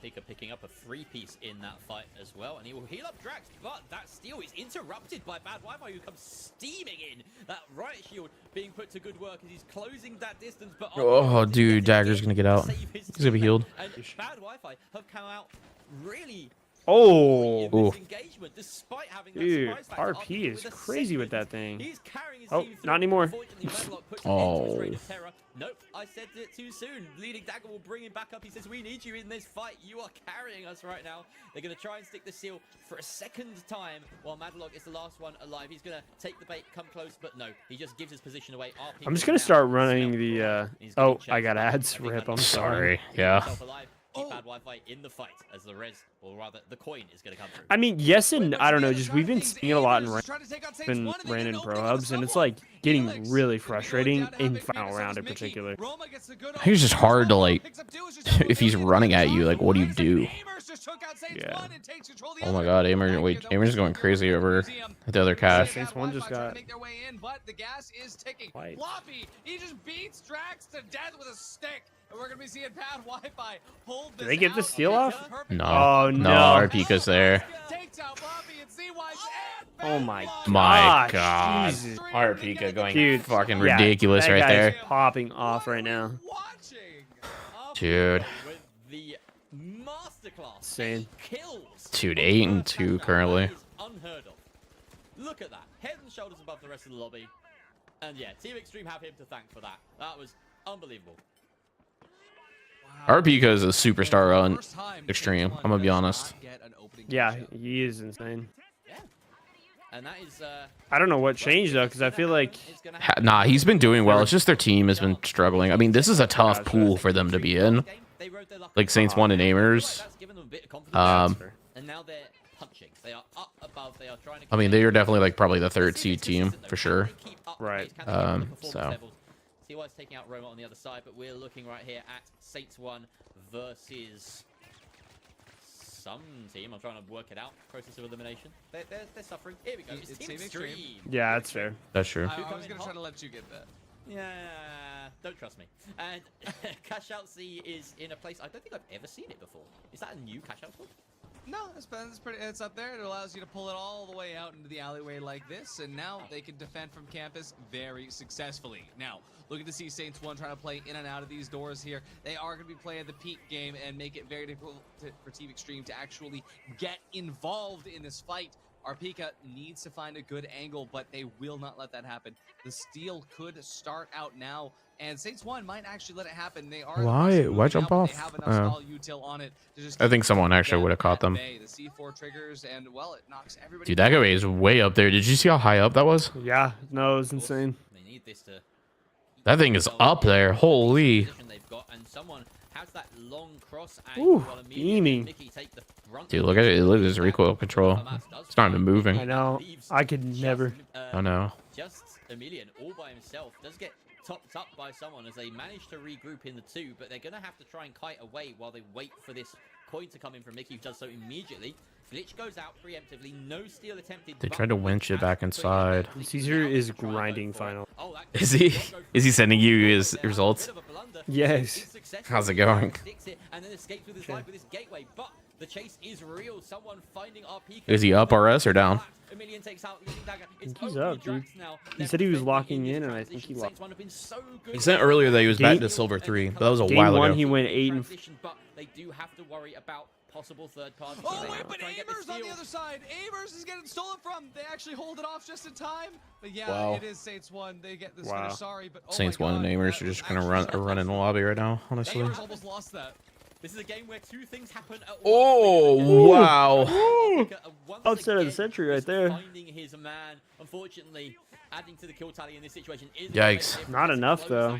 S3: Pika picking up a 3-piece in that fight as well, and he will heal up Drax, but that steal is interrupted by bad Wi-Fi, who comes steaming in. That right shield being put to good work as he's closing that distance, but
S1: Oh, dude, Dagger's gonna get out. He's gonna be healed.
S3: And bad Wi-Fi have come out really.
S4: Oh.
S1: Ooh.
S3: Engagement, despite having that
S4: Dude,
S3: surprise factor.
S4: RP is crazy with that thing.
S3: He's carrying his
S4: Oh,
S3: team
S4: not
S3: through.
S4: anymore.
S3: Unfortunately, Redlock puts him
S1: Oh.
S3: into his reign of terror. Nope, I said it too soon. Leading Dagger will bring him back up. He says, we need you in this fight. You are carrying us right now. They're going to try and stick the seal for a second time while Madlock is the last one alive. He's going to take the bait, come close, but no. He just gives his position away. RP
S4: I'm just gonna start running the. Oh, I got ads. Rip. I'm sorry.
S1: Sorry. Yeah.
S3: Keep bad Wi-Fi in the fight as the res, or rather the coin, is going to come through.
S4: I mean, yes, and I don't know. Just we've been seeing it a lot in ran in Prohubs, and it's like getting really frustrating in final round in particular.
S1: I think it's just hard to like, if he's running at you, like, what do you do?
S4: Yeah.
S1: Oh my God, Amer's going crazy over the other cache.
S4: Saints One just got
S2: the gas is ticking.
S4: White.
S2: Floppy, he just beats Drax to death with a stick. And we're gonna be seeing bad Wi-Fi hold this.
S4: Did they get the
S2: out.
S4: steal off?
S1: No.
S4: Oh, no.
S1: RPK's there.
S2: Takes out Floppy and CY's
S4: Oh my
S1: My
S4: gosh,
S1: God.
S4: Jesus.
S1: RPK going
S4: Dude,
S1: fucking
S4: yeah,
S1: ridiculous
S4: that
S1: right
S4: guy's
S1: there.
S4: popping off right now.
S1: Dude.
S3: With the masterclass
S4: Insane.
S3: kills.
S1: Dude, 8 and 2 currently.
S3: That is unheard of. Look at that. Head and shoulders above the rest of the lobby. And yeah, Team Extreme have him to thank for that. That was unbelievable.
S2: Wow.
S1: Pika is a superstar on
S2: First time
S1: Extreme.
S2: Saints
S1: I'm gonna be
S2: does
S1: honest.
S2: not get an opening
S4: Yeah,
S2: cash out.
S4: he is insane.
S3: Yeah. And that is
S4: I don't know what changed though, because I feel like
S1: Nah, he's been doing well. It's just their team has been struggling. I mean, this is a tough
S4: Gotcha.
S1: pool for them to be in. Like Saints 1 and Amers.
S3: And now they're punching. They are up above. They are trying to.
S1: I mean, they are definitely like probably the third seed team for sure.
S4: Right.
S1: So.
S3: CY's taking out Roma on the other side, but we're looking right here at Saints 1 versus some team. I'm trying to work it out. Process of elimination. They're suffering. Here we go. It's Team Extreme.
S4: yeah, that's fair.
S1: That's true.
S2: I was gonna try to let you get that.
S3: Yeah, don't trust me. And Cash Out C is in a place I don't think I've ever seen it before. Is that a new Cash Out spot?
S2: No, it's up there. It allows you to pull it all the way out into the alleyway like this, and now they can defend from campus very successfully. Now, looking to see Saints 1 trying to play in and out of these doors here. They are going to be playing the peak game and make it very difficult for Team Extreme to actually get involved in this fight. Arpika needs to find a good angle, but they will not let that happen. The steal could start out now, and Saints 1 might actually let it happen. They are
S1: Why jump off?
S2: They have enough stall util on it to just
S1: I think someone actually would have caught them.
S2: the C4 triggers, and well, it knocks everybody.
S1: Dude, that guy is way up there. Did you see how high up that was?
S4: Yeah, no, it was insane.
S3: They need this to.
S1: That thing is up there. Holy.
S3: They've got, and someone has that long cross
S4: Ooh,
S3: while
S4: beaming.
S3: Mickey take the front.
S1: Dude, look at it. Look at his recoil control. It's not even
S4: I
S1: moving.
S4: know. I could never.
S1: Oh no.
S3: Just Emilian all by himself does get topped up by someone as they manage to regroup in the two, but they're going to have to try and kite away while they wait for this coin to come in from Mickey, who does so immediately. Glitch goes out preemptively, no steal attempted.
S1: They tried to winch it back inside.
S4: Caesar is grinding final.
S1: Is he? Is he sending you his results?
S4: Yes.
S1: How's it going?
S3: And then escapes with his life with his gateway, but the chase is real. Someone finding RP.
S1: Is he up RS or down?
S3: Emilian takes out
S4: He's up, dude. He said he was locking in, and I think he locked.
S1: He said earlier that he was back to silver 3, but that was a
S4: Game
S1: while
S4: 1,
S1: ago.
S4: he went 8 and.
S3: But they do have to worry about possible third party.
S2: Oh wait, but Amers on the other side. Amers is getting stolen from. They actually hold it off just in time. But yeah,
S1: Wow.
S2: it is Saints 1. They get this
S4: Wow.
S2: winner. Sorry, but
S1: Saints 1 and Amers are just gonna run in the lobby right now, honestly.
S2: Amers almost lost that.
S3: This is a game where two things happen at once.
S1: Oh wow!
S4: Outside of the century right there.
S3: Finding his man, unfortunately, adding to the kill tally in this situation is
S1: Yikes.
S4: Not enough, though.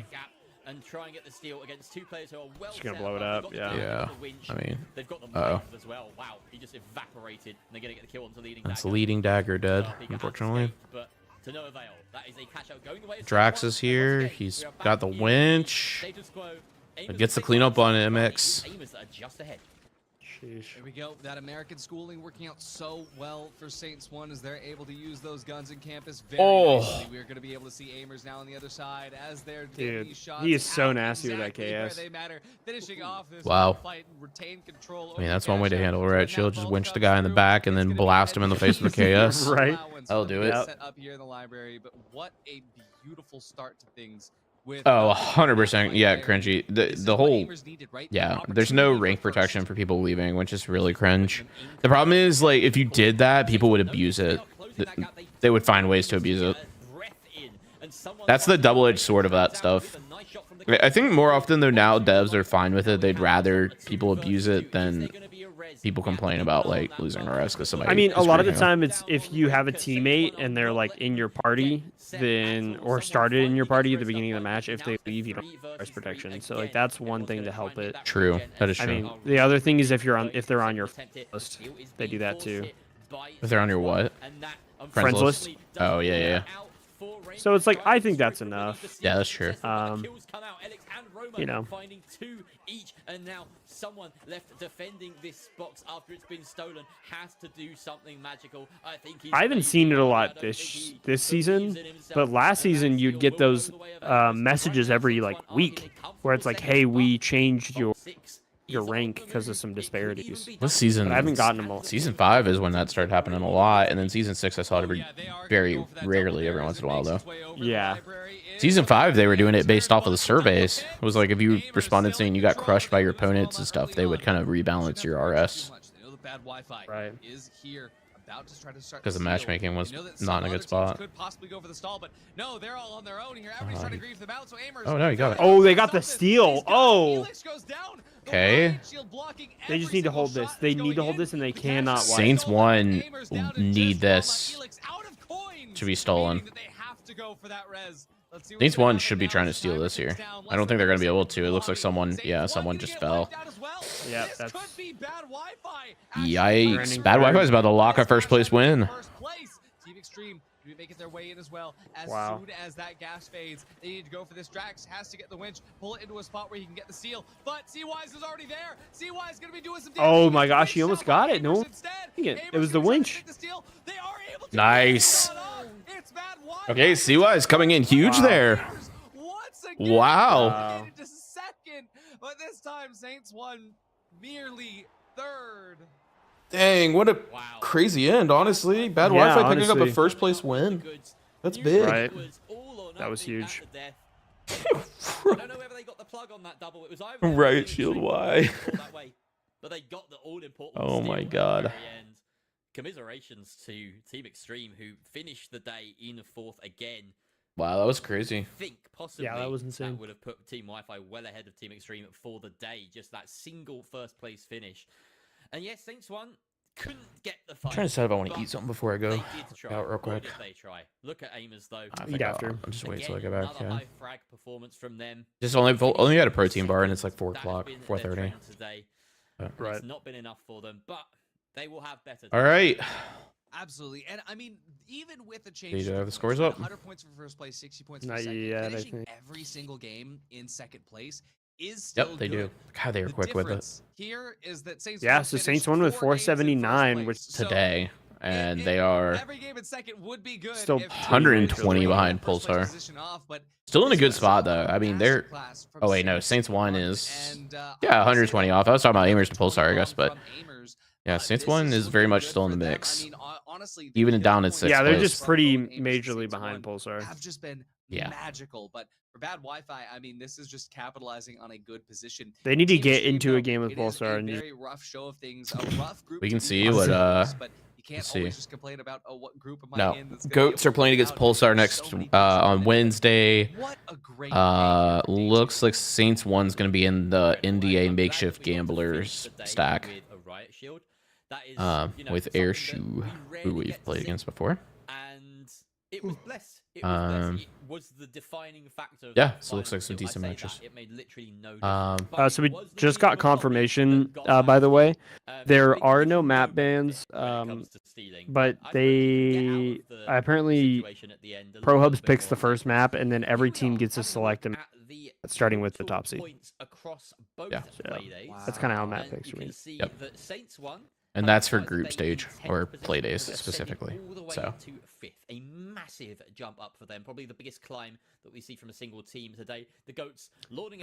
S3: And try and get the steal against two players who are well
S4: Just gonna
S3: set
S4: blow it
S3: up.
S4: up,
S3: They've got the
S4: yeah.
S3: dagger,
S1: Yeah,
S3: the winch.
S1: I mean,
S3: They've got the
S1: uh-oh.
S3: knife as well. Wow, he just evaporated, and they're gonna get the kill onto leading.
S1: That's
S3: dagger.
S1: leading dagger dead,
S3: Well, he got
S1: unfortunately.
S3: escaped, but to no avail. That is a catch out going the way of
S1: Drax
S3: Saints
S1: is
S3: 1.
S1: here.
S3: Once again,
S1: He's
S3: we are back
S1: got the
S3: in
S1: winch.
S3: status quo.
S1: It gets the cleanup on MX.
S3: Aimers that are just ahead.
S4: Sheesh.
S2: Here we go. That American schooling working out so well for Saints 1 as they're able to use those guns in campus very nicely. We're going to be able to see Amers now on the other side as they're getting
S4: Dude,
S2: these shots.
S4: he is so
S2: out
S4: nasty with that
S2: exactly where
S4: KS.
S2: they matter, finishing off this
S1: Wow.
S2: fight and retain control.
S1: I mean, that's one way to handle it, right? She'll just winch the guy in the back and then blast him in the face with a KS.
S4: Right.
S1: That'll do it.
S2: Set up here in the library, but what a beautiful start to things. With,
S1: Oh, 100%. Yeah, cringy. The whole, yeah, there's no rank protection for people leaving, which is really cringe. The problem is, like, if you did that, people would abuse it. They would find ways to abuse it. That's the double-edged sword of that stuff. I think more often though now devs are fine with it. They'd rather people abuse it than people complain about like losing RS because somebody.
S4: I mean, a lot of the
S1: screwed
S4: time it's if you have a teammate and they're like in your party, then or started in your party at the beginning of the match. If they leave, you don't have RS protection. So like that's one thing to help it.
S1: True, that is
S4: I
S1: true.
S4: mean, the other thing is if they're on your list, they do that too.
S1: If they're on your what?
S4: Friends list.
S1: Oh yeah, yeah.
S4: So it's like I think that's enough.
S1: Yeah, that's true.
S4: You know.
S3: Finding two each, and now someone left defending this box after it's been stolen has to do something magical. I think
S4: I haven't seen it a lot this season, but last season you'd get those messages every like week where it's like, hey, we changed your rank because of some disparities.
S1: This season,
S4: But I haven't gotten them all.
S1: Season 5 is when that started happening a lot, and then season 6 I saw it very rarely, every once in a while though.
S4: Yeah.
S1: Season 5 they were doing it based off of the surveys. It was like if you responded saying you got crushed by your opponents and stuff, they would kind of rebalance your RS.
S2: The bad Wi-Fi
S4: Right.
S2: is here. A about to try to start
S1: because the
S2: steal.
S1: matchmaking was
S2: We know that
S1: not
S2: some
S1: in a
S2: other
S1: good
S2: teams
S1: spot.
S2: could possibly go for the stall, but no, they're all on their own here. Everybody's trying to grief them out. So Aimers.
S1: Oh, no, he got it.
S4: Oh, they got the steal. Oh.
S2: Helix goes down. The
S1: Okay.
S2: riot shield blocking
S4: They just
S2: every
S4: need to
S2: single
S4: hold this.
S2: shot
S4: They
S2: that's
S4: need to
S2: going
S4: hold
S2: in.
S4: this, and they
S2: The
S4: cannot
S2: cash
S4: wipe.
S1: Saints
S2: stolen.
S1: one
S2: Aimers down to
S1: need
S2: just
S1: this
S2: Helix out of coins,
S1: to be stolen.
S2: meaning that they have to go for that res. Let's see what's
S1: Saints
S2: gonna
S1: one
S2: happen
S1: should be
S2: now.
S1: trying to
S2: It's
S1: steal
S2: time
S1: this
S2: to
S1: here.
S2: take down
S1: I don't think they're going to be able to. It
S2: Saints
S1: looks like
S2: one
S1: someone,
S2: gonna
S1: yeah, someone
S2: get
S1: just fell.
S2: wiped out as well.
S4: Yeah,
S2: This
S4: that's-
S2: could be bad Wi-Fi.
S1: Yikes.
S4: Running
S1: Bad
S4: third.
S1: Wi-Fi is about to lock a first place win.
S2: First place. Team Extreme making their way in as well. As
S4: Wow.
S2: soon as that gas fades, they need to go for this. Drax has to get the winch, pull it into a spot where he can get the steal. But CY's is already there. CY's going to be doing some damage.
S4: Oh my
S2: He gets the
S4: gosh, he
S2: winch
S4: almost
S2: shot by
S4: got it. No,
S2: Aimers instead.
S4: dang it. It
S2: Aimers
S4: was the
S2: gonna try to
S4: winch.
S2: take the steal. They are able to
S1: Nice.
S2: get it off. It's bad Wi-Fi.
S1: Okay, CY is coming in huge
S4: Wow.
S1: there.
S2: Once again,
S1: Wow.
S2: relegated to second, but this time Saints won merely third.
S1: Dang, what a
S3: Wow.
S1: crazy end, honestly. Bad
S4: Yeah,
S1: Wi-Fi picking up a
S4: honestly.
S1: first place win. That's big.
S4: Right.
S3: That
S4: That was huge.
S3: I don't know whether they got the plug on that double. It was either
S1: Right shield Y.
S3: that way, but they got the all-important.
S1: Oh
S3: steal
S1: my
S3: at the
S1: God.
S3: very end. Commiserations to Team Extreme, who finished the day in fourth again.
S1: Wow, that was crazy.
S3: I think possibly
S4: Yeah, that was insane.
S3: would have put Team Wi-Fi well ahead of Team Extreme for the day. Just that single first place finish. And yes, Saints one couldn't get the fight.
S1: I'm trying to decide if I want to
S3: but
S1: eat something before I
S3: They
S1: go.
S3: did try.
S1: out real
S3: Or
S1: quick.
S3: did they try? Look at Aimers though.
S1: I
S4: Eat
S1: think
S4: after.
S1: I'll just wait till I
S3: Again,
S1: get back.
S3: another
S1: Yeah.
S3: high frag performance from them.
S1: Just only had a protein bar and it's like 4
S3: That has
S1: o'clock,
S3: been their
S1: 4:30.
S3: trend today. And
S4: Right.
S3: It's not been enough for them, but they will have better.
S1: All right.
S2: Absolutely, and I mean, even with the change,
S1: Did you
S2: to
S1: have the
S2: points,
S1: scores
S2: right?
S1: up?
S2: 100 points for first place, 60 points for
S4: Not
S2: second.
S4: yet, I
S2: Finishing
S4: think.
S2: every single game in second place is still
S1: Yep, they
S2: good.
S1: do. God, they were
S2: The
S1: quick with it
S2: difference here is that Saints
S4: Yeah,
S2: won
S4: so
S2: finished
S4: Saints won with
S2: 4 games in first
S4: 479,
S2: place.
S4: which
S2: So
S1: today, and
S2: it-
S1: they are
S2: every game in second would be good.
S4: Still
S2: if Team
S1: 120
S2: Extreme
S1: behind
S2: first place
S1: Pulsar.
S2: position off, but
S1: still in a
S2: this
S1: good
S2: was
S1: spot
S2: a
S1: though. I mean, they're
S2: masterclass from
S1: oh wait, no, Saints one
S2: one,
S1: is
S2: and,
S1: yeah,
S2: I'll say
S1: 120
S2: that
S1: off. I was talking about Aimers to
S2: 20
S1: Pulsar, I guess, but
S2: from Aimers,
S1: yeah, Saints
S2: this
S1: one is very
S2: looking
S1: much
S2: good
S1: still in
S2: for
S1: the
S2: them.
S1: mix.
S2: I mean, honestly,
S1: Even
S2: the
S1: down at
S2: points
S1: sixth
S4: Yeah, they're
S1: place.
S4: just pretty
S2: from both Aimers and
S4: majorly
S2: Saints
S4: behind
S2: one
S4: Pulsar.
S2: have just been
S1: Yeah.
S2: magical. But for bad Wi-Fi, I mean, this is just capitalizing on a good position.
S4: They need to
S2: Team
S4: get
S2: Extreme,
S4: into
S2: though,
S4: a game with
S2: it is
S4: Pulsar
S2: a
S4: and just
S2: very rough show of things. A rough group.
S1: We
S2: to
S1: can
S2: be
S1: see
S2: in,
S1: what,
S2: but you can't
S1: let's see.
S2: always just complain about what group am I
S1: No,
S2: in that's gonna be
S1: Goats
S2: able
S1: are
S2: to
S1: playing
S2: win
S1: against
S2: out.
S1: Pulsar
S2: There's
S1: next
S2: so many
S1: on
S2: pieces.
S1: Wednesday.
S2: What a great day here for
S1: Looks like Saints one's gonna be in the NDA
S3: I'm glad
S1: makeshift
S3: that we got to
S1: gamblers
S3: finish the day
S1: stack.
S3: with a riot shield. That is,
S1: With
S3: something
S1: Air
S3: that
S1: Shoe,
S3: we
S1: who
S3: rarely
S1: we've
S3: get to
S1: played
S3: see.
S1: against before.
S3: And it was blessed. It was blessed. It was the defining factor. Of
S1: Yeah,
S3: that
S1: so it looks
S3: final
S1: like some
S3: kill. I
S1: decent
S3: say
S1: matches.
S3: that, it made literally no difference. But
S4: So we
S3: it was the
S4: just
S3: people
S4: got
S3: on top of it
S4: confirmation,
S3: that got
S4: by
S3: that
S4: the way.
S3: steal.
S4: There
S3: They
S4: are
S3: did
S4: no
S3: some
S4: map
S3: good
S4: bans,
S3: when it comes to stealing,
S4: but
S3: I suppose you can get out
S4: they
S3: of the
S4: apparently
S3: situation at the end a little
S4: Prohubs
S3: bit
S4: picks the
S3: more
S4: first
S3: later.
S4: map, and then every
S3: Here we
S4: team
S3: are,
S4: gets to
S3: having a
S4: select
S3: look
S4: a
S3: at the
S4: starting with the
S3: total
S4: top seed.
S3: points across both
S2: Yeah.
S3: play days.
S4: That's kind of how
S2: Wow.
S4: map
S3: And
S4: picks
S3: you
S4: are
S3: can
S4: made.
S3: see
S1: Yep.
S3: that Saints won.
S1: And that's for
S3: Otherwise,
S1: group
S3: they
S1: stage
S3: in 10th
S1: or
S3: position,
S1: play days
S3: so they're ascending
S1: specifically.
S3: all the way
S1: So
S3: to fifth. A massive jump up for them. Probably the biggest climb that we see from a single team today. The Goats lauding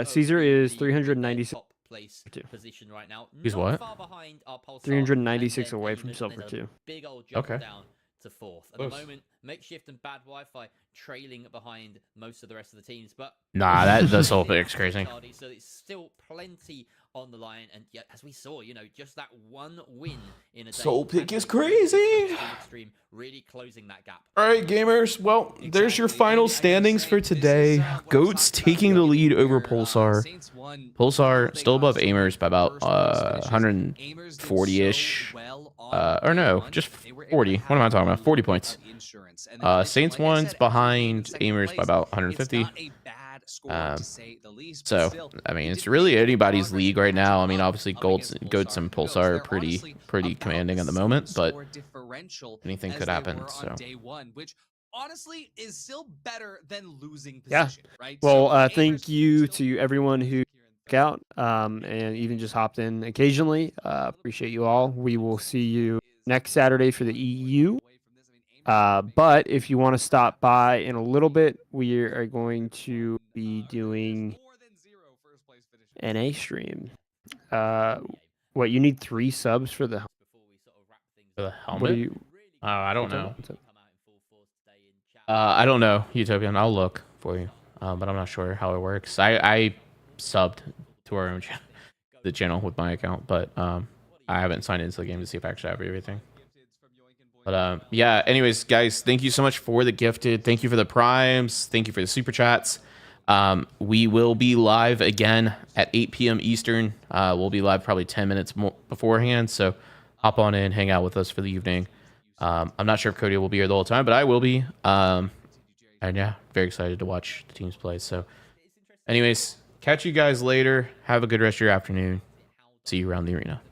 S4: Caesar is 396
S3: top place
S4: two.
S3: position right now.
S1: He's
S3: Not
S1: what?
S3: far behind our Pulsar
S4: 396
S3: and then
S4: away from
S3: Aimers, and
S4: silver
S3: then a
S4: two.
S3: Big old jump
S1: Okay.
S3: down to fourth. At
S1: Close.
S3: the moment, Makeshift and Bad Wi-Fi trailing behind most of the rest of the teams, but
S1: nah, the soul pick's crazy.
S3: So it's still plenty on the line, and yet, as we saw, just that one win in a day.
S1: Soul pick
S3: and
S1: is
S3: the Extreme
S1: crazy.
S3: Extreme really closing that gap.
S1: All right, gamers. Well, there's your
S2: Exactly.
S1: final
S2: And I gotta
S1: standings
S2: say,
S1: for
S2: this is,
S1: today.
S2: what we
S1: Goats
S2: talked about
S1: taking the lead over
S2: where,
S1: Pulsar.
S2: Saints won,
S1: Pulsar
S2: they
S1: still above
S2: got some
S1: Aimers by about
S2: first place finishes.
S1: 140-ish.
S2: Aimers did so well on
S1: Or no,
S2: day one,
S1: just
S2: they were able
S1: 40.
S2: to
S1: What am I
S2: have
S1: talking about?
S2: a
S1: 40
S2: lot
S1: points.
S2: of insurance. And then
S1: Saints
S2: like I
S1: one's
S2: said,
S1: behind
S2: second
S1: Aimers by
S2: place,
S1: about
S2: it's
S1: 150.
S2: not a bad score to say the least, but
S1: So,
S2: still,
S1: I mean,
S2: they
S1: it's
S2: did
S1: really
S2: make
S1: anybody's
S2: progress
S1: league
S2: in
S1: right now. I
S2: catching
S1: mean,
S2: up
S1: obviously,
S2: against
S1: Goats and
S2: Who knows?
S1: Pulsar are
S2: They're
S1: pretty
S2: honestly about
S1: commanding at the
S2: same
S1: moment, but
S2: score differential
S1: anything
S2: as
S1: could
S2: they
S1: happen.
S2: were on
S1: So,
S2: day one, which honestly is still better than losing
S4: Yeah.
S2: position, right?
S4: Well,
S2: So, Aimers
S4: thank you
S2: still
S4: to everyone who checked out and even just hopped in occasionally. Appreciate you all. We will see you next Saturday for the EU. But if you want to stop by in a little bit, we are going to be doing NA stream. What, you need 3 subs for the
S1: for the
S4: what do
S1: helmet?
S4: you
S1: I don't know.
S4: what's up?
S1: I don't know, Utopian. I'll look for you, but I'm not sure how it works. I subbed to our own the channel with my account, but I haven't signed into the game to see if I actually have everything. But yeah, anyways, guys, thank you so much for the gifted. Thank you for the primes. Thank you for the super chats. We will be live again at 8 p.m. Eastern. We'll be live probably 10 minutes more beforehand. So hop on in, hang out with us for the evening. I'm not sure if Cody will be here the whole time, but I will be. And yeah, very excited to watch the teams play. So anyways, catch you guys later. Have a good rest of your afternoon. See you around the arena.